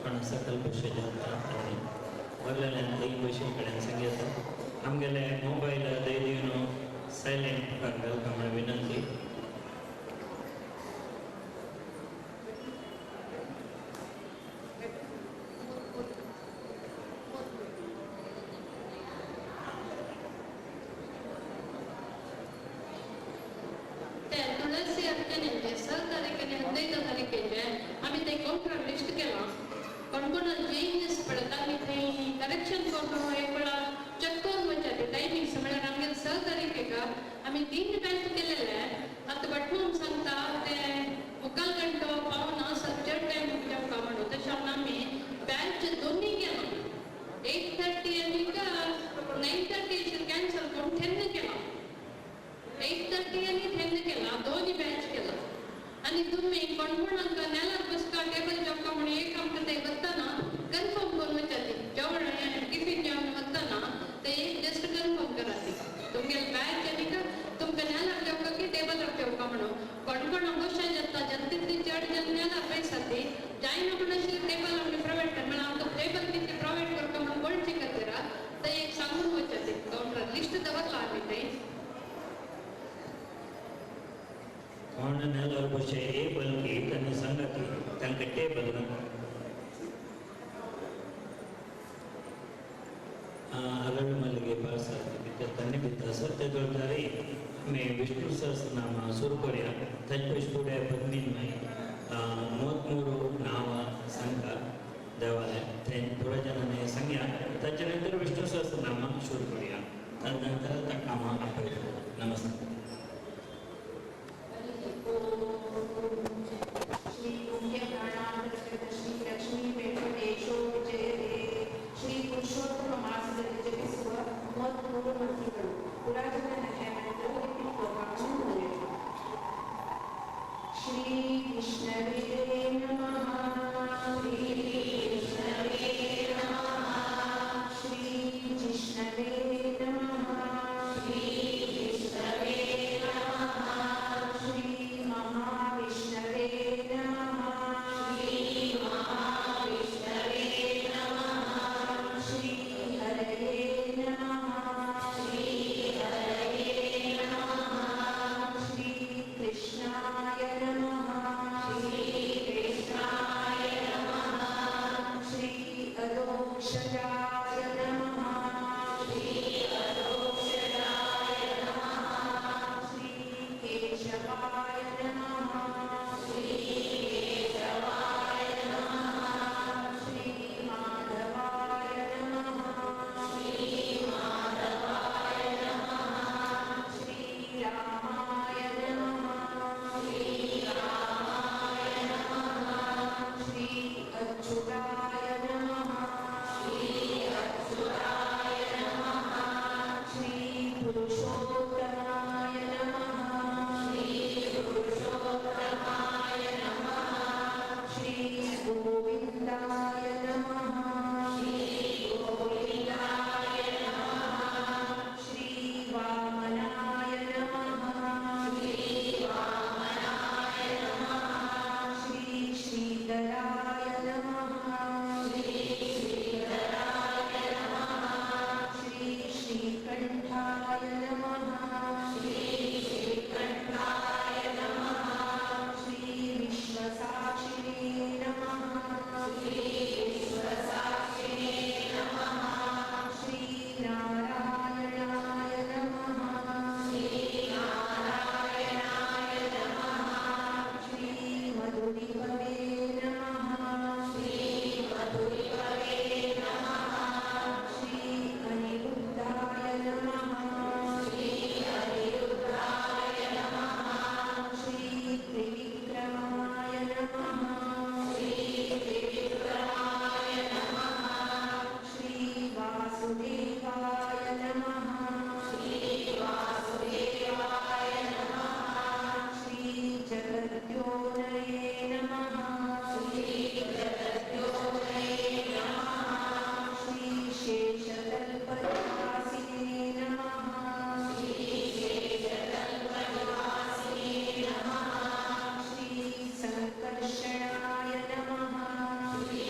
पण सकल भाषे जाता ಮೊದಲನೇ ಈ ಭಾಷೆ ಕಡೆ ಸಂಗೀತ ನಮಗೆಲ್ಲ ಮೊಬೈಲ್ ದೈದಿಯನ್ನು ಸೈಲೆಂಟ್ ನಮ್ಮ ವಿನಂತಿ. तुळसी अर्चनेचे 6 तारखेने 15 तारखेचे आम्ही ते काउंटर लिस्ट केला. कोणकोण चेंजेस पडत आम्ही ते करेक्शन करतो एक वेळा चेक करून वचाते टायमिंग्स म्हणजे आमगे 6 तारखेका आम्ही 3 टाइम केलेले आहे. आता बटवून सांगता ते मुक्काल घंटो पावना सब्जेक्ट टाइम जेवका म्हणू तशा आम्ही बॅच दोन्ही केला. 8:30 आणि का 9:30 कॅन्सल करून 10 केला. 8:30 आणि 10 केला, दोन्ही बॅच केला. आणि तुम्ही कोणकोणांका नेल्यार बसका टेबल जेवका म्हणून एक काम करता वतना कन्फर्म करून वचाती जेवण टिफिन जेवण वतना ते एक जस्ट कन्फर्म कराती तुमगे बॅच आणि का तुमका नेल्यार जेवका की टेबलार जेवका म्हणून कोणकोण बसा जाता जंतली चड जन नेल्यार पैसा ती जायना म्हणून टेबल आमने प्रोवाइड कर म्हणून आमका टेबल किती प्रोवाइड करता म्हणून कोणची करतरा ते एक सांगून वचाती काउंटर लिस्ट दवरला आम्ही ते नेल्यार भाषे एबल की त्यांनी संगती तांकां टेबल हरड़ मल्लिगे पास तन्नी बिता सत्य जोड़दारी में विष्णु सहस्रनाम सुरू करूया. ताजे फुडें पद्मीन माई 33 नाव सांगता देवालय थंय थोड्या जणांनी सांगया. ताचे नंतर विष्णु सहस्रनाम सुरू करूया. तदनंतर त्या कामाक आपयता. नमस्कार. श्री पुण्य प्राणाम श्री लक्ष्मी वेंकटेशो जयते श्री पुरुषोत्तम मासದಲ್ಲಿ ಜಪಿಸುವ 33 ಮಂತ್ರಗಳು ಪುರಾತನ ನಯನದಲ್ಲಿ ಪ್ರಕಾಶಿಸುತ್ತವೆ. ಶ್ರೀ ವಿಷ್ಣವೇ ನಮಃ ಶ್ರೀ ವಿಷ್ಣವೇ ನಮಃ ಶ್ರೀ ವಿಷ್ಣವೇ ನಮಃ ಶ್ರೀ ವಿಷ್ಣವೇ ನಮಃ ಶ್ರೀ महाविष्णवे नमः श्री महाविष्णवे नमः श्री हरये नमः श्री हरये नमः श्री कृष्णाय नमः श्री कृष्णाय नमः श्री अदोक्षजाय नमः श्री अदोक्षजाय नमः श्री केशवाय नमः श्री केशवाय नमः श्री माधवाय नमः श्री माधवाय नमः श्री रामाय नमः श्री रामाय नमः श्री अच्युताय नमः श्री अच्युताय नमः श्री पुरुषोत्तमाय नमः श्री पुरुषोत्तमाय नमः श्री गोविन्दाय नमः श्री गोविन्दाय नमः श्री वामनाय नमः श्री वामनाय नमः श्री श्रीधराय नमः श्री श्रीधराय नमः श्री श्रीकण्ठाय नमः श्री श्रीकण्ठाय नमः श्री विश्वसाक्षिणे नमः श्री विश्वसाक्षिणे नमः श्री नारायणाय नमः श्री नारायणाय नमः श्री मधुरिपवे नमः श्री मधुरिपवे नमः श्री अनिरुद्धाय नमः श्री अनिरुद्धाय नमः श्री त्रिविक्रमाय नमः श्री त्रिविक्रमाय नमः श्री वासुदेवाय नमः श्री वासुदेवाय नमः श्री जगद्योनये नमः श्री जगद्योनये नमः श्री शेषतल्पनिवासिने नमः श्री शेषतल्पनिवासिने नमः श्री संकर्षणाय नमः श्री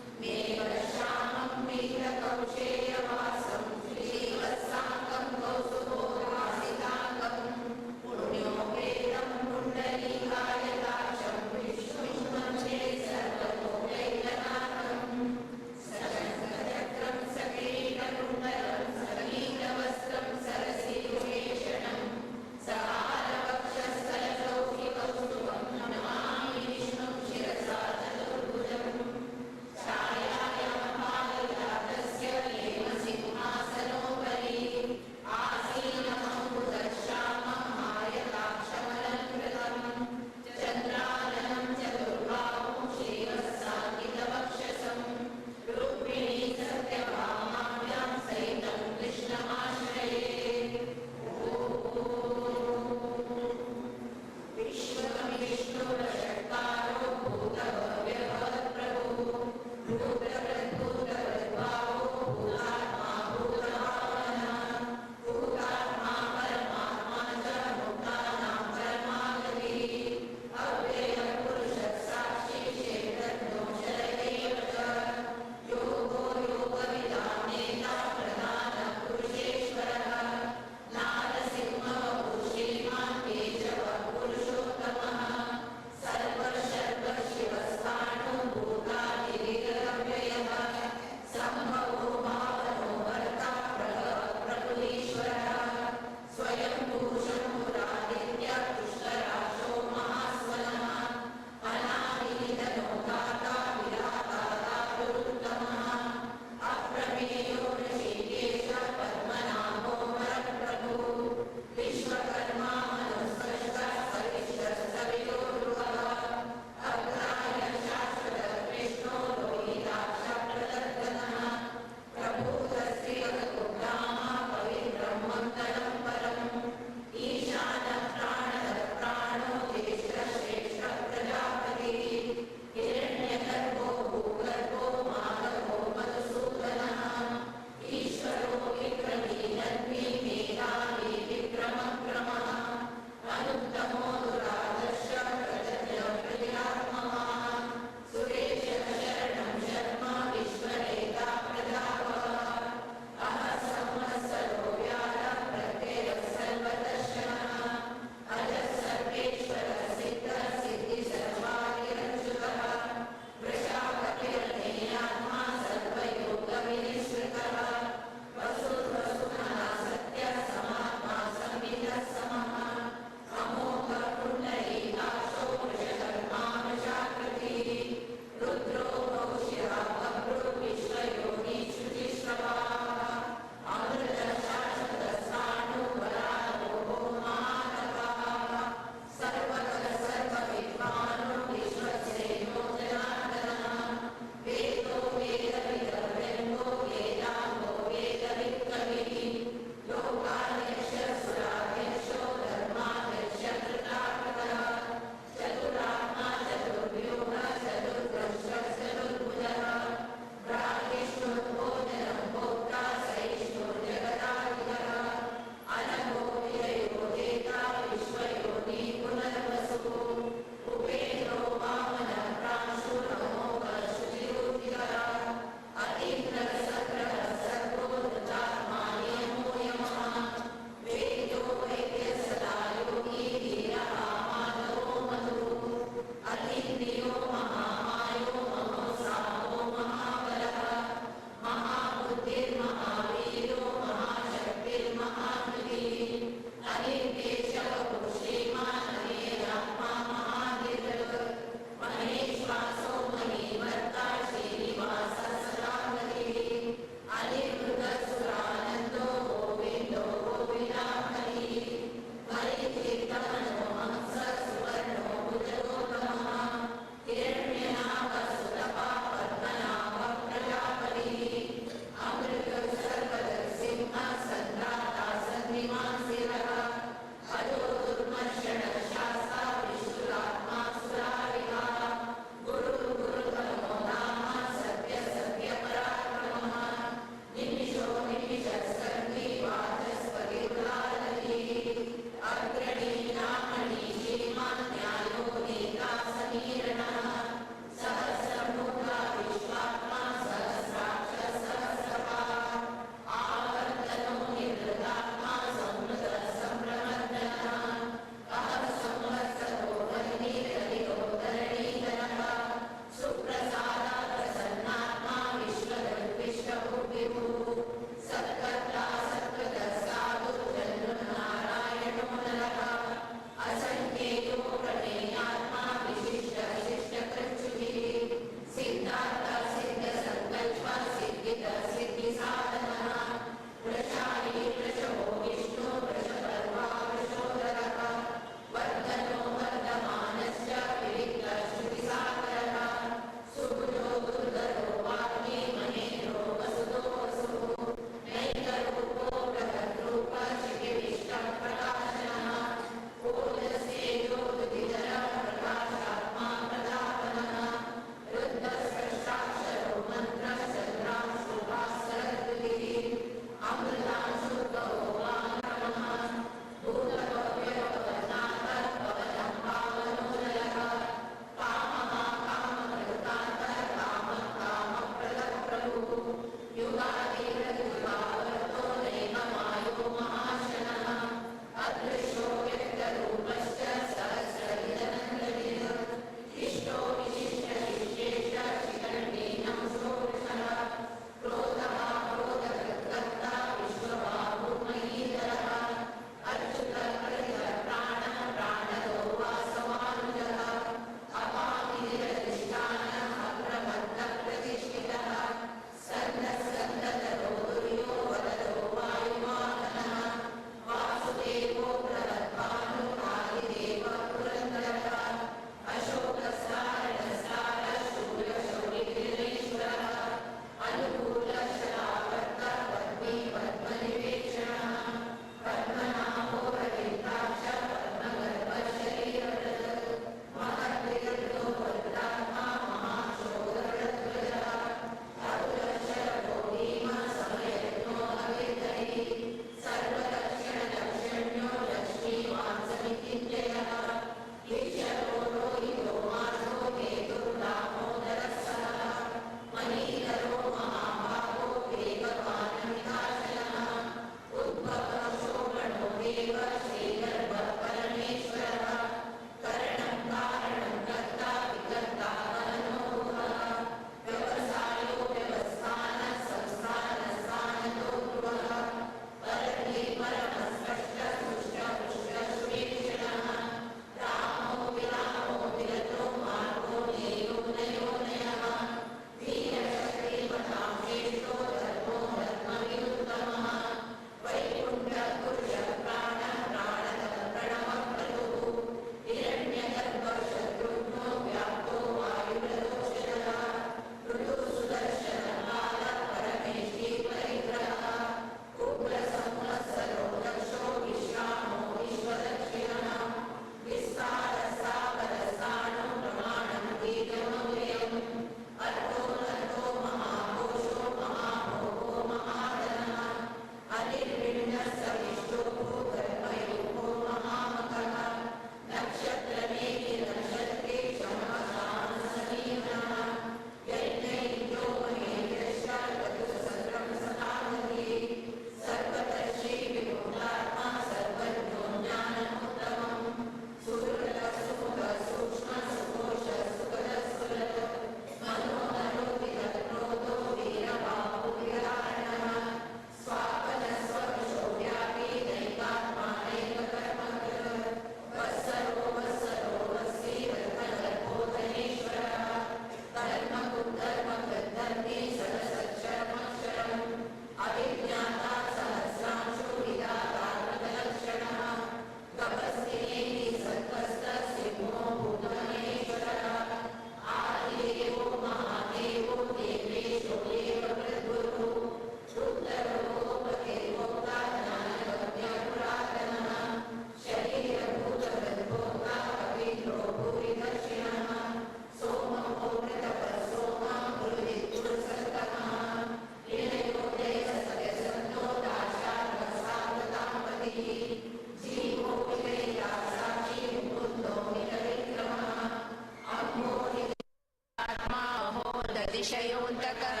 ददिशयोऽन्तकः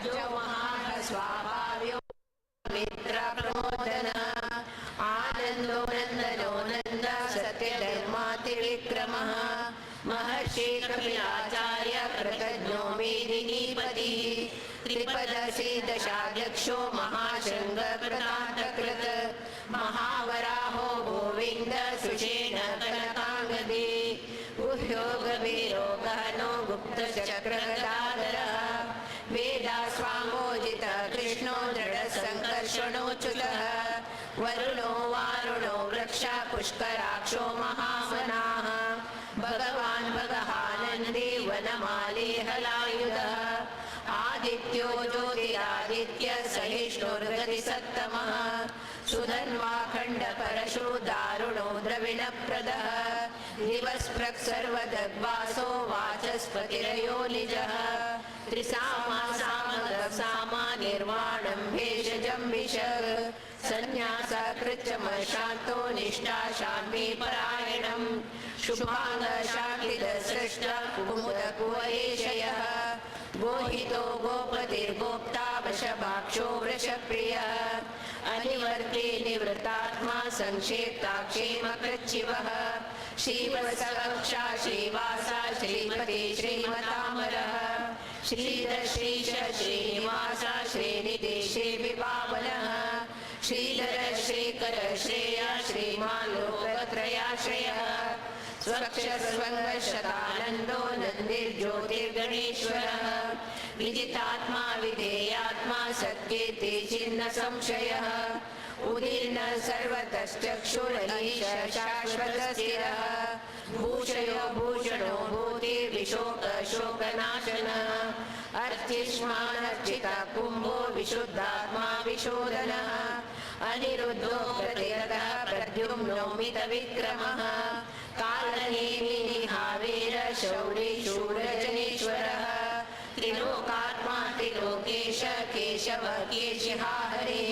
जौहाः स्वाभाव्यो मित्रप्रमोदनः आनन्दो नन्दनो नन्द सत्यधर्मातिविक्रमः महर्षि कपिलाचार्य कृतज्ञो मेदिनीपतिः त्रिपदशी दशाध्यक्षो महाशृङ्गकृतान्तकृत महावराहो गोविन्द सुषेण कनकाङ्गदे गुह्यो गभीरो गहनो गुप्तचक्रगदाधरः वेदास्वामोजित कृष्णो दृढसङ्कर्षणोच्युतः वरुणो वारुणो वृक्षा पुष्कराक्षो महावनाः भगवान् भगहानन्दी वनमाली हलायुधः आदित्यो ज्योतिरादित्य सहिष्णुर्गतिसत्तमः सुधन्वाखण्ड परशु दारुणो द्रविणप्रदः दिवस्पृक् सर्वदग्वासो वाचस्पतिरयो निजः त्रिसामा सामगसामा निर्वाणं भेषजं विशः सन्न्यास कृच्छमशान्तो निष्ठा शान्तिपरायणं शुभांग शाकिद सृष्ट कुमुदकुवैषयः गोहितो गोपतिर्गोप्ता वशभाक्षो वृषप्रियः अनिवर्ती निवृत्तात्मा संक्षेप्ता क्षेमकृच्छिवः श्रीवत्सवक्षा श्रीवासा श्रीमती श्रीमतामरः श्रीधर श्रीश श्रीनिवास श्रीनिधि श्रीविपावनः श्रीधर श्रीकर श्रेया श्रीमान् लोकत्रयाश्रयः स्वक्षस्वङ्गशतानन्दो नन्दिर्ज्योतिर्गणेश्वरः विदितात्मा विधेयात्मा सत्कीर्ति चिन्ह संशयः उदीर्ण सर्वतश्चक्षुरलीश शाश्वतस्थिरः भूषयो भूषणो भूतिर्विशोक शोकनाशनः अर्चिष्मानर्चिता कुम्भो विशुद्धात्मा विशोधनः अनिरुद्धो प्रतिरतः प्रद्युम्नो मितविक्रमः कालनेमिनिहावीर शौरी शूरजनेश्वरः त्रिलोकात्मा त्रिलोकेश केशव केशिहा हरिः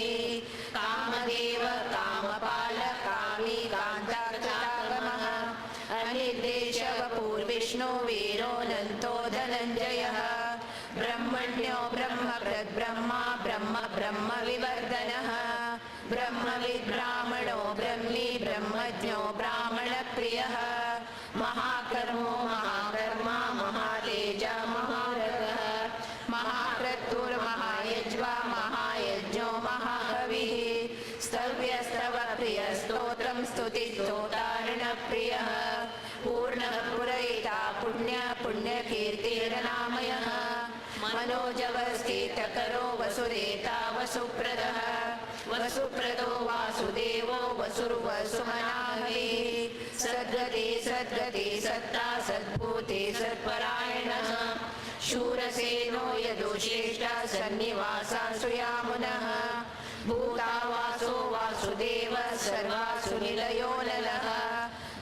कामदेव कामपाल कामी कान्तागमः अनिर्देशवपुर्विष्णु वीरोऽनन्तो धनञ्जयः ब्रह्मण्यो ब्रह्मकृद्ब्रह्मा ब्रह्म ब्रह्मविवर्धनः ब्रह्मविद्ब्राह्मणो ब्रह्मज्ञो ब्राह्मणप्रियः महाकर्मो महाकर्मा महातेजा महारगः महाक्रतुर्महायज्वा महायज्ञो महाहविः स्तव्यस्तवप्रियस्तोत्रं स्तुतिस्तोतारणप्रियः पूर्णः पुरयिता पुण्यकीर्तिरनामयः मनोजवस्थितकरो वसुदेता वसुप्रदः वसुप्रदो वासुदेवो वसुर्वसुमनाहवे सद्गति सत्ता सद्भूते सत्परायणः शूरसेनो यदुश्रेष्ठः सन्निवासा सुयामुनः भूतावासो वासुदेव सर्वासु निलयो नलः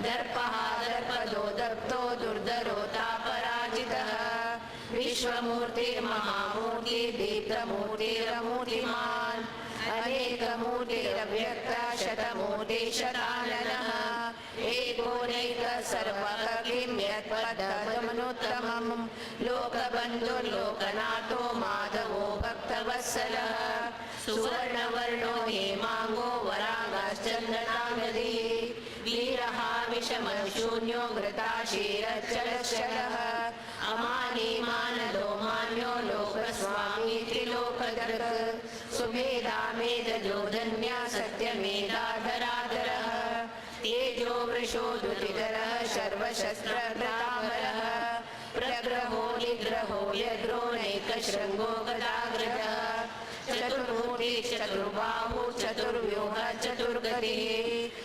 दर्पः दर्पदो दत्तो दुर्धरोतापराजितः विश्वमूर्तिर्महामूर्ति दीप्तमूर्तिरमूर्तिमान् अनेकमूर्तिरव्यक्त शतमूर्ति शताननः एकोनैक सर्वः किं यत्पदमनुत्तमं लोकबन्धुर्लोकनाथो माधवो भक्तवत्सलः सुवर्णवर्णो हेमाङ्गो वरागश्चन्द्रनागदिः वीरः विषमशून्यो घृताशीरश्चलश्चलः अमानी मानदो मान्यो लोकस्वामी त्रिलोकधरः सुमेधा मेधजो धन्या सत्यमेधाधराधरः तेजो वृषो दुतिधरः सर्वशस्त्रभृतामरः प्रग्रहो निग्रहो यद्रो नैकशृङ्गो गदाग्रजः चतुर्मूर्ति चतुर्बाहु चतुर्व्यूह चतुर्गतिः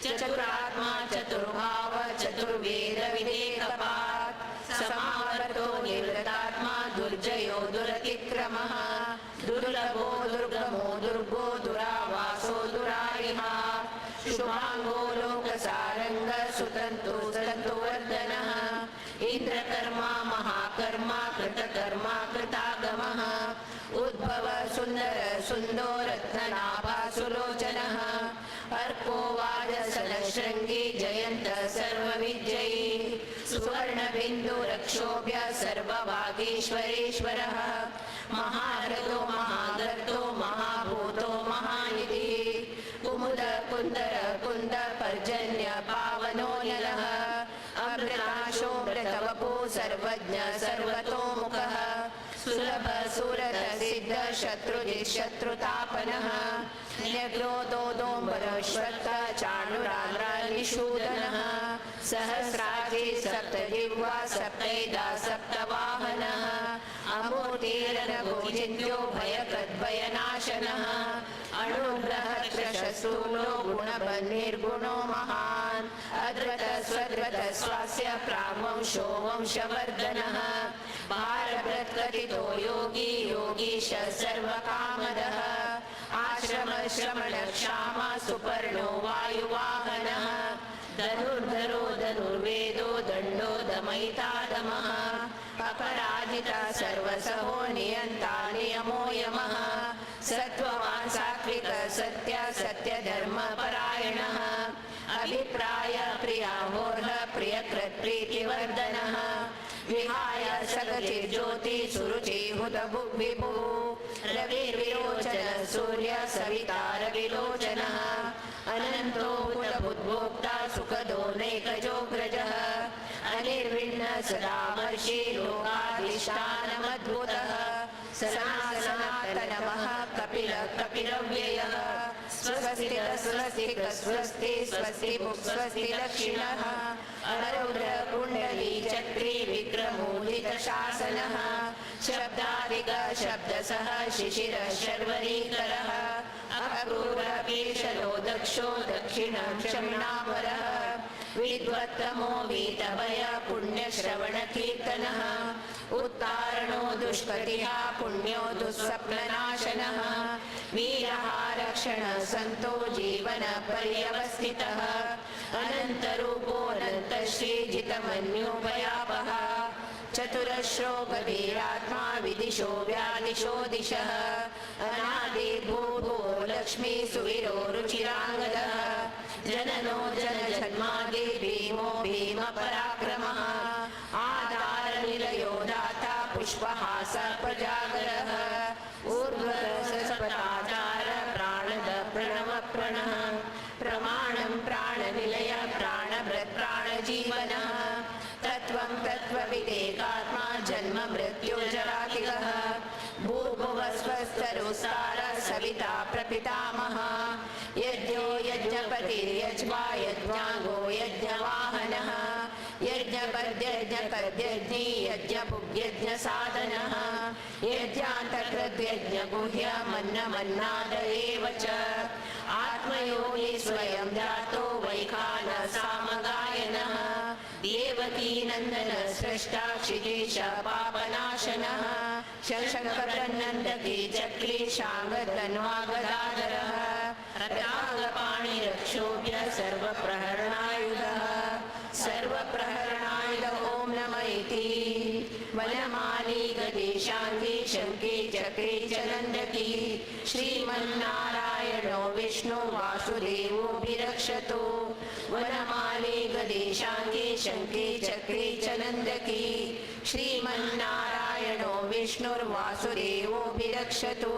चतुरात्मा चतुर्भाव चतुर्वेद विवेकपात् समावर्तो निवृतात्मा दुर्जयो दुरतिक्रमः दुर्लभो दुर्गमो दुर्गो दुरावासो दुरारिहा शुभांगो लोकसारंग सुतंतु तंतुवर्धनः इंद्रकर्मा महाकर्मा कृतकर्मा कृतागमः उद्भव सुंदर सुंदो रत्ननाभा सुलोचनः अर्को वाजसलशृंगी जयंत सर्वविजयी सुवर्णबिंदु रक्षोभ्य सर्वभागीश्वरेश्वरः महारथो महागर्तो महाभूतो महानिधिः कुमुद कुंदर कुंद पर्जन्य पावनो नलः अमृताशोमृतवपो सर्वज्ञ सर्वतोमुखः सुलभ सुरत सिद्ध शत्रुजित् शत्रुतापनः न्यग्रोदोदोम्बरश्वत्थ चाणुरान्द्रानिषूदनः सहस्राजी सप्तजिह्वा सप्तैदा सप्तवाहनः अमूर्तिरनघोचिन्त्यो भयकृद्भयनाशनः अणुग्रहत्रशसूलो गुणबन्निर्गुणो महान् अद्वत स्वद्वत स्वास्य प्राग्वंशो वंशवर्धनः भारभृत्कथितो योगी योगीश सर्वकामदः आश्रमश्रमणक्षामा सुपर्णो वायुवाहनः धनुर्धरो धनुर्वेदो दण्डो दमयितादमः अपराजिता सर्वसहो नियन्ता नियमो यमः सत्त्ववान् सात्विक सत्य सत्यधर्मपरायणः अभिप्राय प्रियाहोर्ह प्रियकृत् प्रीतिवर्धनः विहाय सकचिज्योति सुरुचि हुतभुग्विभुः रविर्विरोचन सूर्य सविता रविलोचनः अनन्तो हुतभुद्भोक्ता सुखदो नैकजोऽग्रजः अनिर्विण्ण सदामर्षि लोकाधिष्ठानमद्भुतः सनातनमः कपिल कपिलव्ययः स्वस्ति स्वस्ति स्वस्ति स्वस्ति स्वस्ति दक्षिणः अरुद्र कुण्डली चक्री विक्रमोदित शासनः शब्दादिक शब्दसः शिशिर शर्वरीकरः अक्रूर केशलो दक्षो दक्षिण क्षमिणावरः विद्वत्तमो वीतभय पुण्यश्रवण कीर्तनः उत्तारणो दुष्कटिः पुण्यो दुःस्वप्ननाशनः वीरः रक्षण सन्तो जीवन पर्यवस्थितः अनन्तरूपोऽनन्तश्रीजितमन्योभयापः चतुरश्रो गभीरात्मा विदिशो व्यादिशो दिशः अनादिर्भूभो लक्ष्मी सुवीरो रुचिराङ्गदः जननो जनजन्मादि भीमो भीमपराक्रमः आधारनिलयो दाता पुष्पहास प्रजागरः ऊर्ध्वरसस्पताचार प्राणद प्रणव प्रणः प्रमाणं प्राणनिलय सर्वं तत्त्वविदेकात्मा जन्म मृत्युर्जरातिगः भूर्भुवस्वस्तरुसारः सविता प्रपितामहः यज्ञो यज्ञपतिर्यज्वा यज्ञाङ्गो यज्ञवाहनः यज्ञपद्यज्ञपद्यज्ञी यज्ञपुग्यज्ञसाधनः यज्ञान्तकृद्यज्ञगुह्यमन्नमन्नाद एव च आत्मयोगी स्वयं जातो वैखानसामगायनः देवकीनन्दन स्रष्टा क्षितीश पापनाशनः शङ्करनन्दकी चक्री शाङ्गतन्वागदाधरः रताङ्गपाणिरक्षोभ्य सर्वप्रहरणायुधः सर्वप्रहरणायुध ॐ नमः इति वनमाली गदेशाङ्गी शङ्की चक्री च नन्दकी श्रीमन्नारायणो विष्णु वासुदेवोऽभिरक्षतु वनमाली गदेशाङ्गी शङ्की चक्री च नन्दकी श्रीमन्नारायणो विष्णुर्वासुदेवोऽभिरक्षतु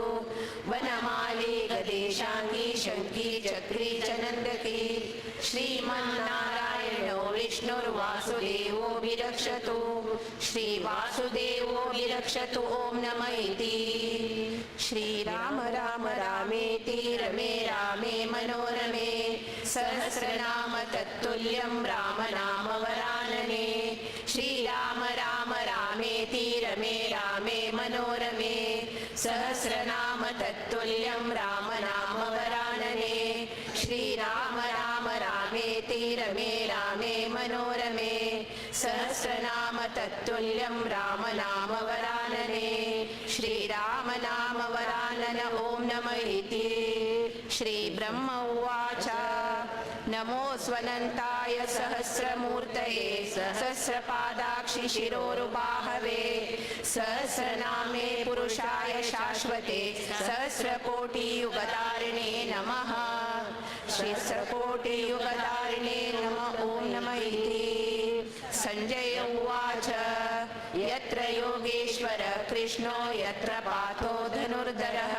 वनमाली गदेशाङ्गी शङ्की चक्री च नन्दकी श्रीमन्नारायणो विष्णुर्वासुदेवोऽभिरक्षतु श्रीवासुदेवोऽभिरक्षतु ॐ नमः इति श्रीराम राम रामेति रमे रामे मनोरमे सहस्रनाम तत्तुल्यं राम नाम वरानने श्रीराम राम रामेति रमे रामे मनोरमे सहस्रनाम तत्तुल्यं राम नाम वरानने श्रीराम राम रामेति रमे रामे मनोरमे सहस्रनाम तत्तुल्यं राम नाम वरानने श्रीराम नाम वरानन ॐ नमः इति श्रीब्रह्म उवाच नमोऽस्वनन्ताय सहस्रमूर्तये सहस्रपादाक्षि शिरोरुबाहवे सहस्रनामे पुरुषाय शाश्वते सहस्रकोटियुगधारिणे नमः सहस्रकोटियुगधारिणे नमः ॐ नमः इति संजय उवाच यत्र योगेश्वर कृष्णो यत्र पार्थो धनुर्धरः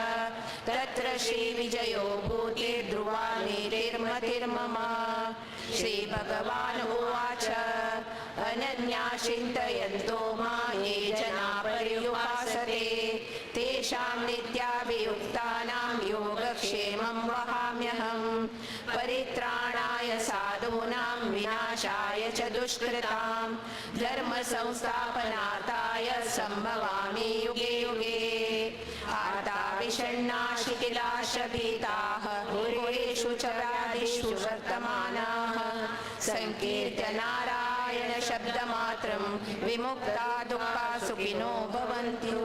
तत्र श्रीविजयो भूतिर्ध्रुवा नीतिर्मतिर्मम श्रीभगवान् उवाच अनन्या चिन्तयन्तो मां ये जना पर्युपासते तेषां नित्याभियुक्तानां योगक्षेमं वहाम्यहम् परित्राणाय साधूनां विनाशाय च दुष्कृतां धर्म संस्थापनार्थाय सम्भवामि युगे युगे आर्ता विषण्णा शिथिलाश भीताः गुरुषु च व्याधिषु वर्तमानाः संकीर्त्य नारायण शब्दमात्रं विमुक्ता दुःखा सुखिनो भवन्तु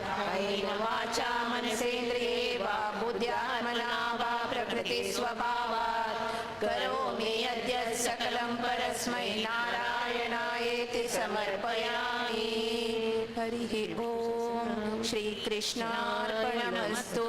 कायेन वाचा मनसेन्द्रिये वा बुद्ध्यात्मना वा प्रकृतिस्वभावात् करोमि यद्यत् सकलं परस्मै नारायणायेति समर्पयामि हरिः ॐ श्रीकृष्णार्पणमस्तु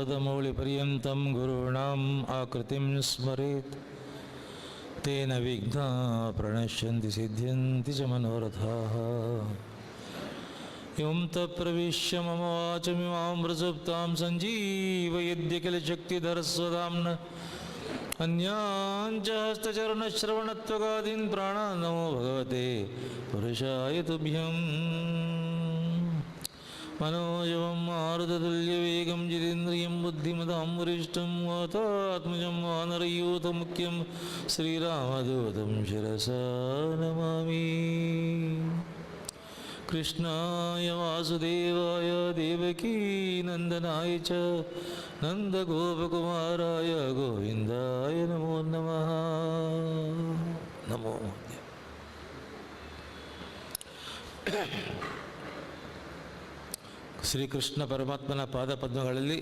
आपादमौलिपर्यन्तं गुरूणाम् आकृतिं स्मरेत् तेन विघ्नाः प्रणश्यन्ति सिद्ध्यन्ति च मनोरथाः यं तत्प्रविश्य मम वाचमिमां प्रसुप्तां सञ्जीवयद्य किल शक्तिधरस्वधाम्नः अन्याञ्च हस्तचरणश्रवणत्वगादीन् प्राणान् नमो भगवते पुरुषाय तुभ्यम् मनोजवं मारुततुल्यवेगं जितेन्द्रियं बुद्धिमतां वरिष्ठं वातात्मजं वानरयूथमुख्यं श्रीरामदूतं शिरसा नमामि। कृष्णाय वासुदेवाय देवकीनन्दनाय च नन्दगोपकुमाराय गोविन्दाय नमो नमः। नमो ಶ್ರೀಕೃಷ್ಣ ಪರಮಾತ್ಮನ ಪಾದಪದ್ಮಗಳಲ್ಲಿ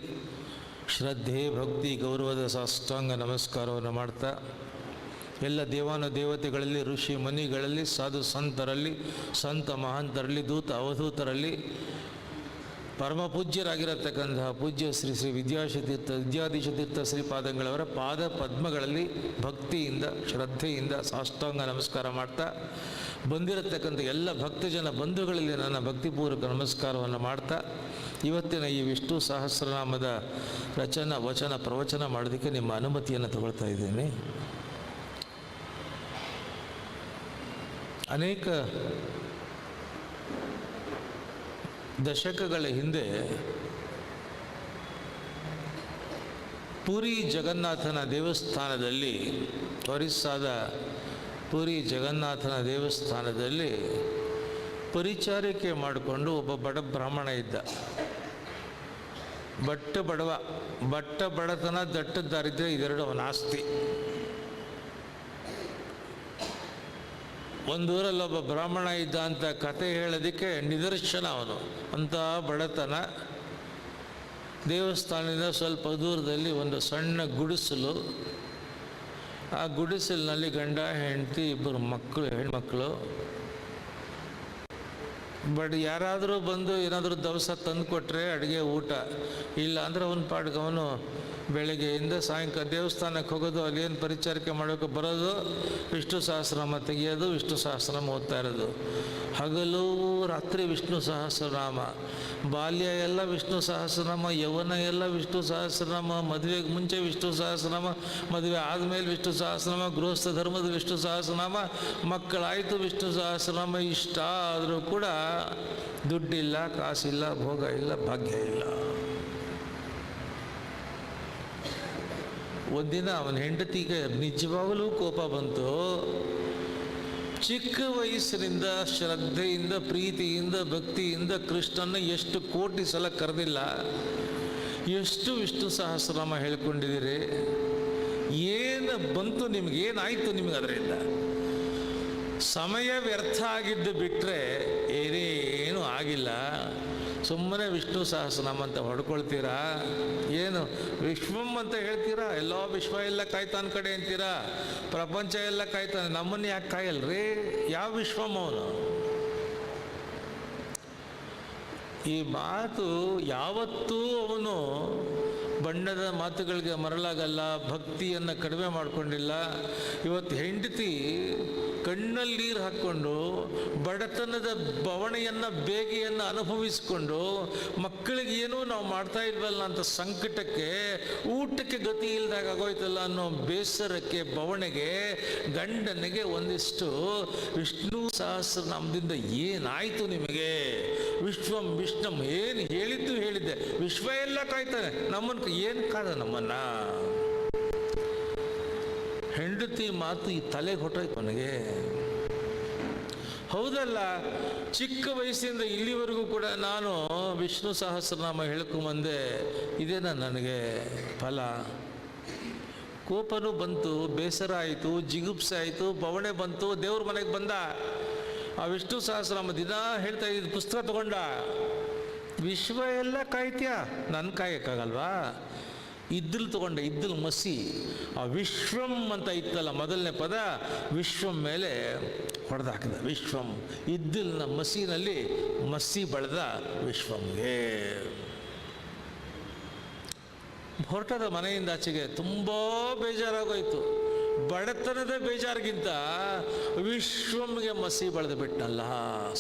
ಶ್ರದ್ಧೆ, ಭಕ್ತಿ, ಗೌರವದ ಸಾಷ್ಟಾಂಗ ನಮಸ್ಕಾರವನ್ನು ಮಾಡ್ತಾ, ಎಲ್ಲ ದೇವಾನುದೇವತೆಗಳಲ್ಲಿ, ಋಷಿ ಮುನಿಗಳಲ್ಲಿ, ಸಾಧು ಸಂತರಲ್ಲಿ, ಸಂತ ಮಹಾಂತರಲ್ಲಿ, ದೂತ ಅವಧೂತರಲ್ಲಿ, ಪರಮ ಪೂಜ್ಯರಾಗಿರತಕ್ಕಂತಹ ಪೂಜ್ಯ ಶ್ರೀ ಶ್ರೀ ವಿದ್ಯಾಧೀಶತೀರ್ಥ ಶ್ರೀಪಾದಂಗಳವರ ಪಾದ ಪದ್ಮಗಳಲ್ಲಿ ಭಕ್ತಿಯಿಂದ, ಶ್ರದ್ಧೆಯಿಂದ ಸಾಷ್ಟಾಂಗ ನಮಸ್ಕಾರ ಮಾಡ್ತಾ, ಬಂದಿರತಕ್ಕಂಥ ಎಲ್ಲ ಭಕ್ತಜನ ಬಂಧುಗಳಲ್ಲಿ ನನ್ನ ಭಕ್ತಿಪೂರ್ವಕ ನಮಸ್ಕಾರವನ್ನು ಮಾಡ್ತಾ, ಇವತ್ತಿನ ಈ ವಿಷ್ಣು ಸಹಸ್ರನಾಮದ ರಚನ, ವಚನ, ಪ್ರವಚನ ಮಾಡೋದಕ್ಕೆ ನಿಮ್ಮ ಅನುಮತಿಯನ್ನು ತಗೊಳ್ತಾ ಇದ್ದೇನೆ. ಅನೇಕ ದಶಕಗಳ ಹಿಂದೆ ಪುರಿ ಜಗನ್ನಾಥನ ದೇವಸ್ಥಾನದಲ್ಲಿ, ಒರಿಸ್ಸಾದ ಪುರಿ ಜಗನ್ನಾಥನ ದೇವಸ್ಥಾನದಲ್ಲಿ ಪರಿಚಾರಿಕೆ ಮಾಡಿಕೊಂಡು ಒಬ್ಬ ಬಡ ಬ್ರಾಹ್ಮಣ ಇದ್ದ. ಬಟ್ಟ ಬಡತನ, ದಟ್ಟ ದಾರಿದ್ರ್ಯ ಇದೆರಡು ಅವನ ಆಸ್ತಿ. ಒಂದೂರಲ್ಲಿ ಒಬ್ಬ ಬ್ರಾಹ್ಮಣ ಇದ್ದ ಅಂತ ಕತೆ ಹೇಳೋದಕ್ಕೆ ನಿದರ್ಶನ ಅವನು. ಅಂಥ ಬಡತನ. ದೇವಸ್ಥಾನದಿಂದ ಸ್ವಲ್ಪ ದೂರದಲ್ಲಿ ಒಂದು ಸಣ್ಣ ಗುಡಿಸಲು. ಆ ಗುಡಿಸಲಿನಲ್ಲಿ ಗಂಡ ಹೆಂಡತಿ, ಇಬ್ಬರು ಮಕ್ಕಳು, ಹೆಣ್ಮಕ್ಳು. ಬಟ್ ಯಾರಾದರೂ ಬಂದು ಏನಾದರೂ ದವಸ ತಂದು ಕೊಟ್ಟರೆ ಅಡುಗೆ, ಊಟ. ಇಲ್ಲ ಅಂದರೆ ಅವನ ಪಾಡ್ಗೆ ಅವನು ಬೆಳಗ್ಗೆಯಿಂದ ಸಾಯಂಕಾಲ ದೇವಸ್ಥಾನಕ್ಕೆ ಹೋಗೋದು, ಅಲ್ಲೇನು ಪರಿಚಾರಿಕೆ ಮಾಡೋಕೆ ಬರೋದು, ವಿಷ್ಣು ಸಹಸ್ರನಾಮ ತೆಗೆಯೋದು, ವಿಷ್ಣು ಸಹಸ್ರನಾಮ ಓದ್ತಾ ಇರೋದು. ಹಗಲು ರಾತ್ರಿ ವಿಷ್ಣು ಸಹಸ್ರನಾಮ. ಬಾಲ್ಯ ಎಲ್ಲ ವಿಷ್ಣು ಸಹಸ್ರನಾಮ, ಯೌವನ ಎಲ್ಲ ವಿಷ್ಣು ಸಹಸ್ರನಾಮ, ಮದುವೆಗೆ ಮುಂಚೆ ವಿಷ್ಣು ಸಹಸ್ರನಾಮ, ಮದುವೆ ಆದಮೇಲೆ ವಿಷ್ಣು ಸಹಸ್ರನಾಮ, ಗೃಹಸ್ಥ ಧರ್ಮದ ವಿಷ್ಣು ಸಹಸ್ರನಾಮ, ಮಕ್ಕಳಾಯಿತು ವಿಷ್ಣು ಸಹಸ್ರನಾಮ. ಇಷ್ಟ ಆದರೂ ಕೂಡ ದುಡ್ಡಿಲ್ಲ, ಕಾಸಿಲ್ಲ, ಭೋಗ ಇಲ್ಲ, ಭಾಗ್ಯ ಇಲ್ಲ. ಒಂದಿನ ಅವನ ಹೆಂಡತಿಗೆ ನಿಜವಾಗಲೂ ಕೋಪ ಬಂತು. ಚಿಕ್ಕ ವಯಸ್ಸಿನಿಂದ ಶ್ರದ್ಧೆಯಿಂದ, ಪ್ರೀತಿಯಿಂದ, ಭಕ್ತಿಯಿಂದ ಕೃಷ್ಣನ ಎಷ್ಟು ಕೋಟಿ ಸಲ ಕರೆದಿಲ್ಲ, ಎಷ್ಟು ವಿಷ್ಣು ಸಹಸ್ರನಾಮ ಹೇಳ್ಕೊಂಡಿದ್ದೀರಿ, ಏನು ಬಂತು ನಿಮ್ಗೆ, ಏನಾಯಿತು ನಿಮಗೆ ಅದರಿಂದ? ಸಮಯ ವ್ಯರ್ಥ ಆಗಿದ್ದು ಬಿಟ್ಟರೆ ಏನೇನು ಆಗಿಲ್ಲ. ಸುಮ್ಮನೆ ವಿಷ್ಣು ಸಹಸ್ರನಾಮ ಅಂತ ಹೊಡ್ಕೊಳ್ತೀರಾ, ಏನು ವಿಶ್ವಂ ಅಂತ ಹೇಳ್ತೀರಾ, ಎಲ್ಲೋ ವಿಶ್ವ ಎಲ್ಲ ಕಾಯ್ತಾನ ಕಡೆ ಅಂತೀರಾ, ಪ್ರಪಂಚ ಎಲ್ಲ ಕಾಯ್ತಾನೆ, ನಮ್ಮನ್ನು ಯಾಕೆ ಕಾಯಲ್ರಿ? ಯಾವ ವಿಶ್ವಂ ಅವನು? ಈ ಮಾತು ಯಾವತ್ತೂ ಅವನು ಬಣ್ಣದ ಮಾತುಗಳಿಗೆ ಮರಳಾಗಲ್ಲ, ಭಕ್ತಿಯನ್ನು ಕಡಿಮೆ ಮಾಡಿಕೊಂಡಿಲ್ಲ. ಇವತ್ತು ಹೆಂಡತಿ ಕಣ್ಣಲ್ಲಿ ನೀರು ಹಾಕ್ಕೊಂಡು ಬಡತನದ ಬವಣೆಯನ್ನು, ಬೇಗೆಯನ್ನು ಅನುಭವಿಸಿಕೊಂಡು, ಮಕ್ಕಳಿಗೆ ಏನೂ ನಾವು ಮಾಡ್ತಾ ಇಲ್ವಲ್ಲ ಅಂತ ಸಂಕಟಕ್ಕೆ, ಊಟಕ್ಕೆ ಗತಿ ಇಲ್ದಾಗ ಆಗೋಯ್ತಲ್ಲ ಅನ್ನೋ ಬೇಸರಕ್ಕೆ, ಬವಣೆಗೆ ಗಂಡನಿಗೆ ಒಂದಿಷ್ಟು ವಿಷ್ಣು ಸಹಸ್ರನಾಮದಿಂದ ಏನಾಯಿತು ನಿಮಗೆ? ವಿಶ್ವಂ ವಿಷ್ಣಂ ಏನು ಹೇಳಿದ್ದೆ, ವಿಶ್ವ ಎಲ್ಲ ಕಾಯ್ತಾನೆ, ನಮ್ಮನ್ನು ಏನು ಕಾದ ನಮ್ಮನ್ನ? ಹೆಂಡತಿ ಮಾತು ಈ ತಲೆಗೆ ಹೊಟ್ಟೋಯ್ತು ನನಗೆ. ಹೌದಲ್ಲ, ಚಿಕ್ಕ ವಯಸ್ಸಿಂದ ಇಲ್ಲಿವರೆಗೂ ಕೂಡ ನಾನು ವಿಷ್ಣು ಸಹಸ್ರನಾಮ ಹೇಳ್ಕೊಂಬಂದೆ, ಇದೇನ ನನಗೆ ಫಲ? ಕೋಪನೂ ಬಂತು, ಬೇಸರ ಆಯಿತು, ಜಿಗುಪ್ಸೆ ಆಯಿತು, ಬವಣೆ ಬಂತು. ದೇವ್ರ ಮನೆಗೆ ಬಂದ, ಆ ವಿಷ್ಣು ಸಹಸ್ರನಾಮ ದಿನ ಹೇಳ್ತಾ ಇದ್ದ ಪುಸ್ತಕ ತಗೊಂಡ. ವಿಶ್ವ ಎಲ್ಲ ಕಾಯ್ತ್ಯಾ, ನನ್ನ ಕಾಯಕ್ಕಾಗಲ್ವಾ? ಇದ್ದಲು ತಗೊಂಡೆ, ಇದ್ದಲು ಮಸಿ. ಆ ವಿಶ್ವಂ ಅಂತ ಇತ್ತಲ್ಲ ಮೊದಲನೇ ಪದ, ವಿಶ್ವಂ ಮೇಲೆ ಹೊಡೆದು ಹಾಕಿದ. ವಿಶ್ವಂ ಇದ್ದಲಿನ ಮಸಿನಲ್ಲಿ ಮಸಿ ಬಳೆದ ವಿಶ್ವಂಗೆ. ಹೊರಟದ ಮನೆಯಿಂದ ಆಚೆಗೆ. ತುಂಬ ಬೇಜಾರಾಗೋಯ್ತು. ಬಡತನದ ಬೇಜಾರಿಗಿಂತ ವಿಶ್ವಂಗೆ ಮಸಿ ಬಳೆದು ಬಿಟ್ಟನಲ್ಲ,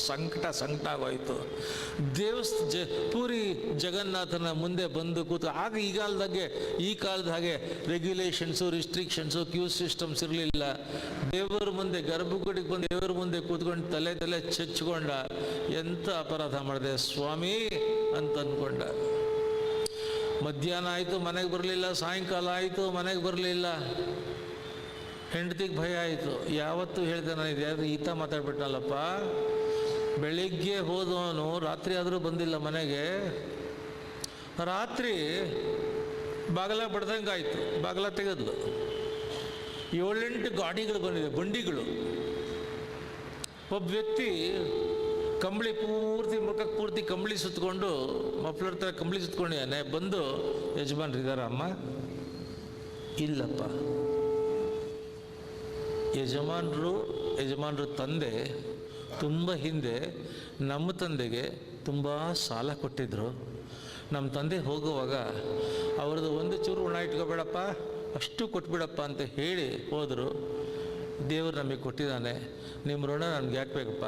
ಸಂಕಟ ಆಗೋಯ್ತು. ಪೂರಿ ಜಗನ್ನಾಥನ ಮುಂದೆ ಬಂದು ಕೂತು, ಆಗ ಈ ಕಾಲದ ಹಾಗೆ ರೆಗ್ಯುಲೇಷನ್ಸು, ರಿಸ್ಟ್ರಿಕ್ಷನ್ಸು, ಕ್ಯೂ ಸಿಸ್ಟಮ್ಸ್ ಇರಲಿಲ್ಲ. ದೇವರ ಮುಂದೆ, ಗರ್ಭಗುಡಿಗೆ ಬಂದು ದೇವರ ಮುಂದೆ ಕೂತ್ಕೊಂಡು ತಲೆ ಚಚ್ಕೊಂಡ. ಎಂಥ ಅಪರಾಧ ಮಾಡಿದೆ ಸ್ವಾಮಿ, ಅಂತ ಅಂದ್ಕೊಂಡ. ಮಧ್ಯಾಹ್ನ ಆಯಿತು, ಮನೆಗೆ ಬರಲಿಲ್ಲ. ಸಾಯಂಕಾಲ ಆಯಿತು, ಮನೆಗೆ ಬರಲಿಲ್ಲ. ಹೆಂಡತಿಗೆ ಭಯ ಆಯಿತು. ಯಾವತ್ತೂ ಹೇಳ್ದೆ ನಾನು, ಇದು ಈತ ಮಾತಾಡ್ಬಿಟ್ನಲ್ಲಪ್ಪ, ಬೆಳಿಗ್ಗೆ ಹೋದವನು ರಾತ್ರಿ ಆದರೂ ಬಂದಿಲ್ಲ ಮನೆಗೆ. ರಾತ್ರಿ ಬಾಗಲ ಬಡ್ದಂಗೆ ಆಯಿತು. ಬಾಗಲ ತೆಗೆದ್ಲು. 7-8 ಗಾಡಿಗಳು ಬಂದಿದೆ, ಬಂಡಿಗಳು. ಒಬ್ಬ ವ್ಯಕ್ತಿ ಕಂಬಳಿ ಪೂರ್ತಿ, ಮುಖಕ್ಕೆ ಪೂರ್ತಿ ಕಂಬಳಿ ಸುತ್ತಕೊಂಡು, ಮಫ್ಲರ್ ಥರ ಕಂಬಳಿ ಸುತ್ಕೊಂಡಿದ್ದಾನೆ. ಬಂದು, ಯಜಮಾನ್ರು ಇದ್ದಾರ ಅಮ್ಮ? ಇಲ್ಲಪ್ಪ. ಯಜಮಾನ್ರ ತಂದೆ ತುಂಬ ಹಿಂದೆ ನಮ್ಮ ತಂದೆಗೆ ತುಂಬ ಸಾಲ ಕೊಟ್ಟಿದ್ದರು. ನಮ್ಮ ತಂದೆ ಹೋಗುವಾಗ ಅವ್ರದ್ದು ಒಂದು ಚೂರು ಋಣ ಇಟ್ಕೋಬೇಡಪ್ಪ, ಅಷ್ಟು ಕೊಟ್ಬಿಡಪ್ಪ ಅಂತ ಹೇಳಿ ಹೋದರು. ದೇವರು ನಮಗೆ ಕೊಟ್ಟಿದ್ದಾನೆ, ನಿಮ್ಮ ಋಣ ನನಗೆ ಯಾಕೆ ಬೇಕಪ್ಪ?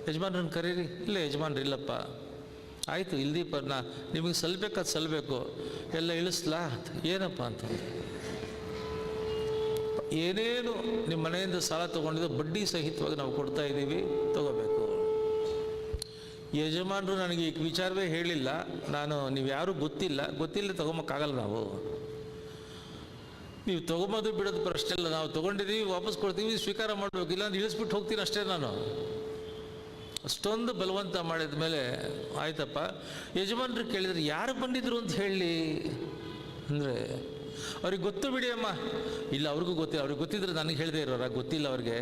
ಯಜಮಾನ್ರನ್ನ ಕರೀರಿ. ಇಲ್ಲ ಯಜಮಾನ್ರು ಇಲ್ಲಪ್ಪ. ಆಯಿತು, ಇಲ್ದೀಪ, ನಿಮಗೆ ಸಲ್ಲಬೇಕಾದ ಸಲ್ಲಬೇಕು, ಎಲ್ಲ ಇಳಿಸ್ಲಾ? ಏನಪ್ಪ ಅಂತಂದ್ರೆ, ಏನೇನು ನಿಮ್ಮ ಮನೆಯಿಂದ ಸಾಲ ತೊಗೊಂಡಿದ್ದು ಬಡ್ಡಿ ಸಹಿತವಾಗಿ ನಾವು ಕೊಡ್ತಾ ಇದ್ದೀವಿ, ತಗೋಬೇಕು. ಯಜಮಾನರು ನನಗೆ ಈ ವಿಚಾರವೇ ಹೇಳಿಲ್ಲ, ನೀವು ಯಾರೂ ಗೊತ್ತಿಲ್ಲ ತೊಗೊಂಬಕ್ಕಾಗಲ್ಲ. ನೀವು ತೊಗೊಂಬೋದು ಬಿಡೋದು ಪ್ರಶ್ನೆ ಇಲ್ಲ, ನಾವು ತೊಗೊಂಡಿದ್ದೀವಿ, ವಾಪಸ್ ಕೊಡ್ತೀವಿ, ಸ್ವೀಕಾರ ಮಾಡಬೇಕು, ಇಲ್ಲಾಂದ್ರೆ ಇಳಿಸ್ಬಿಟ್ಟು ಹೋಗ್ತೀನಿ ಅಷ್ಟೇ. ನಾನು ಅಷ್ಟೊಂದು ಬಲವಂತ ಮಾಡಿದ ಮೇಲೆ ಆಯ್ತಪ್ಪ. ಯಜಮಾನ್ರು ಕೇಳಿದ್ರೆ ಯಾರು ಬಂದಿದ್ರು ಅಂತ ಹೇಳಿ ಅಂದರೆ, ಅವ್ರಿಗೆ ಗೊತ್ತು ಬಿಡಿ ಅಮ್ಮ. ಇಲ್ಲ, ಅವ್ರಿಗೂ ಗೊತ್ತಿಲ್ಲ. ಅವ್ರಿಗೆ ಗೊತ್ತಿದ್ರೆ ನನಗೆ ಹೇಳದೇ ಇರೋರ, ಗೊತ್ತಿಲ್ಲ ಅವ್ರಿಗೆ.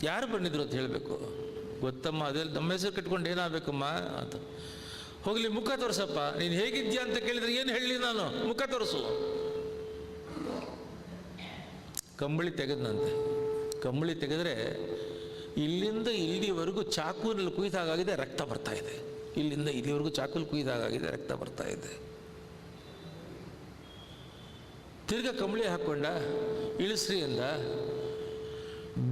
ಯಾರು ಬಂದಿದ್ರು ಅಂತ ಹೇಳಬೇಕು. ಗೊತ್ತಮ್ಮ, ಅದೆಲ್ಲ ನಮ್ಮ ಹೆಸರು ಕಟ್ಕೊಂಡು ಏನಾಗಬೇಕಮ್ಮ ಅಂತ. ಹೋಗಲಿ, ಮುಖ ತೋರಿಸಪ್ಪ. ನೀನು ಹೇಗಿದ್ಯಾ ಅಂತ ಕೇಳಿದ್ರೆ ಏನು ಹೇಳಲಿ ನಾನು? ಮುಖ ತೋರಿಸು. ಕಂಬಳಿ ತೆಗೆದನಂತೆ. ಕಂಬಳಿ ತೆಗೆದ್ರೆ ಇಲ್ಲಿಂದ ಇಲ್ಲಿವರೆಗೂ ಚಾಕುನಲ್ಲಿ ಕುಯ್ದಾಗಿದೆ, ರಕ್ತ ಬರ್ತಾ ಇದೆ. ಇಲ್ಲಿಂದ ಇಲ್ಲಿವರೆಗೂ ಚಾಕುಲ್ ಕುಯ್ದಾಗಿದೆ, ರಕ್ತ ಬರ್ತಾ ಇದೆ. ತಿರ್ಗ ಕಂಬಳಿ ಹಾಕ್ಕೊಂಡ. ಇಳಿಸ್ರಿ ಅಂದ.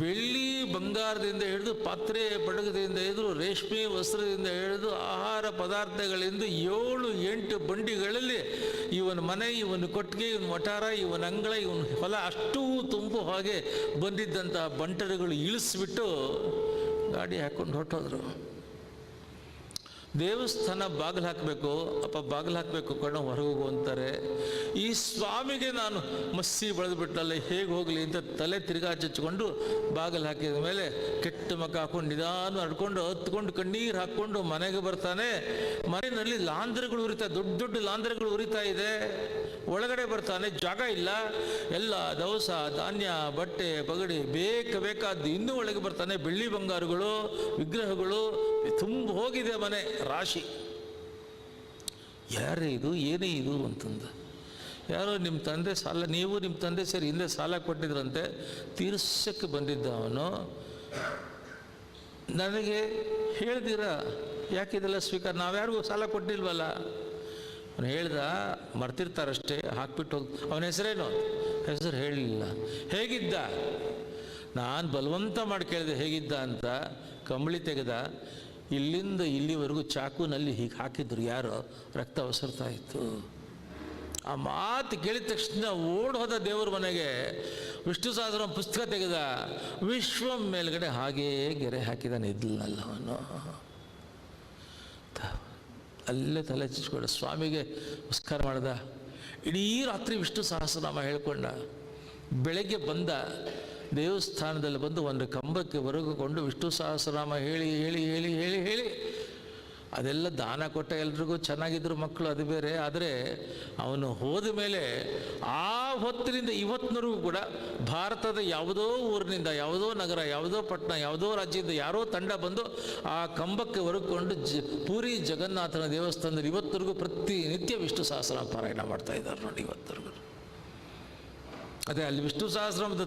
ಬೆಳ್ಳಿ ಬಂಗಾರದಿಂದ ಹಿಡಿದು ಪಾತ್ರೆ ಪಡಗದಿಂದ ಹಿಡಿದು ರೇಷ್ಮೆ ವಸ್ತ್ರದಿಂದ ಹಿಡಿದು ಆಹಾರ ಪದಾರ್ಥಗಳಿಂದ 7-8 ಬಂಡಿಗಳಲ್ಲಿ ಇವನ ಮನೆ, ಇವನ ಕೊಟ್ಟಿಗೆ, ಇವನ ವಠಾರ, ಇವನ ಅಂಗಳ, ಇವನ ಹೊಲ ಅಷ್ಟೂ ತುಂಬು ಹಾಗೆ ಬಂದಿದ್ದಂತಹ ಬಂಟರುಗಳು ಇಳಿಸ್ಬಿಟ್ಟು ಗಾಡಿ ಹಾಕ್ಕೊಂಡು ಹೊರಟೋದ್ರು. ದೇವಸ್ಥಾನ ಬಾಗಿಲು ಹಾಕಬೇಕು, ಅಪ್ಪ ಬಾಗಿಲು ಹಾಕಬೇಕು ಕಣ್ಣು ಹೊರಗೆ ಹೋಗು ಅಂತಾರೆ. ಈ ಸ್ವಾಮಿಗೆ ನಾನು ಮಸ್ಸಿ ಬೆಳೆದ್ಬಿಟ್ಟಲ್ಲ, ಹೇಗೆ ಹೋಗಲಿ ಅಂತ ತಲೆ ತಿರ್ಗಾ ಚಚ್ಕೊಂಡು ಬಾಗಿಲು ಹಾಕಿದ ಮೇಲೆ ಕೆಟ್ಟ ಮಕ್ಕ ಹಾಕೊಂಡು ನಿಧಾನ ನಡ್ಕೊಂಡು ಹತ್ಕೊಂಡು ಕಣ್ಣೀರು ಹಾಕ್ಕೊಂಡು ಮನೆಗೆ ಬರ್ತಾನೆ. ಮನೆಯಲ್ಲಿ ಲಾಂದ್ರಗಳು ಉರಿತಾ, ದೊಡ್ಡ ದೊಡ್ಡ ಲಾಂದ್ರಗಳು ಉರಿತಾ ಇದೆ. ಒಳಗಡೆ ಬರ್ತಾನೆ, ಜಾಗ ಇಲ್ಲ. ಎಲ್ಲ ದವಸ ಧಾನ್ಯ, ಬಟ್ಟೆ ಪಗಡಿ ಬೇಕಾದ್ದು ಇನ್ನೂ ಒಳಗೆ ಬರ್ತಾನೆ. ಬೆಳ್ಳಿ ಬಂಗಾರಗಳು, ವಿಗ್ರಹಗಳು ತುಂಬ ಹೋಗಿದೆ ಮನೆ ರಾಶಿ. ಯಾರೇ ಇದು, ಏನೇ ಇದು ಅಂತಂದ. ಯಾರೋ ನಿಮ್ಮ ತಂದೆ ಸಾಲ, ನೀವು ನಿಮ್ಮ ತಂದೆ ಸೇರಿ ಹಿಂದೆ ಸಾಲ ಕೊಟ್ಟಿದ್ರಂತೆ, ತೀರ್ಸಕ್ಕೆ ಬಂದಿದ್ದ ಅವನು. ನನಗೆ ಹೇಳ್ದಿರ ಯಾಕಿದೆಲ್ಲ ಸ್ವೀಕಾರ, ನಾವ್ಯಾರಿಗೂ ಸಾಲ ಕೊಟ್ಟಿಲ್ವಲ್ಲ. ಅವನು ಹೇಳ್ದ, ಮರ್ತಿರ್ತಾರಷ್ಟೇ, ಹಾಕ್ಬಿಟ್ಟು ಹೋಗಿ. ಅವನ ಹೆಸರೇನು? ಹೆಸರು ಹೇಳಲಿಲ್ಲ. ಹೇಗಿದ್ದ? ನಾನು ಬಲವಂತ ಮಾಡಿ ಕೇಳಿದೆ ಹೇಗಿದ್ದ ಅಂತ. ಕಂಬಳಿ ತೆಗೆದ. ಇಲ್ಲಿಂದ ಇಲ್ಲಿವರೆಗೂ ಚಾಕುನಲ್ಲಿ ಹೀಗೆ ಹಾಕಿದ್ರು. ಯಾರೋ ರಕ್ತ ಒಸರ್ತಾ ಇತ್ತು. ಆ ಮಾತು ಕೇಳಿದ ತಕ್ಷಣ ಓಡ್ ಹೋದ ದೇವ್ರ ಮನೆಗೆ. ವಿಷ್ಣು ಸಹಸ್ರ ಪುಸ್ತಕ ತೆಗೆದ. ವಿಶ್ವಂ ಮೇಲ್ಗಡೆ ಹಾಗೇ ಗೆರೆ ಹಾಕಿದಾನೆ ಇದ್ಲಲ್ಲ ಅವನು. ಅಲ್ಲೇ ತಲೆ ಚಿಚ್ಕೊಂಡ ಸ್ವಾಮಿಗೆ ನಮಸ್ಕಾರ ಮಾಡ್ದ. ಇಡೀ ರಾತ್ರಿ ವಿಷ್ಣು ಸಹಸ್ರನಾಮ ಹೇಳ್ಕೊಂಡ. ಬೆಳಗ್ಗೆ ಬಂದ, ದೇವಸ್ಥಾನದಲ್ಲಿ ಬಂದು ಒಂದು ಕಂಬಕ್ಕೆ ಹೊರಗಿಕೊಂಡು ವಿಷ್ಣು ಸಹಸ್ರನಾಮ ಹೇಳಿ ಹೇಳಿ ಹೇಳಿ ಹೇಳಿ ಹೇಳಿ ಅದೆಲ್ಲ ದಾನ ಕೊಟ್ಟ. ಎಲ್ರಿಗೂ ಚೆನ್ನಾಗಿದ್ರು ಮಕ್ಕಳು, ಅದು ಬೇರೆ. ಆದರೆ ಅವನು ಹೋದ ಮೇಲೆ ಆ ಹೊತ್ತಿನಿಂದ ಇವತ್ತಿನವರೆಗೂ ಕೂಡ ಭಾರತದ ಯಾವುದೋ ಊರಿನಿಂದ, ಯಾವುದೋ ನಗರ, ಯಾವುದೋ ಪಟ್ಟಣ, ಯಾವುದೋ ರಾಜ್ಯದಿಂದ ಯಾರೋ ತಂಡ ಬಂದು ಆ ಕಂಬಕ್ಕೆ ಹೊರಕೊಂಡು ಪೂರಿ ಜಗನ್ನಾಥನ ದೇವಸ್ಥಾನದಲ್ಲಿ ಇವತ್ತರೆಗೂ ಪ್ರತಿನಿತ್ಯ ವಿಷ್ಣು ಸಹಸ್ರನಾಮ ಪಾರಾಯಣ ಮಾಡ್ತಾ ಇದ್ದಾರೆ ನೋಡಿ ಇವತ್ತರೆಗೂ. ಅದೇ ಅಲ್ಲಿ ವಿಷ್ಣು ಸಹಸ್ರನಾಮದ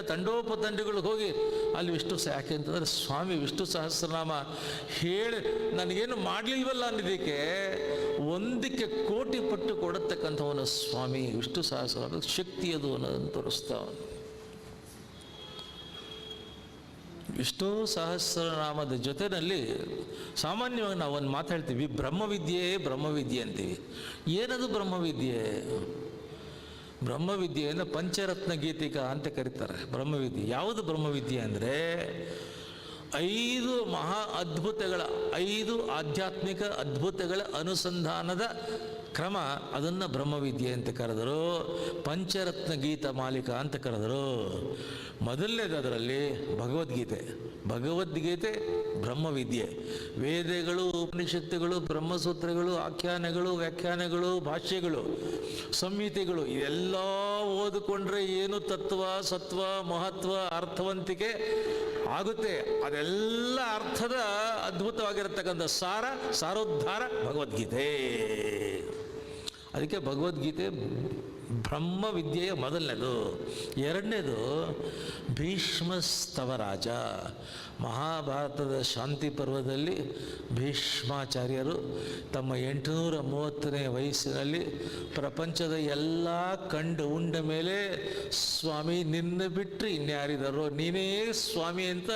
ತಂಡೋಪತಂಡಗಳು ಹೋಗಿ ಅಲ್ಲಿ ವಿಷ್ಣು ಯಾಕೆ ಅಂತಂದರೆ ಸ್ವಾಮಿ ವಿಷ್ಣು ಸಹಸ್ರನಾಮ ಹೇಳಿ ನನಗೇನು ಮಾಡಲಿಲ್ವಲ್ಲ ಅನ್ನೋದಕ್ಕೆ ಒಂದಕ್ಕೆ ಕೋಟಿ ಪಟ್ಟು ಕೊಡತಕ್ಕಂಥವನು ಸ್ವಾಮಿ. ವಿಷ್ಣು ಸಹಸ್ರನಾಮದ ಶಕ್ತಿ ಅದು ಅನ್ನೋದನ್ನು ತೋರಿಸ್ತಾವನು. ವಿಷ್ಣು ಸಹಸ್ರನಾಮದ ಜೊತೆಯಲ್ಲಿ ಸಾಮಾನ್ಯವಾಗಿ ನಾವು ಒಂದು ಮಾತಾಡ್ತೀವಿ, ಬ್ರಹ್ಮವಿದ್ಯೆ ಅಂತೀವಿ. ಏನದು ಬ್ರಹ್ಮವಿದ್ಯೆ? ಬ್ರಹ್ಮವಿದ್ಯೆಯನ್ನು ಪಂಚರತ್ನ ಗೀತಿಕ ಅಂತ ಕರೀತಾರೆ. ಬ್ರಹ್ಮವಿದ್ಯೆ ಯಾವುದು? ಬ್ರಹ್ಮವಿದ್ಯೆ ಅಂದರೆ 5 ಮಹಾ ಅದ್ಭುತಗಳ 5 ಆಧ್ಯಾತ್ಮಿಕ ಅದ್ಭುತಗಳ ಅನುಸಂಧಾನದ ಕ್ರಮ, ಅದನ್ನು ಬ್ರಹ್ಮವಿದ್ಯೆ ಅಂತ ಕರೆದರು. ಪಂಚರತ್ನ ಗೀತ ಮಾಲಿಕಾ ಅಂತ ಕರೆದರು. ಮೊದಲನೇದು ಅದರಲ್ಲಿ ಭಗವದ್ಗೀತೆ ಬ್ರಹ್ಮವಿದ್ಯೆ. ವೇದಗಳು, ಉಪನಿಷತ್ತುಗಳು, ಬ್ರಹ್ಮಸೂತ್ರಗಳು, ಆಖ್ಯಾನಗಳು, ವ್ಯಾಖ್ಯಾನಗಳು, ಭಾಷ್ಯಗಳು, ಸಂಹಿತೆಗಳು ಇದೆಲ್ಲ ಓದಿಕೊಂಡ್ರೆ ಏನು ತತ್ವ, ಸತ್ವ, ಮಹತ್ವ, ಅರ್ಥವಂತಿಕೆ ಆಗುತ್ತೆ. ಅದೆಲ್ಲ ಅರ್ಥದ ಅದ್ಭುತವಾಗಿರತಕ್ಕಂಥ ಸಾರೋದ್ಧಾರ ಭಗವದ್ಗೀತೆ. ಅದಕ್ಕೆ ಭಗವದ್ಗೀತೆ ಬ್ರಹ್ಮವಿದ್ಯೆಯ ಮೊದಲನೇದು. ಎರಡನೇದು ಭೀಷ್ಮಸ್ತವರಾಜ. ಮಹಾಭಾರತದ ಶಾಂತಿ ಪರ್ವದಲ್ಲಿ ಭೀಷ್ಮಾಚಾರ್ಯರು ತಮ್ಮ 830ನೇ ವಯಸ್ಸಿನಲ್ಲಿ ಪ್ರಪಂಚದ ಎಲ್ಲ ಕಂಡು ಉಂಡ ಮೇಲೆ, ಸ್ವಾಮಿ ನಿನ್ನ ಬಿಟ್ಟರೆ ಇನ್ಯಾರಿದಾರೋ, ನೀನೇ ಸ್ವಾಮಿ ಅಂತ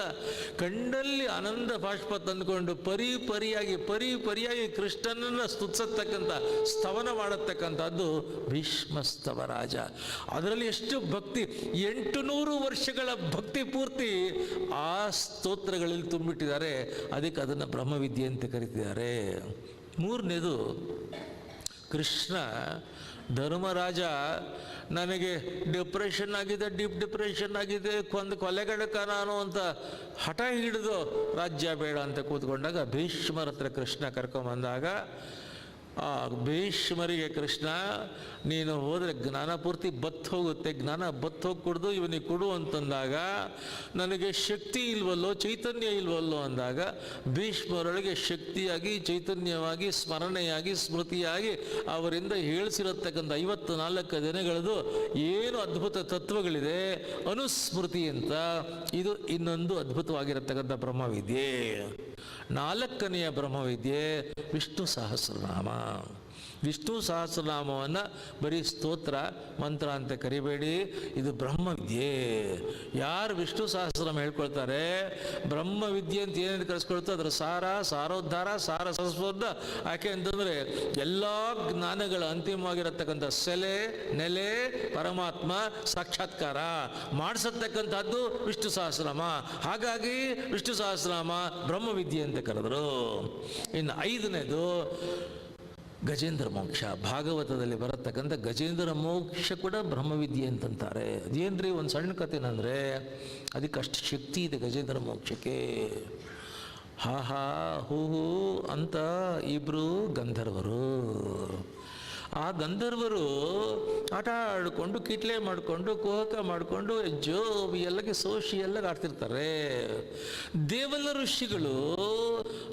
ಕಣ್ಣಲ್ಲಿ ಆನಂದ ಬಾಷ್ಪ ತಂದುಕೊಂಡು ಪರಿಯಾಗಿ ಕೃಷ್ಣನನ್ನು ಸ್ತುತಿಸತಕ್ಕಂಥ, ಸ್ತವನ ಮಾಡತಕ್ಕಂಥದ್ದು ಭೀಷ್ಮಸ್ತವರಾಜ. ಅದರಲ್ಲಿ ಎಷ್ಟು ಭಕ್ತಿ, 800 ವರ್ಷಗಳ ಭಕ್ತಿ ಪೂರ್ತಿ ಆ ಸ್ತೋತ್ರಗಳಲ್ಲಿ ತುಂಬಿಟ್ಟಿದ್ದಾರೆ. ಅದಕ್ಕೆ ಅದನ್ನು ಬ್ರಹ್ಮವಿದ್ಯೆ ಅಂತ ಕರೀತಿದ್ದಾರೆ. ಮೂರನೇದು ಕೃಷ್ಣ ಧರ್ಮರಾಜ ನನಗೆ ಡಿಪ್ರೆಷನ್ ಆಗಿದೆ, ಡೀಪ್ ಡಿಪ್ರೆಷನ್ ಆಗಿದೆ, ಕೊಲೆಗಡಕ ನಾನು ಅಂತ ಹಠ ಹಿಡಿದು ರಾಜ್ಯ ಬೇಡ ಅಂತ ಕೂತ್ಕೊಂಡಾಗ ಭೀಷ್ಮರ ಹತ್ರ ಕೃಷ್ಣ ಕರ್ಕೊಂಬಂದಾಗ ಆ ಭೀಷ್ಮರಿಗೆ ಕೃಷ್ಣ, ನೀನು ಹೋದರೆ ಜ್ಞಾನ ಪೂರ್ತಿ ಬತ್ತು ಹೋಗುತ್ತೆ, ಜ್ಞಾನ ಬತ್ತು ಹೋಗಿ ಕೊಡ್ದು ಇವನಿಗೆ ಕೊಡು ಅಂತಂದಾಗ, ನನಗೆ ಶಕ್ತಿ ಇಲ್ವಲ್ಲೋ, ಚೈತನ್ಯ ಇಲ್ವಲ್ಲೋ ಅಂದಾಗ ಭೀಷ್ಮರೊಳಗೆ ಶಕ್ತಿಯಾಗಿ, ಚೈತನ್ಯವಾಗಿ, ಸ್ಮರಣೆಯಾಗಿ, ಸ್ಮೃತಿಯಾಗಿ ಅವರಿಂದ ಹೇಳಿಸಿರತಕ್ಕಂಥ 54 ದಿನಗಳದು ಏನು ಅದ್ಭುತ ತತ್ವಗಳಿದೆ, ಅನುಸ್ಮೃತಿ ಅಂತ. ಇದು ಇನ್ನೊಂದು ಅದ್ಭುತವಾಗಿರತಕ್ಕಂಥ ಬ್ರಹ್ಮವಿದ್ಯೆ. 4ನೆಯ ಬ್ರಹ್ಮವಿದ್ಯೆ ವಿಷ್ಣು ಸಹಸ್ರನಾಮ. ವಿಷ್ಣು ಸಹಸ್ರನಾಮವನ್ನು ಬರೀ ಸ್ತೋತ್ರ ಮಂತ್ರ ಅಂತ ಕರಿಬೇಡಿ, ಇದು ಬ್ರಹ್ಮವಿದ್ಯೆ. ಯಾರು ವಿಷ್ಣು ಸಹಸ್ರನಾಮ ಹೇಳ್ಕೊಳ್ತಾರೆ, ಬ್ರಹ್ಮವಿದ್ಯೆ ಅಂತ ಏನೇನು ಕರೆಸ್ಕೊಳ್ತೋ ಅದರ ಸಾರೋದ್ಧಾರ, ಸರಸ್ವರ್ಧ. ಯಾಕೆ ಅಂತಂದರೆ ಎಲ್ಲ ಜ್ಞಾನಗಳ ಅಂತಿಮವಾಗಿರತಕ್ಕಂಥ ನೆಲೆ ಪರಮಾತ್ಮ ಸಾಕ್ಷಾತ್ಕಾರ ಮಾಡಿಸತಕ್ಕಂಥದ್ದು ವಿಷ್ಣು ಸಹಸ್ರನಾಮ. ಹಾಗಾಗಿ ವಿಷ್ಣು ಸಹಸ್ರನಾಮ ಬ್ರಹ್ಮವಿದ್ಯೆ ಅಂತ ಕರೆದರು. ಇನ್ನು 5ನೇದು ಗಜೇಂದ್ರ ಮೋಕ್ಷ. ಭಾಗವತದಲ್ಲಿ ಬರತಕ್ಕಂಥ ಗಜೇಂದ್ರ ಮೋಕ್ಷ ಕೂಡ ಬ್ರಹ್ಮವಿದ್ಯೆ ಅಂತಂತಾರೆ. ಅದೇನ್ರಿ ಒಂದು ಸಣ್ಣ ಕಥೆನಂದರೆ ಅದಕ್ಕೆ ಅಷ್ಟು ಶಕ್ತಿ ಇದೆ ಗಜೇಂದ್ರ ಮೋಕ್ಷಕ್ಕೆ. ಹೂ ಅಂತ 2 ಗಂಧರ್ವರು. ಆ ಗಂಧರ್ವರು ಆಟ ಆಡಿಕೊಂಡು, ಕಿಟ್ಲೆ ಮಾಡಿಕೊಂಡು, ಕುಹಕ ಮಾಡಿಕೊಂಡು, ಜೋಬಿ ಎಲ್ಲಗೆ ಸೋಶಿ ಎಲ್ಲಗೆ ಆಡ್ತಿರ್ತಾರೆ. ದೇವಲ ಋಷಿಗಳು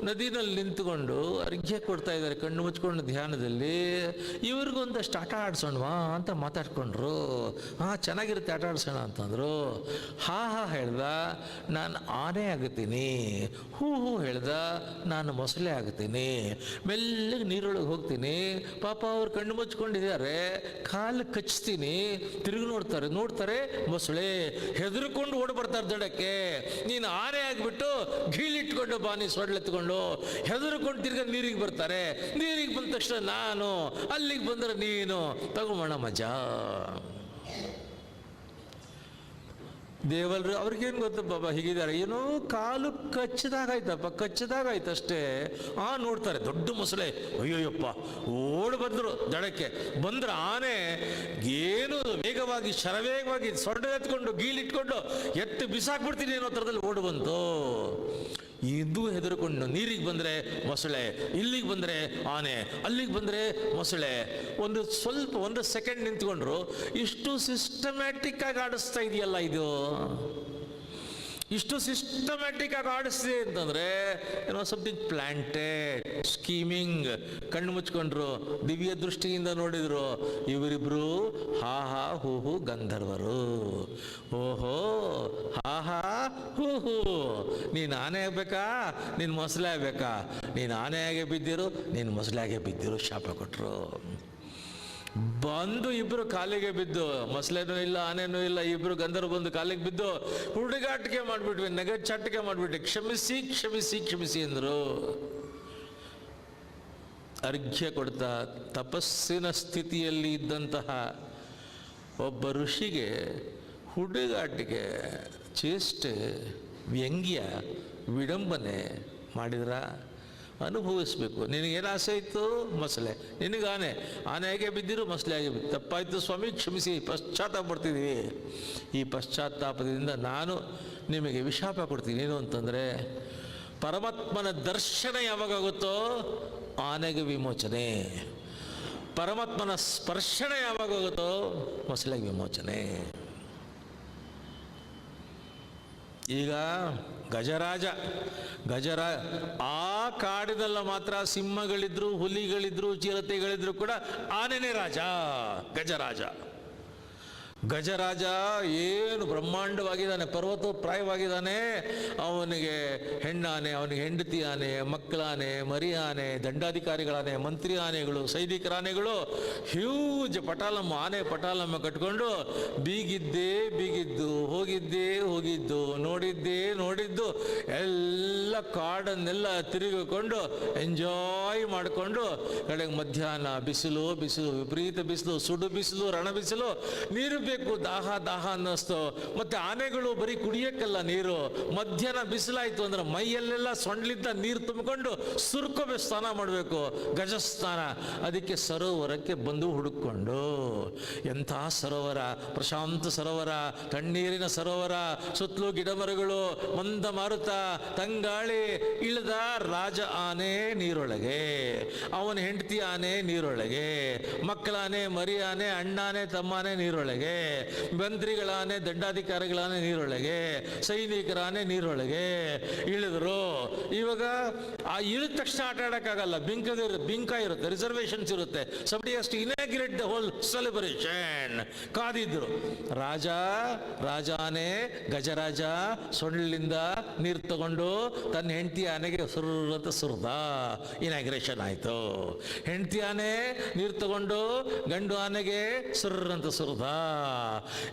ನದಿನಲ್ಲಿ ನಿಂತುಕೊಂಡು ಅರ್ಘ್ಯ ಕೊಡ್ತಾ ಇದ್ದಾರೆ ಕಣ್ಣು ಮುಚ್ಕೊಂಡು ಧ್ಯಾನದಲ್ಲಿ. ಇವ್ರಿಗೊಂದಷ್ಟು ಆಟ ಆಡ್ಸೋಣವಾ ಅಂತ ಮಾತಾಡ್ಕೊಂಡ್ರು. ಚೆನ್ನಾಗಿರುತ್ತೆ ಆಟ ಆಡ್ಸೋಣ ಅಂತಂದರು. ಹೇಳ್ದ, ನಾನು ಆನೆ ಆಗುತ್ತೀನಿ. ಹೂ ಹೇಳ್ದ, ನಾನು ಮೊಸಳೆ ಆಗುತ್ತೀನಿ. ಮೆಲ್ಲಗೆ ನೀರೊಳಗೆ ಹೋಗ್ತೀನಿ. ಪಾಪ ಅವ್ರು ಕಣ್ಣು ಮುಚ್ಕೊಂಡಿದ್ದಾರೆ, ಕಾಲು ಕಚ್ತೀನಿ. ತಿರುಗಿ ನೋಡ್ತಾರೆ ಮೊಸಳೆ. ಹೆದರ್ಕೊಂಡು ಓಡಿ ಬರ್ತಾರೆ ದಡಕ್ಕೆ. ನೀನು ಆನೆ ಆಗಿಬಿಟ್ಟು ಗೀಳಿಟ್ಕೊಂಡು ಬಾನಿ ಸೊಡ್ಲೆತ್ಕೊಂಡು ಹೆದರ್ಕೊಂಡು ತಿರ್ಗ ನೀರಿಗೆ ಬರ್ತಾರೆ. ನೀರಿಗೆ ಬಂದ ತಕ್ಷಣ ನಾನು, ಅಲ್ಲಿಗೆ ಬಂದರೆ ನೀನು, ತಗೊಂಬೋಣ ಮಜಾ. ದೇವಲ್ರು ಅವ್ರಿಗೇನು ಗೊತ್ತು ಬಾಬಾ ಹೀಗಿದ್ದಾರೆ, ಏನೋ ಕಾಲು ಕಚ್ಚದಾಗಾಯ್ತು ಅಷ್ಟೇ. ನೋಡ್ತಾರೆ ದೊಡ್ಡ ಮೊಸಳೆ, ಅಯ್ಯೋಯ್ಯಪ್ಪ ಓಡಿ ಬಂದರು ದಡಕ್ಕೆ. ಬಂದ್ರೆ ಆನೆ ಏನು ವೇಗವಾಗಿ ಶರವೇಗವಾಗಿ ಸೊಡ್ಡೆ ಎತ್ಕೊಂಡು ಗೀಳಿಟ್ಕೊಂಡು ಎತ್ತು ಬಿಸಾಕ್ಬಿಡ್ತೀನಿ ಅನ್ನೋ ಥರದಲ್ಲಿ ಓಡಿ ಬಂತು. ಇದು ಹೆದರ್ಕೊಂಡು ನೀರಿಗೆ ಬಂದರೆ ಮೊಸಳೆ, ಇಲ್ಲಿಗೆ ಬಂದರೆ ಆನೆ, ಅಲ್ಲಿಗೆ ಬಂದರೆ ಮೊಸಳೆ. ಒಂದು ಸೆಕೆಂಡ್ ನಿಂತ್ಕೊಂಡ್ರು. ಇಷ್ಟು ಸಿಸ್ಟಮ್ಯಾಟಿಕ್ ಆಗಿ ಆಡಿಸ್ತಾ ಇದೆಯಲ್ಲ ಇದು, ಇಷ್ಟು ಸಿಸ್ಟಮ್ಯಾಟಿಕ್ ಆಗಿ ಆಡಿಸ್ತಿದೆ ಅಂತಂದರೆ ಏನೋ ಸಮಥಿಂಗ್ ಪ್ಲಾಂಟೆಡ್, ಸ್ಕೀಮಿಂಗ್. ಕಣ್ಣು ಮುಚ್ಕೊಂಡ್ರು, ದಿವ್ಯ ದೃಷ್ಟಿಯಿಂದ ನೋಡಿದ್ರು. ಇವರಿಬ್ರು ಹೂ ಗಂಧರ್ವರು. ಓಹೋ ಹೂ ನೀನು ಆನೆ ಆಗ್ಬೇಕಾ, ನೀನು ಮೊಸಳೆ ಆಗ್ಬೇಕಾ? ನೀನು ಆನೆ ಆಗೇ ಬಿದ್ದಿರು, ನೀನು ಮೊಸಳೆ ಆಗೇ ಬಿದ್ದಿರು ಶಾಪ ಕೊಟ್ಟರು. ಬಂದು ಇಬ್ರು ಕಾಲಿಗೆ ಬಿದ್ದು, ಮೊಸಳೆನೂ ಇಲ್ಲ ಆನೆನೂ ಇಲ್ಲ, ಇಬ್ರು ಗಂಧರ್ವ ಬಂದು ಕಾಲಿಗೆ ಬಿದ್ದು ಹುಡುಗಾಟಿಕೆ ಮಾಡಿಬಿಟ್ವಿ, ನಗಚಾಟಿಕೆ ಮಾಡಿಬಿಟ್ವಿ. ಕ್ಷಮಿಸಿ ಅಂದರು. ಅರ್ಘ್ಯ ಕೊಡ್ತಾ ತಪಸ್ಸಿನ ಸ್ಥಿತಿಯಲ್ಲಿ ಇದ್ದಂತಹ ಒಬ್ಬ ಋಷಿಗೆ ಹುಡುಗಾಟಿಕೆ, ಚೇಷ್ಟೆ, ವ್ಯಂಗ್ಯ ವಿಡಂಬನೆ ಮಾಡಿದ್ರ ಅನುಭವಿಸ್ಬೇಕು. ನಿನಗೇನು ಆಸೆ ಇತ್ತು? ಮೊಸಳೆ. ನಿನಗೆ ಆನೆ ಹೇಗೆ ಬಿದ್ದಿರು, ಮೊಸಳೆ ಹೇಗೆ ಬಿದ್ದು. ತಪ್ಪಾಯಿತು ಸ್ವಾಮಿ, ಕ್ಷಮಿಸಿ, ಪಶ್ಚಾತ್ತಾಪ ಪಡ್ತಿದ್ದೀವಿ. ಈ ಪಶ್ಚಾತ್ತಾಪದಿಂದ ನಾನು ನಿಮಗೆ ವಿಶಾಪ ಕೊಡ್ತೀನಿ. ಏನು ಅಂತಂದರೆ, ಪರಮಾತ್ಮನ ದರ್ಶನ ಯಾವಾಗಾಗುತ್ತೋ ಆನೆಗೆ ವಿಮೋಚನೆ, ಪರಮಾತ್ಮನ ಸ್ಪರ್ಶನ ಯಾವಾಗಾಗುತ್ತೋ ಮೊಸಳೆಗೆ ವಿಮೋಚನೆ. ಈಗ ಗಜರಾಜ ಆ ಕಾಡಿನಲ್ಲ ಮಾತ್ರ ಸಿಂಹಗಳಿದ್ರು, ಹುಲಿಗಳಿದ್ರು, ಚಿರತೆಗಳಿದ್ರು ಕೂಡ ಆನೆನೇ ರಾಜ. ಗಜರಾಜ ಏನು ಬ್ರಹ್ಮಾಂಡವಾಗಿದ್ದಾನೆ, ಪರ್ವತೋಪ್ರಾಯವಾಗಿದ್ದಾನೆ. ಅವನಿಗೆ ಹೆಣ್ಣಾನೆ, ಅವನಿಗೆ ಹೆಂಡತಿ ಆನೆ, ಮಕ್ಕಳಾನೆ, ಮರಿ ಆನೆ, ದಂಡಾಧಿಕಾರಿಗಳಾನೆ, ಮಂತ್ರಿ ಆನೆಗಳು, ಸೈನಿಕರ ಆನೆಗಳು, ಹ್ಯೂಜ್ ಪಟಾಲಮ್ಮ, ಆನೆ ಪಟಾಲಮ್ಮ ಕಟ್ಕೊಂಡು ಬೀಗಿದ್ದು ಹೋಗಿದ್ದು ನೋಡಿದ್ದು ಎಲ್ಲ ಕಾಡನ್ನೆಲ್ಲ ತಿರುಗಿಕೊಂಡು ಎಂಜಾಯ್ ಮಾಡಿಕೊಂಡು ಕಡೆಗೆ ಮಧ್ಯಾಹ್ನ ಬಿಸಿಲು ವಿಪರೀತ ಬಿಸಿಲು, ಸುಡು ಬಿಸಿಲು, ರಣ ಬಿಸಿಲು, ನೀರು ಬೇಕು, ದಾಹ ಅನ್ನಿಸ್ತು. ಮತ್ತೆ ಆನೆಗಳು ಬರೀ ಕುಡಿಯೋಕ್ಕಲ್ಲ ನೀರು, ಮಧ್ಯಾಹ್ನ ಬಿಸಿಲಾಯಿತು ಅಂದ್ರೆ ಮೈಯಲ್ಲೆಲ್ಲ ಸೊಂಡ್ಲಿದ್ದ ನೀರು ತುಂಬಿಕೊಂಡು ಸುರ್ಕೋಬೇಕು, ಸ್ನಾನ ಮಾಡಬೇಕು, ಗಜಸ್ನಾನ. ಅದಕ್ಕೆ ಸರೋವರಕ್ಕೆ ಬಂದು ಹುಡುಕೊಂಡು, ಎಂಥ ಸರೋವರ, ಪ್ರಶಾಂತ ಸರೋವರ, ತಣ್ಣೀರಿನ ಸರೋವರ, ಸುತ್ತಲೂ ಗಿಡಮರಗಳು, ಮಂದ ಮಾರುತ, ತಂಗಾಳಿ. ಇಳಿದ ರಾಜ ಆನೆ ನೀರೊಳಗೆ, ಅವನ ಹೆಂಡತಿ ಆನೆ ನೀರೊಳಗೆ, ಮಕ್ಕಳಾನೆ, ಮರಿ ಆನೆ, ಅಣ್ಣಾನೆ, ತಮ್ಮಾನೆ ನೀರೊಳಗೆ, ಮಂತ್ರಿಗಳಾನೆ, ದಂಡಾಧಿಕಾರಿಗಳಾನೆ ನೀರೊಳಗೆ, ಸೈನಿಕರಾನೆ ನೀರೊಳಗೆ ಇಳಿದ್ರು. ಇವಾಗ ಆ ಇಳಿದ ತಕ್ಷಣ ಆಟ ಆಡೋಕ್ಕಾಗಲ್ಲ, ಬಿಂಕ ಇರುತ್ತೆ, ರಿಸರ್ವೇಷನ್ಸ್ ಇರುತ್ತೆ. somebody has to inaugurate the whole celebration. ಕಾದಿದ್ರು. ರಾಜಾನೆ ಗಜರಾಜ ಸೊಳ್ಳಿಂದ ನೀರು ತಗೊಂಡು ತನ್ನ ಹೆಂಡತಿ ಆನೆಗೆ ಸುರ್ದ. ಇನಾಗ್ರೇಷನ್ ಆಯಿತು. ಹೆಂಡತಿ ಆನೆ ನೀರು ತಗೊಂಡು ಗಂಡು ಆನೆಗೆ ಸುರ್ರಂತ ಸುರ್ದ.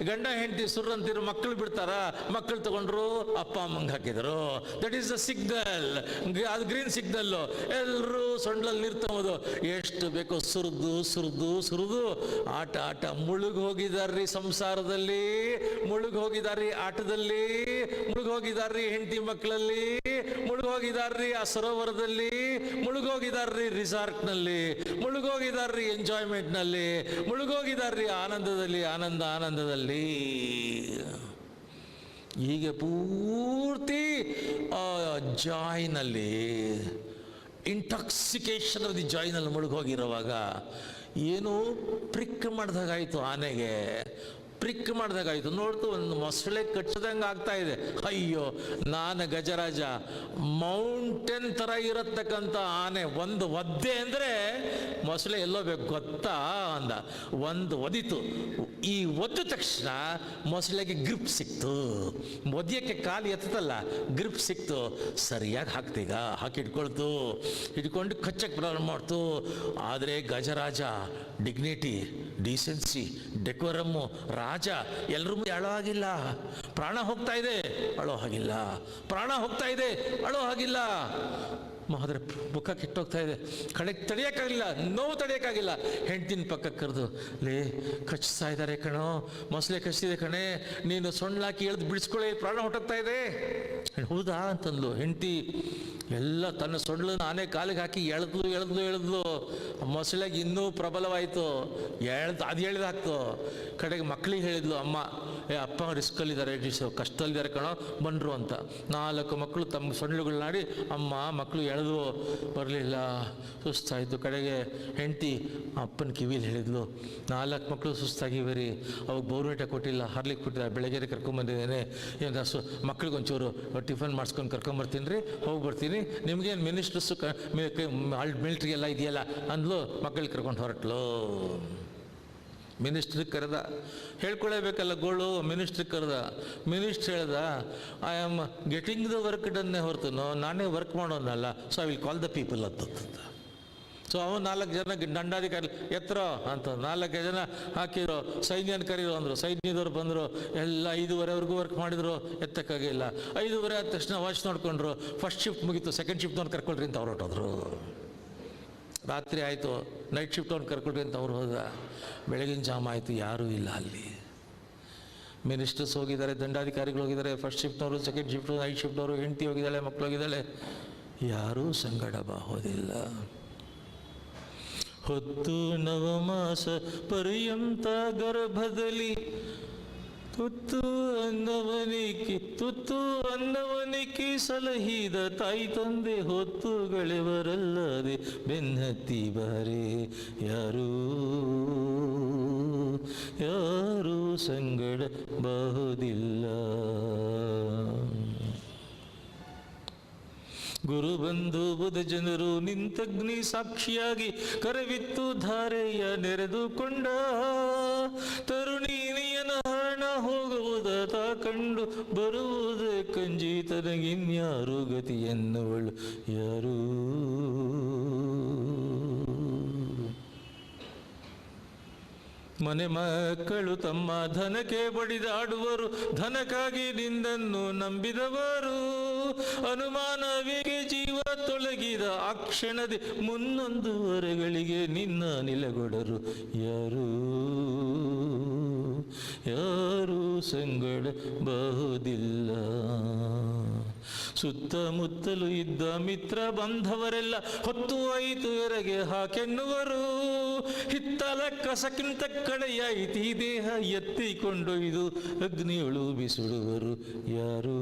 ಗಂಡ ಹೆಂಡತಿ ಸುರ್ರಂತಿರು, ಮಕ್ಕಳು ಬಿಡ್ತಾರ, ಮಕ್ಕಳು ತಗೊಂಡ್ರು ಅಪ್ಪ ಅಮ್ಮಂಗೆ ಹಾಕಿದ್ರು. ದಟ್ ಈಸ್ ದ ಸಿಗ್ನಲ್, ಅದು ಗ್ರೀನ್ ಸಿಗ್ನಲ್ಲು. ಎಲ್ಲರೂ ಸೊಂಡ್ಲಲ್ಲಿ ನೀರು ತಗೋದು, ಎಷ್ಟು ಬೇಕೋ ಸುರಿದು ಆಟ ಮುಳುಗಿ ಹೋಗಿದಾರ್ರಿ ಸಂಸಾರದಲ್ಲಿ, ಮುಳುಗಿ ಹೋಗಿದಾರ್ರಿ ಆಟದಲ್ಲಿ, ಮುಳುಗಿ ಹೋಗಿದಾರ್ರಿ ಹೆಂಡತಿ ಮಕ್ಕಳಲ್ಲಿ, ಮುಳುಗಿ ಹೋಗಿದಾರ್ರಿ ಆ ಸರೋವರದಲ್ಲಿ, ಮುಳುಗಿ ಹೋಗಿದಾರ್ರಿ ರಿಸಾರ್ಟ್ನಲ್ಲಿ, ಮುಳುಗಿ ಹೋಗಿದಾರ್ರಿ ಎಂಜಾಯ್ಮೆಂಟ್ನಲ್ಲಿ, ಮುಳುಗಿ ಹೋಗಿದಾರ್ರಿ ಆನಂದದಲ್ಲಿ. ಹೀಗೆ ಪೂರ್ತಿ ಜಾಯ್ನಲ್ಲಿ, ಇಂಟಾಕ್ಸಿಕೇಶನ್ ಆಫ್ ದಿ ಜಾಯ್ನಲ್ಲಿ ಮುಳುಗೋಗಿರುವಾಗ ಏನು ಪ್ರಿಕ್ ಮಾಡಿದಾಗಾಯಿತು, ಆನೆಗೆ ಪ್ರಿಕ್ ಮಾಡಿದಾಗಾಯಿತು. ನೋಡ್ತು, ಒಂದು ಮೊಸಳೆ ಕಚ್ಚದಂಗೆ ಆಗ್ತಾ ಇದೆ. ಅಯ್ಯೋ, ನಾನು ಗಜರಾಜ, ಮೌಂಟೇನ್ ಥರ ಇರತಕ್ಕಂಥ ಆನೆ ಒಂದು ಒದ್ದೆ ಅಂದರೆ ಮೊಸಳೆ ಎಲ್ಲೋ ಬೇಕು ಗೊತ್ತಾ ಅಂದ. ಒಂದು ಒದಿತು. ಈ ಒದ್ದ ತಕ್ಷಣ ಮೊಸಳೆಗೆ ಗ್ರಿಪ್ ಸಿಕ್ತು. ಒದ್ಯಕ್ಕೆ ಕಾಲು ಎತ್ತಲ್ಲ, ಗ್ರಿಪ್ ಸಿಕ್ತು. ಸರಿಯಾಗಿ ಹಾಕ್ತೀಗ ಹಾಕಿಟ್ಕೊಳ್ತು. ಹಿಡ್ಕೊಂಡು ಕಚ್ಚಕ್ಕೆ ಪ್ರಾರಂಭ ಮಾಡ್ತು. ಆದರೆ ಗಜರಾಜ ಡಿಗ್ನಿಟಿ, ಡೀಸೆನ್ಸಿ, ಡೆಕೋರಮ್ಮು, ರಾಜ ಎಲ್ಲರೂ ಅಳೋ ಆಗಿಲ್ಲ. ಪ್ರಾಣ ಹೋಗ್ತಾ ಇದೆ, ಅಳೋ ಹಾಗಿಲ್ಲ. ಪ್ರಾಣ ಹೋಗ್ತಾ ಇದೆ, ಅಳೋ ಹಾಗಿಲ್ಲ. ಮಹಾದ್ರೆ ಮುಖ ಕೆಟ್ಟೋಗ್ತಾ ಇದೆ, ಕಡೆಗೆ ತಡೆಯೋಕ್ಕಾಗಿಲ್ಲ, ನೋವು ತಡೆಯೋಕ್ಕಾಗಿಲ್ಲ. ಹೆಂಡ್ತಿನ ಪಕ್ಕಕ್ಕೆ ಕರೆದು, ಕಚ್ತಾ ಇದ್ದಾರೆ ಕಣೋ, ಮೊಸಳೆ ಕಚ್ಚಿದೆ ಕಣೆ, ನೀನು ಸೊಣ್ಣಾಕಿ ಎಳ್ದು ಬಿಡಿಸ್ಕೊಳ್ಳಿ, ಪ್ರಾಣ ಹೊಟ್ಟೋಗ್ತಾ ಇದೆ. ಹೌದಾ ಅಂತಂದ್ಲು ಹೆಂಡ್ತಿ. ಎಲ್ಲ ತನ್ನ ಸೊಂಡ್ಲನ್ನು ಆನೆ ಕಾಲಿಗೆ ಹಾಕಿ ಎಳೆದ್ಲು. ಮೊಸಳೆಗೆ ಇನ್ನೂ ಪ್ರಬಲವಾಯಿತು. ಅದು ಎಳೆದಾಕ್ತು. ಕಡೆಗೆ ಮಕ್ಕಳಿಗೆ ಹೇಳಿದ್ಲು ಅಮ್ಮ, ಅಪ್ಪ ರಿಸ್ಕಲ್ಲಿದ್ದಾರೆ, ಕಷ್ಟದಲ್ಲಿದ್ದಾರೆ ಕಣೋ, ಬಂದರು ಅಂತ. 4 ಮಕ್ಕಳು ತಮ್ಮ ಸೊಂಡ್ಲುಗಳನ್ನಾಡಿ ಅಮ್ಮ ಮಕ್ಕಳು ಎಳೆದು ಬರಲಿಲ್ಲ, ಸುಸ್ತಾಯಿತು. ಕಡೆಗೆ ಹೆಂಡತಿ ಅಪ್ಪನ ಕಿವಿಲಿ ಹೇಳಿದ್ಲು, 4 ಮಕ್ಕಳು ಸುಸ್ತಾಗಿವೆ, ಅವಾಗ ಬೋರ್ವೇಟ ಕೊಟ್ಟಿಲ್ಲ, ಹಾರ್ಲಿಕ್ಕೆ ಕೊಟ್ಟಿಲ್ಲ, ಬೆಳಗ್ಗೆ ಕರ್ಕೊಂಬಂದಿದ್ದೇನೆ, ಏನು ಮಕ್ಳಿಗೊಂಚೂರು ಟಿಫನ್ ಮಾಡಿಸ್ಕೊಂಡು ಕರ್ಕೊಂಬರ್ತೀನಿ ರೀ, ಹೋಗಿ ಬರ್ತೀನಿ, ನಿಮಗೇನು ಮಿನಿಸ್ಟರ್ಸು ಮಿಲಿಟ್ರಿ ಎಲ್ಲ ಇದೆಯಲ್ಲ ಅಂದ್ಲು. ಮಕ್ಕಳಿಗೆ ಕರ್ಕೊಂಡು ಹೊರಟ್ಲು. ಮಿನಿಸ್ಟ್ರಿಗೆ ಕರೆದ, ಹೇಳ್ಕೊಳ್ಳೇಬೇಕಲ್ಲ ಗೋಳು. ಮಿನಿಸ್ಟ್ರಿಗೆ ಕರೆದ. ಮಿನಿಸ್ಟ್ರ್ ಹೇಳ್ದ, I am getting the work ಡನ್ನೇ ಹೊರತುನೋ ನಾನೇ ವರ್ಕ್ ಮಾಡೋನಲ್ಲ, so I will call the people ಅಂತ. ಸೊ ಅವನು 4 ಜನ ದಂಡಾಧಿಕಾರಿ ಎತ್ತರ ಅಂತ 4 ಜನ ಹಾಕಿದ್ರು. ಸೈನ್ಯನ ಕರೀರು ಅಂದರು. ಸೈನ್ಯದವ್ರು ಬಂದರು. ಎಲ್ಲ 5:30ವರೆಗೂ ವರ್ಕ್ ಮಾಡಿದ್ರು, ಎತ್ತಕ್ಕಾಗಿಲ್ಲ. 5:30 ಆದ ತಕ್ಷಣ ವಾಚ್ ನೋಡ್ಕೊಂಡ್ರು. ಫಸ್ಟ್ ಶಿಫ್ಟ್ ಮುಗೀತು, ಸೆಕೆಂಡ್ ಶಿಫ್ಟ್ನವ್ರು ಕರ್ಕೊಳ್ರಿ ಅಂತ ಅವ್ರು ಹೊರಟೋದ್ರು. ರಾತ್ರಿ ಆಯಿತು, ನೈಟ್ ಶಿಫ್ಟ್ ಅವ್ನು ಕರ್ಕೊಳ್ರಿ ಅಂತ ಅವ್ರು ಹೋದ. ಬೆಳಗಿನ ಜಾಮ ಆಯಿತು, ಯಾರೂ ಇಲ್ಲ ಅಲ್ಲಿ. ಮಿನಿಸ್ಟರ್ಸ್ ಹೋಗಿದ್ದಾರೆ, ದಂಡಾಧಿಕಾರಿಗಳು ಹೋಗಿದ್ದಾರೆ, ಫಸ್ಟ್ ಶಿಫ್ಟ್ನವರು, ಸೆಕೆಂಡ್ ಶಿಫ್ಟ್ನವರು, ನೈಟ್ ಶಿಫ್ಟ್ನವರು, ಹೆಂಡತಿ ಹೋಗಿದ್ದಾಳೆ, ಮಕ್ಕಳು ಹೋಗಿದ್ದಾಳೆ, ಯಾರೂ ಸಂಗಡಬಹುದಿಲ್ಲ. ಹೊತ್ತು ನವಮಾಸ ಪರ್ಯಂತ ಗರ್ಭದಲ್ಲಿ ತುತ್ತು ಅನ್ನವನಿಕ್ಕಿ ಸಲಹಿದ ತಾಯಿ ತಂದೆ ಹೊತ್ತುಗಳೆವರಲ್ಲದೆ ಬೆನ್ನತ್ತಿ ಬಾರೆ ಯಾರೂ ಸಂಗಡ ಬಹುದಿಲ್ಲ. ಗುರು ಬಂಧು ಬುಧ ಜನರು ನಿಂತಗ್ನಿ ಸಾಕ್ಷಿಯಾಗಿ ಕರವಿತ್ತು ಧಾರೆಯ ನೆರೆದುಕೊಂಡ ತರುಣಿನಿಯನ ಹಣ ಹೋಗುವುದ ಕಂಡು ಬರುವುದೇ ಕಂಜಿ ತನಗಿನ್ಯಾರು ಗತಿ ಎನ್ನುವಳು ಯಾರು. ಮನೆ ಮಕ್ಕಳು ತಮ್ಮ ಧನಕ್ಕೆ ಬಡಿದಾಡುವರು, ಧನಕ್ಕಾಗಿ ನಿಂದನ್ನು ನಂಬಿದವರು ಅನುಮಾನವಿಗೆ ಜೀವ ತೊಲಗಿದ ಆ ಕ್ಷಣದೆ ಮುನ್ನೊಂದು ವರೆಗಳಿಗೆ ನಿನ್ನ ನಿಲಗೊಡರು ಯಾರೂ ಸಂಗಡ ಬಹುದಿಲ್ಲ. ಸುತ್ತಮುತ್ತಲು ಇದ್ದ ಮಿತ್ರ ಬಾಂಧವರೆಲ್ಲ ಹೊತ್ತು ಆಯಿತು ಎರೆಗೆ ಹಾಕೆನ್ನುವರು, ಹಿತ್ತಲ ಕಸಕ್ಕಿಂತ ಕಡೆಯಾಯಿತು ಈ ದೇಹ ಎತ್ತಿಕೊಂಡೊಯ್ದು ಅಗ್ನಿಯೊಳು ಬಿಸುಡುವರು ಯಾರೂ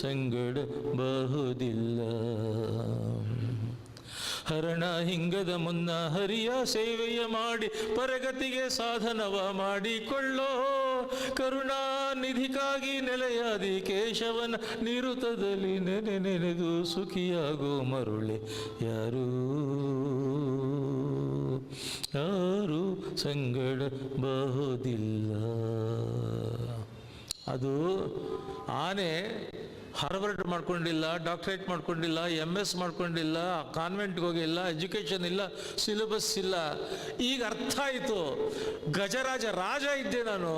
ಸಂಗಡ ಬಹುದಿಲ್ಲ. ಹರಣ ಹಿಂಗದ ಮುನ್ನ ಹರಿಯ ಸೇವೆಯ ಮಾಡಿ ಪರಗತಿಗೆ ಸಾಧನವ ಮಾಡಿಕೊಳ್ಳೋ, ಕರುಣಾನಿಧಿಗಾಗಿ ನೆಲೆಯಾದಿ ಕೇಶವನ ನಿರುತದಲ್ಲಿ ನೆನೆದು ಸುಖಿಯಾಗೋ ಮರುಳೆ ಯಾರೂ ಸಂಗಡ ಬಹುದಿಲ್ಲ. ಅದು ಆನೆ ಹಾರ್ವರ್ಡ್ ಮಾಡ್ಕೊಂಡಿಲ್ಲ, ಡಾಕ್ಟರೇಟ್ ಮಾಡ್ಕೊಂಡಿಲ್ಲ, MS ಮಾಡ್ಕೊಂಡಿಲ್ಲ, ಕಾನ್ವೆಂಟ್ಗೆ ಹೋಗಿಲ್ಲ, ಎಜುಕೇಷನ್ ಇಲ್ಲ, ಸಿಲೆಬಸ್ ಇಲ್ಲ. ಈಗ ಅರ್ಥ ಆಯಿತು. ರಾಜ ಇದ್ದೆ ನಾನು,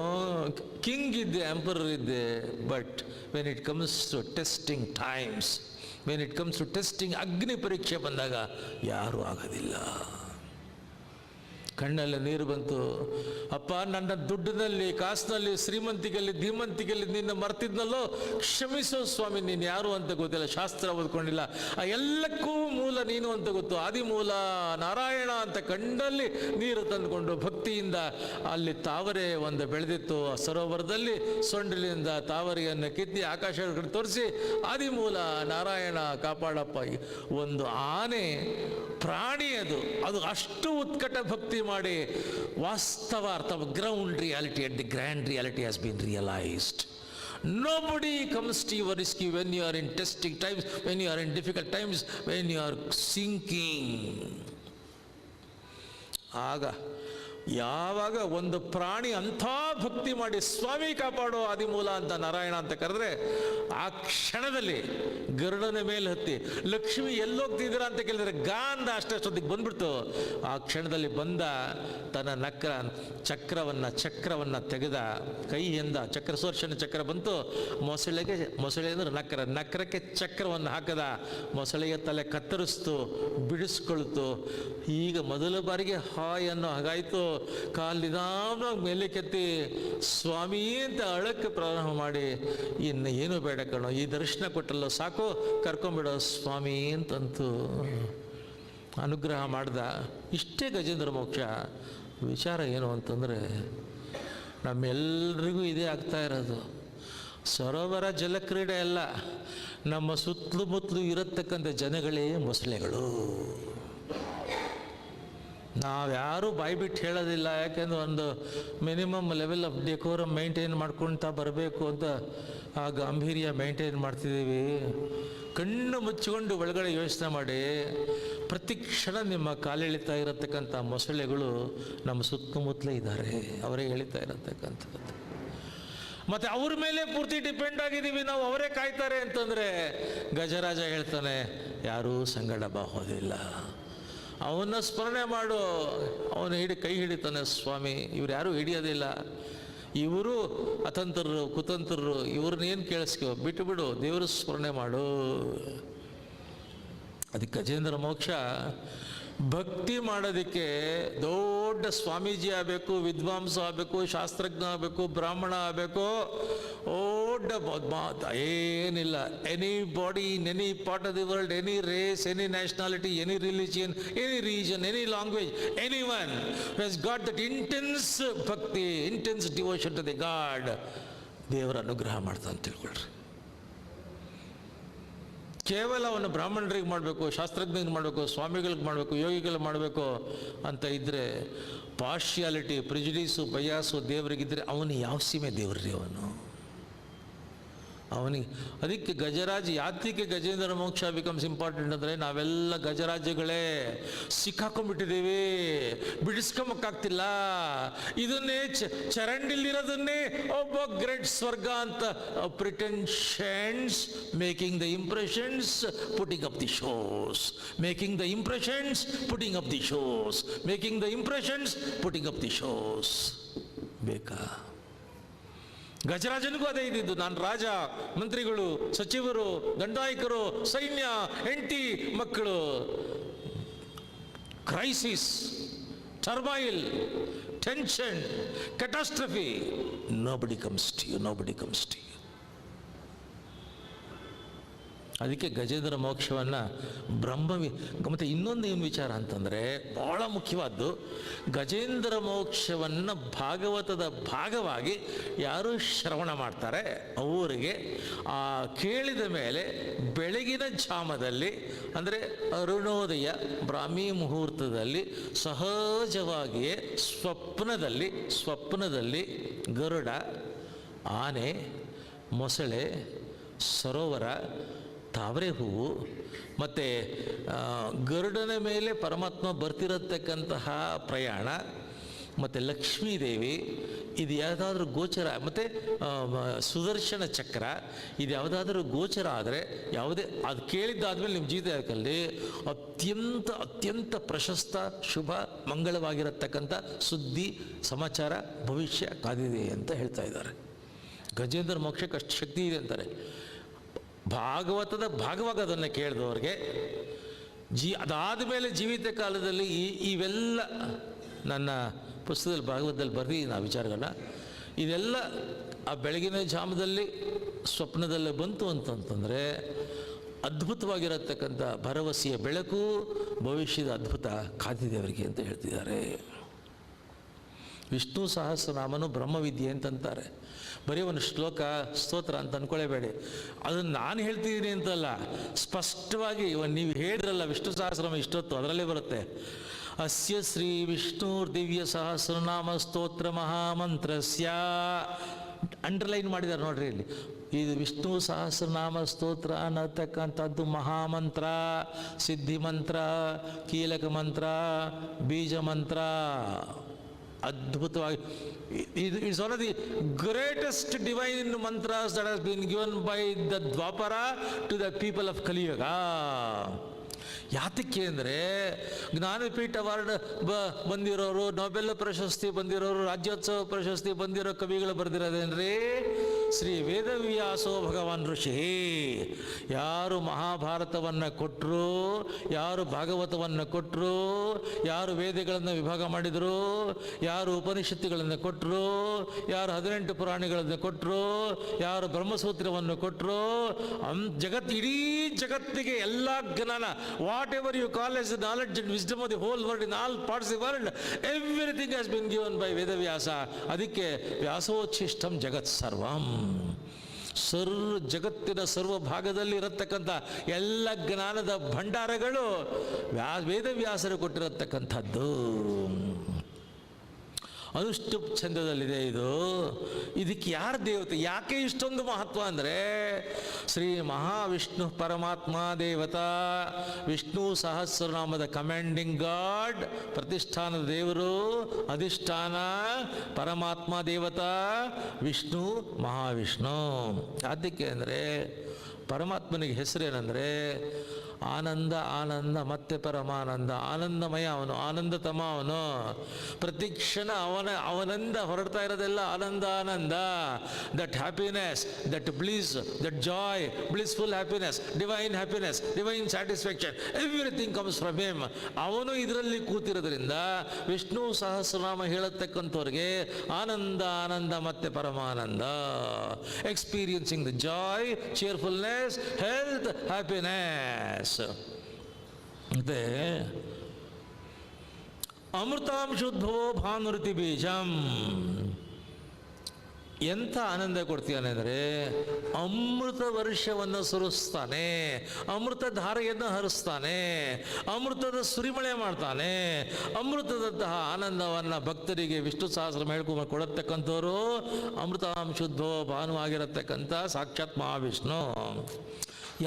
ಕಿಂಗ್ ಇದ್ದೆ, ಎಂಪರರ್ ಇದ್ದೆ. But when it comes to testing times, when it comes to testing ಅಗ್ನಿ ಪರೀಕ್ಷೆ ಬಂದಾಗ ಯಾರೂ ಆಗೋದಿಲ್ಲ. ಕಣ್ಣಲ್ಲಿ ನೀರು ಬಂತು. ಅಪ್ಪ, ನನ್ನ ದುಡ್ಡಿನಲ್ಲಿ, ಕಾಸಿನಲ್ಲಿ, ಶ್ರೀಮಂತಿಗೆಯಲ್ಲಿ, ಧೀಮಂತಿಗೆಯಲ್ಲಿ ನಿನ್ನ ಮರ್ತಿದ್ನಲ್ಲೋ, ಕ್ಷಮಿಸೋ ಸ್ವಾಮಿ, ನೀನು ಯಾರು ಅಂತ ಗೊತ್ತಿಲ್ಲ, ಶಾಸ್ತ್ರ ಓದ್ಕೊಂಡಿಲ್ಲ, ಆ ಎಲ್ಲಕ್ಕೂ ಮೂಲ ನೀನು ಅಂತ ಗೊತ್ತು, ಆದಿಮೂಲ ನಾರಾಯಣ ಅಂತ ಕಣ್ಣಲ್ಲಿ ನೀರು ತಂದುಕೊಂಡು ಭಕ್ತಿಯಿಂದ ಅಲ್ಲಿ ತಾವರೆ ಒಂದು ಬೆಳೆದಿತ್ತು, ಆ ಸರೋವರದಲ್ಲಿ ಸೊಂಡಿಲಿಂದ ತಾವರೆಯನ್ನು ಕಿತ್ತಿ ಆಕಾಶ ತೋರಿಸಿ ಆದಿಮೂಲ ನಾರಾಯಣ ಕಾಪಾಡಪ್ಪ. ಒಂದು ಆನೆ ಪ್ರಾಣಿ, ಅದು ಅಷ್ಟು ಉತ್ಕಟ ಭಕ್ತಿ ಮಾಡಿ ವಾಸ್ತವ ಅರ್ಥ, ground reality and the grand reality has been realized. Nobody comes to your rescue when you are in testing times, when you are in difficult times, when you are sinking. ಆಗ ಯಾವಾಗ ಒಂದು ಪ್ರಾಣಿ ಅಂಥ ಭಕ್ತಿ ಮಾಡಿ ಸ್ವಾಮಿ ಕಾಪಾಡೋ ಆದಿಮೂಲ ಅಂತ ನಾರಾಯಣ ಅಂತ ಕರೆದ್ರೆ, ಆ ಕ್ಷಣದಲ್ಲಿ ಗರುಡನ ಮೇಲೆ ಹತ್ತಿ ಲಕ್ಷ್ಮಿ ಎಲ್ಲೋಗ್ತಿದ್ದೀರಾ ಅಂತ ಕೇಳಿದ್ರೆ ಗಾಂಧ ಅಷ್ಟೊತ್ತಿಗೆ ಬಂದ್ಬಿಡ್ತು. ಆ ಕ್ಷಣದಲ್ಲಿ ಬಂದ ತನ್ನ ಚಕ್ರವನ್ನು ತೆಗೆದ ಕೈಯಿಂದ, ಸುದರ್ಶನ ಚಕ್ರ ಬಂತು, ಮೊಸಳೆ ಅಂದ್ರೆ ನಕ್ರಕ್ಕೆ ಚಕ್ರವನ್ನು ಹಾಕದ, ಮೊಸಳೆಯ ತಲೆ ಕತ್ತರಿಸ್ತು, ಬಿಡಿಸ್ಕೊಳ್ತು. ಈಗ ಮೊದಲ ಬಾರಿಗೆ ಹಾಯ್ ಅನ್ನೋ ಹಾಗಾಯಿತು. ಕಾಲಿದಾಮ ಮೇಲೆ ಕೆತ್ತಿ ಸ್ವಾಮಿ ಅಂತ ಅಳಕ್ಕೆ ಪ್ರಾರಂಭ ಮಾಡಿ, ಇನ್ನು ಏನು ಬೇಡ ಕಣೋ, ಈ ದರ್ಶನ ಕೊಟ್ಟಲ್ಲ ಸಾಕು, ಕರ್ಕೊಂಬಿಡೋ ಸ್ವಾಮಿ ಅಂತಂತೂ ಅನುಗ್ರಹ ಮಾಡ್ದ. ಇಷ್ಟೇ ಗಜೇಂದ್ರ ಮೋಕ್ಷ. ವಿಚಾರ ಏನು ಅಂತಂದರೆ, ನಮ್ಮೆಲ್ಲರಿಗೂ ಇದೇ ಆಗ್ತಾ ಇರೋದು. ಸರೋವರ ಜಲಕ್ರೀಡೆ ಅಲ್ಲ, ನಮ್ಮ ಸುತ್ತಲೂ ಇರತಕ್ಕಂಥ ಜನಗಳೇ ಮೊಸಳೆಗಳು. ನಾವ್ಯಾರೂ ಬಾಯ್ಬಿಟ್ಟು ಹೇಳೋದಿಲ್ಲ, ಯಾಕೆಂದ್ರೆ ಒಂದು minimum level of decorum maintain ಮಾಡ್ಕೊಳ್ತಾ ಬರಬೇಕು ಅಂತ ಆ ಗಾಂಭೀರ್ಯ ಮೇಂಟೈನ್ ಮಾಡ್ತಿದ್ದೀವಿ. ಕಣ್ಣು ಮುಚ್ಚಿಕೊಂಡು ಒಳಗಡೆ ಯೋಚನೆ ಮಾಡಿ, ಪ್ರತಿ ಕ್ಷಣ ನಿಮ್ಮ ಕಾಲೆಳಿತಾ ಇರತಕ್ಕಂಥ ಮೊಸಳೆಗಳು ನಮ್ಮ ಸುತ್ತಮುತ್ತಲೇ ಇದ್ದಾರೆ, ಅವರೇ ಎಳಿತಾ ಇರತಕ್ಕಂಥದ್ದು. ಮತ್ತು ಅವ್ರ ಮೇಲೆ ಪೂರ್ತಿ ಡಿಪೆಂಡ್ ಆಗಿದ್ದೀವಿ ನಾವು, ಅವರೇ ಕಾಯ್ತಾರೆ ಅಂತಂದರೆ ಗಜರಾಜ ಹೇಳ್ತಾನೆ, ಯಾರೂ ಸಂಗಡ ಬಾಹೋದಿಲ್ಲ. ಅವನ್ನ ಸ್ಮರಣೆ ಮಾಡು, ಅವನು ಕೈ ಹಿಡಿತಾನೆ ಸ್ವಾಮಿ. ಇವ್ರು ಯಾರೂ ಹಿಡಿಯೋದಿಲ್ಲ, ಇವರು ಅತಂತ್ರರು ಕುತಂತ್ರರು, ಇವ್ರನ್ನೇನು ಕೇಳಿಸ್ಕೋ, ಬಿಟ್ಟು ದೇವರು ಸ್ಮರಣೆ ಮಾಡು. ಅದಕ್ಕೆ ಗಜೇಂದ್ರ ಮೋಕ್ಷ ಭಕ್ತಿ ಮಾಡೋದಕ್ಕೆ ದೊಡ್ಡ ಸ್ವಾಮೀಜಿ ಆಗಬೇಕು, ವಿದ್ವಾಂಸ ಆಗಬೇಕು, ಶಾಸ್ತ್ರಜ್ಞ ಆಗಬೇಕು, ಬ್ರಾಹ್ಮಣ ಆಗಬೇಕು, ದೊಡ್ಡ ಏನಿಲ್ಲ. Anybody in any part of the world, any race, any nationality, any religion, any region, any language, anyone has got that intense bhakti, intense devotion to the god, ದೇವರ ಅನುಗ್ರಹ ಮಾಡ್ತಾನೆ ತಿಳ್ಕೊಳ್ರಿ. ಕೇವಲ ಅವನು ಬ್ರಾಹ್ಮಣರಿಗೆ ಮಾಡಬೇಕು, ಶಾಸ್ತ್ರಜ್ಞರಿಗೆ ಮಾಡಬೇಕು, ಸ್ವಾಮಿಗಳಿಗೆ ಮಾಡಬೇಕು, ಯೋಗಿಗಳಿಗೆ ಮಾಡಬೇಕು ಅಂತ ಇದ್ದರೆ, ಪಾರ್ಶಿಯಾಲಿಟಿ, ಪ್ರಿಜುಡೀಸು, ಬಯಾಸು ದೇವರಿಗಿದ್ದರೆ ಅವನು ಯಾವ ಸೀಮೆ ದೇವ್ರಿ ಅವನಿಗೆ. ಅದಕ್ಕೆ ಗಜರಾಜ ಯಾತಿಗೆ ಗಜೇಂದ್ರ ಮೋಕ್ಷ ಬಿಕಮ್ಸ್ ಇಂಪಾರ್ಟೆಂಟ್ ಅಂದರೆ, ನಾವೆಲ್ಲ ಗಜರಾಜ್ಯಗಳೇ ಸಿಕ್ಕಾಕೊಂಡ್ಬಿಟ್ಟಿದ್ದೀವಿ, ಬಿಡಿಸ್ಕೊಂಬಕ್ಕಾಗ್ತಿಲ್ಲ. ಇದನ್ನೇ ಚರಂಡಿಲಿರೋದನ್ನೇ ಒಬ್ಬ ಗ್ರೇಟ್ ಸ್ವರ್ಗ ಅಂತ ಪ್ರಿಟೆನ್ಷನ್ಸ್, making the impressions, putting up the shows, making the impressions, putting up the shows, making the impressions, putting up the shows. ಬೇಕಾ? ಗಜರಾಜನಿಗೂ ಅದೇ ಇದ್ದಿದ್ದು. ನಾನು ರಾಜ, ಮಂತ್ರಿಗಳು, ಸಚಿವರು, ದಂಡಾಯಕರು, ಸೈನ್ಯ, ಹೆಂಡತಿ, ಮಕ್ಕಳು, crisis, turmoil, tension, catastrophe, nobody comes to you, nobody comes to you. ಅದಕ್ಕೆ ಗಜೇಂದ್ರ ಮೋಕ್ಷವನ್ನು ಮತ್ತು ಇನ್ನೊಂದು ಏನು ವಿಚಾರ ಅಂತಂದರೆ, ಭಾಳ ಮುಖ್ಯವಾದ್ದು, ಗಜೇಂದ್ರ ಮೋಕ್ಷವನ್ನು ಭಾಗವತದ ಭಾಗವಾಗಿ ಯಾರು ಶ್ರವಣ ಮಾಡ್ತಾರೆ ಅವರಿಗೆ ಆ ಕೇಳಿದ ಮೇಲೆ ಬೆಳಗಿನ ಜಾಮದಲ್ಲಿ, ಅಂದರೆ ಅರುಣೋದಯ ಬ್ರಾಹ್ಮಿ ಮುಹೂರ್ತದಲ್ಲಿ ಸಹಜವಾಗಿಯೇ ಸ್ವಪ್ನದಲ್ಲಿ ಗರುಡ, ಆನೆ, ಮೊಸಳೆ, ಸರೋವರ, ತಾವರೆ ಹೂವು ಮತ್ತು ಗರುಡನ ಮೇಲೆ ಪರಮಾತ್ಮ ಬರ್ತಿರತಕ್ಕಂತಹ ಪ್ರಯಾಣ, ಮತ್ತು ಲಕ್ಷ್ಮೀದೇವಿ, ಇದು ಯಾವುದಾದ್ರೂ ಗೋಚರ, ಮತ್ತು ಸುದರ್ಶನ ಚಕ್ರ, ಇದು ಯಾವುದಾದ್ರೂ ಗೋಚರ ಆದರೆ, ಯಾವುದೇ ಅದು ಕೇಳಿದ್ದಾದ್ಮೇಲೆ ನಿಮ್ಮ ಜೀವಿತದಲ್ಲಿ ಅತ್ಯಂತ ಪ್ರಶಸ್ತ, ಶುಭ, ಮಂಗಳವಾಗಿರತಕ್ಕಂಥ ಸುದ್ದಿ, ಸಮಾಚಾರ, ಭವಿಷ್ಯ ಕಾದಿದೆ ಅಂತ ಹೇಳ್ತಾ ಇದ್ದಾರೆ. ಗಜೇಂದ್ರ ಮೋಕ್ಷಕ್ಕೆ ಅಷ್ಟು ಶಕ್ತಿ ಇದೆ ಅಂತಾರೆ. ಭಾಗವತದ ಭಾಗವಾಗಿ ಅದನ್ನು ಕೇಳಿದವ್ರಿಗೆ ಅದಾದ ಮೇಲೆ ಜೀವಿತ ಕಾಲದಲ್ಲಿ ಇವೆಲ್ಲ ನನ್ನ ಪುಸ್ತಕದಲ್ಲಿ ಭಾಗವತದಲ್ಲಿ ಬರೆದಿದ್ದೀನಿ ಆ ವಿಚಾರಗಳನ್ನ. ಇದೆಲ್ಲ ಆ ಬೆಳಗಿನ ಜಾಮದಲ್ಲಿ ಸ್ವಪ್ನದಲ್ಲೇ ಬಂತು ಅಂತಂತಂದರೆ ಅದ್ಭುತವಾಗಿರತಕ್ಕಂಥ ಭರವಸೆಯ ಬೆಳಕು, ಭವಿಷ್ಯದ ಅದ್ಭುತ ಕಾದಿದೆ ಅವರಿಗೆ ಅಂತ ಹೇಳ್ತಿದ್ದಾರೆ. ವಿಷ್ಣು ಸಹಸ್ರನಾಮನು ಬ್ರಹ್ಮವಿದ್ಯೆ ಅಂತಂತಾರೆ. ಬರೀ ಒಂದು ಶ್ಲೋಕ, ಸ್ತೋತ್ರ ಅಂತ ಅಂದ್ಕೊಳ್ಳೇಬೇಡಿ. ಅದನ್ನು ನಾನು ಹೇಳ್ತಿದ್ದೀನಿ ಅಂತಲ್ಲ, ಸ್ಪಷ್ಟವಾಗಿ ನೀವು ಹೇಳಿದ್ರಲ್ಲ ವಿಷ್ಣು ಸಹಸ್ರನಾಮ ಇಷ್ಟೊತ್ತು, ಅದರಲ್ಲೇ ಬರುತ್ತೆ. ಅಸ್ಯ ಶ್ರೀ ವಿಷ್ಣುರ್ ದಿವ್ಯ ಸಹಸ್ರನಾಮ ಸ್ತೋತ್ರ ಮಹಾಮಂತ್ರಸ್ಯ, ಅಂಡರ್ಲೈನ್ ಮಾಡಿದ್ದಾರೆ ನೋಡ್ರಿ ಇಲ್ಲಿ. ಇದು ವಿಷ್ಣು ಸಹಸ್ರನಾಮ ಸ್ತೋತ್ರ ಅನ್ನತಕ್ಕಂಥದ್ದು ಮಹಾಮಂತ್ರ, ಸಿದ್ಧಿ ಮಂತ್ರ, ಕೀಲಕ ಮಂತ್ರ, ಬೀಜ ಮಂತ್ರ. ಅದ್ಭುತವಾಗಿ ಇದು it's one of the greatest divine mantras that has been given by the Dwapara to the people of Kaliyuga. ಯಾತಕ್ಕೆ ಅಂದರೆ ಜ್ಞಾನಪೀಠ ಅವಾರ್ಡ್ ಬಂದಿರೋರು, ನೊಬೆಲ್ ಪ್ರಶಸ್ತಿ ಬಂದಿರೋರು, ರಾಜ್ಯೋತ್ಸವ ಪ್ರಶಸ್ತಿ ಬಂದಿರೋ ಕವಿಗಳು ಬರೆದಿರೋದೇನ್ರಿ? ಶ್ರೀ ವೇದವ್ಯಾಸೋ ಭಗವಾನ್ ಋಷಿ. ಯಾರು ಮಹಾಭಾರತವನ್ನು ಕೊಟ್ಟರು, ಯಾರು ಭಾಗವತವನ್ನು ಕೊಟ್ಟರು, ಯಾರು ವೇದಗಳನ್ನು ವಿಭಾಗ ಮಾಡಿದರು, ಯಾರು ಉಪನಿಷತ್ತುಗಳನ್ನು ಕೊಟ್ಟರು, ಯಾರು 18 ಪುರಾಣಗಳನ್ನು ಕೊಟ್ಟರು, ಯಾರು ಬ್ರಹ್ಮಸೂತ್ರವನ್ನು ಕೊಟ್ಟರು, ಇಡೀ ಜಗತ್ತಿಗೆ ಎಲ್ಲ ಜ್ಞಾನ, whatever you call as knowledge and wisdom of the whole world in all parts of the world, everything has been given by Vedavyasa. ಅದಕ್ಕೆ ವ್ಯಾಸೋಚ್ಛಿಷ್ಟಂ ಜಗತ್ ಸರ್ವಂ, ಜಗತ್ತಿನ ಸರ್ವ ಭಾಗದಲ್ಲಿ ಇರತಕ್ಕಂಥ ಎಲ್ಲ ಜ್ಞಾನದ ಭಂಡಾರಗಳು ವೇದವ್ಯಾಸರು ಕೊಟ್ಟಿರತಕ್ಕಂಥದ್ದು. ಅನುಷ್ಠುಪ್ ಛಂದದಲ್ಲಿದೆ ಇದು. ಇದಕ್ಕೆ ಯಾರು ದೇವತೆ, ಯಾಕೆ ಇಷ್ಟೊಂದು ಮಹತ್ವ ಅಂದರೆ, ಶ್ರೀ ಮಹಾವಿಷ್ಣು ಪರಮಾತ್ಮ ದೇವತಾ, ವಿಷ್ಣು ಸಹಸ್ರನಾಮದ ಕಮಾಂಡಿಂಗ್ ಗಾಡ್, ಪ್ರತಿಷ್ಠಾನದ ದೇವರು, ಅಧಿಷ್ಠಾನ ಪರಮಾತ್ಮ ದೇವತಾ ವಿಷ್ಣು ಮಹಾವಿಷ್ಣು. ಅದಕ್ಕೆ ಅಂದರೆ ಪರಮಾತ್ಮನಿಗೆ ಹೆಸರೇನೆಂದರೆ ಆನಂದ ಆನಂದ ಮತ್ತೆ ಪರಮಾನಂದ, ಆನಂದಮಯ ಅವನು, ಆನಂದತಮ ಅವನು. ಪ್ರತಿ ಕ್ಷಣ ಅವನಿಂದ ಹೊರಡ್ತಾ ಇರೋದೆಲ್ಲ ಆನಂದ ಆನಂದ. That happiness, that bliss, that joy, blissful happiness, divine satisfaction, everything comes from him. ಅವನು ಇದರಲ್ಲಿ ಕೂತಿರೋದ್ರಿಂದ ವಿಷ್ಣು ಸಹಸ್ರನಾಮ ಹೇಳತಕ್ಕಂಥವ್ರಿಗೆ ಆನಂದ ಆನಂದ ಮತ್ತೆ ಪರಮಾನಂದ. Experiencing the joy, cheerfulness, health, happiness. ಮತ್ತೆ ಅಮೃತಾಂಶೋದ್ಭವೋ ಭಾನುರತಿ ಬೀಜಂ. ಎಂಥ ಆನಂದ ಕೊಡ್ತೀಯಾನೆ ಅಂದರೆ ಅಮೃತ ವರ್ಷವನ್ನು ಸುರಿಸ್ತಾನೆ, ಅಮೃತ ಧಾರೆಯನ್ನು ಹರಿಸ್ತಾನೆ, ಅಮೃತದ ಸುರಿಮಳೆ ಮಾಡ್ತಾನೆ. ಅಮೃತದಂತಹ ಆನಂದವನ್ನು ಭಕ್ತರಿಗೆ ವಿಷ್ಣು ಸಹಸ್ರ ಹೇಳ್ಕೊಂಡು ಕೊಡತಕ್ಕಂಥವ್ರು ಅಮೃತಾಂಶೋದ್ಭವ ಭಾನುವಾಗಿರತಕ್ಕಂಥ ಸಾಕ್ಷಾತ್ ಮಹಾವಿಷ್ಣು.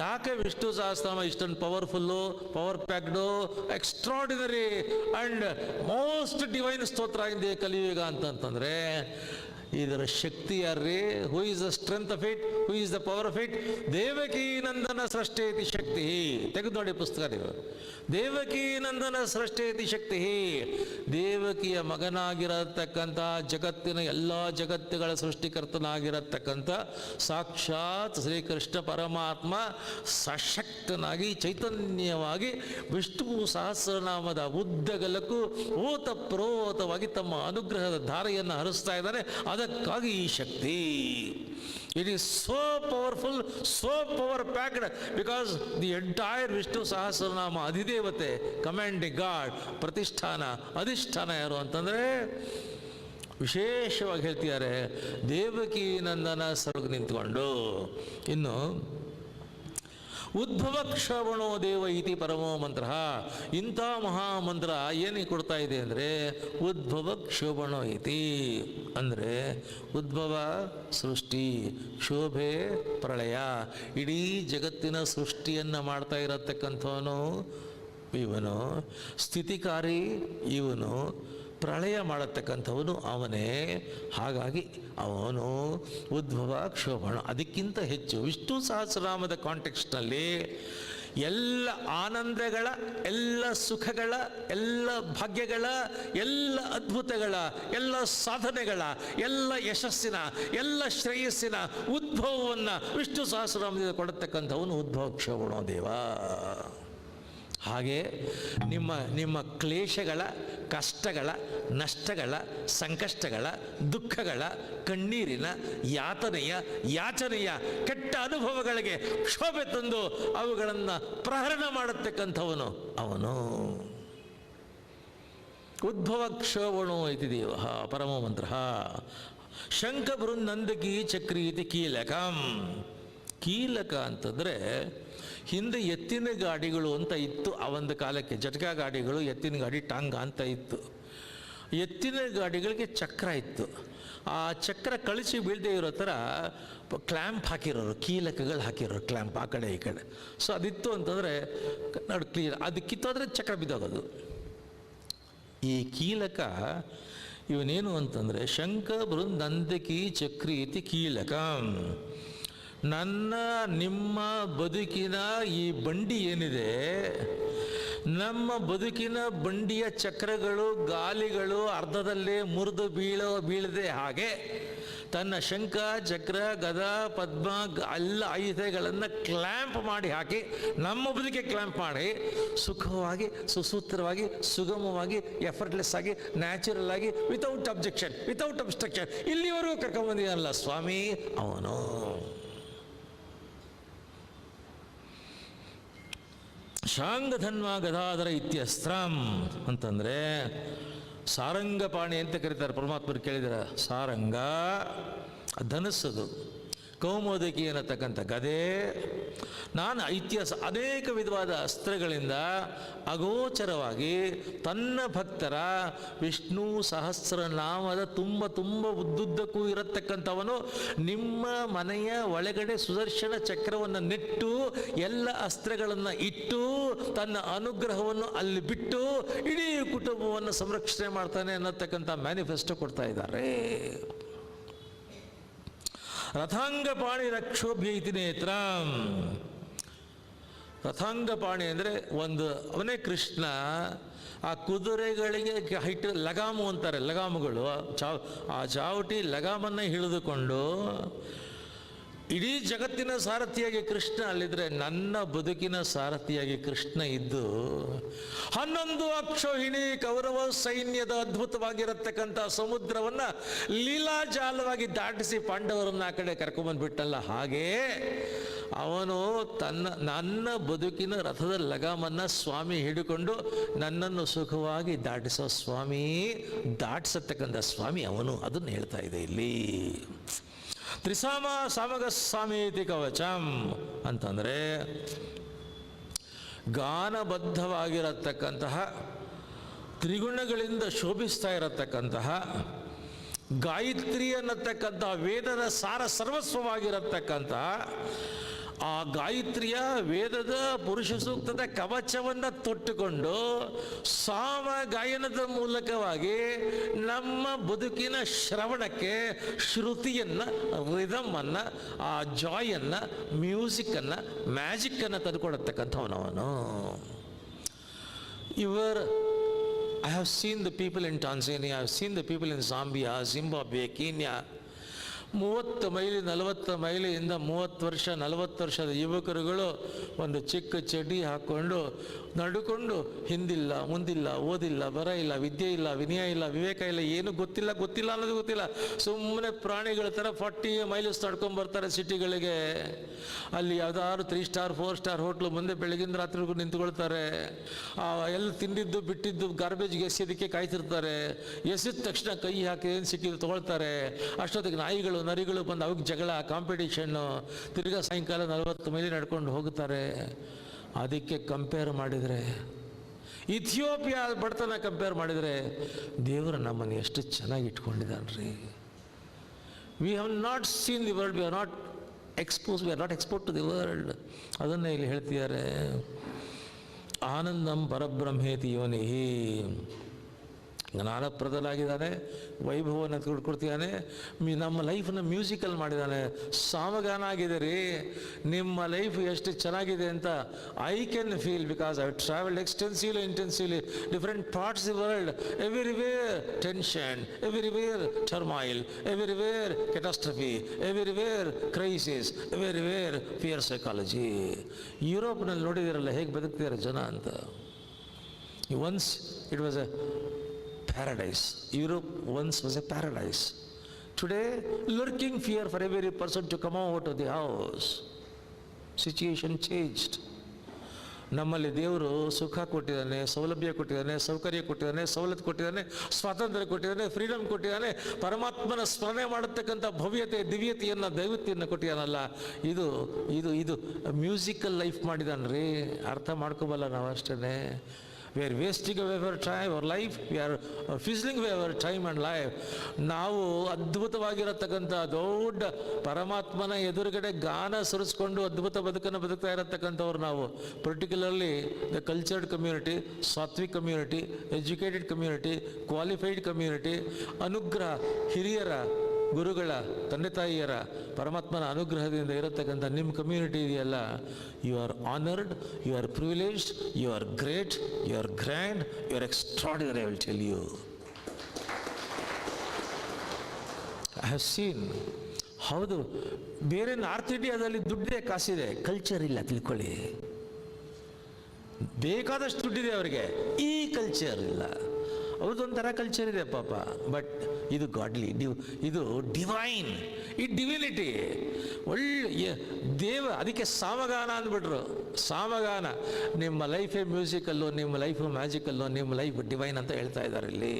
ಯಾಕೆ ವಿಷ್ಣು ಸಹಸ್ರನಾಮ ಇಷ್ಟೊಂದು powerful, power packed, extraordinary and most divine stotra ಇದೆ ಕಲಿಯುಗ ಅಂತಂತಂದರೆ ಇದರ ಶಕ್ತಿ ಯಾರ್ರೀ? Who is the strength of it? Who is the power of it? Devaki Nandana ಸೃಷ್ಟೇತಿ ಶಕ್ತಿ. ತೆಗೆದು ನೋಡಿ ಪುಸ್ತಕ ನೀವು. ದೇವಕೀ ನಂದನ ಸೃಷ್ಟೇತಿ ಶಕ್ತಿ. ದೇವಕಿಯ ಮಗನಾಗಿರತಕ್ಕಂಥ ಜಗತ್ತಿನ ಎಲ್ಲ ಜಗತ್ತುಗಳ ಸೃಷ್ಟಿಕರ್ತನಾಗಿರತಕ್ಕಂಥ ಸಾಕ್ಷಾತ್ ಶ್ರೀಕೃಷ್ಣ ಪರಮಾತ್ಮ ಸಶಕ್ತನಾಗಿ ಚೈತನ್ಯವಾಗಿ ವಿಷ್ಣು ಸಹಸ್ರನಾಮದ ಉದ್ದಗಲಕ್ಕೂ ಓತಪ್ರೋತವಾಗಿ ತಮ್ಮ ಅನುಗ್ರಹದ ಧಾರೆಯನ್ನು ಹರಿಸ್ತಾ ಇದ್ದಾನೆ. ಅದಕ್ಕಾಗಿ ಈ ಶಕ್ತಿ. It is so powerful, so power packed, because the entire Vishnu Sahasranama ಅಧಿದೇವತೆ, ಕಮಾಂಡಿಂಗ್ ಗಾಡ್, ಪ್ರತಿಷ್ಠಾನ, ಅಧಿಷ್ಠಾನ ಯಾರು ಅಂತಂದರೆ ವಿಶೇಷವಾಗಿ ಹೇಳ್ತಿದ್ದಾರೆ ದೇವಕೀ ನಂದನ ಸರ್ಗ ನಿಂತ್ಕೊಂಡು. ಇನ್ನು ಉದ್ಭವ ಕ್ಷವಣೋ ದೇವ ಇತಿ ಪರಮೋ ಮಂತ್ರ. ಇಂಥ ಮಹಾಮಂತ್ರ ಏನಿಗೆ ಕೊಡ್ತಾ ಇದೆ ಅಂದರೆ ಉದ್ಭವ ಕ್ಷೋಭಣೋ ಇತಿ ಅಂದರೆ ಉದ್ಭವ ಸೃಷ್ಟಿ, ಶೋಭೆ ಪ್ರಳಯ, ಇಡೀ ಜಗತ್ತಿನ ಸೃಷ್ಟಿಯನ್ನು ಮಾಡ್ತಾ ಇರತಕ್ಕಂಥವನು ಇವನು, ಸ್ಥಿತಿಕಾರಿ ಇವನು, ಪ್ರಳಯ ಮಾಡತಕ್ಕಂಥವನು ಅವನೇ. ಹಾಗಾಗಿ ಅವನು ಉದ್ಭವ ಕ್ಷೋಭಣ. ಅದಕ್ಕಿಂತ ಹೆಚ್ಚು ವಿಷ್ಣು ಸಹಸ್ರನಾಮದ ಕಾಂಟೆಕ್ಸ್ಟ್ನಲ್ಲಿ ಎಲ್ಲ ಆನಂದಗಳ, ಎಲ್ಲ ಸುಖಗಳ, ಎಲ್ಲ ಭಾಗ್ಯಗಳ, ಎಲ್ಲ ಅದ್ಭುತಗಳ, ಎಲ್ಲ ಸಾಧನೆಗಳ, ಎಲ್ಲ ಯಶಸ್ಸಿನ, ಎಲ್ಲ ಶ್ರೇಯಸ್ಸಿನ ಉದ್ಭವವನ್ನು ವಿಷ್ಣು ಸಹಸ್ರನಾಮದಿಂದ ಕೊಡತಕ್ಕಂಥವನು ಉದ್ಭವ ಕ್ಷೋಭಣೋ ದೇವ. ಹಾಗೆ ನಿಮ್ಮ ಕ್ಲೇಶಗಳ, ಕಷ್ಟಗಳ, ನಷ್ಟಗಳ, ಸಂಕಷ್ಟಗಳ, ದುಃಖಗಳ, ಕಣ್ಣೀರಿನ, ಯಾಚನೆಯ ಕೆಟ್ಟ ಅನುಭವಗಳಿಗೆ ಕ್ಷೋಭೆ ತಂದು ಅವುಗಳನ್ನು ಪ್ರಹರಣ ಮಾಡತಕ್ಕಂಥವನು ಅವನು. ಉದ್ಭವ ಕ್ಷೋಭಣೋ ಇತಿ ದೇವ ಪರಮೋ ಮಂತ್ರ. ಶಂಖ ಬೃಂದಂದಕಿ ಚಕ್ರಿ ಇತಿ ಕೀಲಕಂ. ಕೀಲಕ ಅಂತಂದರೆ ಹಿಂದೆ ಎತ್ತಿನ ಗಾಡಿಗಳು ಅಂತ ಇತ್ತು. ಆ ಒಂದು ಕಾಲಕ್ಕೆ ಜಟಕಾ ಗಾಡಿಗಳು, ಎತ್ತಿನ ಗಾಡಿ, ಟಾಂಗ ಅಂತ ಇತ್ತು. ಎತ್ತಿನ ಗಾಡಿಗಳಿಗೆ ಚಕ್ರ ಇತ್ತು. ಆ ಚಕ್ರ ಕಳಿಸಿ ಬೀಳದೆ ಇರೋ ಥರ ಕ್ಲ್ಯಾಂಪ್ ಹಾಕಿರೋರು, ಕೀಲಕಗಳು ಹಾಕಿರೋರು, ಕ್ಲ್ಯಾಂಪ್ ಆ ಕಡೆ ಈ ಕಡೆ. ಸೊ ಅದಿತ್ತು ಅಂತಂದರೆ ನೋಡಿ ಕ್ಲೀನ್, ಅದು ಕಿತ್ತೋದ್ರೆ ಚಕ್ರ ಬಿದ್ದೋಗೋದು. ಈ ಕೀಲಕ ಇವನೇನು ಅಂತಂದರೆ ಶಂಖ ಬೃಂದಂದಕಿ ಚಕ್ರಿ ಇತಿ ಕೀಲಕಂ. ನಿಮ್ಮ ಬದುಕಿನ ಈ ಬಂಡಿ ಏನಿದೆ, ನಮ್ಮ ಬದುಕಿನ ಬಂಡಿಯ ಚಕ್ರಗಳು, ಗಾಲಿಗಳು ಅರ್ಧದಲ್ಲೇ ಮುರಿದು ಬೀಳದೆ ಹಾಗೆ ತನ್ನ ಶಂಖ, ಚಕ್ರ, ಗದ, ಪದ್ಮ ಎಲ್ಲ ಆಯುಧಗಳನ್ನು ಕ್ಲ್ಯಾಂಪ್ ಮಾಡಿ ಹಾಕಿ, ನಮ್ಮ ಬದುಕಿಗೆ ಕ್ಲ್ಯಾಂಪ್ ಮಾಡಿ ಸುಖವಾಗಿ, ಸುಸೂತ್ರವಾಗಿ, ಸುಗಮವಾಗಿ, ಎಫರ್ಟ್ಲೆಸ್ ಆಗಿ, ನ್ಯಾಚುರಲ್ ಆಗಿ, ವಿತೌಟ್ ಅಬ್ಜೆಕ್ಷನ್, ವಿತೌಟ್ ಅಬ್ಸ್ಟ್ರಕ್ಷನ್ ಇಲ್ಲಿವರೆಗೂ ಕರ್ಕೊಂಬಂದಿಯಲ್ಲ ಸ್ವಾಮಿ ಅವನು. ಶಾಂಗಧನ್ವ ಗದಾಧರ ಇತ್ಯಸ್ತ್ರಂ ಅಂತಂದರೆ ಸಾರಂಗಪಾಣಿ ಅಂತ ಕರೀತಾರೆ. ಪರಮಾತ್ಮರು ಕೇಳಿದಾರೆ. ಸಾರಂಗ ಧನಸ್ಸದು, ಕೌಮೋದಕಿ ಅನ್ನತಕ್ಕಂಥ ಗದೆ, ನಾನು ಇತಿಹಾಸ ಅನೇಕ ವಿಧವಾದ ಅಸ್ತ್ರಗಳಿಂದ ಅಗೋಚರವಾಗಿ ತನ್ನ ಭಕ್ತರ ವಿಷ್ಣು ಸಹಸ್ರನಾಮದ ತುಂಬ ಉದ್ದುದ್ದಕ್ಕೂ ಇರತಕ್ಕಂಥವನು ನಿಮ್ಮ ಮನೆಯ ಒಳಗಡೆ ಸುದರ್ಶನ ಚಕ್ರವನ್ನು ನೆಟ್ಟು ಎಲ್ಲ ಅಸ್ತ್ರಗಳನ್ನು ಇಟ್ಟು ತನ್ನ ಅನುಗ್ರಹವನ್ನು ಅಲ್ಲಿ ಬಿಟ್ಟು ಇಡೀ ಕುಟುಂಬವನ್ನು ಸಂರಕ್ಷಣೆ ಮಾಡ್ತಾನೆ ಅನ್ನತಕ್ಕಂಥ ಮ್ಯಾನಿಫೆಸ್ಟೋ ಕೊಡ್ತಾ ಇದ್ದಾರೆ. ರಥಾಂಗಪಾಣಿ ರಕ್ಷೋಭ್ಯ ಇತಿ ನೇತ್ರಂ. ರಥಾಂಗಪಾಣಿ ಅಂದರೆ ಒಂದು ಅವನೇ ಕೃಷ್ಣ. ಆ ಕುದುರೆಗಳಿಗೆ ಹೈಟ್ ಲಗಾಮು ಅಂತಾರೆ, ಲಗಾಮುಗಳು, ಆ ಚಾವಟಿ ಲಗಾಮನ್ನು ಹಿಡಿದುಕೊಂಡು ಇಡೀ ಜಗತ್ತಿನ ಸಾರಥಿಯಾಗಿ ಕೃಷ್ಣ ಅಲ್ಲಿದ್ರೆ, ನನ್ನ ಬದುಕಿನ ಸಾರಥಿಯಾಗಿ ಕೃಷ್ಣ ಇದ್ದು 11 ಅಕ್ಷೋಹಿಣಿ ಕೌರವ ಸೈನ್ಯದ ಅದ್ಭುತವಾಗಿರತಕ್ಕಂಥ ಸಮುದ್ರವನ್ನು ಲೀಲಾಜಾಲವಾಗಿ ದಾಟಿಸಿ ಪಾಂಡವರನ್ನ ಆ ಕಡೆ ಕರ್ಕೊಂಬಂದ್ಬಿಟ್ಟಲ್ಲ, ಹಾಗೇ ಅವನು ನನ್ನ ಬದುಕಿನ ರಥದ ಲಗಾಮನ್ನು ಸ್ವಾಮಿ ಹಿಡಿಕೊಂಡು ನನ್ನನ್ನು ಸುಖವಾಗಿ ದಾಟಿಸೋ ಸ್ವಾಮಿ, ದಾಟಿಸತಕ್ಕಂಥ ಸ್ವಾಮಿ ಅವನು. ಅದನ್ನು ಹೇಳ್ತಾ ಇದೆ ಇಲ್ಲಿ. ತ್ರಿಸಾಮ ಸಾಮಗ ಸಾಮೀತಿ ಕವಚಂ ಅಂತಂದರೆ ಗಾನಬದ್ಧವಾಗಿರತಕ್ಕಂತಹ ತ್ರಿಗುಣಗಳಿಂದ ಶೋಭಿಸ್ತಾ ಇರತಕ್ಕಂತಹ ಗಾಯತ್ರಿ ಅನ್ನತಕ್ಕಂತಹ ವೇದದ ಸಾರ ಸರ್ವಸ್ವವಾಗಿರತಕ್ಕಂತಹ ಆ ಗಾಯತ್ರಿಯ ವೇದದ ಪುರುಷ ಸೂಕ್ತದ ಕವಚವನ್ನು ತೊಟ್ಟುಕೊಂಡು ಸಾಮ ಗಾಯನದ ಮೂಲಕವಾಗಿ ನಮ್ಮ ಬದುಕಿನ ಶ್ರವಣಕ್ಕೆ ಶ್ರುತಿಯನ್ನು, ರಿದಮನ್ನು, ಆ ಜಾಯನ್ನು, ಮ್ಯೂಸಿಕ್ಕನ್ನು, ಮ್ಯಾಜಿಕ್ಕನ್ನು ತಂದುಕೊಡತಕ್ಕಂಥವನವನು. I have seen the people in Tanzania, I have seen the people in Zambia, Zimbabwe, Kenya. 30 mile 40 ಮೈಲಿಯಿಂದ 30 ವರ್ಷ 40 ವರ್ಷದ ಯುವಕರುಗಳು ಒಂದು ಚಿಕ್ಕ ಚಡ್ಡಿ ಹಾಕ್ಕೊಂಡು ನಡ್ಕೊಂಡು ಹಿಂದಿಲ್ಲ ಮುಂದಿಲ್ಲ, ಓದಿಲ್ಲ, ಬರ ಇಲ್ಲ, ವಿದ್ಯೆ ಇಲ್ಲ, ವಿನಯ ಇಲ್ಲ, ವಿವೇಕ ಇಲ್ಲ, ಏನು ಗೊತ್ತಿಲ್ಲ ಅನ್ನೋದು ಗೊತ್ತಿಲ್ಲ, ಸುಮ್ಮನೆ ಪ್ರಾಣಿಗಳ ಥರ 40 ಮೈಲ್ಸ್ ನಡ್ಕೊಂಡು ಬರ್ತಾರೆ ಸಿಟಿಗಳಿಗೆ. ಅಲ್ಲಿ ಯಾವ್ದಾದ್ರು 3 ಸ್ಟಾರ್ 4 ಸ್ಟಾರ್ ಹೋಟ್ಲು ಮುಂದೆ ಬೆಳಗಿಂದ ರಾತ್ರಿಗೂ ನಿಂತ್ಕೊಳ್ತಾರೆ. ಎಲ್ಲ ತಿಂದಿದ್ದು ಬಿಟ್ಟಿದ್ದು ಗಾರ್ಬೇಜ್ಗೆ ಎಸೆಯೋದಕ್ಕೆ ಕಾಯ್ತಿರ್ತಾರೆ. ಎಸೆದ ತಕ್ಷಣ ಕೈ ಹಾಕಿ ಏನು ಸಿಕ್ಕಿದ್ದು ತೊಗೊಳ್ತಾರೆ. ಅಷ್ಟೊತ್ತಿಗೆ ನಾಯಿಗಳು ನರಿಗಳು ಬಂದು ಅವಾಗ ಜಗಳ, ಕಾಂಪಿಟೇಷನ್ನು. ತಿರ್ಗಾ ಸಾಯಂಕಾಲ 40 ಮೈಲಿ ನಡ್ಕೊಂಡು ಹೋಗ್ತಾರೆ. ಅದಕ್ಕೆ ಕಂಪೇರ್ ಮಾಡಿದರೆ, ಇಥಿಯೋಪಿಯಾ ಬಡತನ ಕಂಪೇರ್ ಮಾಡಿದರೆ, ದೇವರು ನಮ್ಮನ್ನು ಎಷ್ಟು ಚೆನ್ನಾಗಿ ಇಟ್ಕೊಂಡಿದ್ದಾನ್ರಿ. We have not seen the world, we are not export to the world. ಅದನ್ನೇ ಇಲ್ಲಿ ಹೇಳ್ತಿದ್ದಾರೆ. ಆನಂದಂ ಪರಬ್ರಹ್ಮೇತಿ ಯೋನಿಹಿ, ಜ್ಞಾನಪ್ರದನಾಗಿದ್ದಾನೆ, ವೈಭವವನ್ನು ಕೊಡ್ತಿದ್ದಾನೆ, ನಮ್ಮ ಲೈಫನ್ನು ಮ್ಯೂಸಿಕಲ್ ಮಾಡಿದ್ದಾನೆ. ಸಾಮಗಾನ ಆಗಿದೆ ರೀ ನಿಮ್ಮ ಲೈಫ್ ಎಷ್ಟು ಚೆನ್ನಾಗಿದೆ ಅಂತ I can feel, because I travelled extensively intensively different parts the world. Everywhere tension, everywhere turmoil, everywhere catastrophe, everywhere crisis, everywhere fear psychology. ಯುರೋಪ್ನಲ್ಲಿ ನೋಡಿದಿರಲ್ಲ ಹೇಗೆ ಬದುಕ್ತಿದ್ದಾರೆ ಜನ ಅಂತ. Once it was a paradise. Europe once was a paradise. Today, lurking fear for every person to come out of the house. Situation changed. ನಮ್ಮಲ್ಲಿ ದೇವರು ಸುಖ ಕೊಟ್ಟಿದ್ದಾನೆ, ಸೌಲಭ್ಯ ಕೊಟ್ಟಿದ್ದಾನೆ, ಸೌಕರ್ಯ ಕೊಟ್ಟಿದ್ದಾನೆ, ಸವಲತ್ತು ಕೊಟ್ಟಿದ್ದಾನೆ, ಸ್ವಾತಂತ್ರ್ಯ ಕೊಟ್ಟಿದ್ದಾನೆ, ಫ್ರೀಡಮ್ ಕೊಟ್ಟಿದ್ದಾನೆ, ಪರಮಾತ್ಮನ ಸ್ಮರಣೆ ಮಾಡತಕ್ಕಂಥ ಭವ್ಯತೆ, ದಿವ್ಯತೆಯನ್ನು, ದೈವತೆಯನ್ನು ಕೊಟ್ಟಿದ್ದಾನಲ್ಲ. ಇದು ಇದು ಇದು ಮ್ಯೂಸಿಕಲ್ ಲೈಫ್ ಮಾಡಿದಾನ್ರಿ. ಅರ್ಥ ಮಾಡ್ಕೋಬಲ್ಲ ನಾವು ಅಷ್ಟೇ. We are wasting away our time, our life. We are fizzling away our time and life. ನಾವು ಅದ್ಭುತವಾಗಿರತಕ್ಕಂಥ ದೊಡ್ಡ ಪರಮಾತ್ಮನ ಎದುರುಗಡೆ ಗಾನ ಸುರಿಸ್ಕೊಂಡು ಅದ್ಭುತ ಬದುಕನ್ನು ಬದುಕ್ತಾ ಇರತಕ್ಕಂಥವ್ರು ನಾವು. ಪರ್ಟಿಕ್ಯುಲರ್ಲಿ ದ ಕಲ್ಚರ್ಡ್ ಕಮ್ಯುನಿಟಿ, ಸಾತ್ವಿಕ್ community, educated community, qualified community, ಅನುಗ್ರಹ, ಹಿರಿಯರ ಗುರುಗಳ ತಂದೆ ತಾಯಿಯರ ಪರಮಾತ್ಮನ ಅನುಗ್ರಹದಿಂದ ಇರತಕ್ಕಂಥ ನಿಮ್ಮ ಕಮ್ಯುನಿಟಿ ಇದೆಯಲ್ಲ, you are honoured, you are privileged, you are great, you are grand, you are extraordinary. I will tell you. I have seen. ಹೌದು, ಬೇರೆ ನಾರ್ತ್ ಇಂಡಿಯಾದಲ್ಲಿ ದುಡ್ಡಿದೆ, ಕಾಸಿದೆ, ಕಲ್ಚರ್ ಇಲ್ಲ, ತಿಳ್ಕೊಳ್ಳಿ. ಬೇಕಾದಷ್ಟು ದುಡ್ಡಿದೆ ಅವರಿಗೆ, ಈ ಕಲ್ಚರ್ ಇಲ್ಲ. ಅವ್ರದ್ದೊಂಥರ ಕಲ್ಚರ್ ಇದೆ ಪಾಪ, ಬಟ್ ಇದು ಗಾಡ್ಲಿ, ಇದು ಡಿವೈನ್, ಈ ಡಿವಿನಿಟಿ, ಒಳ್ಳೆ ದೇವ. ಅದಕ್ಕೆ ಸಾಮಗಾನ ಅಂದ್ಬಿಟ್ರು. ಸಾಮಗಾನ, ನಿಮ್ಮ ಲೈಫೇ ಮ್ಯೂಸಿಕಲ್ಲು, ನಿಮ್ಮ ಲೈಫು ಮ್ಯಾಜಿಕಲ್ಲು, ನಿಮ್ಮ ಲೈಫ್ ಡಿವೈನ್ ಅಂತ ಹೇಳ್ತಾ ಇದ್ದಾರೆ ಇಲ್ಲಿ.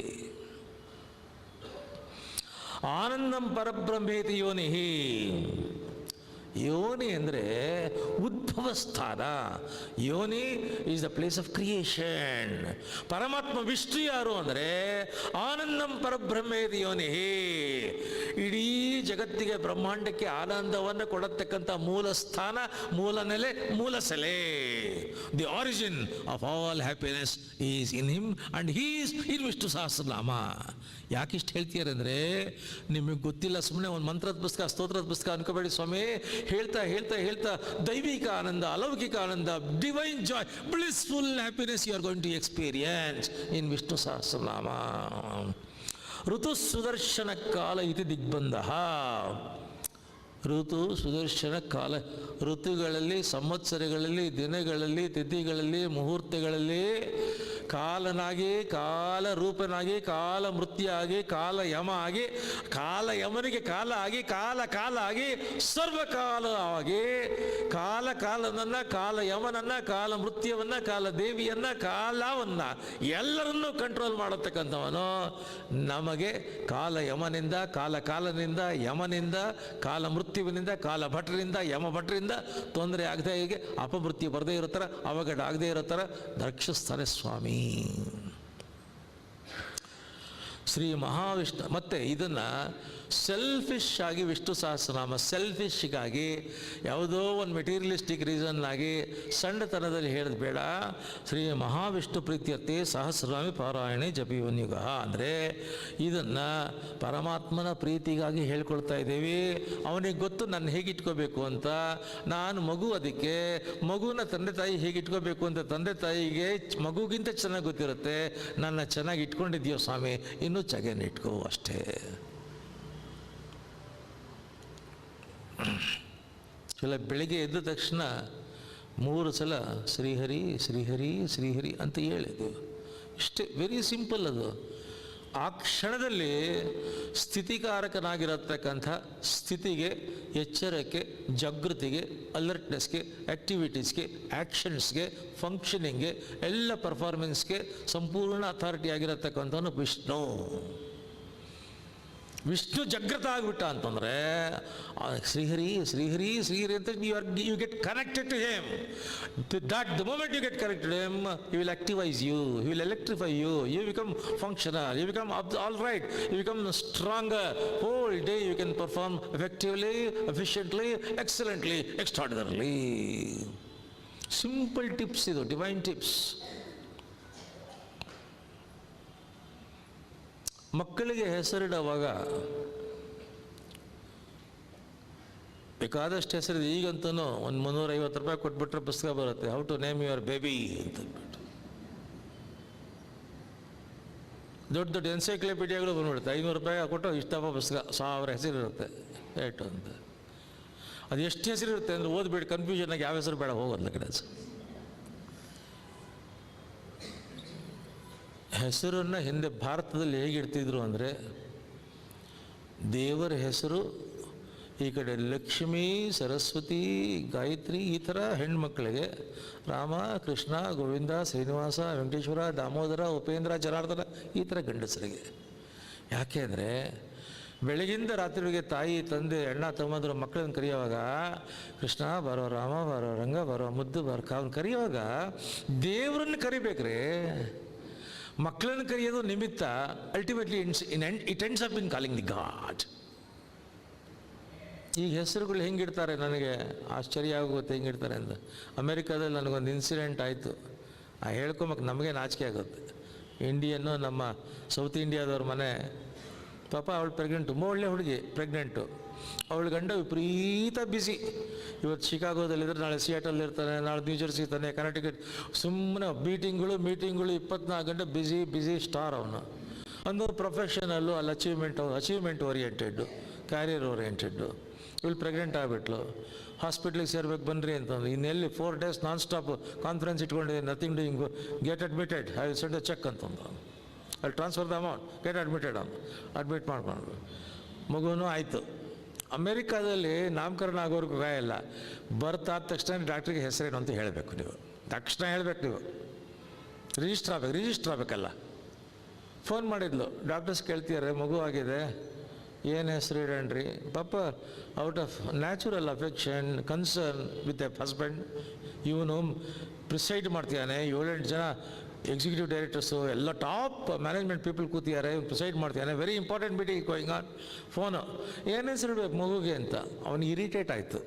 ಆನಂದಂ ಪರಬ್ರಹ್ಮೇತಿ ಯೋನಿಹಿ. ಯೋನಿ ಅಂದರೆ ಉದ್ಭವ ಸ್ಥಾನ. ಯೋನಿ is the place of creation. ಪರಮಾತ್ಮ ವಿಷ್ಣು ಯಾರು ಅಂದರೆ ಆನಂದಂ ಪರಬ್ರಹ್ಮೇತಿ ಯೋನಿಹಿ. ಇಡೀ ಜಗತ್ತಿಗೆ, ಬ್ರಹ್ಮಾಂಡಕ್ಕೆ ಆನಂದವನ್ನು ಕೊಡತಕ್ಕಂಥ ಮೂಲ ಸ್ಥಾನ, ಮೂಲ ನೆಲೆ, ಮೂಲ ಸೆಲೆ. The origin of all happiness is in him and he is in Vishnu Sahasranama. ಯಾಕಿಷ್ಟು ಹೇಳ್ತೀಯಾರೆ ಅಂದರೆ ನಿಮಗೆ ಗೊತ್ತಿಲ್ಲ, ಸುಮ್ಮನೆ ಒಂದು ಮಂತ್ರದ ಪುಸ್ತಕ, ಸ್ತೋತ್ರದ ಪುಸ್ತಕ ಅನ್ಕೋಬೇಡಿ ಸ್ವಾಮಿ. ಹೇಳ್ತಾ ಹೇಳ್ತಾ ಹೇಳ್ತಾ ದೈವಿಕ ಆನಂದ, ಅಲೌಕಿಕ ಆನಂದ, divine joy, blissful happiness you are going to experience in Vishnu Sahasranama. ಋತು ಸುದರ್ಶನ ಕಾಲ ಇತಿ ದಿಗ್ಬಂಧ. ಋತು ಸುದರ್ಶನ ಕಾಲ, ಋತುಗಳಲ್ಲಿ, ಸಂವತ್ಸರಗಳಲ್ಲಿ, ದಿನಗಳಲ್ಲಿ, ತಿಥಿಗಳಲ್ಲಿ, ಮುಹೂರ್ತಗಳಲ್ಲಿ ಕಾಲನಾಗಿ, ಕಾಲ ರೂಪನಾಗಿ, ಕಾಲ ಮೃತ್ಯಾಗಿ, ಕಾಲ ಯಮ ಆಗಿ, ಕಾಲ ಯಮನಿಗೆ ಕಾಲ ಆಗಿ, ಕಾಲ ಕಾಲ ಆಗಿ, ಸರ್ವಕಾಲ ಆಗಿ, ಕಾಲ ಕಾಲನನ್ನ, ಕಾಲ ಯಮನನ್ನ, ಕಾಲ ಮೃತ್ಯವನ್ನ, ಕಾಲ ದೇವಿಯನ್ನ, ಕಾಲವನ್ನ ಎಲ್ಲರನ್ನೂ ಕಂಟ್ರೋಲ್ ಮಾಡತಕ್ಕಂಥವನು ನಮಗೆ ಕಾಲ ಯಮನಿಂದ, ಕಾಲ ಕಾಲನಿಂದ, ಯಮನಿಂದ, ಕಾಲ ಮೃತ್ಯುವಿನಿಂದ, ಕಾಲ ಭಟ್ರಿಂದ, ಯಮ ಭಟ್ರಿಂದ ತೊಂದರೆ ಆಗದೆ ಹೀಗೆ ಅಪಮೃತ್ಯು ಬರದೇ ಇರೋ ಥರ, ಅವಘಡ ಆಗದೆ ಇರೋ ಥರ ರಕ್ಷಿಸ್ತಾನೆ ಸ್ವಾಮಿ ಶ್ರೀ ಮಹಾವಿಷ್ಣು. ಮತ್ತು ಇದನ್ನು ಸೆಲ್ಫಿಶ್ ಆಗಿ ವಿಷ್ಣು ಸಹಸ್ರನಾಮ ಸೆಲ್ಫಿಶ್ಗಾಗಿ ಯಾವುದೋ ಒಂದು ಮೆಟೀರಿಯಲಿಸ್ಟಿಕ್ ರೀಸನ್ನಾಗಿ ಸಣ್ಣತನದಲ್ಲಿ ಹೇಳೋದು ಬೇಡ. ಶ್ರೀ ಮಹಾವಿಷ್ಣು ಪ್ರೀತ್ಯರ್ಥೆ ಸಹಸ್ರನಾಮಿ ಪಾರಾಯಣೆ ಜಪಿವನ್ಯುಗ ಅಂದರೆ ಇದನ್ನು ಪರಮಾತ್ಮನ ಪ್ರೀತಿಗಾಗಿ ಹೇಳ್ಕೊಳ್ತಾ ಇದ್ದೀವಿ. ಅವನಿಗೆ ಗೊತ್ತು ನಾನು ಹೇಗೆ ಇಟ್ಕೋಬೇಕು ಅಂತ. ನಾನು ಮಗು, ಅದಕ್ಕೆ ಮಗುನ ತಂದೆ ತಾಯಿ ಹೇಗೆ ಇಟ್ಕೋಬೇಕು ಅಂತ ತಂದೆ ತಾಯಿಗೆ ಮಗುಗಿಂತ ಚೆನ್ನಾಗಿ ಗೊತ್ತಿರುತ್ತೆ. ನನ್ನ ಚೆನ್ನಾಗಿ ಇಟ್ಕೊಂಡಿದ್ಯೋ ಸ್ವಾಮಿ, ಇನ್ನೂ ಚೆನ್ನಾಗಿ ಇಟ್ಕೋ ಅಷ್ಟೇ. ಇಲ್ಲ, ಬೆಳಿಗ್ಗೆ ಎದ್ದ ತಕ್ಷಣ 3 ಸಲ ಶ್ರೀಹರಿ ಶ್ರೀಹರಿ ಶ್ರೀಹರಿ ಅಂತ ಹೇಳಿದ್ದು ಇಷ್ಟೇ. ವೆರಿ ಸಿಂಪಲ್ ಅದು. ಆ ಕ್ಷಣದಲ್ಲಿ ಸ್ಥಿತಿಕಾರಕನಾಗಿರತಕ್ಕಂಥ ಸ್ಥಿತಿಗೆ, ಎಚ್ಚರಕ್ಕೆ, ಜಾಗೃತಿಗೆ, ಅಲರ್ಟ್ನೆಸ್ಗೆ, ಆ್ಯಕ್ಟಿವಿಟೀಸ್ಗೆ, ಆ್ಯಕ್ಷನ್ಸ್ಗೆ, ಫಂಕ್ಷನಿಂಗ್ಗೆ, ಎಲ್ಲ ಪರ್ಫಾರ್ಮೆನ್ಸ್ಗೆ ಸಂಪೂರ್ಣ ಅಥಾರಿಟಿ ಆಗಿರತಕ್ಕಂಥವನು ವಿಷ್ಣು. ವಿಷ್ಣು ಜಾಗೃತ ಆಗಿಬಿಟ್ಟ ಅಂತಂದರೆ ಶ್ರೀಹರಿ ಶ್ರೀಹರಿ ಶ್ರೀಹರಿ ಅಂತ you get connected to him. The moment you get connected him, you will activise you, you will electrify you, you become functional, you become all right, you become stronger. Whole day you can perform effectively, efficiently, excellently, extraordinarily. Simple tips ಇದು, divine tips. ಮಕ್ಕಳಿಗೆ ಹೆಸರಿಡುವಾಗ ಬೇಕಾದಷ್ಟು ಹೆಸರಿದೆ. ಈಗಂತೂ ಒಂದು 350 ರೂಪಾಯಿ ಕೊಟ್ಬಿಟ್ರೆ ಪುಸ್ತಕ ಬರುತ್ತೆ, how to name your baby ಅಂತಂದ್ಬಿಟ್ಟು. ದೊಡ್ಡ ದೊಡ್ಡ ಎನ್ಸೈಕ್ಲೋಪೀಡಿಯಾಗಳು ಬಂದ್ಬಿಡುತ್ತೆ. 500 ರೂಪಾಯಿ ಕೊಟ್ಟು ಇಷ್ಟಪ್ಪ ಪುಸ್ತಕ, 1000 ಹೆಸರಿರುತ್ತೆ ಏಟು ಅಂತ. ಅದು ಎಷ್ಟು ಹೆಸರಿರುತ್ತೆ ಅಂದರೆ ಓದ್ಬೇಡಿ, ಕನ್ಫ್ಯೂಷನ್ನಾಗಿ ಯಾವ ಹೆಸರು ಬೇಡ, ಹೋಗೋದ್ಲ ಕಡೆ. ಹೆಸರನ್ನು ಹಿಂದೆ ಭಾರತದಲ್ಲಿ ಹೇಗಿಡ್ತಿದ್ರು ಅಂದರೆ, ದೇವರ ಹೆಸರು ಈ ಕಡೆ ಲಕ್ಷ್ಮೀ, ಸರಸ್ವತಿ, ಗಾಯತ್ರಿ, ಈ ಥರ ಹೆಣ್ಮಕ್ಳಿಗೆ ರಾಮ, ಕೃಷ್ಣ, ಗೋವಿಂದ, ಶ್ರೀನಿವಾಸ, ವೆಂಕಟೇಶ್ವರ, ದಾಮೋದರ, ಉಪೇಂದ್ರ, ಜನಾರ್ದನ, ಈ ಥರ ಗಂಡಸರಿಗೆ. ಯಾಕೆ ಅಂದರೆ ಬೆಳಗಿಂದ ರಾತ್ರಿಗಳಿಗೆ ತಾಯಿ, ತಂದೆ, ಅಣ್ಣ, ತಮ್ಮಂದರು ಮಕ್ಕಳನ್ನು ಕರೆಯುವಾಗ ಕೃಷ್ಣ ಬರೋ, ರಾಮ ಬರೋ, ರಂಗ ಬರೋ, ಮುದ್ದು ಬರೋ, ಅವ್ನು ಕರೆಯುವಾಗ ದೇವ್ರನ್ನ ಕರಿಬೇಕ್ರಿ. ಮಕ್ಕಳನ್ನು ಕರೆಯೋದು ನಿಮಿತ್ತ. Ultimately it ends up in calling the god. ಈಗ ಹೆಸರುಗಳು ಹೆಂಗಿಡ್ತಾರೆ, ನನಗೆ ಆಶ್ಚರ್ಯ ಆಗುತ್ತೆ ಹೆಂಗಿಡ್ತಾರೆ ಅಂತ. ಅಮೇರಿಕಾದಲ್ಲಿ ನನಗೊಂದು ಇನ್ಸಿಡೆಂಟ್ ಆಯಿತು, ಹೇಳ್ಕೊಂಬಕ್ಕೆ ನಮಗೆ ನಾಚಿಕೆ ಆಗುತ್ತೆ. ಇಂಡಿಯನ್ನು, ನಮ್ಮ ಸೌತ್ ಇಂಡಿಯಾದವ್ರ ಮನೆ ಪಾಪ, ಅವಳು ಪ್ರೆಗ್ನೆಂಟು, ಒಳ್ಳೆ ಹುಡುಗಿ ಪ್ರೆಗ್ನೆಂಟು. ಅವಳ ಗಂಡ ವಿಪರೀತ ಬ್ಯುಸಿ. ಇವತ್ತು ಶಿಕಾಗೋದಲ್ಲಿದ್ದರೆ ನಾಳೆ ಸಿಯಾಟಲ್ ಇರ್ತಾನೆ, ನಾಳೆ ನ್ಯೂಜರ್ಸಿ ಇರ್ತಾನೆ, ಕರ್ನಾಟಕ. ಸುಮ್ಮನೆ ಮೀಟಿಂಗ್ಗಳು 24 ಗಂಟೆ ಬ್ಯುಸಿ ಸ್ಟಾರ್ ಅವನು. ಒಂದು ಪ್ರೊಫೆಷನಲ್ಲು, ಅಲ್ಲಿ ಅಚೀವ್ಮೆಂಟ್ ಓರಿಯೆಂಟೆಡ್ಡು, ಕ್ಯಾರಿಯರ್ ಓರಿಯೆಂಟೆಡ್ಡು. ಇವಳು ಪ್ರೆಗ್ನೆಂಟ್ ಆಗಿಬಿಟ್ಲು. ಹಾಸ್ಪಿಟ್ಲಿಗೆ ಸೇರ್ಬೇಕು ಬನ್ನಿರಿ ಅಂತಂದು. ಇನ್ನೆಲ್ಲಿ 4 days ನಾನ್ ಸ್ಟಾಪ್ ಕಾನ್ಫರೆನ್ಸ್ ಇಟ್ಕೊಂಡಿದ್ದೀನಿ, nothing doing, get admitted, I will send a cheque ಅಂತಂದು. ಅಲ್ಲಿ transfer the amount, get admitted ಅಂತ ಅಡ್ಮಿಟ್ ಮಾಡ್ಕೊಂಡು ಮಗುನೂ ಆಯಿತು. ಅಮೇರಿಕಾದಲ್ಲಿ ನಾಮಕರಣ ಆಗೋರ್ಗೂ ಇಲ್ಲ. ಬರ್ತಾದ ತಕ್ಷಣ ಡಾಕ್ಟ್ರಿಗೆ ಹೆಸರೇನು ಅಂತ ಹೇಳಬೇಕು ನೀವು, ತಕ್ಷಣ ಹೇಳಬೇಕು ನೀವು. ರಿಜಿಸ್ಟ್ರ್ ಆಗಬೇಕಲ್ಲ. ಫೋನ್ ಮಾಡಿದ್ಲು, ಡಾಕ್ಟರ್ಸ್ ಕೇಳ್ತಿದ್ದಾರೆ ಮಗು ಆಗಿದೆ, ಏನು ಹೆಸರು ಇಡಣ್ರಿ? ಪಾಪ out of natural affection, concern with A husband, ಇವನು ಪ್ರಿಸೈಡ್ ಮಾಡ್ತಿದ್ದಾನೆ. 7-8 ಜನ ಎಕ್ಸಿಕ್ಯೂಟಿವ್ ಡೈರೆಕ್ಟರ್ಸು, ಎಲ್ಲ ಟಾಪ್ ಮ್ಯಾನೇಜ್ಮೆಂಟ್ ಪೀಪಲ್ ಕೂತಿದ್ದಾರೆ, ಪ್ರಿಸೈಡ್ ಮಾಡ್ತಿದ್ದಾನೆ, very important meeting going on. Phone, ಏನು ಹೆಸರು ಇಡಬೇಕು ಮಗುಗೆ ಅಂತ. ಅವನಿಗೆ ಇರಿಟೇಟ್ ಆಯಿತು.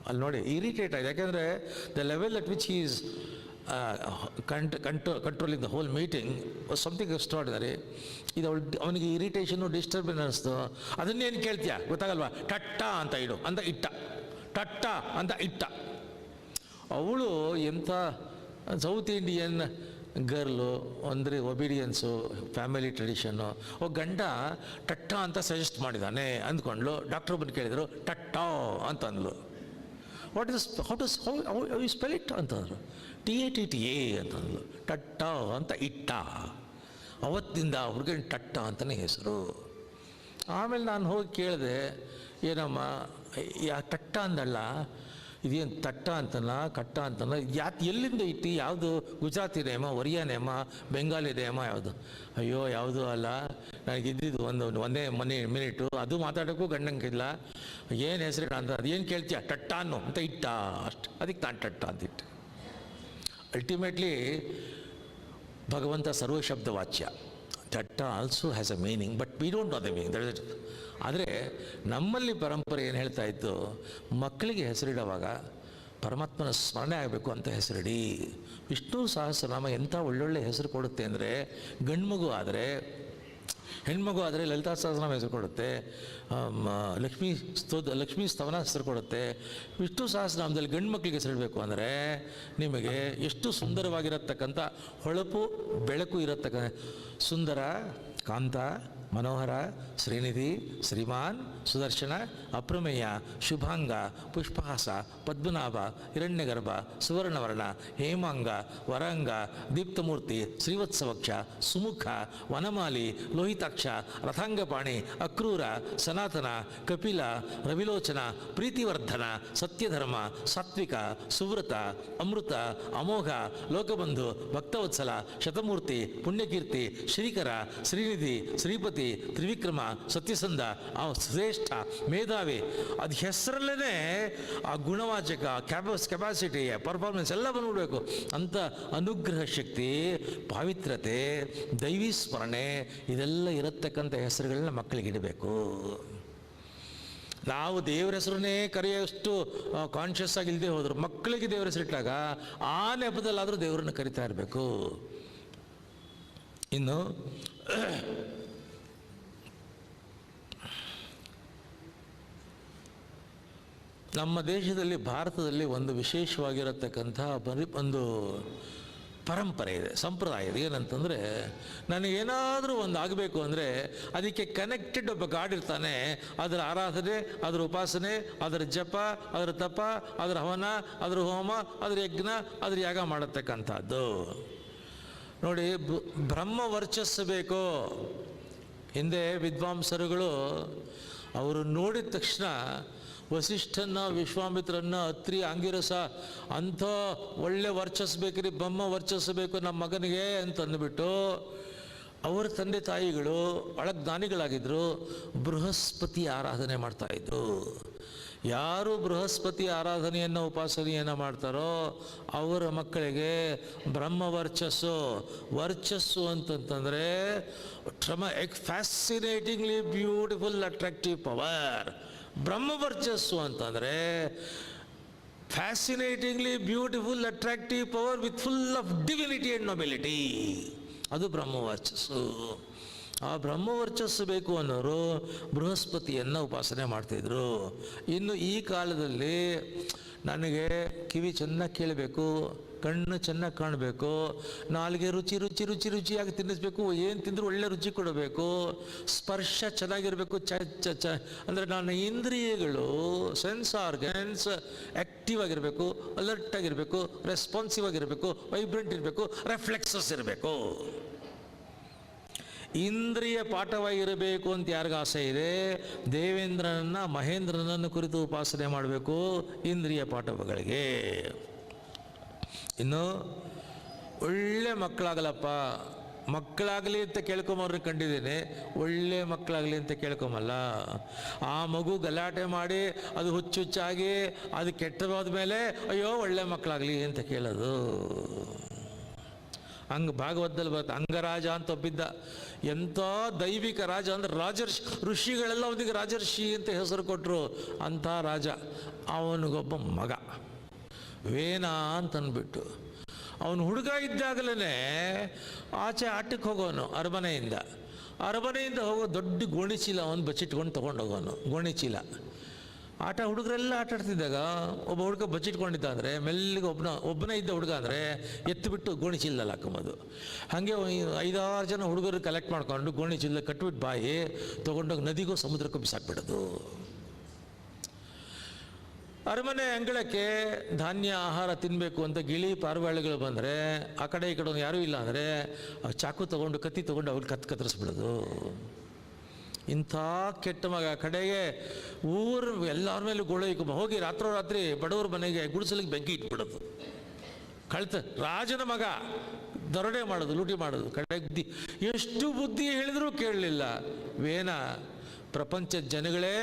ಅಲ್ಲಿ ನೋಡಿ, ಇರಿಟೇಟ್ ಆಯಿತು. ಯಾಕೆಂದರೆ the level at which is controlling the whole meeting was something extraordinary. ಇದು ಅವನಿಗೆ ಇರಿಟೇಷನು, ಡಿಸ್ಟರ್ಬೆನ್ಸ್ ಅನ್ನಿಸ್ತು. ಅದನ್ನೇನು ಕೇಳ್ತೀಯ ಗೊತ್ತಾಗಲ್ವಾ, ಟಟ್ಟ ಅಂತ ಇಡು ಅಂತ ಇಟ್ಟ. ಟಟ್ಟ ಅಂತ ಇಟ್ಟ. ಅವಳು ಎಂಥ ಸೌತ್ ಇಂಡಿಯನ್ ಗರ್ಲು, ಅಂದರೆ ಒಬಿಡಿಯನ್ಸು, ಫ್ಯಾಮಿಲಿ ಟ್ರೆಡಿಷನ್ನು. ಗಂಡ ಟಟ್ಟ ಅಂತ ಸಜೆಸ್ಟ್ ಮಾಡಿದ್ದಾನೆ ಅಂದ್ಕೊಂಡ್ಲು. ಡಾಕ್ಟ್ರ್ ಬಂದು ಕೇಳಿದರು, ಟಟ್ಟ ಅಂತ ಅಂದ್ಲು. What is how you spell it ಅಂತಂದರು. TATTA ಅಂತಂದ್ಲು. ಟಟ್ಟ ಅಂತ ಇಟ್ಟ. ಅವತ್ತಿಂದ ಹುಡುಗನ ಟಟ್ಟ ಅಂತಲೇ ಹೆಸರು. ಆಮೇಲೆ ನಾನು ಹೋಗಿ ಕೇಳಿದೆ, ಏನಮ್ಮ ಟಟ್ಟ ಅಂದಲ್ಲ, ಇದೇನು ತಟ್ಟ ಅಂತನ ಕಟ್ಟ ಅಂತನ, ಎಲ್ಲಿಂದ ಇಟ್ಟು, ಯಾವುದು ಗುಜರಾತಿ ನೇಮ, ಒರಿಯಾ ನೇಮ, ಬೆಂಗಾಲಿ ನೇಮ ಯಾವುದು? ಅಯ್ಯೋ ಯಾವುದೂ ಅಲ್ಲ, ನನಗಿದ್ದಿದ್ದು ಒಂದೇ ಮಿನಿಟು, ಅದು ಮಾತಾಡೋಕ್ಕೂ ಗಂಡಂಗಿಲ್ಲ, ಏನು ಹೆಸರು ಅಂತ, ಅದೇನು ಕೇಳ್ತೀಯ, ಟಟ್ಟ ಅನ್ನು ಅಂತ ಇಟ್ಟ ಅಷ್ಟು. ಅದಕ್ಕೆ ನಾನು ಟಟ್ಟ ಅಂತಿಟ್ಟು. ಅಲ್ಟಿಮೇಟ್ಲಿ ಭಗವಂತ ಸರ್ವಶಬ್ದ ವಾಚ್ಯ. ಟಟ್ಟ also has a meaning, but we don't know the meaning. ಆದರೆ ನಮ್ಮಲ್ಲಿ ಪರಂಪರೆ ಏನು ಹೇಳ್ತಾ ಇತ್ತು, ಮಕ್ಕಳಿಗೆ ಹೆಸರಿಡುವಾಗ ಪರಮಾತ್ಮನ ಸ್ಮರಣೆ ಆಗಬೇಕು ಅಂತ ಹೆಸರಿಡಿ. ವಿಷ್ಣು ಸಹಸ್ರನಾಮ ಎಂಥ ಒಳ್ಳೊಳ್ಳೆ ಹೆಸರು ಕೊಡುತ್ತೆ ಅಂದರೆ, ಗಂಡ್ಮಗು ಆದರೆ, ಹೆಣ್ಮಗು ಆದರೆ ಲಲಿತಾ ಸಹಸ್ರನಾಮ ಹೆಸರು ಕೊಡುತ್ತೆ, ಲಕ್ಷ್ಮೀ ಸ್ತವನ ಹೆಸರು ಕೊಡುತ್ತೆ. ವಿಷ್ಣು ಸಹಸ್ರನಾಮದಲ್ಲಿ ಗಂಡು ಮಕ್ಕಳಿಗೆ ಹೆಸರಿಡಬೇಕು ಅಂದರೆ ನಿಮಗೆ ಎಷ್ಟು ಸುಂದರವಾಗಿರತಕ್ಕಂಥ ಹೊಳಪು ಬೆಳಕು ಇರತಕ್ಕಂಥ ಸುಂದರ, ಕಾಂತ, ಮನೋಹರ, ಶ್ರೀನಿಧಿ, ಶ್ರೀಮಾನ್, ಸುದರ್ಶನ, ಅಪ್ರಮೇಯ, ಶುಭಾಂಗ, ಪುಷ್ಪಹಾಸ, ಪದ್ಮನಾಭ, ಹಿರಣ್ಯಗರ್ಭ, ಸುವರ್ಣವರ್ಣ, ಹೇಮಾಂಗ, ವರಾಂಗ, ದೀಪ್ತಮೂರ್ತಿ, ಶ್ರೀವತ್ಸವಕ್ಷ, ಸುಮುಖ, ವನಮಾಲಿ, ಲೋಹಿತಾಕ್ಷ, ರಥಾಂಗಪಾಣಿ, ಅಕ್ರೂರ, ಸನಾತನ, ಕಪಿಲ, ರವಿಲೋಚನ, ಪ್ರೀತಿವರ್ಧನ, ಸತ್ಯಧರ್ಮ, ಸಾತ್ವಿಕ, ಸುವ್ರತ, ಅಮೃತ, ಅಮೋಘ, ಲೋಕಬಂಧು, ಭಕ್ತವತ್ಸಲ, ಶತಮೂರ್ತಿ, ಪುಣ್ಯಕೀರ್ತಿ, ಶ್ರೀಕರ, ಶ್ರೀನಿಧಿ, ಶ್ರೀಪತಿ, ತ್ರಿವಿಕ್ರಮ, ಸತ್ಯಸಂಧ, ಶ್ರೇಷ್ಠ, ಮೇಧಾವಿ. ಅದು ಹೆಸರಲ್ಲೇ ಆ ಗುಣವಾಚಕ, ಕೆಪಾಸಿಟಿ, ಪರ್ಫಾರ್ಮೆನ್ಸ್ ಎಲ್ಲ ಬಂದ್ಬಿಡ್ಬೇಕು ಅಂತ. ಅನುಗ್ರಹ ಶಕ್ತಿ, ಪಾವಿತ್ರತೆ, ದೈವಿ ಸ್ಮರಣೆ ಇದೆಲ್ಲ ಇರತಕ್ಕಂಥ ಹೆಸರುಗಳನ್ನ ಮಕ್ಕಳಿಗೆ ಇಡಬೇಕು. ನಾವು ದೇವರ ಹೆಸರನ್ನೇ ಕರೆಯೋಷ್ಟು ಕಾನ್ಷಿಯಸ್ ಆಗಿ ಇಲ್ಲದೆ ಹೋದ್ರು, ಮಕ್ಕಳಿಗೆ ದೇವರ ಹೆಸರಿಟ್ಟಾಗ ಆ ನೆಪದಲ್ಲಾದರೂ ದೇವರನ್ನು ಕರಿತಾ ಇರಬೇಕು. ಇನ್ನು ನಮ್ಮ ದೇಶದಲ್ಲಿ, ಭಾರತದಲ್ಲಿ ಒಂದು ವಿಶೇಷವಾಗಿರತಕ್ಕಂಥ ಒಂದು ಪರಂಪರೆ ಇದೆ, ಸಂಪ್ರದಾಯ ಇದೆ. ಏನಂತಂದರೆ, ನನಗೇನಾದರೂ ಒಂದು ಆಗಬೇಕು ಅಂದರೆ ಅದಕ್ಕೆ ಕನೆಕ್ಟೆಡ್ ಒಬ್ಬ ಗಾಡ್ ಇರ್ತಾನೆ. ಅದರ ಆರಾಧನೆ, ಅದರ ಉಪಾಸನೆ, ಅದರ ಜಪ, ಅದರ ತಪ, ಅದರ ಹವನ, ಅದರ ಹೋಮ, ಅದರ ಯಜ್ಞ, ಅದರ ಯಾಗ ಮಾಡತಕ್ಕಂಥದ್ದು. ನೋಡಿ, ಬ್ರಹ್ಮ ವರ್ಚಸ್ಸು ಬೇಕು. ಹಿಂದೆ ವಿದ್ವಾಂಸರುಗಳು ಅವರು ನೋಡಿದ ತಕ್ಷಣ ವಸಿಷ್ಠನ, ವಿಶ್ವಾಮಿತ್ರನ್ನ, ಅತ್ರಿ, ಅಂಗಿರಸ ಅಂಥ ಒಳ್ಳೆ ವರ್ಚಸ್ಸು ಬೇಕ್ರಿ, ಬ್ರಹ್ಮ ವರ್ಚಸ್ಸು ಬೇಕು ನಮ್ಮ ಮಗನಿಗೆ ಅಂತಂದುಬಿಟ್ಟು ಅವರ ತಂದೆ ತಾಯಿಗಳು ಒಳ ಜ್ಞಾನಿಗಳಾಗಿದ್ದರು. ಬೃಹಸ್ಪತಿ ಆರಾಧನೆ ಮಾಡ್ತಾಯಿದ್ರು. ಯಾರು ಬೃಹಸ್ಪತಿ ಆರಾಧನೆಯನ್ನು, ಉಪಾಸನೆಯನ್ನು ಮಾಡ್ತಾರೋ ಅವರ ಮಕ್ಕಳಿಗೆ ಬ್ರಹ್ಮ ವರ್ಚಸ್ಸು. ವರ್ಚಸ್ಸು ಅಂತಂತಂದರೆ ಫ್ಯಾಸಿನೇಟಿಂಗ್ಲಿ ಬ್ಯೂಟಿಫುಲ್ ಅಟ್ರಾಕ್ಟಿವ್ ಪವರ್. ಬ್ರಹ್ಮ ವರ್ಚಸ್ಸು ಅಂತಂದರೆ fascinatingly beautiful attractive power with full of divinity and nobility. ಅದು ಬ್ರಹ್ಮ ವರ್ಚಸ್ಸು. ಆ ಬ್ರಹ್ಮ ವರ್ಚಸ್ಸು ಬೇಕು ಅನ್ನೋರು ಬೃಹಸ್ಪತಿಯನ್ನು ಉಪಾಸನೆ ಮಾಡ್ತಿದ್ರು. ಇನ್ನು ಈ ಕಾಲದಲ್ಲಿ ನನಗೆ ಕಿವಿ ಚೆನ್ನಾಗಿ ಕೇಳಬೇಕು, ಕಣ್ಣು ಚೆನ್ನಾಗಿ ಕಾಣಬೇಕು, ನಾಲಿಗೆ ರುಚಿಯಾಗಿ ತಿನ್ನಿಸ್ಬೇಕು, ಏನು ತಿಂದರೂ ಒಳ್ಳೆ ರುಚಿ ಕೊಡಬೇಕು, ಸ್ಪರ್ಶ ಚೆನ್ನಾಗಿರಬೇಕು, ಅಂದರೆ ನನ್ನ ಇಂದ್ರಿಯಗಳು, ಸೆನ್ಸ್ ಆರ್ಗನ್ಸ್ ಆ್ಯಕ್ಟಿವ್ ಆಗಿರಬೇಕು, ಅಲರ್ಟ್ ಆಗಿರಬೇಕು, ರೆಸ್ಪಾನ್ಸಿವ್ ಆಗಿರಬೇಕು, ವೈಬ್ರೆಂಟ್ ಇರಬೇಕು, ರೆಫ್ಲೆಕ್ಸಸ್ ಇರಬೇಕು. ಇಂದ್ರಿಯ ಪಾಠವಾಗಿರಬೇಕು ಅಂತ ಯಾರಿಗ ಆಸೆ ಇದೆ, ದೇವೇಂದ್ರನನ್ನು, ಮಹೇಂದ್ರನನ್ನು ಕುರಿತು ಉಪಾಸನೆ ಮಾಡಬೇಕು ಇಂದ್ರಿಯ ಪಾಠಗಳಿಗೆ. ಇನ್ನು ಒಳ್ಳೆ ಮಕ್ಕಳಾಗಲಪ್ಪ, ಮಕ್ಕಳಾಗಲಿ ಅಂತ ಕೇಳ್ಕೊಂಬವ್ರನ್ನ ಕಂಡಿದ್ದೀನಿ, ಒಳ್ಳೆ ಮಕ್ಕಳಾಗಲಿ ಅಂತ ಕೇಳ್ಕೊಂಬಲ್ಲ. ಆ ಮಗು ಗಲಾಟೆ ಮಾಡಿ ಅದು ಹುಚ್ಚುಚ್ಚಾಗಿ ಅದು ಕೆಟ್ಟದಾದ ಮೇಲೆ ಅಯ್ಯೋ ಒಳ್ಳೆ ಮಕ್ಕಳಾಗಲಿ ಅಂತ ಕೇಳೋದು. ಭಾಗವತದಲ್ಲಿ ಬರುತ್ತೆ, ಅಂಗರಾಜ ಅಂತ ಒಬ್ಬಿದ್ದ, ಎಂಥ ದೈವಿಕ ರಾಜ ಅಂದರೆ ರಾಜರ್ಷಿ, ಋಷಿಗಳೆಲ್ಲ ಅವನಿಗೆ ರಾಜರ್ಷಿ ಅಂತ ಹೆಸರು ಕೊಟ್ಟರು. ಅಂಥ ರಾಜ. ಅವನಿಗೊಬ್ಬ ಮಗ ವೇನ ಅಂತಂದ್ಬಿಟ್ಟು, ಅವನು ಹುಡುಗ ಇದ್ದಾಗಲೇ ಆಚೆ ಆಟಕ್ಕೆ ಹೋಗೋನು ಅರಮನೆಯಿಂದ ಹೋಗೋ ದೊಡ್ಡ ಗೋಣಿಚೀಲ ಅವನು ಬಚ್ಚಿಟ್ಕೊಂಡು ತೊಗೊಂಡು ಹೋಗೋನು. ಗೋಣಿಚೀಲ ಹುಡುಗರೆಲ್ಲ ಆಟ ಆಡ್ತಿದ್ದಾಗ ಒಬ್ಬ ಹುಡುಗ ಬಚ್ಚಿಟ್ಕೊಂಡಿದ್ದ ಅಂದರೆ ಮೆಲ್ಲಿಗೆ ಒಬ್ಬನೇ ಇದ್ದ ಹುಡುಗ ಅಂದರೆ ಎತ್ತು ಬಿಟ್ಟು ಗೋಣಿ ಚೀಲದಲ್ಲಿ ಹಾಕೊಂಬೋದು. ಹಾಗೆ 5-6 ಜನ ಹುಡುಗರು ಕಲೆಕ್ಟ್ ಮಾಡ್ಕೊಂಡು ಗೋಣಿ ಚೀಲ ಕಟ್ಬಿಟ್ಟು ಬಾಯಿ ತೊಗೊಂಡೋಗಿ ನದಿಗೂ ಸಮುದ್ರಕ್ಕೂ ಬಿಸಾಕ್ಬಿಡೋದು. ಅರಮನೆ ಅಂಗಳಕ್ಕೆ ಧಾನ್ಯ ಆಹಾರ ತಿನ್ನಬೇಕು ಅಂತ ಗಿಳಿ ಪಾರಿವಾಳಗಳು ಬಂದರೆ ಆ ಕಡೆ ಈ ಕಡೆ ಯಾರೂ ಇಲ್ಲ ಅಂದರೆ ಚಾಕು ತೊಗೊಂಡು ಕತ್ತಿ ತೊಗೊಂಡು ಅವ್ರು ಕತ್ತರಿಸ್ಬಿಡೋದು. ಇಂಥ ಕೆಟ್ಟ ಮಗ. ಕಡೆಗೆ ಊರು ಎಲ್ಲರ ಮೇಲೂ ಗೋಳೈಕ ಹೋಗಿ ರಾತ್ರೋರಾತ್ರಿ ಬಡವ್ರ ಮನೆಗೆ ಗುಡಿಸಲಿಗೆ ಬೆಂಕಿ ಇಟ್ಬಿಡೋದು. ರಾಜನ ಮಗ ದರೋಡೆ ಮಾಡೋದು, ಲೂಟಿ ಮಾಡೋದು. ಕಡೆಗೆ ಎಷ್ಟು ಬುದ್ಧಿ ಹೇಳಿದ್ರೂ ಕೇಳಲಿಲ್ಲ. ವೇನ ಪ್ರಪಂಚದ ಜನಗಳೇ,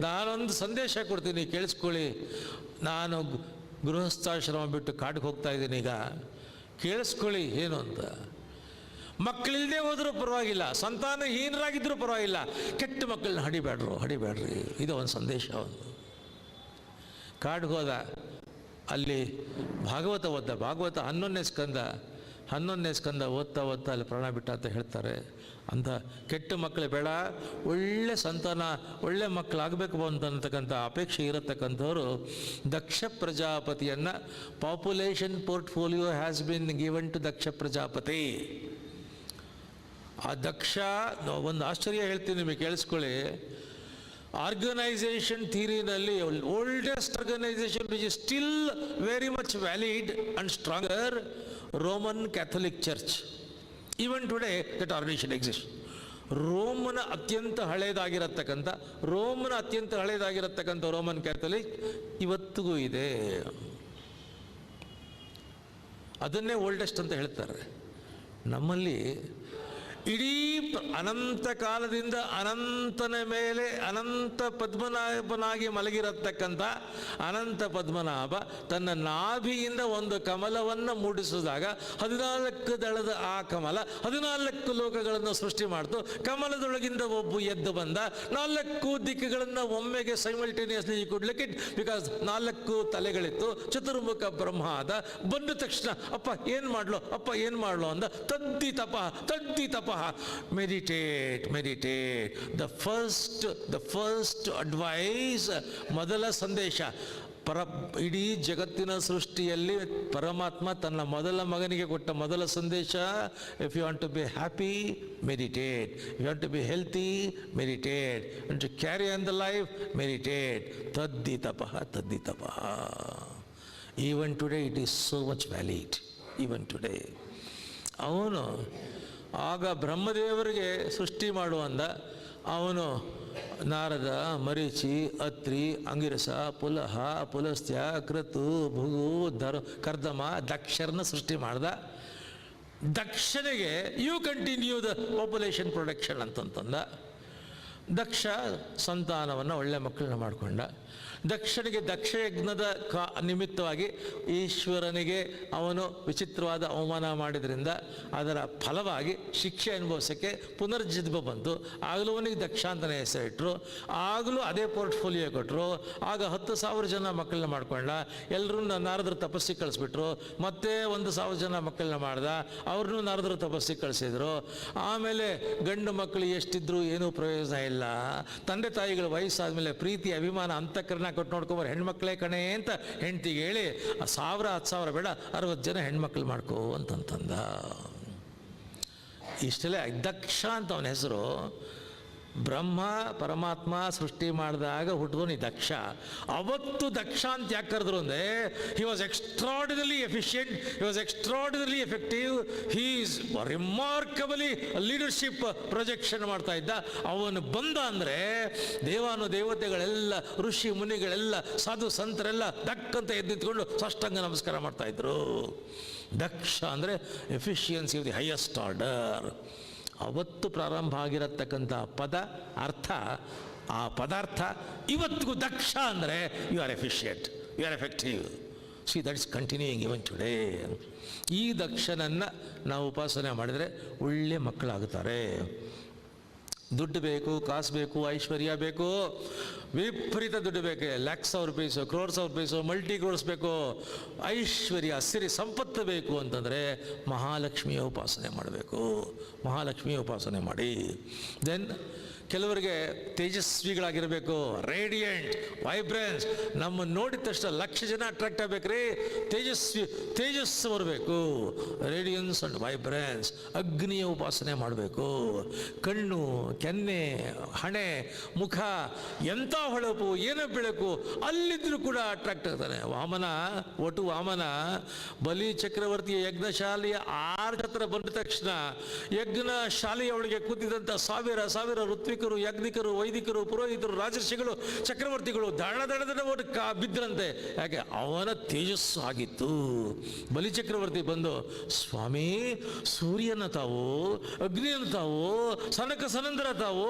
ನಾನೊಂದು ಸಂದೇಶ ಕೊಡ್ತೀನಿ, ಕೇಳಿಸ್ಕೊಳ್ಳಿ. ನಾನು ಗೃಹಸ್ಥಾಶ್ರಮ ಬಿಟ್ಟು ಕಾಡಿಗೆ ಹೋಗ್ತಾ ಇದ್ದೀನಿ. ಈಗ ಕೇಳಿಸ್ಕೊಳ್ಳಿ ಏನು ಅಂತ. ಮಕ್ಕಳಿಲ್ಲದೆ ಹೋದರೂ ಪರವಾಗಿಲ್ಲ, ಸಂತಾನಹೀನರಾಗಿದ್ದರೂ ಪರವಾಗಿಲ್ಲ, ಕೆಟ್ಟ ಮಕ್ಕಳನ್ನ ಹಡಿಬೇಡ್ರಿ. ಇದು ಒಂದು ಸಂದೇಶ. ಒಂದು ಕಾಡಿಗೆ ಹೋದ, ಅಲ್ಲಿ ಭಾಗವತ 11ನೇ ಸ್ಕಂದ ಓದ್ತಾ ಅಲ್ಲಿ ಪ್ರಾಣ ಬಿಟ್ಟ ಅಂತ ಹೇಳ್ತಾರೆ. ಅಂಥ ಕೆಟ್ಟ ಮಕ್ಕಳು ಬೇಡ, ಒಳ್ಳೆ ಸಂತಾನ, ಒಳ್ಳೆ ಮಕ್ಕಳಾಗಬೇಕು ಅಂತಕ್ಕಂಥ ಅಪೇಕ್ಷೆ ಇರತಕ್ಕಂಥವ್ರು ದಕ್ಷ ಪ್ರಜಾಪತಿಯನ್ನು population portfolio has been given to Daksha Prajapati. ಆ ದಕ್ಷ ಒಂದು ಆಶ್ಚರ್ಯ ಹೇಳ್ತೀನಿ ನಿಮಗೆ, ಕೇಳಿಸ್ಕೊಳ್ಳಿ. ಆರ್ಗನೈಸೇಷನ್ ಥಿಯರಿನಲ್ಲಿ oldest organisation which is still very much valid and stronger, Roman Catholic church. Even today that organisation exist. ರೋಮನ ಅತ್ಯಂತ ಹಳೇದಾಗಿರತಕ್ಕಂಥ ರೋಮನ್ ಕ್ಯಾಥೋಲಿಕ್ ಇವತ್ತಿಗೂ ಇದೆ. ಅದನ್ನೇ ಓಲ್ಡೆಸ್ಟ್ ಅಂತ ಹೇಳ್ತಾರೆ. ನಮ್ಮಲ್ಲಿ ಇಡೀ ಅನಂತ ಕಾಲದಿಂದ ಅನಂತನ ಮೇಲೆ ಅನಂತ ಪದ್ಮನಾಭನಾಗಿ ಮಲಗಿರತಕ್ಕಂಥ ಅನಂತ ಪದ್ಮನಾಭ ತನ್ನ ನಾಭಿಯಿಂದ ಒಂದು ಕಮಲವನ್ನು ಮೂಡಿಸಿದಾಗ 14 ದಳದ ಆ ಕಮಲ 14 ಲೋಕಗಳನ್ನು ಸೃಷ್ಟಿ ಮಾಡ್ತು. ಕಮಲದೊಳಗಿಂದ ಒಬ್ಬ ಎದ್ದು ಬಂದ. 4 ದಿಕ್ಕುಗಳನ್ನು ಒಮ್ಮೆಗೆ ಸೈಮಲ್ಟೇನಿಯಸ್ಲಿ ಕೊಡ್ಲಿಕ್ಕೆ, ಬಿಕಾಸ್ 4 ತಲೆಗಳಿತ್ತು. ಚತುರ್ಮುಖ ಬ್ರಹ್ಮ ಆದ. ಬಂದ ತಕ್ಷಣ ಅಪ್ಪ ಏನು ಮಾಡ್ಲೋ ಅಂದ. ತದ್ದಿ ತಪ meditate. The first advice, ಮೊದಲ ಸಂದೇಶ, ಇಡೀ ಜಗತ್ತಿನ ಸೃಷ್ಟಿಯಲ್ಲಿ ಪರಮಾತ್ಮ ತನ್ನ ಮೊದಲ ಮಗನಿಗೆ ಕೊಟ್ಟ ಮೊದಲ ಸಂದೇಶ, if you want to be happy, meditate. You want to be healthy, meditate. And to carry on the life, meditate. ತದ್ದಿ ತಪಃ. Even today it is so much valid. Even today ಅವನು ಆಗ ಬ್ರಹ್ಮದೇವರಿಗೆ ಸೃಷ್ಟಿ ಮಾಡುವಂದ ಅವನು ನಾರದ, ಮರೀಚಿ, ಅತ್ರಿ, ಅಂಗಿರಸ, ಪುಲಹ, ಪುಲಸ್ತ್ಯ, ಕ್ರತು, ಭುಗು, ಕರ್ದಮ, ದಕ್ಷರನ್ನ ಸೃಷ್ಟಿ ಮಾಡ್ದ. ದಕ್ಷನಿಗೆ you continue the population production ಅಂತಂದ. ದಕ್ಷ ಸಂತಾನವನ್ನು ಒಳ್ಳೆ ಮಕ್ಕಳನ್ನ ಮಾಡಿಕೊಂಡ. ದಕ್ಷನಿಗೆ ದಕ್ಷಯಜ್ಞದ ನಿಮಿತ್ತವಾಗಿ ಈಶ್ವರನಿಗೆ ಅವನು ವಿಚಿತ್ರವಾದ ಅವಮಾನ ಮಾಡಿದ್ರಿಂದ ಅದರ ಫಲವಾಗಿ ಶಿಕ್ಷೆ ಅನುಭವಿಸೋಕ್ಕೆ ಪುನರ್ಜನ್ಮ ಬಂತು. ಆಗಲೂ ಅವನಿಗೆ ದಕ್ಷ ಅಂತಲೇ ಹೆಸರಿಟ್ಟರು. ಆಗಲೂ ಅದೇ ಪೋರ್ಟ್ಫೋಲಿಯೋ ಕೊಟ್ಟರು. ಆಗ 10,000 ಜನ ಮಕ್ಕಳನ್ನ ಮಾಡ್ಕೊಂಡ. ಎಲ್ಲರೂ ನಾರದರು ತಪಸ್ಸಿಗೆ ಕಳಿಸ್ಬಿಟ್ರು. ಮತ್ತೆ 1,000 ಜನ ಮಕ್ಕಳನ್ನ ಮಾಡ್ದ. ಅವ್ರನ್ನೂ ನಾರದರು ತಪಸ್ಸಿಗೆ ಕಳಿಸಿದ್ರು. ಆಮೇಲೆ ಗಂಡು ಮಕ್ಕಳು ಎಷ್ಟಿದ್ರು ಏನೂ ಪ್ರಯೋಜನ ಇಲ್ಲ. ತಂದೆ ತಾಯಿಗಳ ವಯಸ್ಸಾದ್ಮೇಲೆ ಪ್ರೀತಿ, ಅಭಿಮಾನ, ಅಂತಃಕರಣ ಕೊಟ್ಟು ನೋಡ್ಕೊಬಾರ, ಹೆಣ್ಮಕ್ಳೇ ಕಣೆ ಅಂತ ಹೆಂಡ್ತಿಗೆ ಹೇಳಿ 1000-10,000 ಬೇಡ, 60 ಜನ ಹೆಣ್ಮಕ್ಳು ಮಾಡ್ಕೋ ಅಂತಂದ. ಇಷ್ಟೆಲ್ಲ ದಕ್ಷ ಅಂತ ಅವನ ಹೆಸರು. ಬ್ರಹ್ಮ ಪರಮಾತ್ಮ ಸೃಷ್ಟಿ ಮಾಡಿದಾಗ ಹುಟ್ಟಿದವನು ದಕ್ಷ. ಅವತ್ತು ದಕ್ಷ ಅಂತ ಯಾಕೆ ಕರೆದ್ರು ಅಂದರೆ he was extraordinary efficient, he was extraordinary effective, he is remarkably leadership projection ಮಾಡ್ತಾ ಇದ್ದ. ಅವನು ಬಂದ ಅಂದರೆ ದೇವತೆಗಳೆಲ್ಲ, ಋಷಿ ಮುನಿಗಳೆಲ್ಲ, ಸಾಧು ಸಂತರೆಲ್ಲ ದಕ್ಕಂತ ಎದ್ದು ನಿಂತ್ಕೊಂಡು ಸಾಷ್ಟಾಂಗ ನಮಸ್ಕಾರ ಮಾಡ್ತಾ ಇದ್ರು. ದಕ್ಷ ಅಂದರೆ efficiency of the highest order. ಅವತ್ತು ಪ್ರಾರಂಭ ಆಗಿರತಕ್ಕಂಥ ಪದ ಅರ್ಥ, ಆ ಪದಾರ್ಥ ಇವತ್ತಿಗೂ ದಕ್ಷ ಅಂದರೆ you are efficient, you are effective. See that is continuing even today. ಈ ದಕ್ಷನನ್ನು ನಾವು ಉಪಾಸನೆ ಮಾಡಿದರೆ ಒಳ್ಳೆ ಮಕ್ಕಳಾಗುತ್ತಾರೆ. ದುಡ್ಡು ಬೇಕು, ಕಾಸು ಬೇಕು, ಐಶ್ವರ್ಯ ಬೇಕು, ವಿಪರೀತ ದುಡ್ಡು ಬೇಕು, lakhs of rupees, crores of rupees, multi crores ಬೇಕು, ಐಶ್ವರ್ಯ ಸಿರಿ ಸಂಪತ್ತು ಬೇಕು ಅಂತಂದರೆ ಮಹಾಲಕ್ಷ್ಮಿಯ ಉಪಾಸನೆ ಮಾಡಬೇಕು. ಮಹಾಲಕ್ಷ್ಮಿಯ ಉಪಾಸನೆ ಮಾಡಿ. ದೆನ್ ಕೆಲವರಿಗೆ ತೇಜಸ್ವಿಗಳಾಗಿರಬೇಕು, ರೇಡಿಯಂಟ್, ವೈಬ್ರೆನ್ಸ್. ನಮ್ಮ ನೋಡಿದ ತಕ್ಷಣ ಲಕ್ಷ ಜನ ಅಟ್ರಾಕ್ಟ್ ಆಗಬೇಕ್ರಿ. ತೇಜಸ್ಸು ಬರಬೇಕು, ರೇಡಿಯನ್ಸ್ ಅಂಡ್ ವೈಬ್ರೆನ್ಸ್. ಅಗ್ನಿಯ ಉಪಾಸನೆ ಮಾಡಬೇಕು. ಕಣ್ಣು, ಕೆನ್ನೆ, ಹಣೆ, ಮುಖ ಎಂಥ ಹೊಳಪು, ಏನೋ ಬೆಳಕು, ಅಲ್ಲಿದ್ದರೂ ಕೂಡ ಅಟ್ರಾಕ್ಟ್ ಆಗ್ತಾನೆ. ವಾಮನ ಬಲಿ ಚಕ್ರವರ್ತಿಯ ಯಜ್ಞಶಾಲೆಯ ಆರ್ಚ್ ಹತ್ರ ಬಂದ ತಕ್ಷಣ ಯಜ್ಞಶಾಲೆಯೊಳಗೆ ಕೂತಿದ್ದಂಥ ಸಾವಿರ ಋತ್ವಿಕರು, ಯಜ್ಞಿಕರು, ವೈದಿಕರು, ಪುರೋಹಿತರು, ರಾಜರ್ಷಿಗಳು, ಚಕ್ರವರ್ತಿಗಳು ದಡ ಬಿದ್ರಂತೆ. ಯಾಕೆ? ಅವನ ತೇಜಸ್ಸು ಆಗಿತ್ತು. ಬಲಿ ಚಕ್ರವರ್ತಿ ಬಂದು, ಸ್ವಾಮಿ, ಸೂರ್ಯನ ತಾವು, ಅಗ್ನಿಯನ್ನು ತಾವು, ಸನಕ ಸನಂದರ ತಾವು,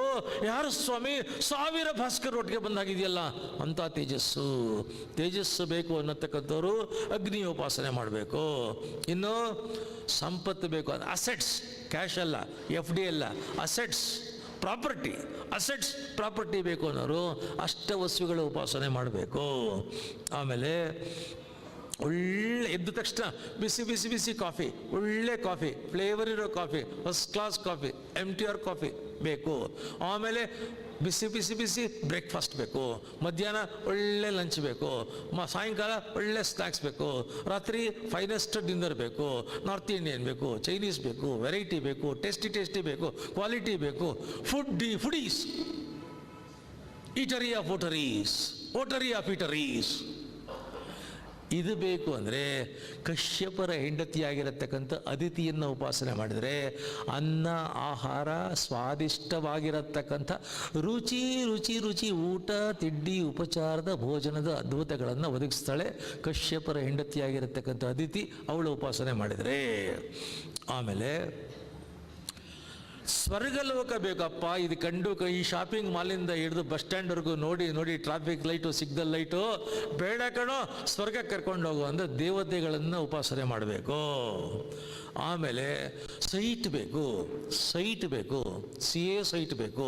ಯಾರು ಸ್ವಾಮಿ? 1000 ಭಾಸ್ಕರ್ ಒಟ್ಟಿಗೆ ಬಂದಾಗಿದೆಯಲ್ಲ ಅಂತ ತೇಜಸ್ಸು ಬೇಕು ಅನ್ನತಕ್ಕಂಥವ್ರು ಅಗ್ನಿಯ ಉಪಾಸನೆ ಮಾಡಬೇಕು. ಇನ್ನು ಸಂಪತ್ತು ಬೇಕು, ಅಸೆಟ್ಸ್, ಕ್ಯಾಶ್ ಅಲ್ಲ, FD ಅಲ್ಲ, ಅಸೆಟ್ಸ್, ಪ್ರಾಪರ್ಟಿ ಬೇಕು ಅನ್ನೋರು ಅಷ್ಟವಸ್ತುಗಳ ಉಪಾಸನೆ ಮಾಡಬೇಕು. ಆಮೇಲೆ ಒಳ್ಳೆ ಎದ್ದ ತಕ್ಷಣ ಬಿಸಿ ಕಾಫಿ, ಒಳ್ಳೆ ಕಾಫಿ, ಫ್ಲೇವರ್ ಇರೋ coffee, first class coffee, MTR coffee ಬೇಕು. ಆಮೇಲೆ ಬಿಸಿ ಬ್ರೇಕ್ಫಾಸ್ಟ್ ಬೇಕು. ಮಧ್ಯಾಹ್ನ ಒಳ್ಳೆ ಲಂಚ್ ಬೇಕು. ಸಾಯಂಕಾಲ ಒಳ್ಳೆ ಸ್ನ್ಯಾಕ್ಸ್ ಬೇಕು. ರಾತ್ರಿ ಫೈನೆಸ್ಟ್ ಡಿನ್ನರ್ ಬೇಕು. ನಾರ್ತ್ ಇಂಡಿಯನ್ ಬೇಕು, ಚೈನೀಸ್ ಬೇಕು, ವೆರೈಟಿ ಬೇಕು, ಟೇಸ್ಟಿ ಬೇಕು, ಕ್ವಾಲಿಟಿ ಬೇಕು. Foodies, eatery of eateries. ಇದು ಬೇಕು ಅಂದರೆ ಕಶ್ಯಪರ ಹೆಂಡತಿಯಾಗಿರತಕ್ಕಂಥ ಅದಿತಿಯನ್ನು ಉಪಾಸನೆ ಮಾಡಿದರೆ ಅನ್ನ, ಆಹಾರ, ಸ್ವಾದಿಷ್ಟವಾಗಿರತಕ್ಕಂಥ ರುಚಿ ಊಟ, ತಿಂಡಿ, ಉಪಚಾರದ, ಭೋಜನದ ಅದ್ಭುತಗಳನ್ನು ಒದಗಿಸ್ತಾಳೆ ಕಶ್ಯಪರ ಹೆಂಡತಿಯಾಗಿರತಕ್ಕಂಥ ಅದಿತಿ. ಅವಳು ಉಪಾಸನೆ ಮಾಡಿದರೆ. ಆಮೇಲೆ ಸ್ವರ್ಗಲೋಕ ಬೇಕಪ್ಪ. ಇದು ಕಂಡು ಈ ಶಾಪಿಂಗ್ ಮಾಲಿಂದ ಹಿಡಿದು ಬಸ್ ಸ್ಟ್ಯಾಂಡ್ವರೆಗೂ ನೋಡಿ ಟ್ರಾಫಿಕ್ ಲೈಟು, ಸಿಗ್ನಲ್ ಲೈಟು ಬೇಡ ಕಣೋ, ಸ್ವರ್ಗಕ್ಕೆ ಕರ್ಕೊಂಡು ಹೋಗು ಅಂದರೆ ದೇವತೆಗಳನ್ನು ಉಪಾಸನೆ ಮಾಡಬೇಕು. ಆಮೇಲೆ ಸೈಟ್ ಬೇಕು, CA ಸೈಟ್ ಬೇಕು,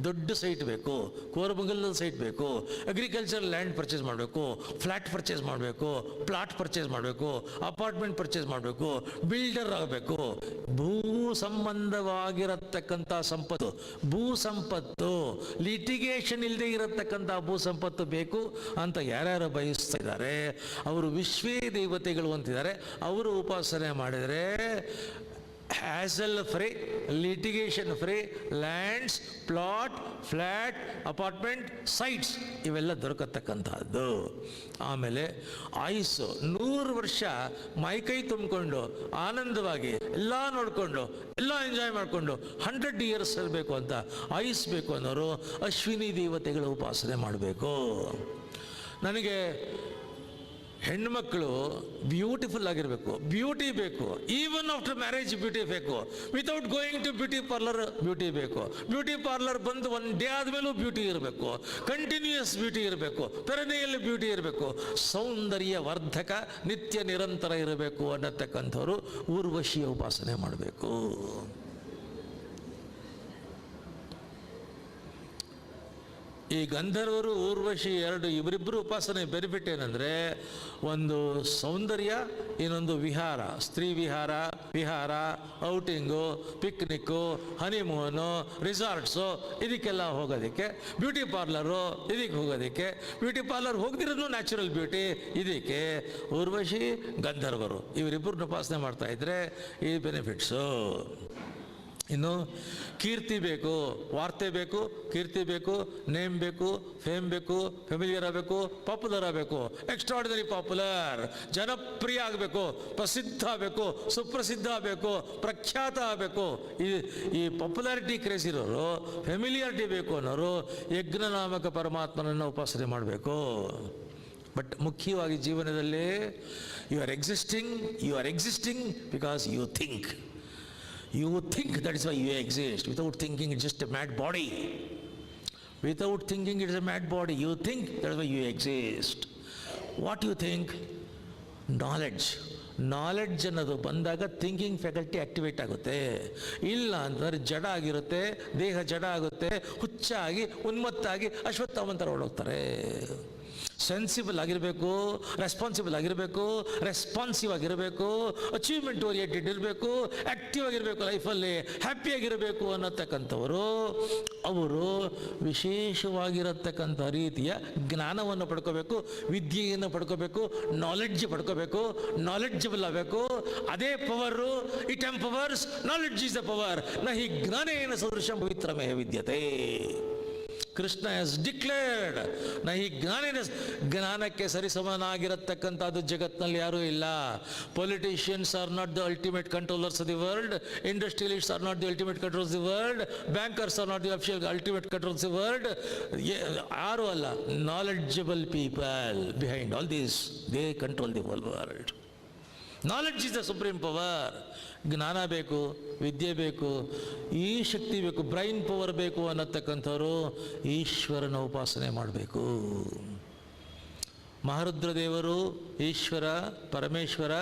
ದೊಡ್ಡ ಸೈಟ್ ಬೇಕು, ಕೋರಮಂಗಲದ ಸೈಟ್ ಬೇಕು, ಅಗ್ರಿಕಲ್ಚರ್ ಲ್ಯಾಂಡ್ ಪರ್ಚೇಸ್ ಮಾಡಬೇಕು, ಫ್ಲ್ಯಾಟ್ ಪರ್ಚೇಸ್ ಮಾಡಬೇಕು, ಪ್ಲಾಟ್ ಪರ್ಚೇಸ್ ಮಾಡಬೇಕು, ಅಪಾರ್ಟ್ಮೆಂಟ್ ಪರ್ಚೇಸ್ ಮಾಡಬೇಕು, ಬಿಲ್ಡರ್ ಆಗಬೇಕು. ಭೂ ಸಂಬಂಧವಾಗಿರತಕ್ಕಂಥ ಸಂಪತ್ತು, ಭೂ ಸಂಪತ್ತು, ಲಿಟಿಗೇಷನ್ ಇಲ್ಲದೆ ಇರತಕ್ಕಂಥ ಭೂ ಸಂಪತ್ತು ಬೇಕು ಅಂತ ಯಾರ್ಯಾರು ಬಯಸ್ತಾ ಇದ್ದಾರೆ ಅವರು ವಿಶ್ವೇ ದೇವತೆಗಳು ಅಂತಿದ್ದಾರೆ. ಅವರು ಉಪಾಸನೆ ಮಾಡಿದರೆ hassle free, litigation free, lands, plot, flat, apartment, sites ಇವೆಲ್ಲ ದೊರಕತಕ್ಕಂಥದ್ದು. ಆಮೇಲೆ ಆಯುಸ್ಸು 100 ವರ್ಷ ಮೈಕೈ ತುಂಬಿಕೊಂಡು ಆನಂದವಾಗಿ ಎಲ್ಲ ನೋಡಿಕೊಂಡು ಎಲ್ಲ ಎಂಜಾಯ್ ಮಾಡಿಕೊಂಡು 100 ಇಯರ್ಸ್ ಇರಬೇಕು ಅಂತ ಆಯುಸ್ ಬೇಕು ಅನ್ನೋರು ಅಶ್ವಿನಿ ದೇವತೆಗಳ ಉಪಾಸನೆ ಮಾಡಬೇಕು. ನನಗೆ ಹೆಣ್ಮಕ್ಳು ಬ್ಯೂಟಿಫುಲ್ ಆಗಿರಬೇಕು, ಬ್ಯೂಟಿ ಬೇಕು. ಈವನ್ ಆಫ್ಟರ್ ಮ್ಯಾರೇಜ್ ಬ್ಯೂಟಿ ಬೇಕು. Without going to beauty parlour beauty ಬೇಕು. ಬ್ಯೂಟಿ ಪಾರ್ಲರ್ ಬಂದು 1 ಡೇ ಆದಮೇಲೂ ಬ್ಯೂಟಿ ಇರಬೇಕು. ಕಂಟಿನ್ಯೂಯಸ್ ಬ್ಯೂಟಿ ಇರಬೇಕು. ಪೆರನೆಯಲ್ಲಿ ಬ್ಯೂಟಿ ಇರಬೇಕು. ಸೌಂದರ್ಯ ವರ್ಧಕ, ನಿತ್ಯ ನಿರಂತರ ಇರಬೇಕು ಅನ್ನತಕ್ಕಂಥವ್ರು ಊರ್ವಶಿಯ ಉಪಾಸನೆ ಮಾಡಬೇಕು. ಈ ಗಂಧರ್ವರು, ಊರ್ವಶಿ ಇವರಿಬ್ಬರು ಉಪಾಸನೆ ಬೆನಿಫಿಟ್ ಏನಂದರೆ, ಒಂದು ಸೌಂದರ್ಯ, ಇನ್ನೊಂದು ವಿಹಾರ, ಸ್ತ್ರೀ ವಿಹಾರ, ಔಟಿಂಗು, ಪಿಕ್ನಿಕ್ಕು, ಹನಿಮೂನು, ರಿಸಾರ್ಟ್ಸು, ಇದಕ್ಕೆಲ್ಲ ಹೋಗೋದಕ್ಕೆ. ಬ್ಯೂಟಿ ಪಾರ್ಲರು ಇದಕ್ಕೆ ಹೋಗೋದಕ್ಕೆ. ಬ್ಯೂಟಿ ಪಾರ್ಲರ್ ಹೋಗದಿರೋದು ನ್ಯಾಚುರಲ್ ಬ್ಯೂಟಿ ಇದಕ್ಕೆ. ಊರ್ವಶಿ, ಗಂಧರ್ವರು ಇವರಿಬ್ಬರನ್ನ ಉಪಾಸನೆ ಮಾಡ್ತಾ ಇದ್ರೆ ಈ ಬೆನಿಫಿಟ್ಸು. ಇನ್ನು ಕೀರ್ತಿ ಬೇಕು, ವಾರ್ತೆ ಬೇಕು, ಕೀರ್ತಿ ಬೇಕು, ನೇಮ್ ಬೇಕು, ಫೇಮ್ ಬೇಕು, ಫೆಮಿಲಿಯರ್ ಆಗಬೇಕು, ಪಾಪ್ಯುಲರ್ ಆಗಬೇಕು, ಎಕ್ಸ್ಟ್ರಾರ್ಡಿನರಿ ಪಾಪ್ಯುಲರ್, ಜನಪ್ರಿಯ ಆಗಬೇಕು, ಪ್ರಸಿದ್ಧ ಆಗಬೇಕು, ಸುಪ್ರಸಿದ್ಧ ಆಗಬೇಕು, ಪ್ರಖ್ಯಾತ ಆಗಬೇಕು. ಈ ಪಾಪ್ಯುಲಾರಿಟಿ ಕ್ರೇಜ್ ಇರೋರು, ಫೆಮಿಲಿಯಾರಿಟಿ ಬೇಕು ಅನ್ನೋರು ಯಜ್ಞನಾಮಕ ಪರಮಾತ್ಮನನ್ನು ಉಪಾಸನೆ ಮಾಡಬೇಕು. ಬಟ್ ಮುಖ್ಯವಾಗಿ ಜೀವನದಲ್ಲಿ you are existing because you think. You think, that is why you exist. Without thinking, it's just a mad body. Without thinking, it is a mad body. You think, that is why you exist. What you think? Knowledge. Knowledge ಅನ್ನೋದು ಬಂದಾಗ thinking faculty activate ಆಗುತ್ತೆ. ಇಲ್ಲ ಅಂತಂದರೆ ಜಡ ಆಗಿರುತ್ತೆ, ದೇಹ ಜಡ ಆಗುತ್ತೆ, ಹುಚ್ಚಾಗಿ ಉನ್ಮತ್ತಾಗಿ ಅಶ್ವತ್ಥಾಮಂತರ ಹೊರಡೋಗ್ತಾರೆ. ಸೆನ್ಸಿಬಲ್ ಆಗಿರಬೇಕು, ರೆಸ್ಪಾನ್ಸಿಬಲ್ ಆಗಿರಬೇಕು, ರೆಸ್ಪಾನ್ಸಿವ್ ಆಗಿರಬೇಕು, ಅಚೀವ್ಮೆಂಟ್ ಓರಿಯೆಂಟೆಡ್ ಇರಬೇಕು, ಆ್ಯಕ್ಟಿವ್ ಆಗಿರಬೇಕು, ಲೈಫಲ್ಲಿ ಹ್ಯಾಪಿಯಾಗಿರಬೇಕು ಅನ್ನತಕ್ಕಂಥವರು ಅವರು ವಿಶೇಷವಾಗಿರತಕ್ಕಂಥ ರೀತಿಯ ಜ್ಞಾನವನ್ನು ಪಡ್ಕೋಬೇಕು, ವಿದ್ಯೆಯನ್ನು ಪಡ್ಕೋಬೇಕು, ನಾಲೆಡ್ಜ್ ಪಡ್ಕೋಬೇಕು, ನಾಲೆಡ್ಜಬಲ್ ಆಗಬೇಕು. ಅದೇ power. It empowers, knowledge is the power. ನ ಹಿ ಜ್ಞಾನೇನ ಸದೃಶಂ ಪವಿತ್ರಮೇ ವಿದ್ಯತೆ. ಕೃಷ್ಣ ಹ್ಯಾಸ್ ಡಿಕ್ಲೇರ್ಡ್ ನ ಈ ಜ್ಞಾನಕ್ಕೆ ಸರಿಸಮನಾಗಿರತಕ್ಕಂಥದ್ದು ಜಗತ್ತಿನಲ್ಲಿ ಯಾರೂ ಇಲ್ಲ. Politicians are not the ultimate controllers of the world, industrialists are not the ultimate controls the world, bankers are not the ultimate controls the world. ಯಾರೂ ಅಲ್ಲ, knowledgeable people behind all these, they control the whole world. Knowledge is the supreme power. ಜ್ಞಾನ ಬೇಕು, ವಿದ್ಯೆ ಬೇಕು, ಈ ಶಕ್ತಿ ಬೇಕು, brain power ಬೇಕು ಅನ್ನತಕ್ಕಂಥವ್ರು ಈಶ್ವರನ ಉಪಾಸನೆ ಮಾಡಬೇಕು. ಮಹಾರುದ್ರ ದೇವರು ಈಶ್ವರ ಪರಮೇಶ್ವರ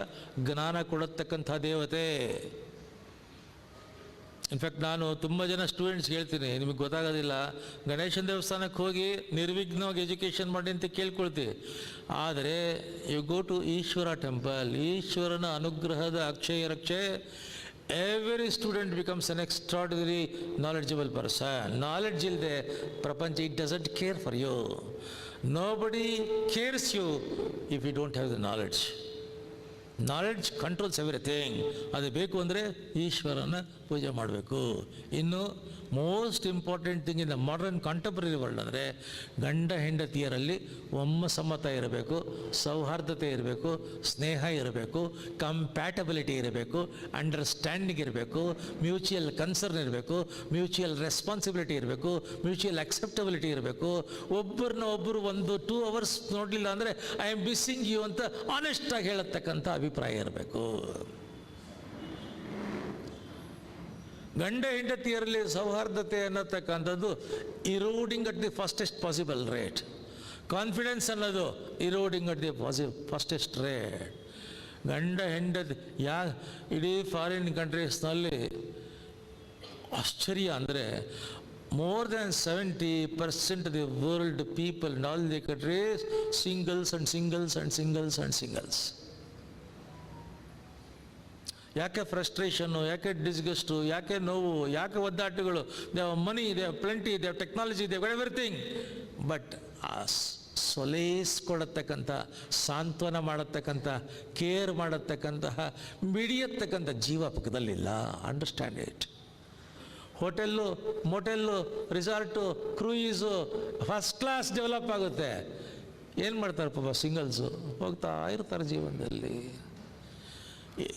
ಜ್ಞಾನ ಕೊಡತಕ್ಕಂಥ ದೇವತೆ. ಇನ್ಫ್ಯಾಕ್ಟ್ ನಾನು ತುಂಬ ಜನ ಸ್ಟೂಡೆಂಟ್ಸ್ ಹೇಳ್ತೀನಿ, ನಿಮಗೆ ಗೊತ್ತಾಗೋದಿಲ್ಲ, ಗಣೇಶನ ದೇವಸ್ಥಾನಕ್ಕೆ ಹೋಗಿ ನಿರ್ವಿಘ್ನವಾಗಿ ಎಜುಕೇಷನ್ ಮಾಡಿ ಅಂತ ಕೇಳ್ಕೊಳ್ತೀವಿ. ಆದರೆ you go to Ishwara temple, ಈಶ್ವರನ ಅನುಗ್ರಹದ ಅಕ್ಷಯ ರಕ್ಷೆ, every student becomes an extraordinary knowledgeable person. Knowledge ಇಲ್ಲದೆ ಪ್ರಪಂಚ it doesn't care for you. Nobody cares you if you don't have the knowledge. Knowledge controls everything. ಅದು ಬೇಕು ಅಂದರೆ ಈಶ್ವರನ ಪೂಜೆ ಮಾಡಬೇಕು. ಇನ್ನು most important thing in the modern contemporary world ಅಂದರೆ ಗಂಡ ಹೆಂಡತಿಯರಲ್ಲಿ ಒಮ್ಮಸಮ್ಮತ ಇರಬೇಕು, ಸೌಹಾರ್ದತೆ ಇರಬೇಕು, ಸ್ನೇಹ ಇರಬೇಕು, ಕಂಪ್ಯಾಟಬಿಲಿಟಿ ಇರಬೇಕು, ಅಂಡರ್ಸ್ಟ್ಯಾಂಡಿಂಗ್ ಇರಬೇಕು, ಮ್ಯೂಚುವಲ್ ಕನ್ಸರ್ನ್ ಇರಬೇಕು, ಮ್ಯೂಚುವಲ್ ರೆಸ್ಪಾನ್ಸಿಬಿಲಿಟಿ ಇರಬೇಕು, ಮ್ಯೂಚುವಲ್ ಅಕ್ಸೆಪ್ಟಬಿಲಿಟಿ ಇರಬೇಕು. ಒಬ್ಬರನ್ನ ಒಬ್ಬರು 1-2 hours ನೋಡಲಿಲ್ಲ ಅಂದರೆ ಐ ಆಮ್ ಮಿಸ್ಸಿಂಗ್ ಯು ಅಂತ ಆನೆಸ್ಟಾಗಿ ಹೇಳತಕ್ಕಂಥ ಅಭಿಪ್ರಾಯ ಇರಬೇಕು. ಗಂಡ ಹೆಂಡತಿಯರಲ್ಲಿ ಸೌಹಾರ್ದತೆ ಅನ್ನತಕ್ಕಂಥದ್ದು eroding at the fastest possible rate. Confidence ಅನ್ನೋದು eroding at the fastest rate. ಗಂಡ ಹೆಂಡತಿ ಇಡೀ ಫಾರಿನ್ ಕಂಟ್ರೀಸ್ನಲ್ಲಿ ಆಶ್ಚರ್ಯ ಅಂದರೆ more than 70% of the world people in all the countries singles and singles and singles and singles. ಯಾಕೆ ಫ್ರಸ್ಟ್ರೇಷನ್ನು, ಯಾಕೆ ಡಿಸ್ಗಸ್ಟು, ಯಾಕೆ ನೋವು, ಯಾಕೆ ಒದ್ದಾಟಗಳು? They have money, they have plenty, they have technology, they have everything. But ಆ solace ಕೊಡತಕ್ಕಂಥ, ಸಾಂತ್ವನ ಮಾಡತಕ್ಕಂಥ, ಕೇರ್ ಮಾಡತಕ್ಕಂತಹ, ಮಿಡಿಯತಕ್ಕಂಥ ಜೀವ ಪಕ್ಕದಲ್ಲಿಲ್ಲ. Understand it. Hotel, motel, resort, cruise first class develop ಆಗುತ್ತೆ. ಏನು ಮಾಡ್ತಾರೆ ಪಾಪ ಸಿಂಗಲ್ಸು? ಹೋಗ್ತಾ ಇರ್ತಾರೆ ಜೀವನದಲ್ಲಿ.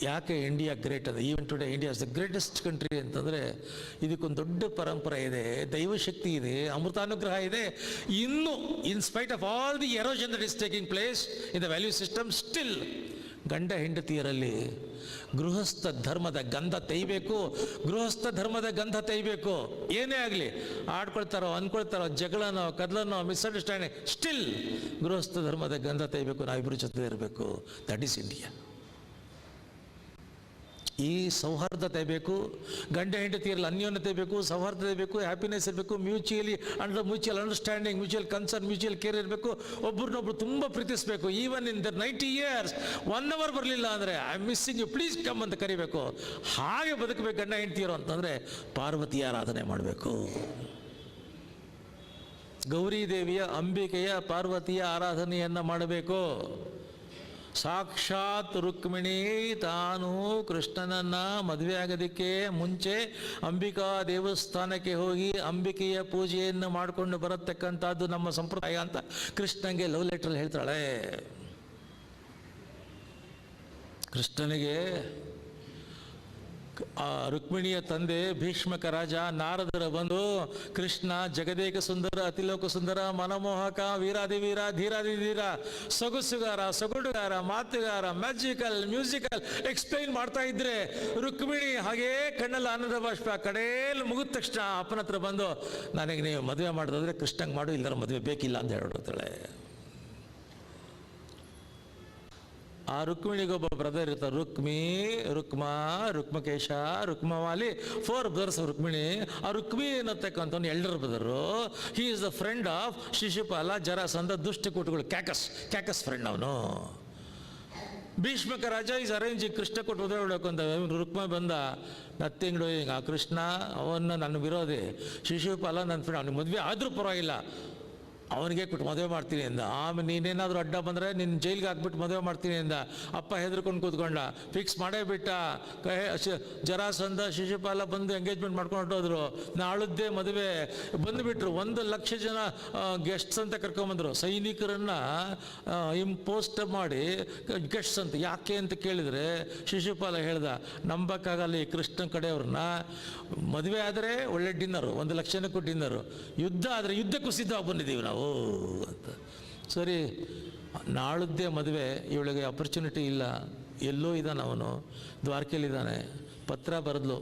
ಯಾಕೆ ಇಂಡಿಯಾ ಗ್ರೇಟ್ ಅದ? Even today India is the greatest country ಅಂತಂದರೆ ಇದಕ್ಕೊಂದು ದೊಡ್ಡ ಪರಂಪರೆ ಇದೆ, ದೈವಶಕ್ತಿ ಇದೆ, ಅಮೃತಾನುಗ್ರಹ ಇದೆ. ಇನ್ನು in spite of all the erosion that is taking place in the value system, still ಗಂಡ ಹೆಂಡತಿಯರಲ್ಲಿ ಗೃಹಸ್ಥ ಧರ್ಮದ ಗಂಧ ತೆಯ್ಬೇಕು. ಗೃಹಸ್ಥ ಧರ್ಮದ ಗಂಧ ತೆಯ್ಬೇಕು. ಏನೇ ಆಗಲಿ, ಆಡ್ಕೊಳ್ತಾರೋ ಅಂದ್ಕೊಳ್ತಾರೋ, ಜಗಳನೋ ಕದಲನೋ ಮಿಸ್ಅಂಡರ್ಸ್ಟ್ಯಾಂಡಿಂಗ್, ಸ್ಟಿಲ್ ಗೃಹಸ್ಥ ಧರ್ಮದ ಗಂಧ ತೆಯ್ಬೇಕು. ನಾವಿಬ್ಬರು ಜೊತೆ ಇರಬೇಕು. That is India. ಈ ಸೌಹಾರ್ದತೆ ಬೇಕು. ಗಂಡ ಹೆಂಡತಿಯರಲ್ಲಿ ಅನ್ಯೋನ್ಯತೆ ಬೇಕು, ಸೌಹಾರ್ದತೆ ಬೇಕು, ಹ್ಯಾಪಿನೆಸ್ ಇರಬೇಕು, mutual understanding, mutual concern, mutual care ಇರಬೇಕು. ಒಬ್ಬರನ್ನೊಬ್ರು ತುಂಬ ಪ್ರೀತಿಸಬೇಕು. Even in the 90 years 1 hour ಬರಲಿಲ್ಲ ಅಂದರೆ I am missing you, please come ಅಂತ ಕರಿಬೇಕು. ಹಾಗೆ ಬದುಕಬೇಕು ಗಂಡ ಹೆಂಡತಿಯರು ಅಂತಂದರೆ ಪಾರ್ವತಿಯ ಆರಾಧನೆ ಮಾಡಬೇಕು. ಗೌರಿ ದೇವಿಯ, ಅಂಬಿಕೆಯ, ಪಾರ್ವತಿಯ ಆರಾಧನೆಯನ್ನು ಮಾಡಬೇಕು. ಸಾಕ್ಷಾತ್ ರುಕ್ಮಿಣಿ ತಾನು ಕೃಷ್ಣನನ್ನು ಮದುವೆ ಆಗೋದಕ್ಕೆ ಮುಂಚೆ ಅಂಬಿಕಾ ದೇವಸ್ಥಾನಕ್ಕೆ ಹೋಗಿ ಅಂಬಿಕೆಯ ಪೂಜೆಯನ್ನು ಮಾಡಿಕೊಂಡು ಬರತಕ್ಕಂಥದ್ದು ನಮ್ಮ ಸಂಪ್ರದಾಯ ಅಂತ ಕೃಷ್ಣನಿಗೆ ಲವ್ ಲೆಟರ್ ಹೇಳ್ತಾಳೆ. ಕೃಷ್ಣನಿಗೆ ಆ ರುಕ್ಮಿಣಿಯ ತಂದೆ ಭೀಷ್ಮಕ ರಾಜ ನಾರದರ ಬಂದು, ಕೃಷ್ಣ ಜಗದೇಕ ಸುಂದರ, ಅತಿಲೋಕ ಸುಂದರ, ಮನಮೋಹಕ, ವೀರಾದಿವೀರ, ಧೀರಾದಿಧೀರ, ಸೊಗಸುಗಾರ, ಸೊಗಡುಗಾರ, ಮಾತುಗಾರ, ಮ್ಯೂಸಿಕಲ್ ಎಕ್ಸ್ಪ್ಲೈನ್ ಮಾಡ್ತಾ ಇದ್ರೆ ರುಕ್ಮಿಣಿ ಹಾಗೇ ಕಣ್ಣಲ್ಲಿ ಆನಂದ ಬಾಷ್ಪ ಕಡೆಯಲ್ಲಿ ಮುಗಿದ ತಕ್ಷಣ ಅಪ್ಪನ ಹತ್ರ ಬಂದು, ನನಗೆ ನೀವು ಮದುವೆ ಮಾಡೋದಾದ್ರೆ ಕೃಷ್ಣಂಗೆ ಮಾಡು, ಇಲ್ಲರ ಮದುವೆ ಬೇಕಿಲ್ಲ ಅಂತ ಹೇಳ್ಬಿಡ್ತಾಳೆ. ಆ ರುಕ್ಮಿಣಿಗೊಬ್ಬ ಬ್ರದರ್ ಇರ್ತಾರೆ, ರುಕ್ಮಾ, ರುಕ್ಮಕೇಶ, ರುಕ್ಮವಾಲಿ, 4 ಬ್ರದರ್ಸ್ ರುಕ್ಮಿಣಿ. ಆ ರುಕ್ಮಿ ಅನ್ನತಕ್ಕಂಥ elder brother, he is the friend of Shishupala, Jarasandha, ದುಷ್ಟಕೂಟಗಳು, ಕ್ಯಾಕಸ್ ಫ್ರೆಂಡ್ ಅವನು. ಭೀಷ್ಮಕ ರಾಜ ಈಸ್ ಅರೇಂಜಿಂಗ್ ಕೃಷ್ಣ ಕೊಟ್ಟು ಮದುವೆ ಮಾಡಬೇಕು ಅಂತ. ರುಕ್ಮ ಬಂದ, ನಥಿಂಗ್ ಡೂಯಿಂಗ್. ಆ ಕೃಷ್ಣ ಅವನ್ನ ನನ್ನ ವಿರೋಧಿ, ಶಿಶುಪಾಲ ನನ್ನ ಫ್ರೆಂಡ್, ಅವನಿಗೆ ಮದುವೆ ಆದರೂ ಪರವಾಗಿಲ್ಲ, ಅವನಿಗೆ ಕೊಟ್ಟು ಮದುವೆ ಮಾಡ್ತೀನಿ ಅಂದ. ಆಮೇಲೆ ನೀನೇನಾದರೂ ಅಡ್ಡ ಬಂದರೆ ನಿನ್ನ ಜೈಲಿಗೆ ಹಾಕ್ಬಿಟ್ಟು ಮದುವೆ ಮಾಡ್ತೀನಿ ಅಂದ. ಅಪ್ಪ ಹೆದರ್ಕೊಂಡು ಕೂತ್ಕೊಂಡ, ಫಿಕ್ಸ್ ಮಾಡೇ ಬಿಟ್ಟ. ಜರಾಸಂಧ ಶಿಶುಪಾಲ ಬಂದು ಎಂಗೇಜ್ಮೆಂಟ್ ಮಾಡ್ಕೊಂಡು ಹೊರಟೋದ್ರು. ನಾಳದ್ದೇ ಮದುವೆ. ಬಂದುಬಿಟ್ರು, 1,00,000 ಜನ ಗೆಸ್ಟ್ಸ್ ಅಂತ ಕರ್ಕೊಂಬಂದರು. ಸೈನಿಕರನ್ನು ಇಂಪೋಸ್ಟ್ ಮಾಡಿ ಗೆಸ್ಟ್ಸ್ ಅಂತ. ಯಾಕೆ ಅಂತ ಕೇಳಿದರೆ ಶಿಶುಪಾಲ ಹೇಳ್ದ, ನಂಬಕ್ಕಾಗಲ್ಲ ಈ ಕೃಷ್ಣ ಕಡೆಯವ್ರನ್ನ. ಮದುವೆ ಆದರೆ ಒಳ್ಳೆ ಡಿನ್ನರು, 1,00,000ಕ್ಕೂ ಡಿನ್ನರು. ಯುದ್ಧ ಆದರೆ ಯುದ್ಧಕ್ಕೂ ಸಿದ್ಧವಾಗಿ ಬಂದಿದ್ದೀವಿ ನಾವು ಅಂತ. ಸರಿ, ನಾಳದ್ದೇ ಮದುವೆ, ಇವಳಿಗೆ ಆಪರ್ಚುನಿಟಿ ಇಲ್ಲ, ಎಲ್ಲೋ ಇದ್ದಾನೆ ಅವನು, ದ್ವಾರಕೆಯಲ್ಲಿದ್ದಾನೆ. ಪತ್ರ ಬರೆದ್ಲು,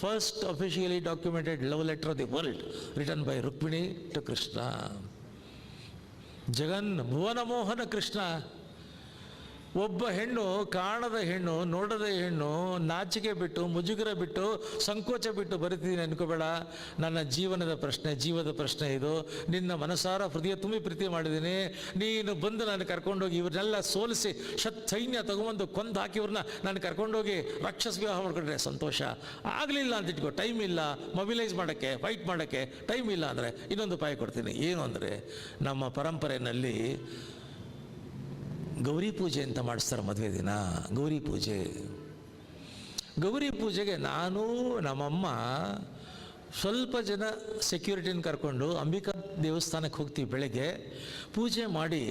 first officially documented love letter of the world written by Rukmini to Krishna. Bhuvana Mohana Krishna. ಒಬ್ಬ ಹೆಣ್ಣು, ಕಾಣದ ಹೆಣ್ಣು, ನೋಡದ ಹೆಣ್ಣು, ನಾಚಿಕೆ ಬಿಟ್ಟು, ಮುಜುಗರ ಬಿಟ್ಟು, ಸಂಕೋಚ ಬಿಟ್ಟು ಬರೀತೀನಿ ಅನ್ಕೋಬೇಡ. ನನ್ನ ಜೀವನದ ಪ್ರಶ್ನೆ, ಜೀವದ ಪ್ರಶ್ನೆ ಇದು. ನಿನ್ನ ಮನಸಾರ ಹೃದಯ ತುಂಬಿ ಪ್ರೀತಿ ಮಾಡಿದ್ದೀನಿ. ನೀನು ಬಂದು ನಾನು ಕರ್ಕೊಂಡೋಗಿ ಇವ್ರನ್ನೆಲ್ಲ ಸೋಲಿಸಿ ಸೈನ್ಯ ತಗೊಂಬಂದು ಕೊಂದು ಹಾಕಿವ್ರನ್ನ ನಾನು ಕರ್ಕೊಂಡೋಗಿ ರಾಕ್ಷಸ ವಿವಾಹ ಮಾಡ್ಕೊಂಡ್ರೆ ಸಂತೋಷ. ಆಗಲಿಲ್ಲ ಅಂತ ಇಟ್ಕೋ, ಟೈಮ್ ಇಲ್ಲ ಮೊಬಿಲೈಸ್ ಮಾಡೋಕ್ಕೆ, ಫೈಟ್ ಮಾಡೋಕ್ಕೆ ಟೈಮ್ ಇಲ್ಲ ಅಂದರೆ ಇನ್ನೊಂದು ಉಪಾಯ ಕೊಡ್ತೀನಿ. ಏನು ಅಂದರೆ, ನಮ್ಮ ಪರಂಪರೆಯಲ್ಲಿ ಗೌರಿ ಪೂಜೆ ಅಂತ ಮಾಡಿಸ್ತಾರೆ ಮದುವೆ ದಿನ. ಗೌರಿ ಪೂಜೆಗೆ ನಾನು ನಮ್ಮಮ್ಮ ಸ್ವಲ್ಪ ಜನ ಸೆಕ್ಯೂರಿಟಿನ ಕರ್ಕೊಂಡು ಅಂಬಿಕಾ ದೇವಸ್ಥಾನಕ್ಕೆ ಹೋಗ್ತೀವಿ. ಬೆಳಗ್ಗೆ ಪೂಜೆ ಮಾಡಿ,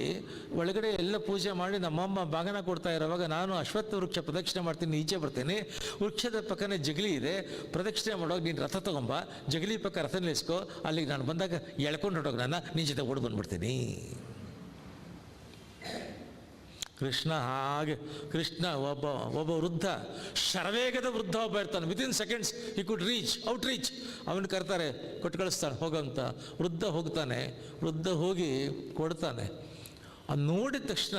ಒಳಗಡೆ ಎಲ್ಲ ಪೂಜೆ ಮಾಡಿ ನಮ್ಮಮ್ಮ ಬಾಗನ ಕೊಡ್ತಾ ಇರೋವಾಗ ನಾನು ಅಶ್ವತ್ಥ ವೃಕ್ಷ ಪ್ರದಕ್ಷಿಣೆ ಮಾಡ್ತೀನಿ, ಈಚೆ ಬರ್ತೀನಿ. ವೃಕ್ಷದ ಪಕ್ಕನೇ ಜಗಲಿ ಇದೆ, ಪ್ರದಕ್ಷಿಣೆ ಮಾಡೋಗಿ ನೀನು ರಥ ತೊಗೊಂಬ, ಜಗಲಿ ಪಕ್ಕ ರಥ ನಿಲ್ಲಿಸ್ಕೊ, ಅಲ್ಲಿಗೆ ನಾನು ಬಂದಾಗ ಎಳ್ಕೊಂಡು ಹೊಟ್ಟೋಗಿ ನಾನು ನಿನ್ನ ಜೊತೆ ಓಡಿ ಬಂದ್ಬಿಡ್ತೀನಿ. ಕೃಷ್ಣ ಒಬ್ಬ ವೃದ್ಧ, ಶರವೇಗದ ವೃದ್ಧ ಒಬ್ಬ ಇರ್ತಾನೆ. ವಿತಿನ್ ಸೆಕೆಂಡ್ಸ್ ಹಿ ಕುಡ್ ಔಟ್ ರೀಚ್. ಅವನು ಕರ್ತಾರೆ, ಕೊಟ್ಟು ಕಳಿಸ್ತಾನೆ ಹೋಗಂತ. ವೃದ್ಧ ಹೋಗ್ತಾನೆ, ವೃದ್ಧ ಹೋಗಿ ಕೊಡ್ತಾನೆ. ಅದು ನೋಡಿದ ತಕ್ಷಣ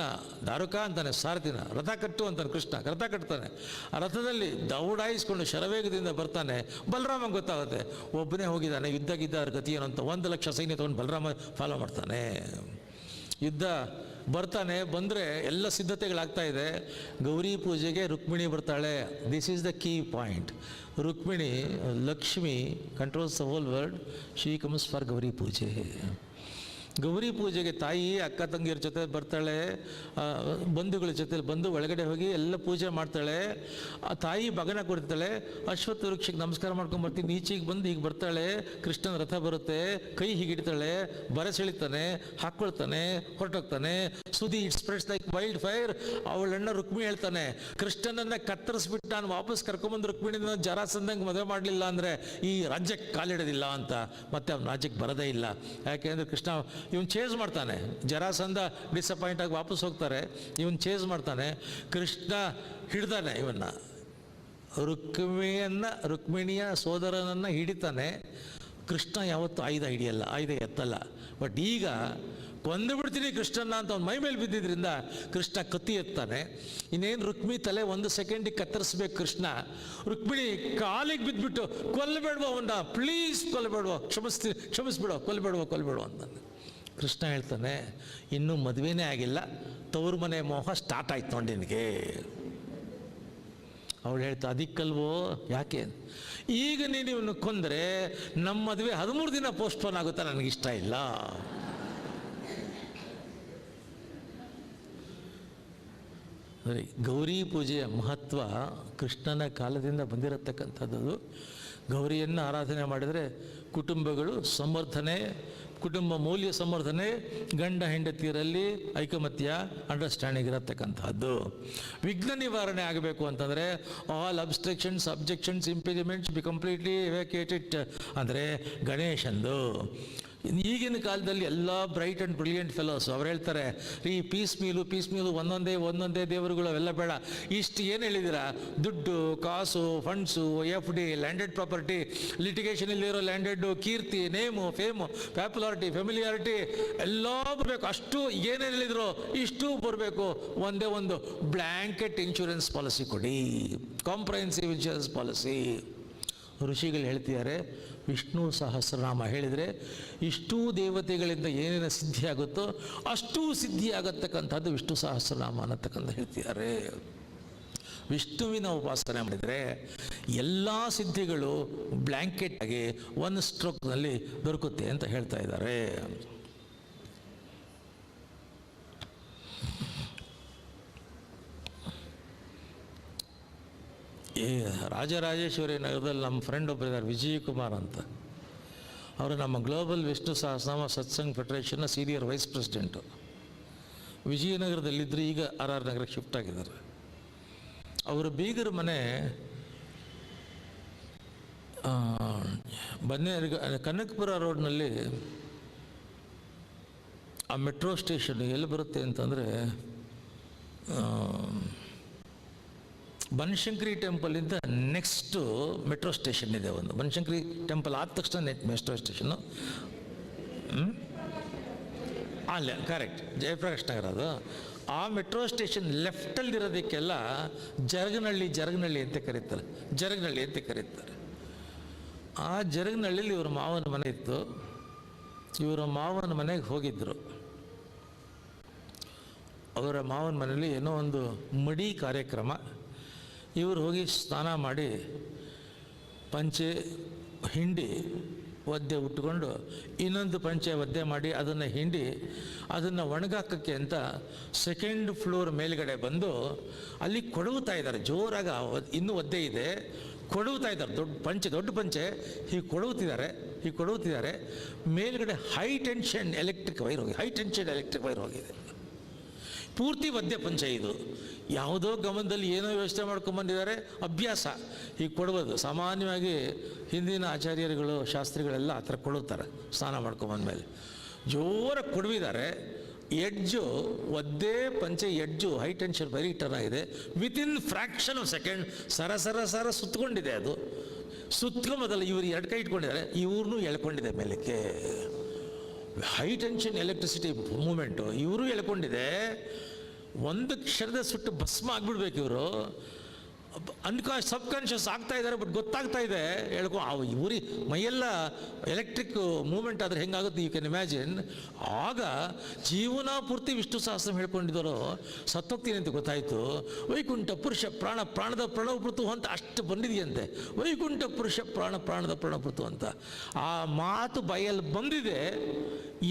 ದಾರುಕ ಅಂತಾನೆ, ಸಾರಥಿನ ರಥ ಕಟ್ಟು ಅಂತಾನೆ. ಕೃಷ್ಣ ರಥ ಕಟ್ತಾನೆ. ಆ ರಥದಲ್ಲಿ ದೌಡಾಯಿಸ್ಕೊಂಡು ಶರವೇಗದಿಂದ ಬರ್ತಾನೆ. ಬಲರಾಮ ಗೊತ್ತಾಗುತ್ತೆ, ಒಬ್ಬನೇ ಹೋಗಿದ್ದಾನೆ, ಯುದ್ಧ ಗಿದ್ದ ಗತಿ ಏನು ಅಂತ. 1,00,000 ಸೈನ್ಯ ತೊಗೊಂಡು ಬಲರಾಮ ಫಾಲೋ ಮಾಡ್ತಾನೆ. ಯುದ್ಧ ಬರ್ತಾನೆ. ಬಂದರೆ ಎಲ್ಲ ಸಿದ್ಧತೆಗಳಾಗ್ತಾ ಇದೆ. ಗೌರಿ ಪೂಜೆಗೆ ರುಕ್ಮಿಣಿ ಬರ್ತಾಳೆ. This is the key point. Rukmini, Lakshmi controls the whole world. She comes for Gauri ಪೂಜೆ. ಗೌರಿ ಪೂಜೆಗೆ ತಾಯಿ ಅಕ್ಕ ತಂಗಿಯರ ಜೊತೆ ಬರ್ತಾಳೆ, ಬಂಧುಗಳ ಜೊತೆಲಿ ಬಂದು ಒಳಗಡೆ ಹೋಗಿ ಎಲ್ಲ ಪೂಜೆ ಮಾಡ್ತಾಳೆ. ಆ ತಾಯಿ ಬಗನ ಕೊಡ್ತಾಳೆ. ಅಶ್ವತ್ಥ ವೃಕ್ಷಕ್ಕೆ ನಮಸ್ಕಾರ ಮಾಡ್ಕೊಂಡು ಬರ್ತೀನಿ, ಈಚೆಗೆ ಬಂದು ಹೀಗೆ ಬರ್ತಾಳೆ. ಕೃಷ್ಣನ ರಥ ಬರುತ್ತೆ, ಕೈ ಹೀಗಿಡ್ತಾಳೆ, ಬರ ಸೆಳಿತಾನೆ, ಹಾಕ್ಕೊಳ್ತಾನೆ, ಹೊರಟೋಗ್ತಾನೆ. ಸುದಿ it spreads like wild fire. ಅವಳಣ್ಣ ರುಕ್ಮಿಣಿ ಹೇಳ್ತಾನೆ, ಕೃಷ್ಣನನ್ನ ಕತ್ತರಿಸ್ಬಿಟ್ಟು ನಾನು ವಾಪಸ್ ಕರ್ಕೊಂಬಂದು ರುಕ್ಮಿಣಿನ ಜರಾಸಂಧಂಗೆ ಮದುವೆ ಮಾಡಲಿಲ್ಲ ಅಂದರೆ ಈ ರಾಜ್ಯಕ್ಕೆ ಕಾಲಿಡೋದಿಲ್ಲ ಅಂತ. ಮತ್ತೆ ಅವ್ನ ರಾಜ್ಯಕ್ಕೆ ಬರೋದೇ ಇಲ್ಲ. ಯಾಕೆಂದರೆ ಕೃಷ್ಣ ಇವನು ಚೇಸ್ ಮಾಡ್ತಾನೆ. ಜರಾಸಂಧ ಡಿಸಪಾಯಿಂಟ್ ಆಗಿ ವಾಪಸ್ ಹೋಗ್ತಾರೆ, ಇವನು ಚೇಸ್ ಮಾಡ್ತಾನೆ. ಕೃಷ್ಣ ಹಿಡ್ದಾನೆ ಇವನ್ನ, ರುಕ್ಮಿಣಿಯ ಸೋದರನನ್ನು ಹಿಡಿತಾನೆ. ಕೃಷ್ಣ ಯಾವತ್ತೂ ಆಯುಧ ಹಿಡಿಯಲ್ಲ, ಆಯುಧ ಎತ್ತಲ್ಲ. ಬಟ್ ಈಗ ಕೊಂದು ಬಿಡ್ತೀನಿ ಕೃಷ್ಣನ ಅಂತ ಅವ್ನು ಮೈ ಮೇಲೆ ಬಿದ್ದಿದ್ದರಿಂದ ಕೃಷ್ಣ ಕತ್ತಿ ಎತ್ತಾನೆ. ಇನ್ನೇನು ರುಕ್ಮಿಣಿ ತಲೆ 1 ಸೆಕೆಂಡಿಗೆ ಕತ್ತರಿಸ್ಬೇಕು ಕೃಷ್ಣ. ರುಕ್ಮಿಣಿ ಕಾಲಿಗೆ ಬಿದ್ದುಬಿಟ್ಟು, ಕೊಲ್ಲಬೇಡುವ ಅವನ್ನ, ಪ್ಲೀಸ್ ಕೊಲ್ಲಬೇಡುವ, ಕ್ಷಮಿಸ್ಬಿಡೋ, ಕೊಲ್ಲಬೇಡುವ ಅಂತಾನೆ. ಕೃಷ್ಣ ಹೇಳ್ತಾನೆ, ಇನ್ನೂ ಮದುವೆನೇ ಆಗಿಲ್ಲ, ತವ್ರ ಮನೆ ಮೋಹ ಸ್ಟಾರ್ಟ್ ಆಯ್ತು ನೋಡಿ ನಿನಗೆ. ಅವಳು ಹೇಳ್ತಾ, ಅದಕ್ಕಲ್ವೋ, ಯಾಕೆ ಈಗ ನೀನು ಇವನು ಕೊಂದರೆ ನಮ್ಮ ಮದುವೆ 13 ದಿನ ಪೋಸ್ಟ್ಪೋನ್ ಆಗುತ್ತಾ, ನನಗಿಷ್ಟ ಇಲ್ಲ. ಗೌರಿ ಪೂಜೆಯ ಮಹತ್ವ ಕೃಷ್ಣನ ಕಾಲದಿಂದ ಬಂದಿರತಕ್ಕಂಥದ್ದು. ಗೌರಿಯನ್ನು ಆರಾಧನೆ ಮಾಡಿದರೆ ಕುಟುಂಬಗಳು ಸಮರ್ಥನೆ, ಕುಟುಂಬ ಮೌಲ್ಯ ಸಂವರ್ಧನೆ, ಗಂಡ ಹೆಂಡತಿಯರಲ್ಲಿ ಐಕಮತ್ಯ, ಅಂಡರ್ಸ್ಟ್ಯಾಂಡಿಂಗ್ ಇರತಕ್ಕಂಥದ್ದು. ವಿಘ್ನ ನಿವಾರಣೆ ಆಗಬೇಕು ಅಂತಂದರೆ all obstructions, objections, impediments be completely evacuated ಅಂದರೆ ಗಣೇಶಂದು. ಈಗಿನ ಕಾಲದಲ್ಲಿ ಎಲ್ಲ ಬ್ರೈಟ್ ಆ್ಯಂಡ್ ಬ್ರಿಲಿಯಂಟ್ ಫೆಲೋಸ್ ಅವ್ರು ಹೇಳ್ತಾರೆ ಈ ಪೀಸ್ ಮೀಲು ಒಂದೊಂದೇ ದೇವರುಗಳು ಅವೆಲ್ಲ ಬೇಡ. ಇಷ್ಟು ಏನು ಹೇಳಿದ್ದೀರಾ, ದುಡ್ಡು, ಕಾಸು, funds, FD, landed property, litigation ಇಲ್ಲಿರೋ ಲ್ಯಾಂಡೆಡ್ಡು, ಕೀರ್ತಿ, ನೇಮು, ಫೇಮು, ಪ್ಯಾಪ್ಯುಲಾರಿಟಿ, ಫೆಮಿಲಿಯಾರಿಟಿ ಎಲ್ಲ ಬರಬೇಕು. ಅಷ್ಟು ಏನೇನು ಹೇಳಿದ್ರು ಇಷ್ಟು ಬರಬೇಕು. ಒಂದೇ ಒಂದು ಬ್ಲ್ಯಾಂಕೆಟ್ ಇನ್ಶೂರೆನ್ಸ್ ಪಾಲಿಸಿ ಕೊಡಿ, ಕಾಂಪ್ರಹೆನ್ಸಿವ್ ಇನ್ಶೂರೆನ್ಸ್ ಪಾಲಿಸಿ. ಋಷಿಗಳು ಹೇಳ್ತಿದ್ದಾರೆ ವಿಷ್ಣು ಸಹಸ್ರನಾಮ ಹೇಳಿದರೆ ಇಷ್ಟೂ ದೇವತೆಗಳಿಂದ ಏನೇನು ಸಿದ್ಧಿ ಆಗುತ್ತೋ ಅಷ್ಟೂ ಸಿದ್ಧಿ ಆಗತಕ್ಕಂಥದ್ದು ವಿಷ್ಣು ಸಹಸ್ರನಾಮ ಅನ್ನತಕ್ಕಂಥ ಹೇಳ್ತಿದ್ದಾರೆ. ವಿಷ್ಣುವಿನ ಉಪಾಸನೆ ಮಾಡಿದರೆ ಎಲ್ಲ ಸಿದ್ಧಿಗಳು ಬ್ಲ್ಯಾಂಕೆಟ್ ಆಗಿ ಒಂದು ಸ್ಟ್ರೋಕ್ನಲ್ಲಿ ದೊರಕುತ್ತೆ ಅಂತ ಹೇಳ್ತಾ ಇದ್ದಾರೆ. ಈ ರಾಜರಾಜೇಶ್ವರಿ ನಗರದಲ್ಲಿ ನಮ್ಮ ಫ್ರೆಂಡ್ ಒಬ್ಬರು ಇದ್ದಾರೆ, ವಿಜಯಕುಮಾರ್ ಅಂತ. ಅವರು ನಮ್ಮ global Vishnu Sahasranama satsang ಫೆಡರೇಷನ್ನ senior wise president. ವಿಜಯನಗರದಲ್ಲಿದ್ದರು, ಈಗ RR ನಗರಕ್ಕೆ ಶಿಫ್ಟ್ ಆಗಿದ್ದಾರೆ. ಅವರ ಬೀಗರ ಮನೆ ಕನಕಪುರ ರೋಡ್ನಲ್ಲಿ ಆ ಮೆಟ್ರೋ ಸ್ಟೇಷನ್ ಎಲ್ಲಿ ಬರುತ್ತೆ ಅಂತಂದರೆ ಬನಶಂಕರಿ ಟೆಂಪಲಿಂದ ನೆಕ್ಸ್ಟು ಮೆಟ್ರೋ ಸ್ಟೇಷನ್ ಇದೆ ಒಂದು. ಬನಶಂಕರಿ ಟೆಂಪಲ್ ಆದ ತಕ್ಷಣ ಮೆಟ್ರೋ ಸ್ಟೇಷನ್ನು ಅಲ್ಲೇ ಕರೆಕ್ಟ್ ಜಯಪ್ರಕಾಶ್ ನಗರ. ಅದು ಆ ಮೆಟ್ರೋ ಸ್ಟೇಷನ್ ಲೆಫ್ಟಲ್ಲಿರೋದಕ್ಕೆಲ್ಲ ಜರಗನಹಳ್ಳಿ ಅಂತ ಕರೀತಾರೆ. ಜರಗನಹಳ್ಳಿ ಅಂತ ಕರೀತಾರೆ. ಆ ಜರಗನಹಳ್ಳಿಲಿ ಇವ್ರ ಮಾವನ ಮನೆ ಇತ್ತು. ಇವರ ಮಾವನ ಮನೆಗೆ ಹೋಗಿದ್ದರು. ಅವರ ಮಾವನ ಮನೇಲಿ ಏನೋ ಒಂದು ಮಡಿ ಕಾರ್ಯಕ್ರಮ. ಇವರು ಹೋಗಿ ಸ್ನಾನ ಮಾಡಿ ಪಂಚೆ ಹಿಂಡಿ ಒದ್ದೆ ಉಟ್ಕೊಂಡು ಇನ್ನೊಂದು ಪಂಚೆ ಒದ್ದೆ ಮಾಡಿ ಅದನ್ನು ಹಿಂಡಿ ಅದನ್ನು ಒಣಗಾಕಕ್ಕೆ ಅಂತ ಸೆಕೆಂಡ್ ಫ್ಲೋರ್ ಮೇಲ್ಗಡೆ ಬಂದು ಅಲ್ಲಿ ಕೊಡವುತ್ತಾ ಇದ್ದಾರೆ ಜೋರಾಗ. ಇನ್ನೂ ಒದ್ದೆ ಇದೆ, ಕೊಡವುತ್ತಾ ಇದ್ದಾರೆ. ದೊಡ್ಡ ಪಂಚೆ ಹೀಗೆ ಕೊಡವುತ್ತಿದ್ದಾರೆ. ಮೇಲ್ಗಡೆ ಹೈ ಟೆನ್ಷನ್ ಎಲೆಕ್ಟ್ರಿಕ್ ವೈರ್ ಹೋಗಿದೆ. ಪೂರ್ತಿ ಒದ್ದೆ ಪಂಚೆ ಇದು. ಯಾವುದೋ ಗಮನದಲ್ಲಿ ಏನೋ ವ್ಯವಸ್ಥೆ ಮಾಡ್ಕೊಂಬಂದಿದ್ದಾರೆ. ಅಭ್ಯಾಸ ಹೀಗೆ ಕೊಡುವುದು ಸಾಮಾನ್ಯವಾಗಿ ಹಿಂದಿನ ಆಚಾರ್ಯರುಗಳು ಶಾಸ್ತ್ರಿಗಳೆಲ್ಲ ಆ ಥರ ಕೊಡುತ್ತಾರೆ. ಸ್ನಾನ ಮಾಡ್ಕೊಂಬಂದ್ಮೇಲೆ ಜೋರಾಗಿ ಕೊಡುವಿದ್ದಾರೆ. ಎಡ್ಜು ಒದ್ದೇ ಪಂಚೆ edge high tension very turn ಆಗಿದೆ. ವಿತಿನ್ ಫ್ರ್ಯಾಕ್ಷನ್ ಆಫ್ ಸೆಕೆಂಡ್ ಸರ ಸುತ್ತಕೊಂಡಿದೆ. ಅದು ಸುತ್ತಕೊಂಬದಲ್ಲ, ಇವರು ಎರಡು ಕೈ ಇಟ್ಕೊಂಡಿದ್ದಾರೆ, ಇವ್ರನ್ನೂ ಎಳ್ಕೊಂಡಿದೆ ಮೇಲಕ್ಕೆ. ಹೈ ಟೆನ್ಷನ್ ಎಲೆಕ್ಟ್ರಿಸಿಟಿ ಮೂಮೆಂಟು ಇವರು ಎಳ್ಕೊಂಡಿದೆ. ಒಂದು ಕ್ಷಣದ ಸುಟ್ಟು ಭಸ್ಮ ಆಗಿಬಿಡ್ಬೇಕು ಇವರು. ಸಬ್ಕಾನ್ಷಿಯಸ್ ಆಗ್ತಾ ಇದ್ದಾರೆ, ಬಟ್ ಗೊತ್ತಾಗ್ತಾ ಇದೆ ಇವ್ರಿ ಮೈಯೆಲ್ಲ ಎಲೆಕ್ಟ್ರಿಕ್ ಮೂಮೆಂಟ್ ಆದರೆ ಹೆಂಗಾಗುತ್ತೆ ಯು ಕ್ಯಾನ್ ಇಮ್ಯಾಜಿನ್. ಆಗ ಜೀವನ ಪೂರ್ತಿ ವಿಷ್ಣು ಸಹಸ್ರ ಹೇಳ್ಕೊಂಡಿದ್ದಾರೋ ಸತ್ತೋಗ್ತೀನಿ ಅಂತ ಗೊತ್ತಾಯಿತು. ವೈಕುಂಠ ಪುರುಷ ಪ್ರಾಣದ ಪ್ರಣವಪೃತು ಅಂತ ಅಷ್ಟು ಬಂದಿದೆಯಂತೆ. ವೈಕುಂಠ ಪುರುಷ ಪ್ರಾಣದ ಪ್ರಣವಪೃತು ಅಂತ ಆ ಮಾತು ಬಾಯಲ್ಲಿ ಬಂದಿದೆ.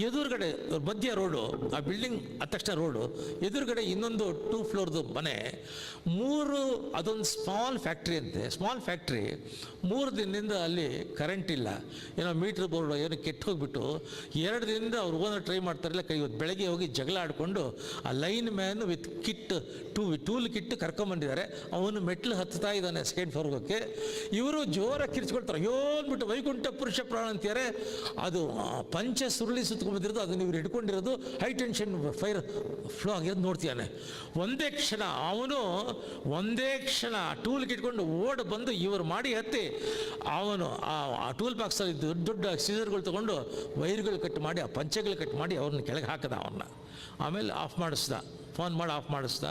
ಎದುರುಗಡೆ ಮಧ್ಯ ರೋಡು, ಆ ಬಿಲ್ಡಿಂಗ್ ಆದ ತಕ್ಷಣ ರೋಡು ಎದುರುಗಡೆ ಇನ್ನೊಂದು 2 ಫ್ಲೋರ್ದು ಮನೆ. ಅದೊಂದು ಸ್ಮಾಲ್ ಫ್ಯಾಕ್ಟ್ರಿ ಅಂತೆ. ಸ್ಮಾಲ್ ಫ್ಯಾಕ್ಟ್ರಿ 3 ದಿನದಿಂದ ಅಲ್ಲಿ ಕರೆಂಟ್ ಇಲ್ಲ. ಏನೋ ಮೀಟ್ರ್ ಬೋರ್ಡ್ ಏನೋ ಕೆಟ್ಟು ಹೋಗ್ಬಿಟ್ಟು 2 ದಿನದಿಂದ ಅವ್ರು ಓನರ್ ಟ್ರೈ ಮಾಡ್ತಾರಿಲ್ಲ. ಇವತ್ತು ಬೆಳಗ್ಗೆ ಹೋಗಿ ಜಗಳ ಆಡಿಕೊಂಡು ಆ line man with tool kit ಕರ್ಕೊಂಬಂದಿದ್ದಾರೆ. ಅವನು ಮೆಟ್ಲು ಹತ್ತಾ ಇದ್ದಾನೆ ಸೆಕೆಂಡ್ ಫ್ಲೋರ್ಗೆ. ಇವರು ಜೋರಾಗಿ ಕಿರ್ಚ್ಕೊಳ್ತಾರೆ. ಅಂದ್ಬಿಟ್ಟು ವೈಕುಂಠ ಪುರುಷ ಪ್ರಾಣ ಅಂತಾರೆ. ಅದು ಪಂಚ ಸುರುಳಿ ಸುತ್ತಕೊಂಡ್ಬಂದಿರೋದು, ಅದನ್ನು ಇವ್ರು ಹಿಡ್ಕೊಂಡಿರೋದು ಹೈ ಟೆನ್ಷನ್ ಫೈರ್ ಫ್ಲೋ ಆಗಿರೋದು ನೋಡ್ತೀಯಾನೆ. ಒಂದೇ ಕ್ಷಣ ಟೂಲ್ ಕಿಟ್ಕೊಂಡು ಓಡ್ ಬಂದು ಇವರು ಮಾಡಿ ಹತ್ತಿ ಅವನು ಆ ಟೂಲ್ ಬಾಕ್ಸಲ್ಲಿ ದೊಡ್ಡ ಸೀಸರ್ಗಳು ತೊಗೊಂಡು ವೈರ್ಗಳು ಕಟ್ ಮಾಡಿ ಆ ಪಂಚೆಗಳು ಕಟ್ ಮಾಡಿ ಅವ್ರನ್ನ ಕೆಳಗೆ ಹಾಕದ. ಆಮೇಲೆ ಫೋನ್ ಮಾಡಿ ಆಫ್ ಮಾಡಿಸ್ದ.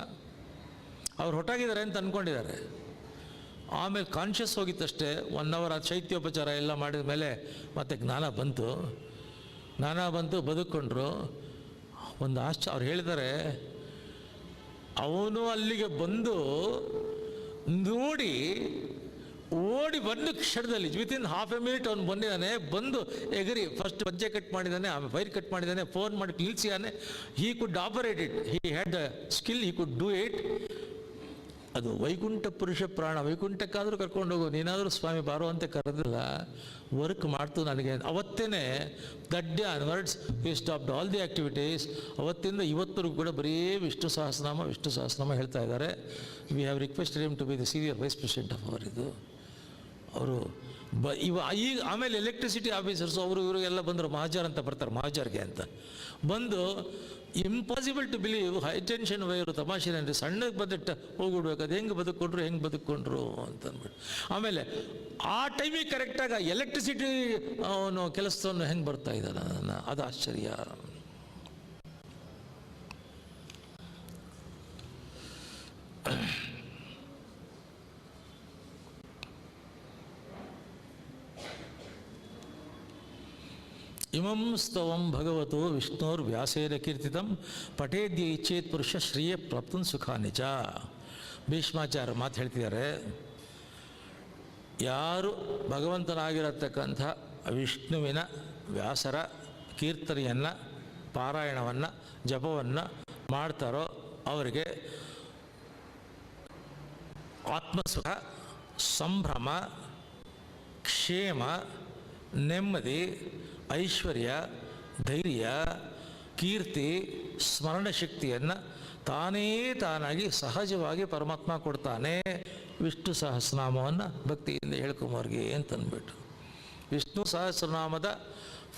ಅವ್ರು ಹೊಟ್ಟಾಗಿದ್ದಾರೆ ಅಂತ ಅಂದ್ಕೊಂಡಿದ್ದಾರೆ. ಆಮೇಲೆ ಕಾನ್ಷಿಯಸ್ ಹೋಗಿತ್ತಷ್ಟೇ. 1 ಅವರ್ ಶೈತ್ಯೋಪಚಾರ ಎಲ್ಲ ಮಾಡಿದ ಮೇಲೆ ಮತ್ತೆ ಜ್ಞಾನ ಬಂತು, ಬದುಕೊಂಡ್ರು. ಒಂದು ಅವ್ರು ಹೇಳಿದ್ದಾರೆ, ಅವನು ಅಲ್ಲಿಗೆ ಬಂದು ನೋಡಿ ಓಡಿ ಬಂದು ಕ್ಷಣದಲ್ಲಿ ವಿತಿನ್ ಹಾಫ್ ಎ ಮಿನಿಟ್ ಅವನು ಬಂದಿದ್ದಾನೆ. ಬಂದು ಎಗರಿ ಫಸ್ಟ್ ಪಂಚೆ ಕಟ್ ಮಾಡಿದ್ದಾನೆ, ಆಮೇಲೆ ವೈರ್ ಕಟ್ ಮಾಡಿದ್ದಾನೆ, ಫೋನ್ ಮಾಡಿ ನಿಲ್ಲಿಸಿದ್ದಾನೆ. He could operate it, he had the skill, he could do it. ಅದು ವೈಕುಂಠ ಪುರುಷ ಪ್ರಾಣ. ವೈಕುಂಠಕ್ಕಾದರೂ ಕರ್ಕೊಂಡು ಹೋಗು, ನೀನಾದರೂ ಸ್ವಾಮಿ ಬಾರೋ ಅಂತ ಕರೆದಿಲ್ಲ. ವರ್ಕ್ ಮಾಡ್ತು ನನಗೆ. ಅವತ್ತೇ that day onwards we stopped all the activities. ಅವತ್ತಿಂದ ಇವತ್ತರೆಗೂ ಕೂಡ ಬರೀ ವಿಷ್ಣು ಸಹಸ್ರನಾಮ ಹೇಳ್ತಾ ಇದ್ದಾರೆ. We have requested him to be the senior vice president of ಅವರು. ಈಗ ಆಮೇಲೆ ಎಲೆಕ್ಟ್ರಿಸಿಟಿ ಆಫೀಸರ್ಸು ಅವರು ಇವರು ಎಲ್ಲ ಬಂದರು, ಮಹಾಜರ್ ಅಂತ ಬರ್ತಾರೆ, ಮಹಾಜರ್ಗೆ ಅಂತ ಬಂದು impossible to believe high tension wire ತಮಾಷೆ ಅಂದರೆ ಸಣ್ಣಗೆ ಬದುಕ್ಟ ಹೋಗ್ಬಿಡ್ಬೇಕು, ಅದು ಹೆಂಗೆ ಬದುಕೊಂಡ್ರು ಅಂತ ಅಂದ್ಬಿಟ್ಟು ಆಮೇಲೆ ಆ ಟೈಮಿಗೆ ಕರೆಕ್ಟಾಗಿ ಎಲೆಕ್ಟ್ರಿಸಿಟಿ ಅವನು ಕೆಲಸವನ್ನು ಹೆಂಗೆ ಬರ್ತಾ ಇದ್ದಾನೆ, ಅದು ಆಶ್ಚರ್ಯ. ಇಮಂ ಸ್ತವಂ ಭಗವತೋ ವಿಷ್ಣೋರ್ ವ್ಯಾಸೇನ ಕೀರ್ತಿತಂ ಪಠೇದ್ಯ ಇಚ್ಛೇತ್ ಪುರುಷ ಶ್ರೀಯ ಪ್ರಾಪ್ತನ್ ಸುಖಾನಿಚ. ಭೀಷ್ಮಾಚಾರ್ಯ ಮಾತು ಹೇಳ್ತಿದ್ದಾರೆ, ಯಾರು ಭಗವಂತನಾಗಿರತಕ್ಕಂಥ ವಿಷ್ಣುವಿನ ವ್ಯಾಸರ ಕೀರ್ತನೆಯನ್ನು, ಪಾರಾಯಣವನ್ನು, ಜಪವನ್ನು ಮಾಡ್ತಾರೋ ಅವರಿಗೆ ಆತ್ಮಸುಖ, ಸಂಭ್ರಮ, ಕ್ಷೇಮ, ನೆಮ್ಮದಿ, ಐಶ್ವರ್ಯ, ಧೈರ್ಯ, ಕೀರ್ತಿ, ಸ್ಮರಣ ಶಕ್ತಿಯನ್ನು ತಾನಾಗಿ ಸಹಜವಾಗಿ ಪರಮಾತ್ಮ ಕೊಡ್ತಾನೆ. ವಿಷ್ಣು ಸಹಸ್ರನಾಮವನ್ನು ಭಕ್ತಿಯಿಂದ ಹೇಳ್ಕೊಂಬವ್ರಿಗೆ ಅಂತಂದ್ಬಿಟ್ಟು ವಿಷ್ಣು ಸಹಸ್ರನಾಮದ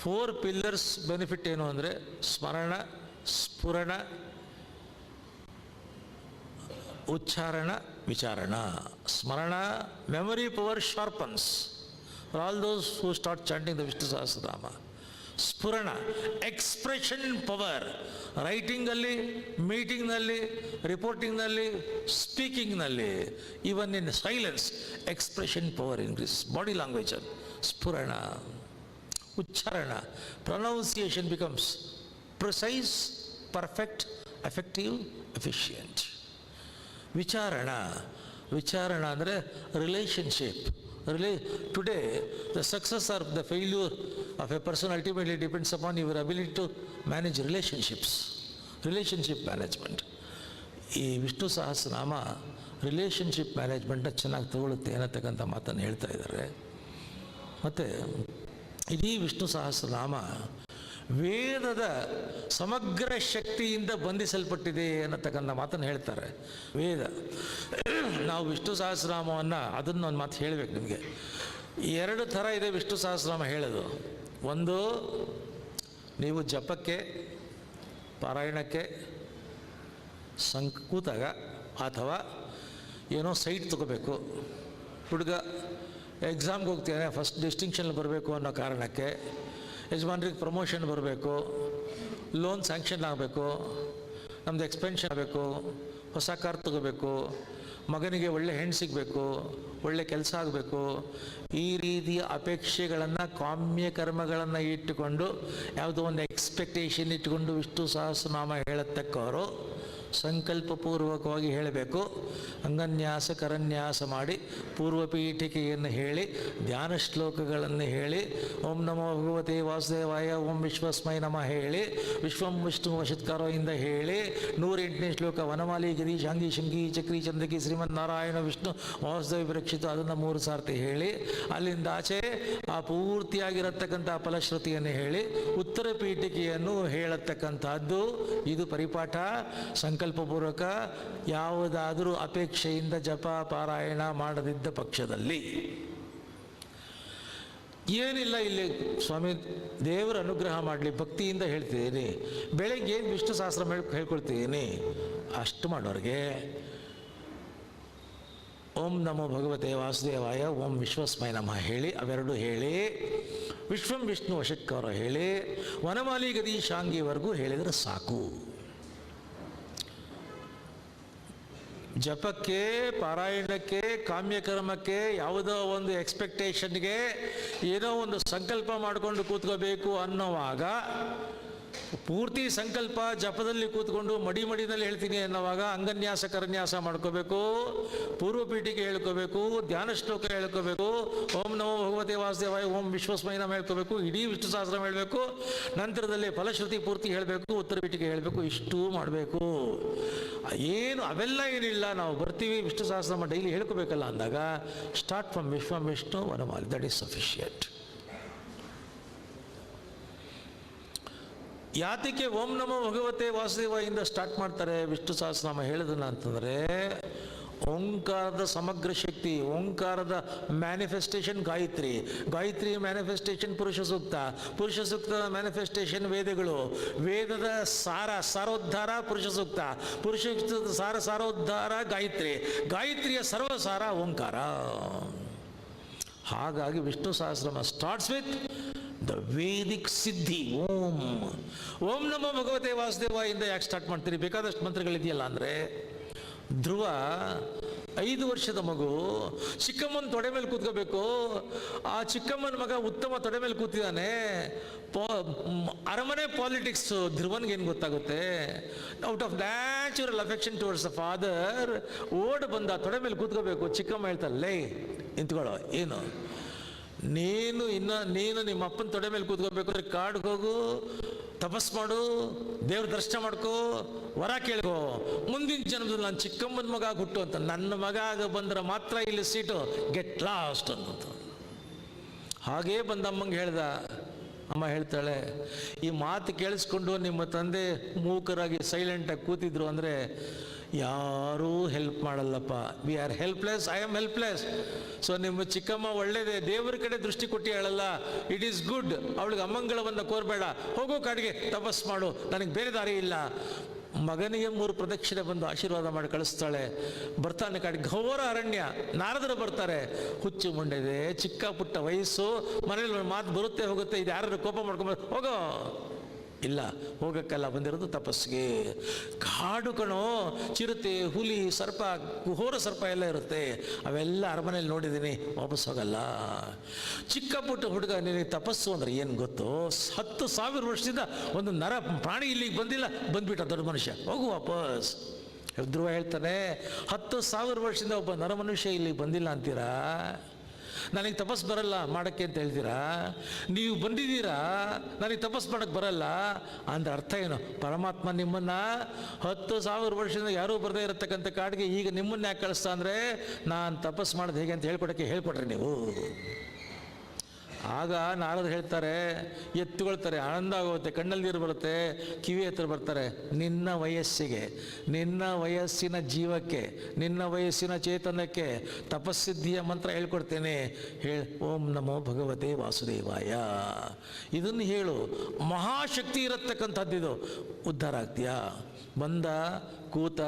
4 ಪಿಲ್ಲರ್ಸ್ ಬೆನಿಫಿಟ್ ಏನು ಅಂದರೆ ಸ್ಮರಣ, ಸ್ಫುರಣ, ಉಚ್ಚಾರಣ, ವಿಚಾರಣ. ಸ್ಮರಣ, memory power sharpens for all those who start chanting the Vishnu Sahasranama. ಸ್ಫುರಣ, ಎಕ್ಸ್ಪ್ರೆಷನ್ ಪವರ್, ರೈಟಿಂಗಲ್ಲಿ, ಮೀಟಿಂಗ್ನಲ್ಲಿ, ರಿಪೋರ್ಟಿಂಗ್ನಲ್ಲಿ, ಸ್ಪೀಕಿಂಗ್ನಲ್ಲಿ, even in silence expression power increase, body ಲ್ಯಾಂಗ್ವೇಜಲ್ಲಿ ಸ್ಫುರಣ. ಉಚ್ಚಾರಣ, pronunciation becomes precise, perfect, effective, efficient. ವಿಚಾರಣ ಅಂದರೆ relationship. Today, the success or the failure of a person ultimately depends upon your ability to manage relationships, relationship management. ಈ Vishnu Sahasranama relationship ಮ್ಯಾನೇಜ್ಮೆಂಟ್ನ ಚೆನ್ನಾಗಿ ತಗೊಳ್ಳುತ್ತೆ ಅನ್ನತಕ್ಕಂಥ ಮಾತನ್ನು ಹೇಳ್ತಾ ಇದ್ದಾರೆ. ಮತ್ತು ಇಡೀ ವಿಷ್ಣು ಸಹಸ್ರನಾಮ ವೇದದ ಸಮಗ್ರ ಶಕ್ತಿಯಿಂದ ಬಂಧಿಸಲ್ಪಟ್ಟಿದೆ ಅನ್ನತಕ್ಕಂಥ ಮಾತನ್ನು ಹೇಳ್ತಾರೆ. ವೇದ, ನಾವು ವಿಷ್ಣು ಸಹಸ್ರನಾಮವನ್ನು ಅದನ್ನೊಂದು ಮಾತು ಹೇಳಬೇಕು ನಿಮಗೆ. 2 ಥರ ಇದೆ ವಿಷ್ಣು ಸಹಸ್ರನಾಮ ಹೇಳೋದು. ಒಂದು, ನೀವು ಜಪಕ್ಕೆ, ಪಾರಾಯಣಕ್ಕೆ ಕೂತಾಗ ಅಥವಾ ಏನೋ ಸೈಟ್ ತಗೋಬೇಕು, ಹುಡುಗ ಎಕ್ಸಾಮ್ಗೆ ಹೋಗ್ತೇನೆ, ಫಸ್ಟ್ ಡಿಸ್ಟಿಂಕ್ಷನ್ ಬರಬೇಕು ಅನ್ನೋ ಕಾರಣಕ್ಕೆ, ಯಜಮಾನ್ರಿಗೆ ಪ್ರಮೋಷನ್ ಬರಬೇಕು, ಲೋನ್ ಸ್ಯಾಂಕ್ಷನ್ ಆಗಬೇಕು, ನಮ್ಮದು ಎಕ್ಸ್ಪೆನ್ಷನ್ ಆಗಬೇಕು, ಹೊಸ ಕಾರ್ ತಗೋಬೇಕು, ಮಗನಿಗೆ ಒಳ್ಳೆ ಹೆಣ್ಣು ಸಿಗಬೇಕು, ಒಳ್ಳೆ ಕೆಲಸ ಆಗಬೇಕು, ಈ ರೀತಿಯ ಅಪೇಕ್ಷೆಗಳನ್ನು, ಕಾಮ್ಯ ಕರ್ಮಗಳನ್ನು ಇಟ್ಟುಕೊಂಡು, ಯಾವುದೋ ಒಂದು ಎಕ್ಸ್ಪೆಕ್ಟೇಷನ್ ಇಟ್ಟುಕೊಂಡು ವಿಷ್ಣು ಸಹಸ್ರನಾಮ ಹೇಳತಕ್ಕವರು ಸಂಕಲ್ಪಪೂರ್ವಕವಾಗಿ ಹೇಳಬೇಕು. ಅಂಗನ್ಯಾಸ ಕರನ್ಯಾಸ ಮಾಡಿ, ಪೂರ್ವಪೀಠಿಕೆಯನ್ನು ಹೇಳಿ, ಧ್ಯಾನ ಶ್ಲೋಕಗಳನ್ನು ಹೇಳಿ, ಓಂ ನಮೋ ಭಗವತೆ ವಾಸುದೇವಾಯ, ಓಂ ವಿಶ್ವಸ್ಮೈ ನಮಃ ಹೇಳಿ, ವಿಶ್ವಂ ವಿಷ್ಣು ವಶತ್ಕಾರದಿಂದ ಹೇಳಿ, 108ನೇ ಶ್ಲೋಕ ವನಮಾಲಿ ಗಿರಿ ಶಾಂಗಿ ಶಂಗಿ ಚಕ್ರಿ ಚಂದ್ರಕಿ ಶ್ರೀಮನ್ನಾರಾಯಣ ವಿಷ್ಣು ವಾಸುದೇವ ವಿರಕ್ಷಿತ, ಅದನ್ನು 3 ಸಾರ್ತಿ ಹೇಳಿ, ಅಲ್ಲಿಂದ ಆಚೆ ಆ ಪೂರ್ತಿಯಾಗಿರತಕ್ಕಂಥ ಫಲಶ್ರುತಿಯನ್ನು ಹೇಳಿ, ಉತ್ತರ ಪೀಠಿಕೆಯನ್ನು ಹೇಳತಕ್ಕಂಥದ್ದು. ಇದು ಪರಿಪಾಠ. ಸಂಕಲ್ಪಪೂರ್ವಕ ಯಾವುದಾದರೂ ಅಪೇಕ್ಷೆಯಿಂದ ಜಪ ಪಾರಾಯಣ ಮಾಡದಿದ್ದ ಪಕ್ಷದಲ್ಲಿ ಏನಿಲ್ಲ, ಇಲ್ಲಿ ಸ್ವಾಮಿ ದೇವರ ಅನುಗ್ರಹ ಮಾಡಲಿ, ಭಕ್ತಿಯಿಂದ ಹೇಳ್ತಿದ್ದೀನಿ, ಬೆಳಗ್ಗೆ ಏನು ವಿಷ್ಣು ಸಹಸ್ರ ಹೇಳ್ಕೊಳ್ತಿದ್ದೀನಿ, ಅಷ್ಟು ಮಾಡೋರಿಗೆ ಓಂ ನಮೋ ಭಗವತೆ ವಾಸುದೇವಾಯ, ಓಂ ವಿಶ್ವಸ್ಮೈ ನಮಃ ಹೇಳಿ, ಅವೆರಡು ಹೇಳಿ, ವಿಶ್ವಂ ವಿಷ್ಣು ವಶತ್ಕಾರ ಹೇಳಿ, ವನಮಾಲಿ ಗದಿ ಶಾಂಗಿವರೆಗೂ ಹೇಳಿದರೆ ಸಾಕು. ಜಪಕ್ಕೆ, ಪಾರಾಯಣಕ್ಕೆ, ಕಾಮ್ಯಕರ್ಮಕ್ಕೆ, ಯಾವುದೋ ಒಂದು ಎಕ್ಸ್ಪೆಕ್ಟೇಷನ್ಗೆ ಏನೋ ಒಂದು ಸಂಕಲ್ಪ ಮಾಡಿಕೊಂಡು ಕೂತ್ಕೋಬೇಕು ಅನ್ನೋವಾಗ, ಪೂರ್ತಿ ಸಂಕಲ್ಪ ಜಪದಲ್ಲಿ ಕೂತ್ಕೊಂಡು ಮಡಿನಲ್ಲಿ ಹೇಳ್ತೀನಿ ಅನ್ನೋವಾಗ ಅಂಗನ್ಯಾಸ ಕರನ್ಯಾಸ ಮಾಡ್ಕೋಬೇಕು, ಪೂರ್ವಪೀಠಿಕೆ ಹೇಳ್ಕೋಬೇಕು, ಧ್ಯಾನ ಶ್ಲೋಕ ಹೇಳ್ಕೋಬೇಕು, ಓಂ ನಮೋ ಭಗವತೆ ವಾಸುದೇವಾಯ, ಓಂ ವಿಶ್ವಸ್ಮೈ ನಮಃ ಹೇಳ್ಕೋಬೇಕು, ಇಡೀ ವಿಷ್ಣು ಸಹಸ್ರ ಹೇಳಬೇಕು, ನಂತರದಲ್ಲಿ ಫಲಶ್ರುತಿ ಪೂರ್ತಿ ಹೇಳಬೇಕು, ಉತ್ತರ ಪೀಠಿಕೆ ಹೇಳಬೇಕು, ಇಷ್ಟು ಮಾಡಬೇಕು. ಏನು ಅವೆಲ್ಲ ಏನಿಲ್ಲ, ನಾವು ಬರ್ತೀವಿ ವಿಷ್ಣು ಸಹಸ್ರನಾಮ ಡೈಲಿ ಹೇಳ್ಕೋಬೇಕಲ್ಲ ಅಂದಾಗ ಸ್ಟಾರ್ಟ್ ಫ್ರಮ್ ವಿಶ್ವಂ ವಿಷ್ಣು ವನಮಾಲಿ, ದಟ್ ಈಸ್ ಸಫಿಷಿಯಂಟ್. ಯಾತಕ್ಕೆ ಓಂ ನಮೋ ಭಗವತೆ ವಾಸುದೇವ ಇಂದ ಸ್ಟಾರ್ಟ್ ಮಾಡ್ತಾರೆ ವಿಷ್ಣು ಸಹಸ್ರನಾಮ ಹೇಳೋದನ್ನ ಅಂತಂದರೆ, ಓಂಕಾರದ ಸಮಗ್ರ ಶಕ್ತಿ, ಓಂಕಾರದ ಮ್ಯಾನಿಫೆಸ್ಟೇಷನ್ ಗಾಯತ್ರಿ, ಗಾಯತ್ರಿ ಮ್ಯಾನಿಫೆಸ್ಟೇಷನ್ ಪುರುಷ ಸೂಕ್ತ, ಪುರುಷ ಸೂಕ್ತದ ಮ್ಯಾನಿಫೆಸ್ಟೇಷನ್ ವೇದಗಳು, ವೇದದ ಸಾರೋದ್ಧಾರ ಪುರುಷ ಸೂಕ್ತ, ಪುರುಷ ಸೂಕ್ತದ ಸಾರೋದ್ಧಾರ ಗಾಯತ್ರಿ, ಗಾಯತ್ರಿಯ ಸರ್ವಸಾರ ಓಂಕಾರ. ಹಾಗಾಗಿ Vishnu Sahasranama starts with the Vedic ಸಿದ್ಧಿ. ಓಂ ಓಂ ನಮೋ ಭಗವತೆ ವಾಸುದೇವಾಯಿಂದ ಯಾಕೆ ಸ್ಟಾರ್ಟ್ ಮಾಡ್ತೀರಿ? ಬೇಕಾದಷ್ಟು ಮಂತ್ರಗಳಿದೆಯಲ್ಲ. ಅಂದರೆ ಧ್ರುವ 5 ವರ್ಷದ ಮಗು ಚಿಕ್ಕಮ್ಮನ ತೊಡೆ ಮೇಲೆ ಕೂತ್ಕೋಬೇಕು. ಆ ಚಿಕ್ಕಮ್ಮನ ಮಗ ಉತ್ತಮ ತೊಡೆ ಮೇಲೆ ಕೂತಿದ್ದಾನೆ. ಅರಮನೆ ಪಾಲಿಟಿಕ್ಸ್ ಧ್ರುವನ್ಗೆ ಏನು ಗೊತ್ತಾಗುತ್ತೆ? Out of natural affection towards the father ಓಡ್ ಬಂದ ತೊಡೆ ಮೇಲೆ ಕೂತ್ಕೋಬೇಕು. ಚಿಕ್ಕಮ್ಮ ಹೇಳ್ತಾಳೆ, ಲೇ ನಿಂತ್ಕೊಳ್ಳೋ, ಏನು ನೀನು ನಿಮ್ಮ ಅಪ್ಪನ ತೊಡೆ ಮೇಲೆ ಕೂತ್ಕೋಬೇಕು ಅಂದ್ರೆ ಕಾಡ್ಗೆ ಹೋಗು, ತಪಸ್ ಮಾಡು, ದೇವ್ರ ದರ್ಶನ ಮಾಡ್ಕೋ, ವರ ಕೇಳ್ಕೋ, ಮುಂದಿನ ಜನ್ಮದಲ್ಲಿ ನಾನು ಚಿಕ್ಕಮ್ಮನ ಮಗ ಹುಟ್ಟು ಅಂತ. ನನ್ನ ಮಗ ಆಗ ಬಂದ್ರೆ ಮಾತ್ರ ಇಲ್ಲಿ ಸೀಟು, ಗೆಟ್ ಲಾಸ್ಟ್ ಅಂತ. ಹಾಗೇ ಬಂದ ಅಮ್ಮಂಗೆ ಹೇಳ್ದ. ಅಮ್ಮ ಹೇಳ್ತಾಳೆ, ಈ ಮಾತು ಕೇಳಿಸ್ಕೊಂಡು ನಿಮ್ಮ ತಂದೆ ಮೂಕರಾಗಿ ಸೈಲೆಂಟಾಗಿ ಕೂತಿದ್ರು ಅಂದರೆ ಯಾರೂ ಹೆಲ್ಪ್ ಮಾಡಲ್ಲಪ್ಪ. We are helpless, I am helpless. So ನಿಮ್ಮ ಚಿಕ್ಕಮ್ಮ ಒಳ್ಳೇದೇ, ದೇವರ ಕಡೆ ದೃಷ್ಟಿ ಕೊಟ್ಟು ಹೇಳಲ್ಲ. It is good. ಅವಳಿಗೆ ಅಮಂಗಳವನ್ನು ಕೋರಬೇಡ, ಹೋಗೋ ಕಾಡಿಗೆ ತಪಸ್ ಮಾಡು, ನನಗೆ ಬೇರೆ ದಾರಿ ಇಲ್ಲ. ಮಗನಿಗೆ 3 ಪ್ರದಕ್ಷಿಣೆ ಬಂದು ಆಶೀರ್ವಾದ ಮಾಡಿ ಕಳಿಸ್ತಾಳೆ. ಬರ್ತಾನೆ ಕಾಡಿಗೆ, ಘೋರ ಅರಣ್ಯ, ನಾರದರು ಬರ್ತಾರೆ. ಹುಚ್ಚು ಮುಂಡಿದೆ, ಚಿಕ್ಕ ಪುಟ್ಟ ವಯಸ್ಸು, ಮನೇಲಿ ಮಾತು ಬರುತ್ತೆ ಹೋಗುತ್ತೆ, ಇದು ಯಾರು ಕೋಪ ಮಾಡ್ಕೊಂಬ ಹೋಗೋ. ಇಲ್ಲ, ಹೋಗಕ್ಕೆಲ್ಲ ಬಂದಿರೋದು ತಪಸ್ಸಿಗೆ. ಕಾಡು ಕಣೋ, ಚಿರತೆ, ಹುಲಿ, ಸರ್ಪ, ಘೋರ ಸರ್ಪ ಎಲ್ಲ ಇರುತ್ತೆ. ಅವೆಲ್ಲ ಅರಮನೆಯಲ್ಲಿ ನೋಡಿದ್ದೀನಿ, ವಾಪಸ್ ಹೋಗಲ್ಲ. ಚಿಕ್ಕ ಪುಟ್ಟ ಹುಡುಗ, ನಿನಗೆ ತಪಸ್ಸು ಅಂದ್ರೆ ಏನು ಗೊತ್ತು? 10,000 ವರ್ಷದಿಂದ ಒಂದು ನರ ಪ್ರಾಣಿ ಇಲ್ಲಿಗೆ ಬಂದಿಲ್ಲ, ಬಂದ್ಬಿಟ್ಟ ದೊಡ್ಡ ಮನುಷ್ಯ, ಹೋಗು ವಾಪಸ್. ಧ್ರುವ ಹೇಳ್ತಾನೆ, 10,000 ವರ್ಷದಿಂದ ಒಬ್ಬ ನರ ಮನುಷ್ಯ ಇಲ್ಲಿಗೆ ಬಂದಿಲ್ಲ ಅಂತೀರಾ? ನನಗೆ ತಪಸ್ ಬರಲ್ಲ ಮಾಡೋಕ್ಕೆ ಅಂತ ಹೇಳ್ತೀರಾ? ನೀವು ಬಂದಿದ್ದೀರಾ, ನನಗೆ ತಪಸ್ ಮಾಡೋಕ್ಕೆ ಬರಲ್ಲ ಅಂದ್ರೆ ಅರ್ಥ ಏನು? ಪರಮಾತ್ಮ ನಿಮ್ಮನ್ನು 10,000 ವರ್ಷದಿಂದ ಯಾರೂ ಬರದೇ ಇರತಕ್ಕಂಥ ಕಾಡಿಗೆ ಈಗ ನಿಮ್ಮನ್ನ ಯಾಕೆ ಕಳಿಸ್ತಾ ಅಂದರೆ, ನಾನು ತಪಸ್ ಮಾಡೋದು ಹೇಗೆ ಅಂತ ಹೇಳ್ಕೊಡ್ರಿ ನೀವು. ಆಗ ನಾರದರು ಹೇಳ್ತಾರೆ, ಎತ್ತುಗೊಳ್ತಾರೆ, ಆನಂದ ಆಗುತ್ತೆ, ಕಣ್ಣಲ್ಲಿ ನೀರು ಬರುತ್ತೆ, ಕಿವಿ ಹತ್ರ ಬರ್ತಾರೆ. ನಿನ್ನ ವಯಸ್ಸಿಗೆ, ನಿನ್ನ ವಯಸ್ಸಿನ ಜೀವಕ್ಕೆ, ನಿನ್ನ ವಯಸ್ಸಿನ ಚೇತನಕ್ಕೆ ತಪಸ್ಸಿದ್ಧಿಯ ಮಂತ್ರ ಹೇಳ್ಕೊಡ್ತೇನೆ. ಓಂ ನಮೋ ಭಗವತೆ ವಾಸುದೇವಾಯ. ಇದನ್ನು ಹೇಳು. ಮಹಾಶಕ್ತಿ ಇರತಕ್ಕಂಥದ್ದಿದು. ಉದ್ಧಾರ ಆಗ್ತೀಯಾ? ಬಂದ ಕೂತ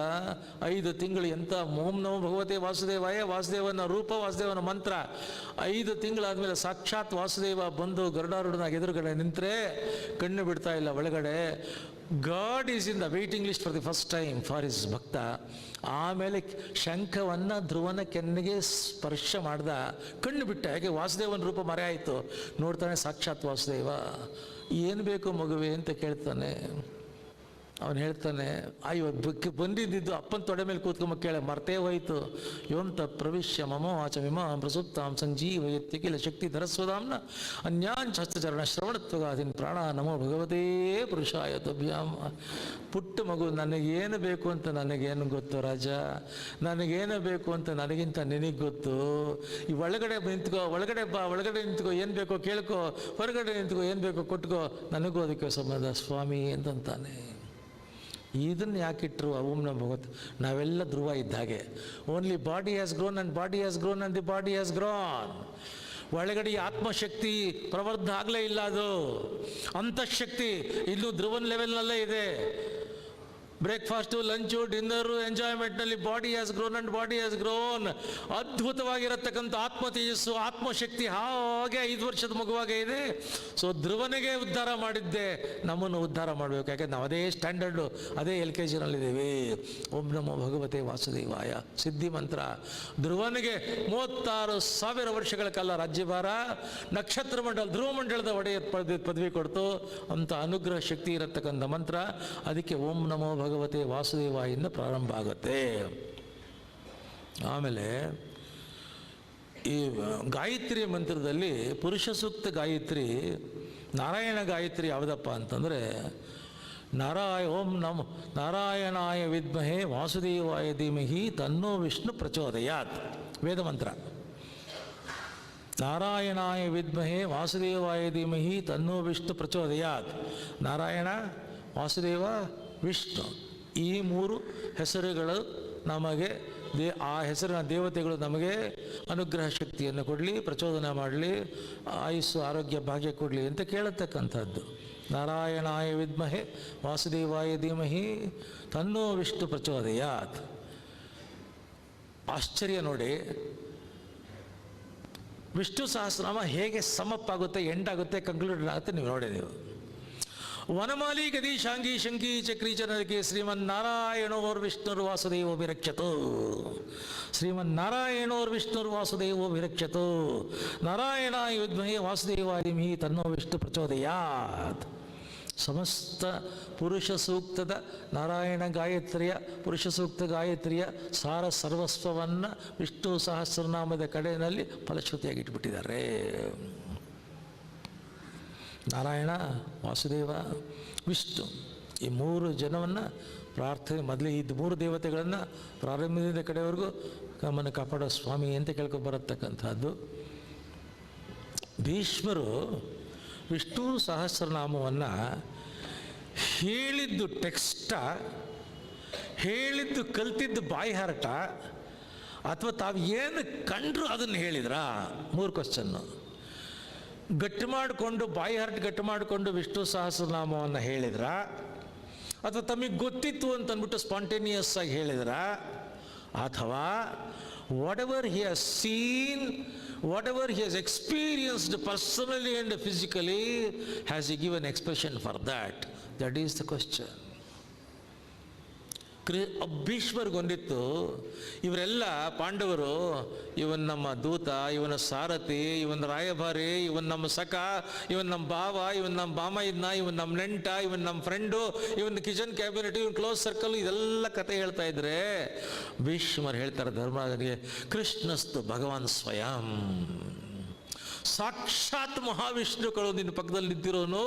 5 ತಿಂಗಳು ಎಂಥ ಓಂ ನಮೋ ಭಗವತೆ ವಾಸುದೇವಾಯ, ವಾಸುದೇವನ ರೂಪ, ವಾಸುದೇವನ ಮಂತ್ರ. 5 ತಿಂಗಳಾದಮೇಲೆ ಸಾಕ್ಷಾತ್ ವಾಸುದೇವ ಬಂದು ಗರುಡಾರೂಢನಾಗಿ ಎದುರುಗಡೆ ನಿಂತರೆ ಕಣ್ಣು ಬಿಡ್ತಾ ಇಲ್ಲ ಒಳಗಡೆ. God is in the waiting list for the first time for his ಭಕ್ತ. ಆಮೇಲೆ ಶಂಖವನ್ನು ಧ್ರುವನ ಕೆನ್ನೆಗೆ ಸ್ಪರ್ಶ ಮಾಡ್ದ, ಕಣ್ಣು ಬಿಟ್ಟ. ಯಾಕೆ? ವಾಸುದೇವನ ರೂಪ ಮರೆ ಆಯಿತು. ನೋಡ್ತಾನೆ ಸಾಕ್ಷಾತ್ ವಾಸುದೇವ. ಏನು ಬೇಕು ಮಗುವೆ ಅಂತ ಕೇಳ್ತಾನೆ. ಅವನು ಹೇಳ್ತಾನೆ, ಅಯ್ಯೋ ಬಂದಿದ್ದು ಅಪ್ಪನ ತೊಡೆ ಮೇಲೆ ಕೂತ್ಕೊಂಬ ಕೇಳ ಮರ್ತೇ ಹೋಯಿತು. ಯೋಂತ ಪ್ರವಿಶ್ಯ ಮಮ ವಾಚ ವಿಮ ಪ್ರಸುಪ್ತಾಂ ಸಂಜೀವಯತ್ಯಕಿಲ ಶಕ್ತಿ ಧರಸ್ವದಾಂನ ಅನ್ಯಾನ್ ಹಸ್ತಚರಣ ಶ್ರವಣತ್ವಗಾದಿನ್ ಪ್ರಾಣ ನಮೋ ಭಗವತೇ ಪುರುಷಾಯ ತುಭ್ಯಾಂ. ಪುಟ್ಟ ಮಗು, ನನಗೇನು ಬೇಕು ಅಂತ ನನಗೇನು ಗೊತ್ತು ರಾಜ? ನನಗೇನು ಬೇಕು ಅಂತ ನನಗಿಂತ ನಿನಗೆ ಗೊತ್ತು. ಈ ಒಳಗಡೆ ನಿಂತ್ಕೋ, ಒಳಗಡೆ ಬಾ, ಒಳಗಡೆ ನಿಂತ್ಕೋ, ಏನು ಬೇಕೋ ಕೇಳ್ಕೊ, ಹೊರಗಡೆ ನಿಂತ್ಕೋ, ಏನು ಬೇಕೋ ಕೊಟ್ಕೋ, ನನಗೂ ಅದಕ್ಕೆ ಸಂಬಂಧ ಸ್ವಾಮಿ ಅಂತಂತಾನೆ. ಇದನ್ನು ಯಾಕಿಟ್ರು? ಓಂ ನಮೋ ಭಗವತ್. ನಾವೆಲ್ಲ ಧ್ರುವ ಇದ್ದ ಹಾಗೆ. Only body has grown and body has grown and the body has grown. ಒಳಗಡೆ ಆತ್ಮಶಕ್ತಿ ಪ್ರವರ್ಧ ಆಗಲೇ ಇಲ್ಲ. ಅದು ಅಂತಃಶಕ್ತಿ ಇನ್ನೂ ಧ್ರುವನ್ ಲೆವೆಲ್ನಲ್ಲೇ ಇದೆ. ಬ್ರೇಕ್ಫಾಸ್ಟು, ಲಂಚು, ಡಿನ್ನರು, ಎಂಜಾಯ್ಮೆಂಟ್ನಲ್ಲಿ body has grown and body has grown. ಅದ್ಭುತವಾಗಿರತಕ್ಕಂಥ ಆತ್ಮ ತೇಜಸ್ಸು, ಆತ್ಮಶಕ್ತಿ ಹಾಗೆ 5 ವರ್ಷದ ಮಗುವಾಗೇ ಇದೆ. ಸೊ ಧ್ರುವನಿಗೆ ಉದ್ಧಾರ ಮಾಡಿದ್ದೆ, ನಮ್ಮನ್ನು ಉದ್ಧಾರ ಮಾಡಬೇಕು. ಯಾಕೆಂದ್ರೆ ನಾವು ಅದೇ ಸ್ಟ್ಯಾಂಡರ್ಡು, ಅದೇ LKGನಲ್ಲಿದ್ದೀವಿ. ಓಂ ನಮೋ ಭಗವತೆ ವಾಸುದೇವಾಯ ಸಿದ್ಧಿ ಮಂತ್ರ. ಧ್ರುವನಿಗೆ 36,000 ವರ್ಷಗಳ ಕಾಲ ರಾಜ್ಯಭಾರ, ನಕ್ಷತ್ರ ಮಂಡಲ, ಧ್ರುವ ಮಂಡಲದ ಒಡೆಯ ಪದವಿ ಕೊಡ್ತು. ಅಂಥ ಅನುಗ್ರಹ ಶಕ್ತಿ ಇರತಕ್ಕಂಥ ಮಂತ್ರ. ಅದಕ್ಕೆ ಓಂ ನಮೋ ಭಗವತೆ ವಾಸುದೇವಾಯಿಂದ ಪ್ರಾರಂಭ ಆಗುತ್ತೆ. ಆಮೇಲೆ ಈ ಗಾಯತ್ರಿ ಮಂತ್ರದಲ್ಲಿ ಪುರುಷ ಸೂಕ್ತ ಗಾಯತ್ರಿ, ನಾರಾಯಣ ಗಾಯತ್ರಿ ಯಾವುದಪ್ಪ ಅಂತಂದರೆ, ಓಂ ನಮೋ ನಾರಾಯಣಾಯ ವಿದ್ಮಹೇ ವಾಸುದೇವಾಯ ಧೀಮಹಿ ತನ್ನೋ ವಿಷ್ಣು ಪ್ರಚೋದಯಾತ್. ವೇದ ಮಂತ್ರ. ನಾರಾಯಣಾಯ ವಿದ್ಮಹೇ ವಾಸುದೇವಾಯ ಧೀಮಹಿ ತನ್ನೋ ವಿಷ್ಣು ಪ್ರಚೋದಯಾತ್. ನಾರಾಯಣ, ವಾಸುದೇವ, ವಿಷ್ಣು, ಈ 3 ಹೆಸರುಗಳು ನಮಗೆ ಆ ಹೆಸರಿನ ದೇವತೆಗಳು ನಮಗೆ ಅನುಗ್ರಹ ಶಕ್ತಿಯನ್ನು ಕೊಡಲಿ, ಪ್ರಚೋದನೆ ಮಾಡಲಿ, ಆಯುಸ್ಸು ಆರೋಗ್ಯ ಭಾಗ್ಯ ಕೊಡಲಿ ಅಂತ ಕೇಳತಕ್ಕಂಥದ್ದು. ನಾರಾಯಣಾಯ ವಿದ್ಮಹೆ ವಾಸುದೇವಾಯ ಧೀಮಹಿ ತನ್ನೋ ವಿಷ್ಣು ಪ್ರಚೋದಯಾತ್. ಆಶ್ಚರ್ಯ ನೋಡಿ, ವಿಷ್ಣು ಸಹಸ್ರನಾಮ ಹೇಗೆ ಸಮಪ್ಪಾಗುತ್ತೆ, ಎಂಡಾಗುತ್ತೆ, ಕಂಕ್ಲೂಡ್ ಆಗುತ್ತೆ ನೀವು ನೋಡಿ. ನೀವು ವನಮಾಲಿ ಗದಿ ಶಾಂಗಿ ಶಂಕಿ ಚಕ್ರಿ ಚನರಕ್ಕೆ ಶ್ರೀಮನ್ನಾರಾಯಣೋರ್ ವಿಷ್ಣುರ್ ವಾಸುದೇವೋ ವಿರಕ್ಷತೋ. ಶ್ರೀಮನ್ನಾರಾಯಣೋರ್ ವಿಷ್ಣುರ್ ವಾಸುದೇವೋ ವಿರಕ್ಷತೋ. ನಾರಾಯಣಾಯ ವಿದ್ಮಹೆ ವಾಸುದೇವಾಯ ಧೀಮಹಿ ತನ್ನೋ ವಿಷ್ಣು ಪ್ರಚೋದಯಾತ್. ಸಮಸ್ತ ಪುರುಷ ಸೂಕ್ತದ ನಾರಾಯಣ ಗಾಯತ್ರಿಯ, ಪುರುಷ ಸೂಕ್ತ ಗಾಯತ್ರಿಯ ಸಾರ ಸರ್ವಸ್ವವನ್ನು ವಿಷ್ಣು ಸಹಸ್ರನಾಮದ ಕಡೆಯಲ್ಲಿ ಫಲಶ್ರುತಿಯಾಗಿ ಇಟ್ಬಿಟ್ಟಿದ್ದಾರೆ. ನಾರಾಯಣ, ವಾಸುದೇವ, ವಿಷ್ಣು ಈ ಮೂರು ಜನವನ್ನು ಪ್ರಾರ್ಥನೆ ಮೊದಲೇ ಈ ಮೂರು ದೇವತೆಗಳನ್ನು ಪ್ರಾರಂಭದಿಂದ ಕಡೆಯವರೆಗೂ ನಮ್ಮನ್ನು ಕಾಪಾಡೋ ಸ್ವಾಮಿ ಅಂತ ಕೇಳ್ಕೊಂಬರತಕ್ಕಂಥದ್ದು. ಭೀಷ್ಮರು ವಿಷ್ಣು ಸಹಸ್ರನಾಮವನ್ನು ಹೇಳಿದ್ದು ಟೆಕ್ಸ್ಟ, ಹೇಳಿದ್ದು ಕಲ್ತಿದ್ದು ಬಾಯಿಹಾರಟ, ಅಥವಾ ತಾವು ಏನು ಕಂಡ್ರು ಅದನ್ನು ಹೇಳಿದ್ರಾ? 3 ಕ್ವಶನ್ನು. ಗಟ್ಟಿ ಮಾಡಿಕೊಂಡು ಬಾಯಿಹಾರಟ ಗಟ್ಟಿ ಮಾಡಿಕೊಂಡು ವಿಷ್ಣು ಸಹಸ್ರನಾಮವನ್ನು ಹೇಳಿದ್ರ, ಅಥವಾ ತಮಗೆ ಗೊತ್ತಿತ್ತು ಅಂತ ಅಂದ್ಬಿಟ್ಟು ಸ್ಪಾಂಟೇನಿಯಸ್ ಆಗಿ ಹೇಳಿದ್ರ, ಅಥವಾ whatever he has seen, whatever he has experienced personally and physically, has he given expression for that? That is the question. ಭೀಷ್ಮರಿಗೊಂದಿತ್ತು, ಇವರೆಲ್ಲ ಪಾಂಡವರು, ಇವನ್ ನಮ್ಮ ದೂತ, ಇವನ ಸಾರಥಿ, ಇವನ್ ರಾಯಭಾರಿ, ಇವನ್ ನಮ್ಮ ಸಖ, ಇವನ್ ನಮ್ಮ ಭಾವ, ಇವನ್ ನಮ್ಮ ಬಾಮಯ್ಯನ, ಇವನ್ ನಮ್ಮ ನೆಂಟ, ಇವನ್ ನಮ್ಮ ಫ್ರೆಂಡು, ಇವನ್ ಕಿಚನ್ ಕ್ಯಾಬಿನೆಟ್, ಇವನ್ ಕ್ಲೋಸ್ ಸರ್ಕಲ್, ಇದೆಲ್ಲ ಕತೆ ಹೇಳ್ತಾ ಇದ್ರೆ ಭೀಷ್ಮರು ಹೇಳ್ತಾರೆ ಧರ್ಮರಾಜನಿಗೆ, ಕೃಷ್ಣಸ್ತು ಭಗವಾನ್ ಸ್ವಯಂ. ಸಾಕ್ಷಾತ್ ಮಹಾವಿಷ್ಣುಗಳು ನಿನ್ನ ಪಕ್ಕದಲ್ಲಿ ನಿಂತಿರೋನು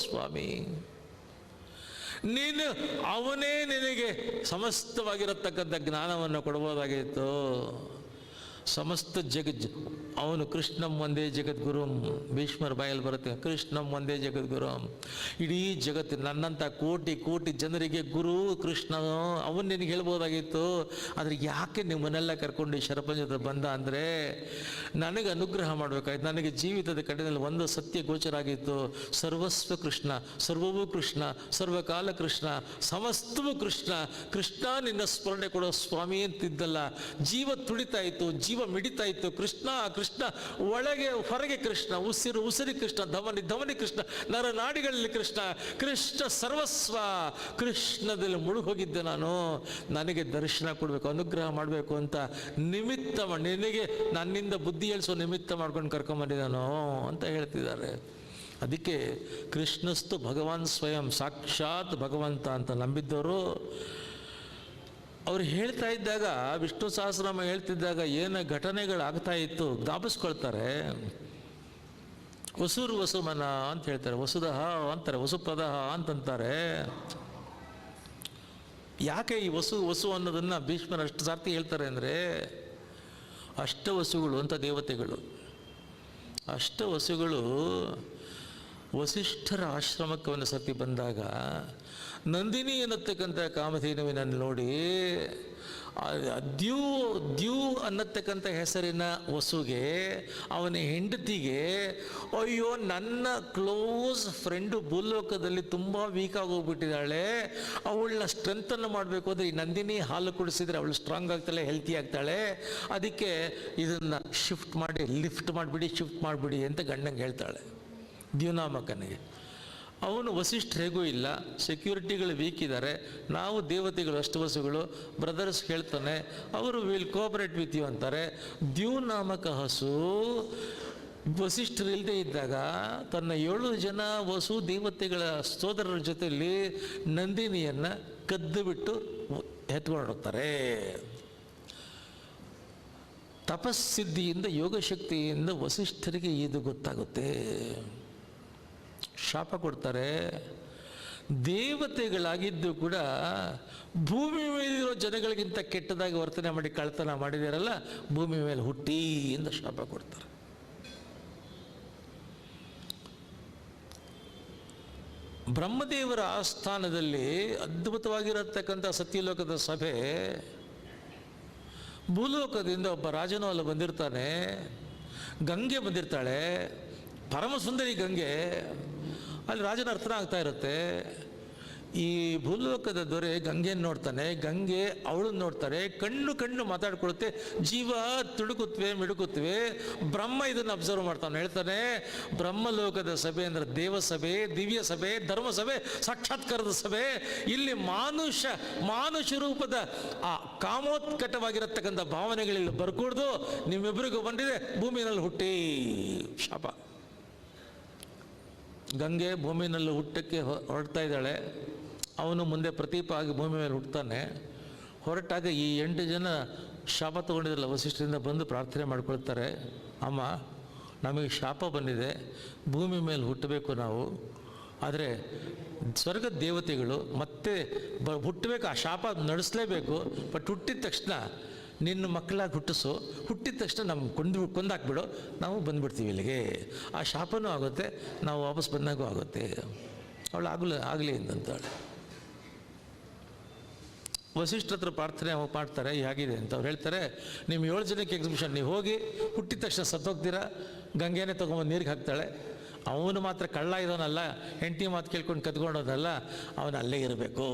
ಸ್ವಾಮಿ. ನೀನು ಅವನೇ ನಿನಗೆ ಸಮಸ್ತವಾಗಿರತಕ್ಕಂಥ ಜ್ಞಾನವನ್ನು ಕೊಡ್ಬೋದಾಗಿತ್ತು. ಸಮಸ್ತ ಅವನು ಕೃಷ್ಣಂ ಒಂದೇ ಜಗದ್ಗುರು. ಭೀಷ್ಮರ ಬಾಯಲ್ಲಿ ಬರುತ್ತೆ, ಕೃಷ್ಣಂ ಒಂದೇ ಜಗದ್ಗುರು. ಇಡೀ ಜಗತ್ತು ನನ್ನಂಥ ಕೋಟಿ ಕೋಟಿ ಜನರಿಗೆ ಗುರು ಕೃಷ್ಣ, ಅವನು ನಿನಗೆ ಹೇಳ್ಬೋದಾಗಿತ್ತು. ಆದರೆ ಯಾಕೆ ನಿಮ್ಮನ್ನೆಲ್ಲ ಕರ್ಕೊಂಡು ಈ ಶರಪಂಜದ ಬಂದ ಅಂದರೆ, ನನಗೆ ಅನುಗ್ರಹ ಮಾಡಬೇಕಾಯ್ತು. ನನಗೆ ಜೀವಿತದ ಕಡೆಯಲ್ಲಿ ಒಂದು ಸತ್ಯ ಗೋಚರ ಆಗಿತ್ತು, ಸರ್ವಸ್ವ ಕೃಷ್ಣ, ಸರ್ವವೂ ಕೃಷ್ಣ, ಸರ್ವಕಾಲ ಕೃಷ್ಣ, ಸಮಸ್ತವೂ ಕೃಷ್ಣ. ಕೃಷ್ಣ ನಿನ್ನ ಸ್ಮರಣೆ ಕೊಡೋ ಸ್ವಾಮಿ ಅಂತಿದ್ದಲ್ಲ. ಜೀವ ತುಳಿತಾ ಇತ್ತು, ಜೀವ ಮಿಡಿತಾ ಇತ್ತು, ಕೃಷ್ಣ ಕೃಷ್ಣ, ಒಳಗೆ ಹೊರಗೆ ಕೃಷ್ಣ, ಉಸಿರು ಉಸಿರಿ ಕೃಷ್ಣ, ಧಮನಿ ಧಮನಿ ಕೃಷ್ಣ, ನರನಾಡಿಗಳಲ್ಲಿ ಕೃಷ್ಣ, ಕೃಷ್ಣ ಸರ್ವಸ್ವ. ಕೃಷ್ಣದಲ್ಲಿ ಮುಳುಗೋಗಿದ್ದೆ ನಾನು. ನನಗೆ ದರ್ಶನ ಕೊಡಬೇಕು, ಅನುಗ್ರಹ ಮಾಡಬೇಕು ಅಂತ ನಿಮಿತ್ತ ನಿನಗೆ ನನ್ನಿಂದ ಬುದ್ಧಿ ಹೇಳಿಸೋ ನಿಮಿತ್ತ ಮಾಡ್ಕೊಂಡು ಕರ್ಕೊಂಬಂದಿದ್ದಾನೋ ಅಂತ ಹೇಳ್ತಿದ್ದಾರೆ. ಅದಕ್ಕೆ ಕೃಷ್ಣಸ್ತು ಭಗವಾನ್ ಸ್ವಯಂ, ಸಾಕ್ಷಾತ್ ಭಗವಂತ ಅಂತ ನಂಬಿದ್ದವರು ಅವ್ರು ಹೇಳ್ತಾ ಇದ್ದಾಗ, ವಿಷ್ಣು ಸಹಸ್ರನಾಮ ಹೇಳ್ತಿದ್ದಾಗ ಏನು ಘಟನೆಗಳಾಗ್ತಾ ಇತ್ತು ಜ್ಞಾಪಿಸ್ಕೊಳ್ತಾರೆ. ವಸುರ್ ವಸುಮನ ಅಂತ ಹೇಳ್ತಾರೆ, ವಸುದಹ ಅಂತಾರೆ, ವಸುಪ್ರದಹ ಅಂತಂತಾರೆ. ಯಾಕೆ ಈ ವಸು ಅನ್ನೋದನ್ನು ಭೀಷ್ಮರು ಅಷ್ಟು ಸಾರ್ತಿ ಹೇಳ್ತಾರೆ ಅಂದರೆ, ಅಷ್ಟವಸುಗಳು ಅಂತ ದೇವತೆಗಳು. ಅಷ್ಟವಸುಗಳು ವಸಿಷ್ಠರ ಆಶ್ರಮಕ್ಕೆ ಒಂದು ಸತಿ ಬಂದಾಗ ನಂದಿನಿ ಅನ್ನತಕ್ಕಂಥ ಕಾಮಧೇನುವಿನನ್ನು ನೋಡಿ, ದ್ಯೂ ಅನ್ನತಕ್ಕಂಥ ಹೆಸರಿನ ವಸುಗೆ, ಅವನ ಹೆಂಡತಿಗೆ, ಅಯ್ಯೋ ನನ್ನ ಕ್ಲೋಸ್ ಫ್ರೆಂಡು ಭೂಲೋಕದಲ್ಲಿ ತುಂಬ ವೀಕ್ ಆಗೋಗ್ಬಿಟ್ಟಿದ್ದಾಳೆ, ಅವಳನ್ನ ಸ್ಟ್ರೆಂತನ್ನು ಮಾಡಬೇಕು ಅಂದರೆ ಈ ನಂದಿನಿ ಹಾಲು ಕುಡಿಸಿದ್ರೆ ಅವಳು ಸ್ಟ್ರಾಂಗ್ ಆಗ್ತಾಳೆ, ಹೆಲ್ತಿ ಆಗ್ತಾಳೆ, ಅದಕ್ಕೆ ಇದನ್ನು ಶಿಫ್ಟ್ ಮಾಡಿ ಲಿಫ್ಟ್ ಮಾಡಿಬಿಡಿ, ಶಿಫ್ಟ್ ಮಾಡಿಬಿಡಿ ಅಂತ ಗಂಡಂಗೆ ಹೇಳ್ತಾಳೆ ದ್ಯುನಾಮಕನಿಗೆ. ಅವನು ವಸಿಷ್ಠ ಹೇಗೂ ಇಲ್ಲ, ಸೆಕ್ಯೂರಿಟಿಗಳು ವೀಕ್ ಇದ್ದಾರೆ, ನಾವು ದೇವತೆಗಳು ಅಷ್ಟವಸುಗಳು, ಬ್ರದರ್ಸ್ ಹೇಳ್ತಾನೆ, ಅವರು ವಿಲ್ ಕೋಆಪರೇಟ್ ವಿತ್ ಯು ಅಂತಾರೆ. ದ್ಯುನಾಮಕ ಹಸು ವಸಿಷ್ಠರಿಲ್ಲದೆ ಇದ್ದಾಗ ತನ್ನ 7 ಜನ ವಸು ದೇವತೆಗಳ ಸೋದರರ ಜೊತೆಯಲ್ಲಿ ನಂದಿನಿಯನ್ನು ಕದ್ದು ಬಿಟ್ಟು ಎತ್ಕೊಂಡು ಹೋಗ್ತಾರೆ. ತಪಸ್ಸಿದ್ಧಿಯಿಂದ, ಯೋಗಶಕ್ತಿಯಿಂದ ವಸಿಷ್ಠರಿಗೆ ಇದು ಗೊತ್ತಾಗುತ್ತೆ. ಶಾಪ ಕೊಡ್ತಾರೆ. ದೇವತೆಗಳಾಗಿದ್ದು ಕೂಡ ಭೂಮಿ ಮೇಲಿರೋ ಜನಗಳಿಗಿಂತ ಕೆಟ್ಟದಾಗಿ ವರ್ತನೆ ಮಾಡಿ ಕಳ್ತನ ಮಾಡಿದಾರಲ್ಲ, ಭೂಮಿ ಮೇಲೆ ಹುಟ್ಟಿ ಎಂದು ಶಾಪ ಕೊಡ್ತಾರೆ. ಬ್ರಹ್ಮದೇವರ ಆಸ್ಥಾನದಲ್ಲಿ ಅದ್ಭುತವಾಗಿರತಕ್ಕಂಥ ಸತ್ಯಲೋಕದ ಸಭೆ, ಭೂಲೋಕದಿಂದ ಒಬ್ಬ ರಾಜನೂ ಅಲ್ಲಿ ಬಂದಿರ್ತಾನೆ, ಗಂಗೆ ಬಂದಿರ್ತಾಳೆ, ಪರಮ ಸುಂದರಿ ಗಂಗೆ. ಅಲ್ಲಿ ರಾಜನ ಅರ್ಥನ ಆಗ್ತಾ ಇರುತ್ತೆ. ಈ ಭೂಲೋಕದ ದೊರೆ ಗಂಗೆಯನ್ನು ನೋಡ್ತಾನೆ, ಗಂಗೆ ಅವಳನ್ನು ನೋಡ್ತಾರೆ, ಕಣ್ಣು ಮಾತಾಡ್ಕೊಳುತ್ತೆ, ಜೀವ ತುಡುಕುತ್ತವೆ ಮಿಡುಕುತ್ತವೆ. ಬ್ರಹ್ಮ ಇದನ್ನು ಅಬ್ಸರ್ವ್ ಮಾಡ್ತಾನೆ, ಹೇಳ್ತಾನೆ ಬ್ರಹ್ಮಲೋಕದ ಸಭೆ ಅಂದರೆ ದೇವಸಭೆ, ದಿವ್ಯ ಸಭೆ, ಧರ್ಮಸಭೆ, ಸಾಕ್ಷಾತ್ಕಾರದ ಸಭೆ. ಇಲ್ಲಿ ಮಾನುಷ ರೂಪದ ಆ ಕಾಮೋತ್ಕಟವಾಗಿರತಕ್ಕಂಥ ಭಾವನೆಗಳಲ್ಲಿ ಬರ್ಕೂಡ್ದು, ನಿಮ್ಮಿಬ್ಬರಿಗೂ ಬಂದಿದೆ, ಭೂಮಿನಲ್ಲಿ ಹುಟ್ಟಿ ಶಾಪ. ಗಂಗೆ ಭೂಮಿನಲ್ಲಿ ಹುಟ್ಟಕ್ಕೆ ಹೊರಡ್ತಾ ಇದ್ದಾಳೆ, ಅವನು ಮುಂದೆ ಪ್ರತೀಪ ಆಗಿ ಭೂಮಿ ಮೇಲೆ ಹುಟ್ಟುತ್ತಾನೆ. ಹೊರಟಾಗ ಈ 8 ಜನ ಶಾಪ ತೊಗೊಂಡಿದ್ರಲ್ಲ ವಸಿಷ್ಠರಿಂದ ಬಂದು ಪ್ರಾರ್ಥನೆ ಮಾಡ್ಕೊಳ್ತಾರೆ, ಅಮ್ಮ ನಮಗೆ ಶಾಪ ಬಂದಿದೆ, ಭೂಮಿ ಮೇಲೆ ಹುಟ್ಟಬೇಕು ನಾವು, ಆದರೆ ಸ್ವರ್ಗದ ದೇವತೆಗಳು ಮತ್ತೆ ಹುಟ್ಟಬೇಕು, ಆ ಶಾಪ ನಡೆಸಲೇಬೇಕು. ಬಟ್ ಹುಟ್ಟಿದ ತಕ್ಷಣ ನಿನ್ನ ಮಕ್ಕಳಾಗಿ ಹುಟ್ಟಿದ ತಕ್ಷಣ ನಮ್ಗೆ ಕೊಂದಾಕ್ಬಿಡು, ನಾವು ಬಂದುಬಿಡ್ತೀವಿ ಇಲ್ಲಿಗೆ, ಆ ಶಾಪನೂ ಆಗುತ್ತೆ, ನಾವು ವಾಪಸ್ ಬಂದಾಗೂ ಆಗುತ್ತೆ. ಅವಳು ಆಗಲಿ ಅಂತಂತಾಳೆ. ವಸಿಷ್ಠ ಹತ್ರ ಪ್ರಾರ್ಥನೆ ಮಾಡ್ತಾರೆ, ಹೇಗಿದೆ ಅಂತ ಅವ್ರು ಹೇಳ್ತಾರೆ, ನಿಮ್ಮ 7 ಜನಕ್ಕೆ ಎಕ್ಸಿಬಿಷನ್, ನೀವು ಹೋಗಿ ಹುಟ್ಟಿದ ತಕ್ಷಣ ಸತ್ತೋಗ್ತೀರಾ, ಗಂಗೆನೇ ತೊಗೊಂಬಂದು ನೀರಿಗೆ ಹಾಕ್ತಾಳೆ. ಅವನು ಮಾತ್ರ ಕಳ್ಳ ಇರೋನಲ್ಲ, ಹೆಂಡತಿ ಮಾತು ಕೇಳ್ಕೊಂಡು ಕದ್ಕೊಂಡೋದಲ್ಲ, ಅವನು ಅಲ್ಲೇ ಇರಬೇಕು.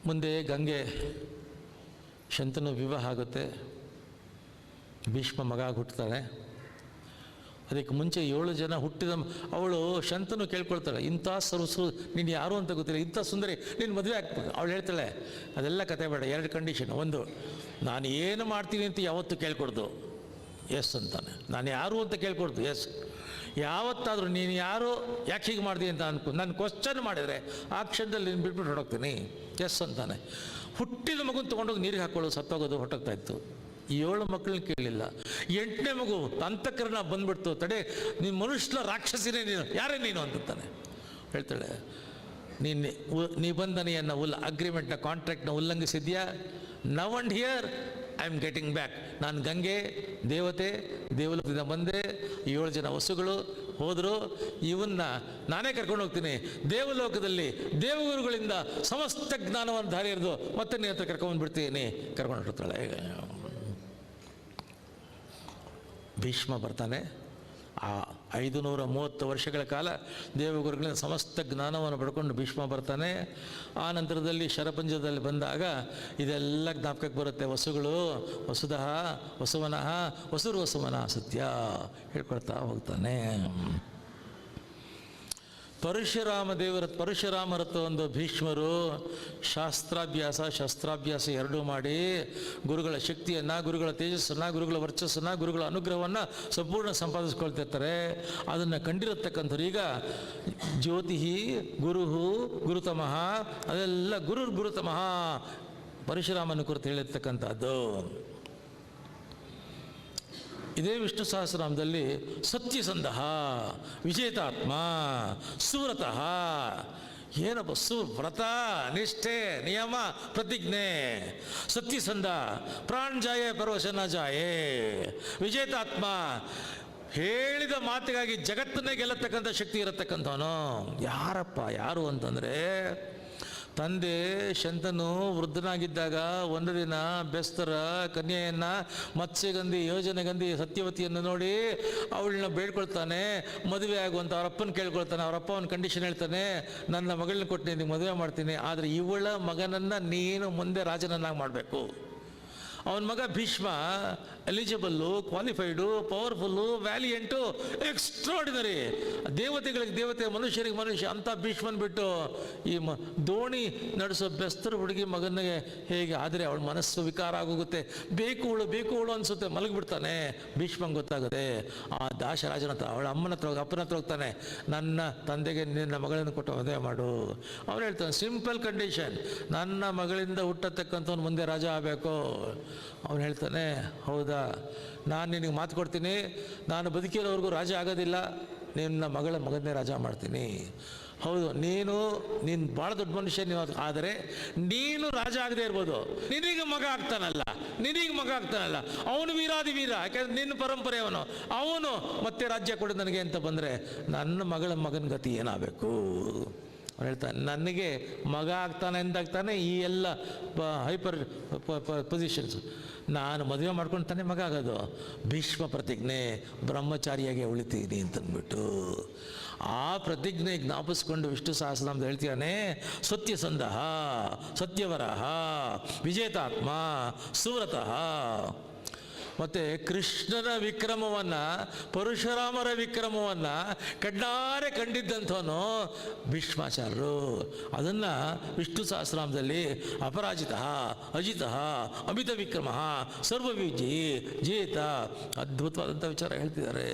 ಮುಂದೆ ಗಂಗೆ ಶಂತನು ವಿವಾಹ ಆಗುತ್ತೆ, ಭೀಷ್ಮ ಮಗ ಹುಟ್ಟುತ್ತಾಳೆ. ಅದಕ್ಕೆ ಮುಂಚೆ 7 ಜನ ಹುಟ್ಟಿದ ಅವಳು ಶಂತನು ಕೇಳ್ಕೊಳ್ತಾಳೆ, ಇಂಥ ಸರಸು ನೀನು ಯಾರು ಅಂತ ಗೊತ್ತಿಲ್ಲ, ಇಂಥ ಸುಂದರಿ ನೀನು ಮದುವೆ ಆಗ್ಬೇಕು. ಅವಳು ಹೇಳ್ತಾಳೆ, ಅದೆಲ್ಲ ಕತೆ ಬೇಡ, 2 ಕಂಡೀಷನ್. ಒಂದು, ನಾನು ಏನು ಮಾಡ್ತೀನಿ ಅಂತ ಯಾವತ್ತೂ ಕೇಳ್ಕೊಡ್ದು, ಎಸ್ ಅಂತಾನೆ. ನಾನು ಯಾರು ಅಂತ ಕೇಳ್ಕೊಡ್ದು, ಎಸ್. ಯಾವತ್ತಾದರೂ ನೀನು ಯಾರು, ಯಾಕೆ ಹೀಗೆ ಮಾಡಿದೆ ಅಂತ ನಾನು ಕ್ವಶನ್ ಮಾಡಿದರೆ ಆ ಕ್ಷಣದಲ್ಲಿ ನೀನು ಬಿಟ್ಬಿಟ್ಟು ಹೊರಡೋಗ್ತೀನಿ, ಎಸ್ ಅಂತಾನೆ. ಹುಟ್ಟಿದ ಮಗುನ ತೊಗೊಂಡೋಗಿ ನೀರಿಗೆ ಹಾಕೊಳ್ಳೋದು, ಸತ್ತೋಗೋದು, ಹೊರಟೋಗ್ತಾ ಇತ್ತು. 7 ಮಕ್ಕಳನ್ನ ಕೇಳಲಿಲ್ಲ. 8ನೇ ಮಗು ಅಂತಃಕರಣ ಬಂದ್ಬಿಡ್ತು, ತಡೆ ನೀನು ಮನುಷ್ಯ ರಾಕ್ಷಸಿನೇ, ನೀನು ಯಾರೇ ನೀನು ಅಂತಾನೆ. ಹೇಳ್ತಾಳೆ, ನಿಬಂಧನೆಯನ್ನು ಅಗ್ರಿಮೆಂಟ್ನ ಕಾಂಟ್ರಾಕ್ಟ್ನ ಉಲ್ಲಂಘಿಸಿದ್ಯಾ? Now and here I am getting back. ನಾನು ಗಂಗೆ ದೇವಲೋಕದಿಂದ ಬಂದೆ, 7 ಜನ ವಸುಗಳು ಹೋದರು, ಇವನ್ನ ನಾನೇ ಕರ್ಕೊಂಡು ಹೋಗ್ತೀನಿ. ದೇವಲೋಕದಲ್ಲಿ ದೇವಗುರುಗಳಿಂದ ಸಮಸ್ತ ಜ್ಞಾನವನ್ನು ದಾರಿ ಎರೆದು ಮತ್ತೆ ನೀನು ಹತ್ರ ಕರ್ಕೊಂಡ್ಬಿಡ್ತೀನಿ. ಕರ್ಕೊಂಡು ಹೋಗ್ತಾಳೆ. ಭೀಷ್ಮ ಬರ್ತಾನೆ. ಆ 530 ವರ್ಷಗಳ ಕಾಲ ದೇವಗುರುಗಳಿಂದ ಸಮಸ್ತ ಜ್ಞಾನವನ್ನು ಪಡ್ಕೊಂಡು ಭೀಷ್ಮ ಬರ್ತಾನೆ. ಆ ನಂತರದಲ್ಲಿ ಶರಪಂಜದಲ್ಲಿ ಬಂದಾಗ ಇದೆಲ್ಲ ಜ್ಞಾಪಕಕ್ಕೆ ಬರುತ್ತೆ. ವಸುಗಳು ವಸುಧಃ ವಸುವನಃ ವಸುರ್ವಸುವನಃ ಸತ್ಯ ಹೇಳ್ಕೊಳ್ತಾ ಹೋಗ್ತಾನೆ. ಪರಶುರಾಮರತ್ತ ಒಂದು ಭೀಷ್ಮರು ಶಸ್ತ್ರಾಭ್ಯಾಸ ಎರಡೂ ಮಾಡಿ ಗುರುಗಳ ಶಕ್ತಿಯನ್ನು, ಗುರುಗಳ ತೇಜಸ್ಸನ್ನು, ಗುರುಗಳ ವರ್ಚಸ್ಸನ್ನು, ಗುರುಗಳ ಅನುಗ್ರಹವನ್ನು ಸಂಪೂರ್ಣ ಸಂಪಾದಿಸ್ಕೊಳ್ತಿರ್ತಾರೆ. ಅದನ್ನು ಕಂಡಿರತಕ್ಕಂಥವ್ರು ಈಗ ಜ್ಯೋತಿ ಗುರುತಮಃ, ಅದೆಲ್ಲ ಗುರುತಮಃ ಪರಶುರಾಮನ ಕುರಿತು ಹೇಳಿರ್ತಕ್ಕಂಥದ್ದು. ಇದೇ ವಿಷ್ಣು ಸಹಸ್ರನಾಮದಲ್ಲಿ ಸತ್ಯಸಂಧ, ವಿಜೇತಾತ್ಮ, ಸುವ್ರತಃ, ಏನಪ್ಪ ವ್ರತ, ನಿಷ್ಠೆ, ನಿಯಮ, ಪ್ರತಿಜ್ಞೆ. ಸತ್ಯಸಂಧ ಪ್ರಾಣ್ ಜಾಯೇ ಪರವಶನ ಜಾಯೇ, ವಿಜೇತಾತ್ಮ ಹೇಳಿದ ಮಾತಿಗಾಗಿ ಜಗತ್ತನ್ನೇ ಗೆಲ್ಲತಕ್ಕಂಥ ಶಕ್ತಿ ಇರತಕ್ಕಂಥವನು. ಯಾರು ಅಂತಂದರೆ, ತಂದೆ ಶಂತನು ವೃದ್ಧನಾಗಿದ್ದಾಗ ಒಂದು ದಿನ ಬೆಸ್ತರ ಕನ್ಯೆಯನ್ನು ಮತ್ಸ್ಯಗಂಧಿ ಯೋಜನೆಗಂಧಿ ಸತ್ಯವತಿಯನ್ನು ನೋಡಿ ಅವಳನ್ನ ಬೇಡ್ಕೊಳ್ತಾನೆ, ಮದುವೆ ಆಗುವಂಥ ಅವರಪ್ಪನ ಕೇಳ್ಕೊಳ್ತಾನೆ. ಅವರಪ್ಪ ಒಂದು ಕಂಡೀಷನ್ ಹೇಳ್ತಾನೆ, ನನ್ನ ಮಗಳನ್ನ ಕೊಟ್ಟು ನಿನಗೆ ಮದುವೆ ಮಾಡ್ತೀನಿ, ಆದರೆ ಇವಳ ಮಗನನ್ನು ನೀನು ಮುಂದೆ ರಾಜನನ್ನಾಗಿ ಮಾಡಬೇಕು. ಅವನ ಮಗ Bhishma eligible, qualified, powerful, valiant, extraordinary, ದೇವತೆಗಳಿಗೆ ದೇವತೆ, ಮನುಷ್ಯರಿಗೆ ಮನುಷ್ಯ ಅಂತ ಭೀಷ್ಮನ್ ಬಿಟ್ಟು ಈ ದೋಣಿ ನಡೆಸೋ ಬೆಸ್ತರು ಹುಡುಗಿ ಮಗನಿಗೆ ಹೇಗೆ? ಆದರೆ ಅವಳ ಮನಸ್ಸು ವಿಕಾರ ಆಗೋಗುತ್ತೆ, ಬೇಕು ಅವಳು ಅನಿಸುತ್ತೆ, ಮಲಗಿಬಿಡ್ತಾನೆ. ಭೀಷ್ಮಂಗೆ ಗೊತ್ತಾಗುತ್ತೆ. ಆ ದಾಶರಾಜನ ಹತ್ರ, ಅವಳ ಅಪ್ಪನ ಹತ್ರ ಹೋಗ್ತಾನೆ, ನನ್ನ ತಂದೆಗೆ ನಿನ್ನ ಮಗಳನ್ನು ಕೊಟ್ಟು ಮದುವೆ ಮಾಡು. ಅವನು ಹೇಳ್ತಾನೆ, ಸಿಂಪಲ್ ಕಂಡೀಷನ್, ನನ್ನ ಮಗಳಿಂದ ಹುಟ್ಟತಕ್ಕಂಥವ್ನು ಮುಂದೆ ರಾಜ ಆಗಬೇಕು. ಅವನು ಹೇಳ್ತಾನೆ, ಹೌದಾ, ನಾನು ನಿನಗೆ ಮಾತು ಕೊಡ್ತೀನಿ, ನಾನು ಬದುಕಿರೋವರೆಗೂ ರಾಜ ಆಗೋದಿಲ್ಲ, ನಿನ್ನ ಮಗನ್ನೇ ರಾಜ ಮಾಡ್ತೀನಿ. ಹೌದು, ನೀನು ಭಾಳ ದೊಡ್ಡ ಮನುಷ್ಯ ನೀವು, ಆದರೆ ನೀನು ರಾಜ ಆಗದೆ ಇರ್ಬೋದು, ನಿನಗೆ ಮಗ ಆಗ್ತಾನಲ್ಲ, ಅವನು ವೀರಾದಿ ವೀರ, ಯಾಕೆಂದ್ರೆ ನಿನ್ನ ಪರಂಪರೆ ಅವನು ಮತ್ತೆ ರಾಜ್ಯ ಕೊಡು ನನಗೆ ಅಂತ ಬಂದರೆ ನನ್ನ ಮಗನ ಗತಿ ಏನಾಗಬೇಕು? ಅವ್ನು ಹೇಳ್ತಾನೆ, ನನಗೆ ಮಗ ಆಗ್ತಾನೆ ಅಂದಾಗ್ತಾನೆ ಈ ಎಲ್ಲ ಹೈಪರ್ ಪೊಸಿಷನ್ಸು. ನಾನು ಮದುವೆ ಮಾಡ್ಕೊಂಡು ತಾನೇ ಮಗ ಆಗೋದು. ಭೀಷ್ಮ ಪ್ರತಿಜ್ಞೆ, ಬ್ರಹ್ಮಚಾರಿಯಾಗೆ ಉಳಿತೀನಿ ಅಂತಂದ್ಬಿಟ್ಟು ಆ ಪ್ರತಿಜ್ಞೆ ಜ್ಞಾಪಿಸ್ಕೊಂಡು ವಿಷ್ಣು ಸಹಸ್ರನಾಮದ ಹೇಳ್ತೀಯಾನೆ, ಸತ್ಯಸಂಧಃ, ಸತ್ಯವರಃ, ವಿಜೇತಾತ್ಮ, ಸುವ್ರತಃ. ಮತ್ತು ಕೃಷ್ಣನ ವಿಕ್ರಮವನ್ನು, ಪರಶುರಾಮರ ವಿಕ್ರಮವನ್ನು ಕಣ್ಣಾರೆ ಕಂಡಿದ್ದಂಥವನು ಭೀಷ್ಮಾಚಾರ್ಯರು. ಅದನ್ನು ವಿಷ್ಣು ಸಹಸ್ರನಾಮದಲ್ಲಿ ಅಪರಾಜಿತಃ, ಅಜಿತಃ, ಅಮಿತ ವಿಕ್ರಮ, ಸರ್ವವಿಜಿ, ಜೇತ, ಅದ್ಭುತವಾದಂಥ ವಿಚಾರ ಹೇಳ್ತಿದ್ದಾರೆ.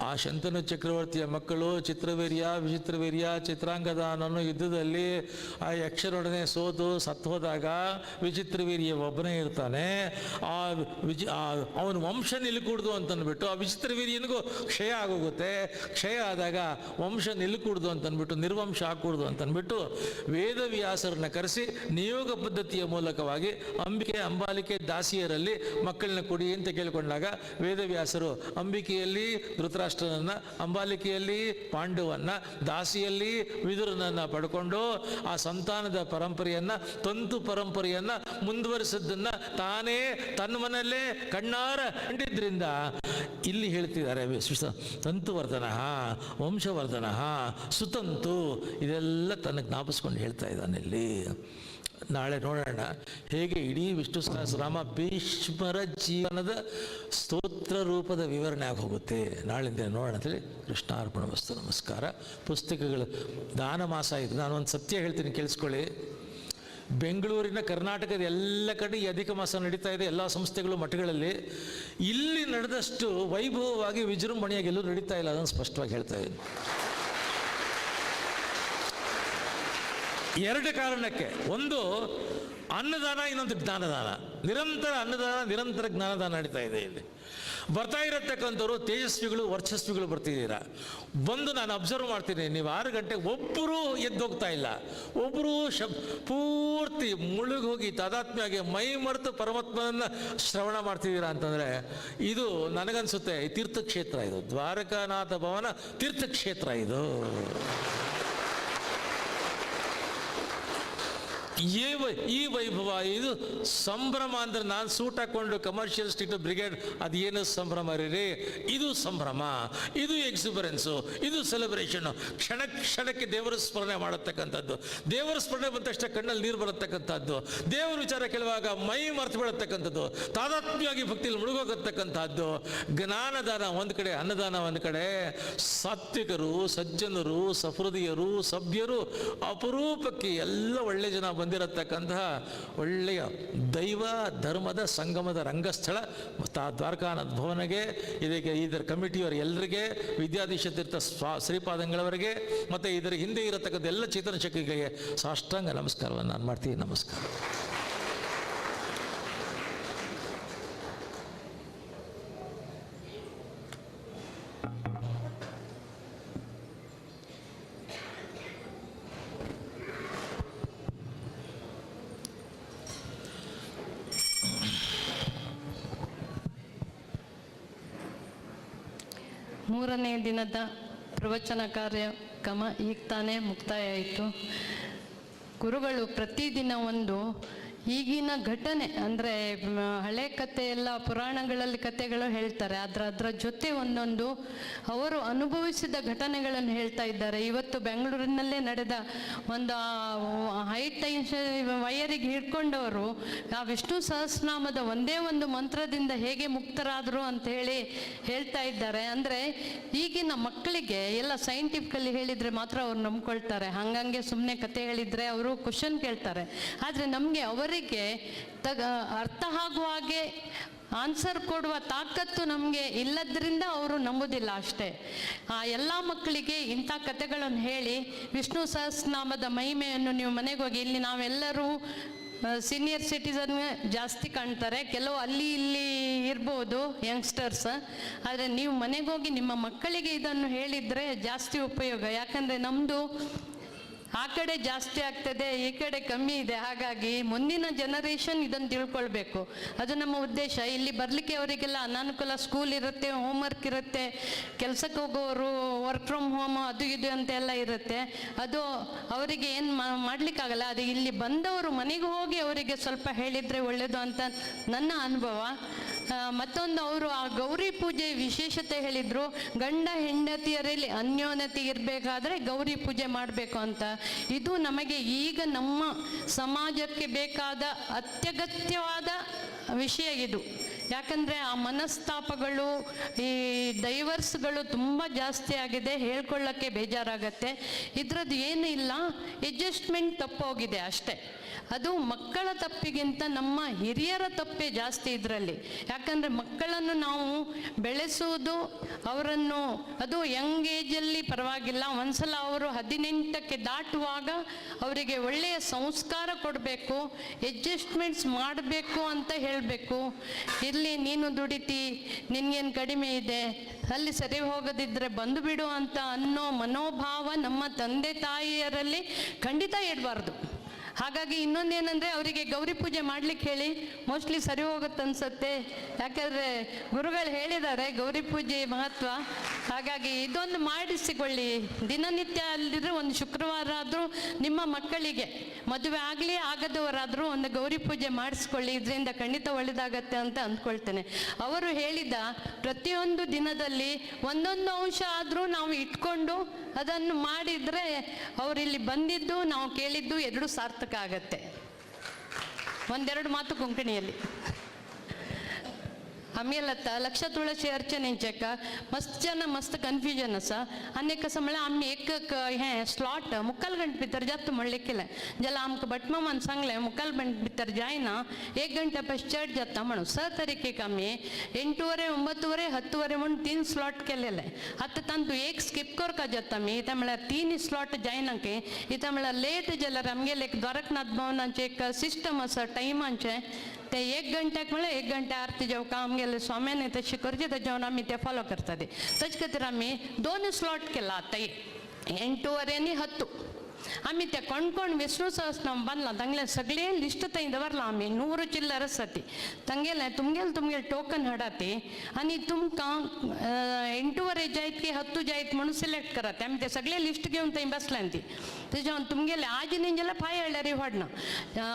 ಆ ಶಂತನು ಚಕ್ರವರ್ತಿಯ ಮಕ್ಕಳು ಚಿತ್ರವೀರ್ಯ, ವಿಚಿತ್ರವೀರ್ಯ, ಚಿತ್ರಾಂಗದ ಅನ್ನೋ ಯುದ್ಧದಲ್ಲಿ ಆ ಯಕ್ಷರೊಡನೆ ಸೋತು ಸತ್ತು ಹೋದಾಗ ವಿಚಿತ್ರವೀರ್ಯ ಒಬ್ಬನೇ ಇರ್ತಾನೆ. ಅವನ ವಂಶ ನಿಲ್ಕೂಡ್ದು ಅಂತಂದ್ಬಿಟ್ಟು ಆ ವಿಚಿತ್ರವೀರ್ಯನಿಗೂ ಕ್ಷಯ ಆಗೋಗುತ್ತೆ. ಕ್ಷಯ ಆದಾಗ ವಂಶ ನಿಲ್ಕೂಡ್ದು ಅಂತಂದ್ಬಿಟ್ಟು, ನಿರ್ವಂಶ ಹಾಕೂಡ್ದು ಅಂತಂದ್ಬಿಟ್ಟು ವೇದವ್ಯಾಸರನ್ನ ಕರೆಸಿ ನಿಯೋಗ ಪದ್ಧತಿಯ ಮೂಲಕವಾಗಿ ಅಂಬಾಲಿಕೆ ದಾಸಿಯರಲ್ಲಿ ಮಕ್ಕಳನ್ನ ಕೊಡಿ ಅಂತ ಕೇಳಿಕೊಂಡಾಗ ವೇದವ್ಯಾಸರು ಅಂಬಿಕೆಯಲ್ಲಿ ಧೃತರಾಷ್ಟ್ರನನ್ನ, ಅಂಬಾಲಿಕೆಯಲ್ಲಿ ಪಾಂಡವನ್ನ, ದಾಸಿಯಲ್ಲಿ ವಿದುರನನ್ನು ಪಡ್ಕೊಂಡು ಆ ಸಂತಾನದ ಪರಂಪರೆಯನ್ನು, ತಂತು ಪರಂಪರೆಯನ್ನು ಮುಂದುವರಿಸಿದ್ದನ್ನು ತಾನೇ ತನ್ನ ಮನೆಯಲ್ಲೇ ಕಣ್ಣಾರ ಕಂಡಿದ್ರಿಂದ ಇಲ್ಲಿ ಹೇಳ್ತಿದ್ದಾರೆ ತಂತುವರ್ಧನ, ವಂಶವರ್ಧನ, ಸುತಂತು, ಇದೆಲ್ಲ ತನಗೆ ಜ್ಞಾಪಿಸ್ಕೊಂಡು ಹೇಳ್ತಾ ಇದ್ದಾನೆ ಇಲ್ಲಿ. ನಾಳೆ ನೋಡೋಣ ಹೇಗೆ ಇಡೀ ವಿಷ್ಣು ಸಹಸ್ರನಾಮ ಭೀಷ್ಮರ ಜೀವನದ ಸ್ತೋತ್ರ ರೂಪದ ವಿವರಣೆ ಆಗಿ ಹೋಗುತ್ತೆ. ನಾಳಿಂದ ನೋಡೋಣ ಅಂತೇಳಿ ಕೃಷ್ಣಾರ್ಪಣ ವಸ್ತು. ನಮಸ್ಕಾರ. ಪುಸ್ತಕಗಳು ದಾನ ಮಾಸ ಇದು. ನಾನು ಒಂದು ಸತ್ಯ ಹೇಳ್ತೀನಿ, ಕೇಳಿಸ್ಕೊಳ್ಳಿ. ಬೆಂಗಳೂರಿನ, ಕರ್ನಾಟಕದ ಎಲ್ಲ ಕಡೆ ಈ ಅಧಿಕ ಮಾಸ ನಡೀತಾ ಇದೆ, ಎಲ್ಲ ಸಂಸ್ಥೆಗಳು ಮಠಗಳಲ್ಲಿ. ಇಲ್ಲಿ ನಡೆದಷ್ಟು ವೈಭವವಾಗಿ ವಿಜೃಂಭಣೆಯಾಗಿ ಎಲ್ಲೂ ನಡೀತಾ ಇಲ್ಲ, ಅದನ್ನು ಸ್ಪಷ್ಟವಾಗಿ ಹೇಳ್ತಾ ಇದ್ದೀನಿ. ಎರಡು ಕಾರಣಕ್ಕೆ. ಒಂದು ಅನ್ನದಾನ, ಇನ್ನೊಂದು ಜ್ಞಾನದಾನ. ನಿರಂತರ ಅನ್ನದಾನ, ನಿರಂತರ ಜ್ಞಾನದಾನ ನಡೀತಾ ಇದೆ ಇಲ್ಲಿ. ಬರ್ತಾ ಇರತಕ್ಕಂಥವ್ರು ತೇಜಸ್ವಿಗಳು, ವರ್ಚಸ್ವಿಗಳು ಬರ್ತಿದ್ದೀರಾ. ಬಂದು ನಾನು ಅಬ್ಸರ್ವ್ ಮಾಡ್ತೀನಿ, ನೀವು 6 ಗಂಟೆಗೆ ಒಬ್ಬರು ಎದ್ದೋಗ್ತಾ ಇಲ್ಲ. ಒಬ್ಬರು ಪೂರ್ತಿ ಮುಳುಗಿ ಹೋಗಿ ತಾದಾತ್ಮ್ಯಾಗಿ ಮೈ ಮರೆತು ಪರಮಾತ್ಮನನ್ನು ಶ್ರವಣ ಮಾಡ್ತಿದ್ದೀರಾ ಅಂತಂದರೆ ಇದು ನನಗನ್ಸುತ್ತೆ ತೀರ್ಥಕ್ಷೇತ್ರ. ಇದು ದ್ವಾರಕಾನಾಥ ಭವನ ತೀರ್ಥಕ್ಷೇತ್ರ. ಇದು ಈ ವೈಭವ, ಇದು ಸಂಭ್ರಮ. ಅಂದರೆ ನಾನು ಸೂಟ್ ಹಾಕ್ಕೊಂಡು ಕಮರ್ಷಿಯಲ್ ಸ್ಟ್ರೀಟ್ ಬ್ರಿಗೇಡ್ ಅದೇನು ಸಂಭ್ರಮ ರೀ, ಇದು ಸಂಭ್ರಮ, ಇದು ಎಕ್ಸಿಬರೆನ್ಸು, ಇದು ಸೆಲೆಬ್ರೇಷನ್ನು. ಕ್ಷಣ ಕ್ಷಣಕ್ಕೆ ದೇವರ ಸ್ಮರಣೆ ಮಾಡತಕ್ಕಂಥದ್ದು. ದೇವರ ಸ್ಮರಣೆ ಬಂದ ತಕ್ಷಣ ಕಣ್ಣಲ್ಲಿ ನೀರು ಬರತಕ್ಕಂಥದ್ದು. ದೇವರ ವಿಚಾರ ಕೇಳುವಾಗ ಮೈ ಮರೆತು ಬಿಡತಕ್ಕಂಥದ್ದು. ತಾದಾತ್ಮ್ಯವಾಗಿ ಭಕ್ತಿಯಲ್ಲಿ ಮುಳುಗೋಗತಕ್ಕಂಥದ್ದು. ಜ್ಞಾನದಾನ ಒಂದು ಕಡೆ, ಅನ್ನದಾನ ಒಂದು ಕಡೆ. ಸಾತ್ವಿಕರು, ಸಜ್ಜನರು, ಸಹೃದಯರು, ಸಭ್ಯರು ಅಪರೂಪಕ್ಕೆ ಎಲ್ಲ ಒಳ್ಳೆ ಜನ ಬಂದಿರತಕ್ಕಂತಹ ಒಳ್ಳೆಯ ದೈವ ಧರ್ಮದ ಸಂಗಮದ ರಂಗಸ್ಥಳ ದ್ವಾರಕಾನಾಥ ಭವನಗೆ, ಇದರ ಕಮಿಟಿಯವರು ಎಲ್ಲರಿಗೆ, ವಿದ್ಯಾಧೀಶ ತೀರ್ಥ ಶ್ರೀಪಾದಂಗಳವರಿಗೆ ಮತ್ತು ಇದರ ಹಿಂದೆ ಇರತಕ್ಕಂಥ ಎಲ್ಲ ಚೇತನ ಶಕ್ತಿಗಳಿಗೆ ಸಾಷ್ಟಾಂಗ ನಮಸ್ಕಾರವನ್ನು ನಾನು ಮಾಡ್ತೀನಿ. ನಮಸ್ಕಾರ. ಮೂರನೇ ದಿನದ ಪ್ರವಚನ ಕಾರ್ಯಕ್ರಮ ಈಗ ತಾನೇ ಮುಕ್ತಾಯ ಆಯಿತು. ಗುರುಗಳು ಪ್ರತಿದಿನ ಒಂದು ಈಗಿನ ಘಟನೆ, ಅಂದರೆ ಹಳೆ ಕತೆ ಎಲ್ಲ ಪುರಾಣಗಳಲ್ಲಿ ಕಥೆಗಳು ಹೇಳ್ತಾರೆ, ಅದರ ಜೊತೆ ಒಂದೊಂದು ಅವರು ಅನುಭವಿಸಿದ ಘಟನೆಗಳನ್ನು ಹೇಳ್ತಾ ಇದ್ದಾರೆ. ಇವತ್ತು ಬೆಂಗಳೂರಿನಲ್ಲೇ ನಡೆದ ಒಂದು ಹೈ ಟೆನ್ಷನ್ ವೈಯರಿಗೆ ಹಿಡ್ಕೊಂಡವರು ಆ ವಿಷ್ಣು ಸಹಸ್ರನಾಮದ ಒಂದೇ ಒಂದು ಮಂತ್ರದಿಂದ ಹೇಗೆ ಮುಕ್ತರಾದರು ಅಂತ ಹೇಳಿ ಹೇಳ್ತಾ ಇದ್ದಾರೆ. ಅಂದರೆ ಈಗಿನ ಮಕ್ಕಳಿಗೆ ಎಲ್ಲ ಸೈಂಟಿಫಿಕಲಿ ಹೇಳಿದರೆ ಮಾತ್ರ ಅವ್ರು ನಂಬ್ಕೊಳ್ತಾರೆ. ಹಂಗಂಗೆ ಸುಮ್ಮನೆ ಕತೆ ಹೇಳಿದರೆ ಅವರು ಕ್ವಶನ್ ಕೇಳ್ತಾರೆ. ಆದರೆ ನಮಗೆ ಅವರಿಗೆ ಅರ್ಥ ಆಗುವ ಹಾಗೆ ಆನ್ಸರ್ ಕೊಡುವ ತಾಕತ್ತು ನಮಗೆ ಇಲ್ಲದ್ರಿಂದ ಅವರು ನಂಬೋದಿಲ್ಲ ಅಷ್ಟೇ. ಆ ಎಲ್ಲ ಮಕ್ಕಳಿಗೆ ಇಂಥ ಕಥೆಗಳನ್ನು ಹೇಳಿ ವಿಷ್ಣು ಸಹಸ್ರನಾಮದ ಮಹಿಮೆಯನ್ನು ನೀವು ಮನೆಗೆ ಹೋಗಿ, ಇಲ್ಲಿ ನಾವೆಲ್ಲರೂ ಸೀನಿಯರ್ ಸಿಟಿಸನ್ ಜಾಸ್ತಿ ಕಾಣ್ತಾರೆ, ಕೆಲವು ಅಲ್ಲಿ ಇಲ್ಲಿ ಇರ್ಬೋದು ಯಂಗ್ಸ್ಟರ್ಸ್, ಆದರೆ ನೀವು ಮನೆಗೆ ಹೋಗಿ ನಿಮ್ಮ ಮಕ್ಕಳಿಗೆ ಇದನ್ನು ಹೇಳಿದರೆ ಜಾಸ್ತಿ ಉಪಯೋಗ. ಯಾಕಂದರೆ ನಮ್ಮದು ಆ ಕಡೆ ಜಾಸ್ತಿ ಆಗ್ತದೆ, ಈ ಕಡೆ ಕಮ್ಮಿ ಇದೆ. ಹಾಗಾಗಿ ಮುಂದಿನ ಜನರೇಷನ್ ಇದನ್ನು ತಿಳ್ಕೊಳ್ಬೇಕು, ಅದು ನಮ್ಮ ಉದ್ದೇಶ. ಇಲ್ಲಿ ಬರಲಿಕ್ಕೆ ಅವರಿಗೆಲ್ಲ ಅನಾನುಕೂಲ, ಸ್ಕೂಲ್ ಇರುತ್ತೆ, ಹೋಮ್ವರ್ಕ್ ಇರುತ್ತೆ, ಕೆಲಸಕ್ಕೆ ಹೋಗೋರು ವರ್ಕ್ ಫ್ರಮ್ ಹೋಮ್ ಅದು ಇದು ಅಂತೆಲ್ಲ ಇರುತ್ತೆ. ಅದು ಅವರಿಗೆ ಏನು ಮಾಡಲಿಕ್ಕಾಗಲ್ಲ. ಅದು ಇಲ್ಲಿ ಬಂದವರು ಮನೆಗೆ ಹೋಗಿ ಅವರಿಗೆ ಸ್ವಲ್ಪ ಹೇಳಿದರೆ ಒಳ್ಳೆಯದು ಅಂತ ನನ್ನ ಅನುಭವ. ಮತ್ತೊಂದು ಅವರು ಆ ಗೌರಿ ಪೂಜೆ ವಿಶೇಷತೆ ಹೇಳಿದರು, ಗಂಡ ಹೆಂಡತಿಯರಲ್ಲಿ ಅನ್ಯೋನ್ಯತೆ ಇರಬೇಕಾದ್ರೆ ಗೌರಿ ಪೂಜೆ ಮಾಡಬೇಕು ಅಂತ. ಇದು ನಮಗೆ ಈಗ ನಮ್ಮ ಸಮಾಜಕ್ಕೆ ಬೇಕಾದ ಅತ್ಯಗತ್ಯವಾದ ವಿಷಯ ಇದು. ಯಾಕಂದರೆ ಆ ಮನಸ್ತಾಪಗಳು, ಈ ಡೈವರ್ಸ್ಗಳು ತುಂಬ ಜಾಸ್ತಿ ಆಗಿದೆ, ಹೇಳ್ಕೊಳ್ಳೋಕ್ಕೆ ಬೇಜಾರಾಗತ್ತೆ. ಇದರದ್ದು ಏನೂ ಇಲ್ಲ, ಅಡ್ಜಸ್ಟ್ಮೆಂಟ್ ತಪ್ಪೋಗಿದೆ ಅಷ್ಟೇ. ಅದು ಮಕ್ಕಳ ತಪ್ಪಿಗಿಂತ ನಮ್ಮ ಹಿರಿಯರ ತಪ್ಪೇ ಜಾಸ್ತಿ ಇದರಲ್ಲಿ. ಯಾಕಂದರೆ ಮಕ್ಕಳನ್ನು ನಾವು ಬೆಳೆಸುವುದು, ಅವರನ್ನು ಅದು ಯಂಗ್ ಏಜಲ್ಲಿ ಪರವಾಗಿಲ್ಲ, ಒಂದ್ಸಲ ಅವರು 18ಕ್ಕೆ ದಾಟುವಾಗ ಅವರಿಗೆ ಒಳ್ಳೆಯ ಸಂಸ್ಕಾರ ಕೊಡಬೇಕು, ಅಡ್ಜಸ್ಟ್ಮೆಂಟ್ಸ್ ಮಾಡಬೇಕು ಅಂತ ಹೇಳಬೇಕು. ಇಲ್ಲಿ ನೀನು ದುಡಿತಿ, ನಿನಗೇನು ಕಡಿಮೆ ಇದೆ, ಅಲ್ಲಿ ಸರಿ ಹೋಗದಿದ್ದರೆ ಬಂದು ಬಿಡು ಅಂತ ಅನ್ನೋ ಮನೋಭಾವ ನಮ್ಮ ತಂದೆ ತಾಯಿಯರಲ್ಲಿ ಖಂಡಿತ ಇಡಬಾರ್ದು. ಹಾಗಾಗಿ ಇನ್ನೊಂದೇನೆಂದರೆ ಅವರಿಗೆ ಗೌರಿ ಪೂಜೆ ಮಾಡಲಿಕ್ಕೆ ಹೇಳಿ, ಮೋಸ್ಟ್ಲಿ ಸರಿ ಹೋಗುತ್ತೆ ಅನಿಸುತ್ತೆ. ಯಾಕಂದರೆ ಗುರುಗಳು ಹೇಳಿದ್ದಾರೆ ಗೌರಿ ಪೂಜೆ ಮಹತ್ವ. ಹಾಗಾಗಿ ಇದೊಂದು ಮಾಡಿಸಿಕೊಳ್ಳಿ ದಿನನಿತ್ಯ. ಅಲ್ಲಿದ್ರೆ ಒಂದು ಶುಕ್ರವಾರ ಆದರೂ ನಿಮ್ಮ ಮಕ್ಕಳಿಗೆ ಮದುವೆ ಆಗಲಿ ಆಗದವರಾದರೂ ಒಂದು ಗೌರಿ ಪೂಜೆ ಮಾಡಿಸ್ಕೊಳ್ಳಿ, ಇದರಿಂದ ಖಂಡಿತ ಒಳ್ಳೆಯದಾಗತ್ತೆ ಅಂತ ಅಂದ್ಕೊಳ್ತೇನೆ. ಅವರು ಹೇಳಿದ ಪ್ರತಿಯೊಂದು ದಿನದಲ್ಲಿ ಒಂದೊಂದು ಅಂಶ ಆದರೂ ನಾವು ಇಟ್ಕೊಂಡು ಅದನ್ನು ಮಾಡಿದರೆ ಅವರಿಲ್ಲಿ ಬಂದಿದ್ದು ನಾವು ಕೇಳಿದ್ದು ಎರಡೂ ಸಾರ್ಥಕ ಆಗತ್ತೆ. ಒಂದೆರಡು ಮಾತು ಕೊಂಕಣಿಯಲ್ಲಿ. आम्ही लक्ष तुळशी अर्चनेंचेक मस्त जन मस्त कन्फ्युजन आसा. अनेक असं म्हणल्यार आमी एक हें स्लॉट मुक्काल गंट भितर जाता म्हणलें केलें जाल्यार आमकां भटमामान सांगलें मुक्काल गंट भितर जायना, 1 घंटा पश्चात जाता म्हणून. 6 तारीखेक आमी 8वरे 9वरे 10वरे म्हणून 3 स्लॉट केलेले. आतां तांतूं एक स्किप करपा जाता आमी, इता म्हळ्यार 3 स्लॉट जायना की. इता म्हळ्यार लेट जाल्यार आमगेलें एक द्वारकनाथ भवनाचें एक सिस्टम आसा टायमाचें, ते 1 घंट्याक म्हळ्यार 1 घंटा आरती जेवका आमगेले स्वाम्यान तशें करचें, तेजे जेवन आमी ते फॉलो करता. तेजे खातीर आमी 2 स्लॉट केला. आतां 8वरे आनी 10. आमी ते कोण विष्णू सहस्रनाम बांदला तांगेले सगळे लिस्ट थंय दवरला आमी. 100 चिल्लर आसा ती. तांगेले तुमगेले टोकन हाडा ती आनी तुमकां 8वरे जायत की 10 जायत म्हणून सिलेक्ट करात. आमी ते सगळे लिस्ट घेवन थंय बसल्यान ती. तेजे तुमगेले आज न्ही जाल्यार 5 ಹೇಳ್ಯಾರಿ ಹೊಡ್ನ.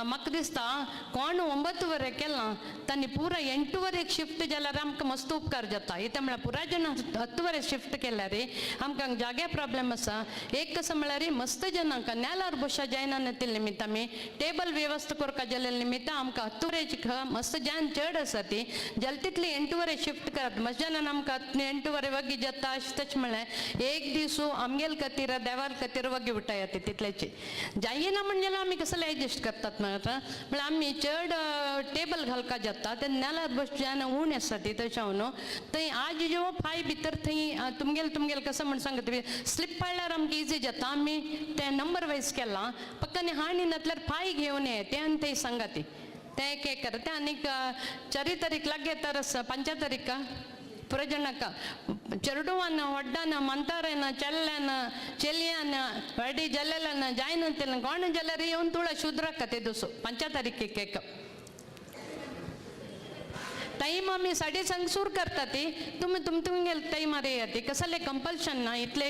म्हाका दिसता कोण 9वरे केला तांणी पुरा 8वरेक शिफ्ट जाल्यार आमकां मस्त उपकार जाता. इता म्हळ्यार पुराय जन 10वरे शिफ्ट केल्यार आमकां जाग्या प्रॉब्लेम आसा. एक कसं म्हळ्यार मस्त जनांक न्यालार बशा जायना नेतील निमित्त आमी टेबल व्यवस्था करपा जाल्या निमित्त आमकां 10वरेची मस्त जान चड आसा ती जाल्यार तितली 8वरे शिफ्ट करात. मस्त जनान आमकां 8वरे वगी जाता अशें तशें म्हळ्यार एक दीस आमगेल खातीर देवार खातीर वगी उठाय ती तितल्याची जायना म्हणजे आमी कसले एडजस्ट करतात म्हळ्यार आमी चड टेबल घालका जाता ते न्यालार बस जान उणी आसा ती तशें न्हू. थंय आज जेव 5 भितर थंय तुमगेल कसं म्हण सांगता स्लिप पाळ्यार आमकां इजी जाता. आमी ते नंबर वायज केला पक्कानी हाणी नातल्यार 5 घेवन ये ते आनी थंय सांगा ती ते एक करते. आनीक 4 तारीख लागे तर 5 तारीख पुरजनक चरडुवान ಹೊಡ್ಡನ ಮಂತಾರನ ಚೆಲ್ಲನ ಚೆಲಿಯನ ವಡಿ ಜಲ್ಲಲನ ಜಾಯ್ನಂತಿಲ್ಲ ಗೋಣ ಜಲ್ಲರಿ ಒಂದು ತುಳ ಶುದ್ರಕತೆ ದಿವಸ 5 तारीख केक टाईम आम्ही 5:30 सुरू करता ती तुम्ही टाईम अरे येते कसले कंपल्शन ना इतले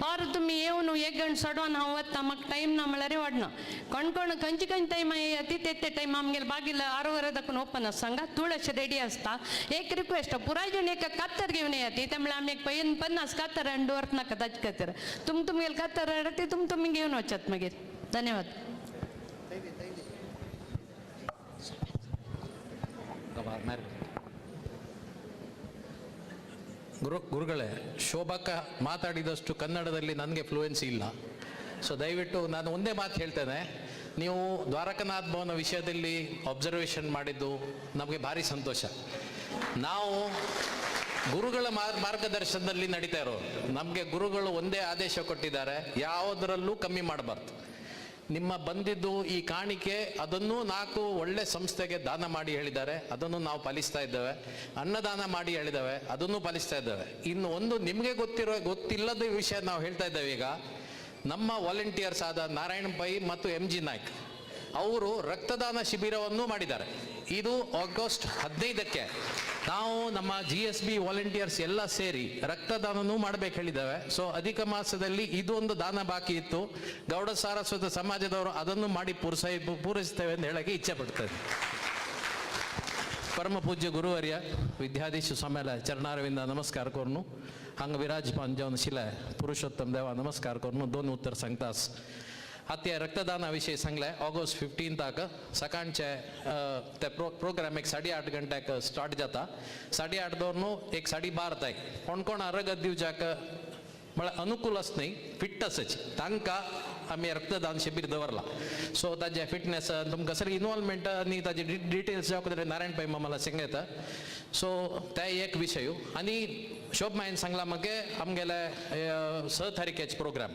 और तुम्ही येऊन 1 घंटा सडवान हावता मग टाईम ना म्हळ्यार वाडना. कोण खंयची टाईम येते ते टाईम आमगेले बागील 6 दाखवून ओपन आसा. सांगा तुळशी रेडी असता. एक रिक्वेस्ट पुराय जण एक कातर घेऊन येते त्यामुळे आम्ही एक 50 कातर आणि दवरत नाका ताजे खातीर. तुमगेले कातर येते तुम्ही घेऊन वचात मागीर. धन्यवाद. ಗುರುಗಳೇ, ಶೋಭಕ್ಕ ಮಾತಾಡಿದಷ್ಟು ಕನ್ನಡದಲ್ಲಿ ನನಗೆ ಫ್ಲೂಯೆನ್ಸಿ ಇಲ್ಲ. ಸೊ ದಯವಿಟ್ಟು ನಾನು ಒಂದೇ ಮಾತು ಹೇಳ್ತೇನೆ. ನೀವು ದ್ವಾರಕನಾಥ್ ಭವನ ವಿಷಯದಲ್ಲಿ ಅಬ್ಸರ್ವೇಷನ್ ಮಾಡಿದ್ದು ನಮಗೆ ಭಾರಿ ಸಂತೋಷ. ನಾವು ಗುರುಗಳ ಮಾರ್ಗದರ್ಶನದಲ್ಲಿ ನಡೀತಾ ಇರೋರು. ನಮಗೆ ಗುರುಗಳು ಒಂದೇ ಆದೇಶ ಕೊಟ್ಟಿದ್ದಾರೆ, ಯಾವುದರಲ್ಲೂ ಕಮ್ಮಿ ಮಾಡಬಾರ್ದು. ನಿಮ್ಮ ಬಂದಿದ್ದು ಈ ಕಾಣಿಕೆ ಅದನ್ನು 4 ಒಳ್ಳೆ ಸಂಸ್ಥೆಗೆ ದಾನ ಮಾಡಿ ಹೇಳಿದ್ದಾರೆ, ಅದನ್ನು ನಾವು ಪಾಲಿಸ್ತಾ ಇದ್ದೇವೆ. ಅನ್ನದಾನ ಮಾಡಿ ಹೇಳಿದ್ದೇವೆ, ಅದನ್ನು ಪಾಲಿಸ್ತಾ ಇದ್ದೇವೆ. ಇನ್ನು ಒಂದು ನಿಮಗೆ ಗೊತ್ತಿಲ್ಲದ ವಿಷಯ ನಾವು ಹೇಳ್ತಾ ಇದ್ದೇವೆ. ಈಗ ನಮ್ಮ ವಾಲಂಟಿಯರ್ಸ್ ಆದ ನಾರಾಯಣ್ ಪೈ ಮತ್ತು MG ನಾಯ್ಕ್ ಅವರು ರಕ್ತದಾನ ಶಿಬಿರವನ್ನು ಮಾಡಿದ್ದಾರೆ. ಇದು ಆಗಸ್ಟ್ 15ಕ್ಕೆ ನಾವು ನಮ್ಮ GSB ವಾಲಂಟಿಯರ್ಸ್ ಎಲ್ಲ ಸೇರಿ ರಕ್ತದಾನನೂ ಮಾಡಬೇಕು ಹೇಳಿದ್ದೇವೆ. ಸೊ ಅಧಿಕ ಮಾಸದಲ್ಲಿ ಇದು ಒಂದು ದಾನ ಬಾಕಿ ಇತ್ತು. ಗೌಡ ಸಾರಸ್ವತ ಸಮಾಜದವರು ಅದನ್ನು ಮಾಡಿ ಪೂರೈಸ್ತೇವೆ ಅಂತ ಹೇಳಕ್ಕೆ ಇಚ್ಛೆ ಪಡ್ತೇವೆ. परम पूज्य गुरुवर्य विद्याधीश स्वाम्याला चरणारविंद नमस्कार करून हांगा विराजमान जावन शिलाय पुरुषोत्तम देवा नमस्कार करून 2 उत्तर सांगतास. आता रक्तदाना विषयी सांगलाय. ऑगस्ट 15 सकाळचे ते प्रोग्राम एक 8:30 गंट्याक स्टार्ट जाता. 8:30 दवरून एक 12:30 कोण कोण अर्घ दिवच्याक म्हळ्यार अनुकूल आस न्ही फिटनेस तांकां आमी रक्तदान शिबीर दवरला. सो ताजे फिटनेस तुमकां सगळी इन्वॉल्वमेंट आनी ताजे डिटेल्स जावं नारायण पै मामाला सांगता. सो ते एक विशय. आनी शोभमायन सांगला म्हाका आमगेले 6 तारखेचे प्रोग्राम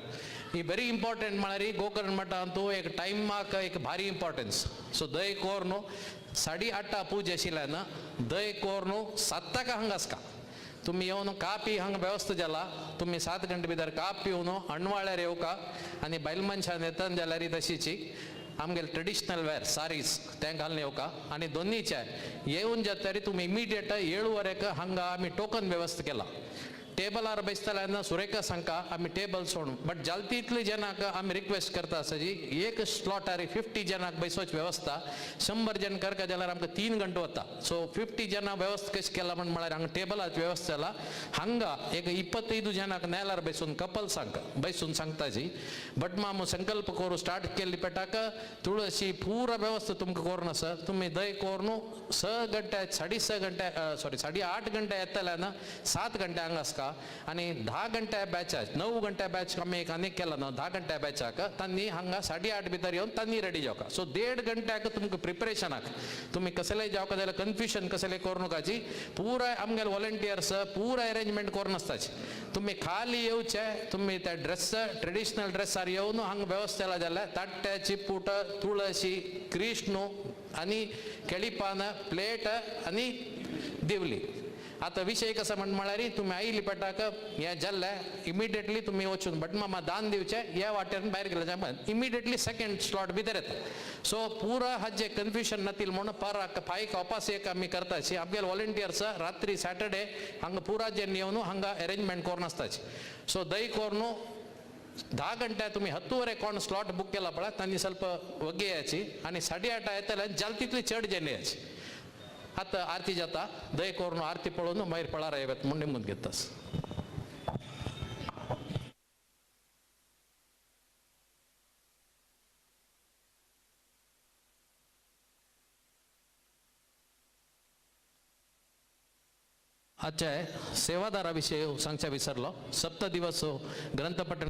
ही वेरी इम्पॉर्टंट म्हळ्यार गोकर्ण मठांतू एक टायमाक एक भारी इम्पॉर्टन्स. सो दय कोर न्हू 8:30 पूजा आशिल्ल्यान दय कोर न्हू 7 हांगा आसका. तुम्ही येऊन का पी हांगा व्यवस्था जाला. तुम्ही 7 गंटे भितर का पिवन अणवाळ्यार येवका आनी बायल मनशान येतात जाल्यार तशीची आमगेले ट्रेडिशनल वेअर सारीज ते घालून येवका. आनी दोनीचे येवन जातरी तुम्ही इमिडिएट 7:15 हांगा आमी टोकन व्यवस्था केला. टेबलार बसतल्यान सुरेखा सांगता आमी टेबल सोडून बट जालती इतली जनाक आमी रिक्वेस्ट करता जी एक स्लॉटार 50 जनाक बसोवची व्यवस्था. 100 जन करता जाल्यार आमकां 3 गंटो वता. सो 50 जना व्यवस्था कशी केला म्हळ्यार हांगा टेबलाची व्यवस्था जाला. हांगा एक 25 जनाक नेलार बसून कपल बसून सांगता जी बट मामू संकल्प करू स्टार्ट केल्ली पेटाक तुळशी पुरा व्यवस्था तुमकां करून आसा. तुमी दय करून 6 गंटे 8:30 गंटे येतल्यान 7 गंटे हांगा आसका. आणि 10 गंटे बॅच 9 गंटे बॅच आम्ही एक अनेक केला ना 10 गंटे बॅचाक तांणी हांगा 8:30 भितर येवन तांणी रेडी जावका. सो 1.5 गंट्याक तुमकां प्रिपरेशनाक तुम्ही कसलेय जावका जाल्यार कन्फ्युजन कसले करू नकाची. पुराय आमगेले वॉलंटियर्स पुराय अरेंजमेंट करून आसताची. तुम्ही खाली येवचे तुम्ही त्या ड्रेस ट्रेडिशनल ड्रेसार येवन हांगा व्यवस्था केला जाल्यार ताट्टे चिपूट तुळशी कृष्ण आनी केळीपान प्लेट आनी दिवली. आता विषय कसा म्हळ्यार तुम्ही आयली पेटाक हे जाल्ले इमिडिएटली तुम्ही वचून बट मामा दान दिवचे ह्या वाट्यान भायर गेले इमिडिएटली 2nd स्लॉट भितर येता. सो पुरा हाजे कन्फ्युजन नातील म्हणून पाराक 5 ऑपास एक आमी करताची. आमगेले वॉलंटियर्स रात्री सॅटर्डे हांगा पुरा जेन येवन हांगा अरेंजमेंट करून आसताची. सो दय करून 10 गंटे तुम्ही 10:15 कोण स्लॉट बुक केला पळय तांणी ಸ್ವಲ್ಪ वगे याची आणि 8:30 येतल्यान जालतीतली चड जेन याची. आता आरती जाता दय करून आरती पळोवन मागीर पळार येवत म्हणून निमून घेतास. आजच्या सेवादाराविषयी सांगच्या विसरलो. 7 दिवस ग्रंथपठण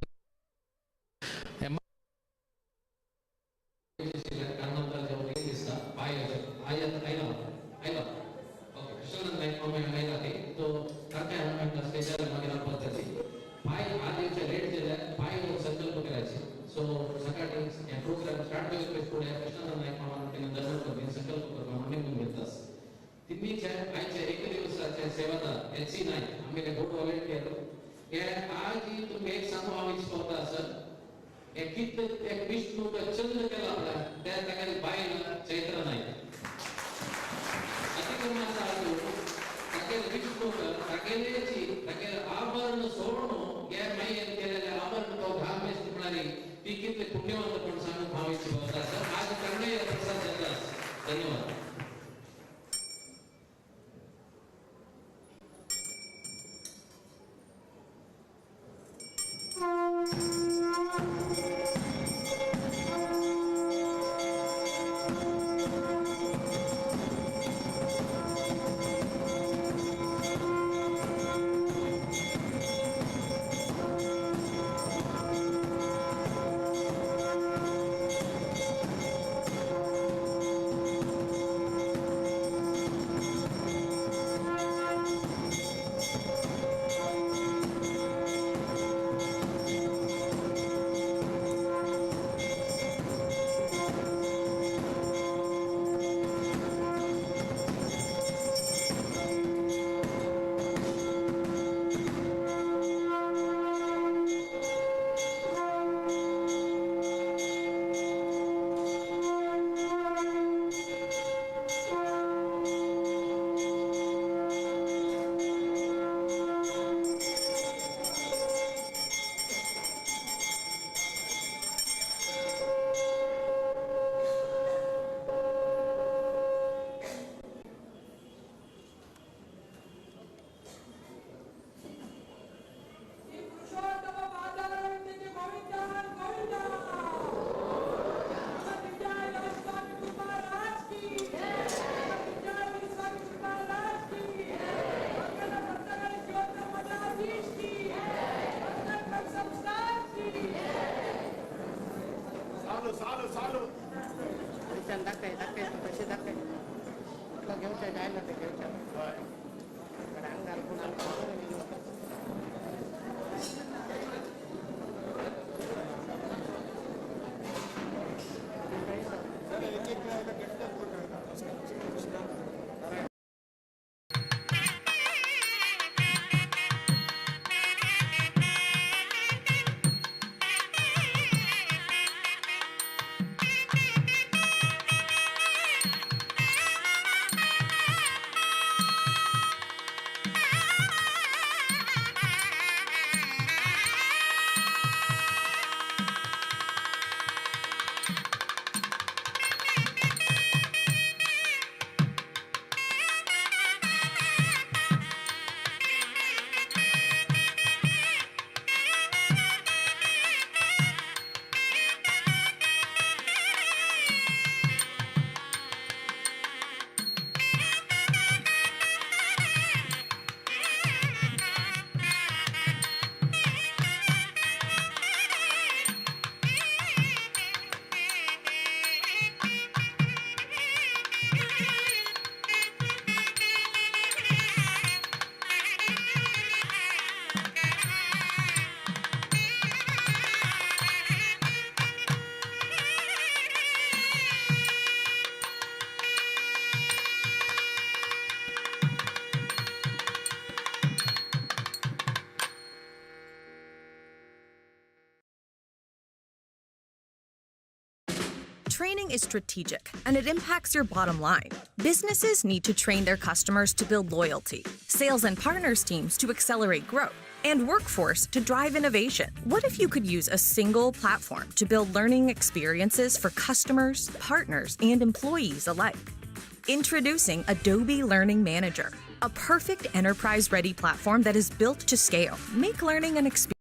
Training is strategic, and it impacts your bottom line. Businesses need to train their customers to build loyalty, sales and partners teams to accelerate growth, and workforce to drive innovation. What if you could use a single platform to build learning experiences for customers, partners, and employees alike? Introducing Adobe Learning Manager, a perfect enterprise-ready platform that is built to scale. Make learning an experience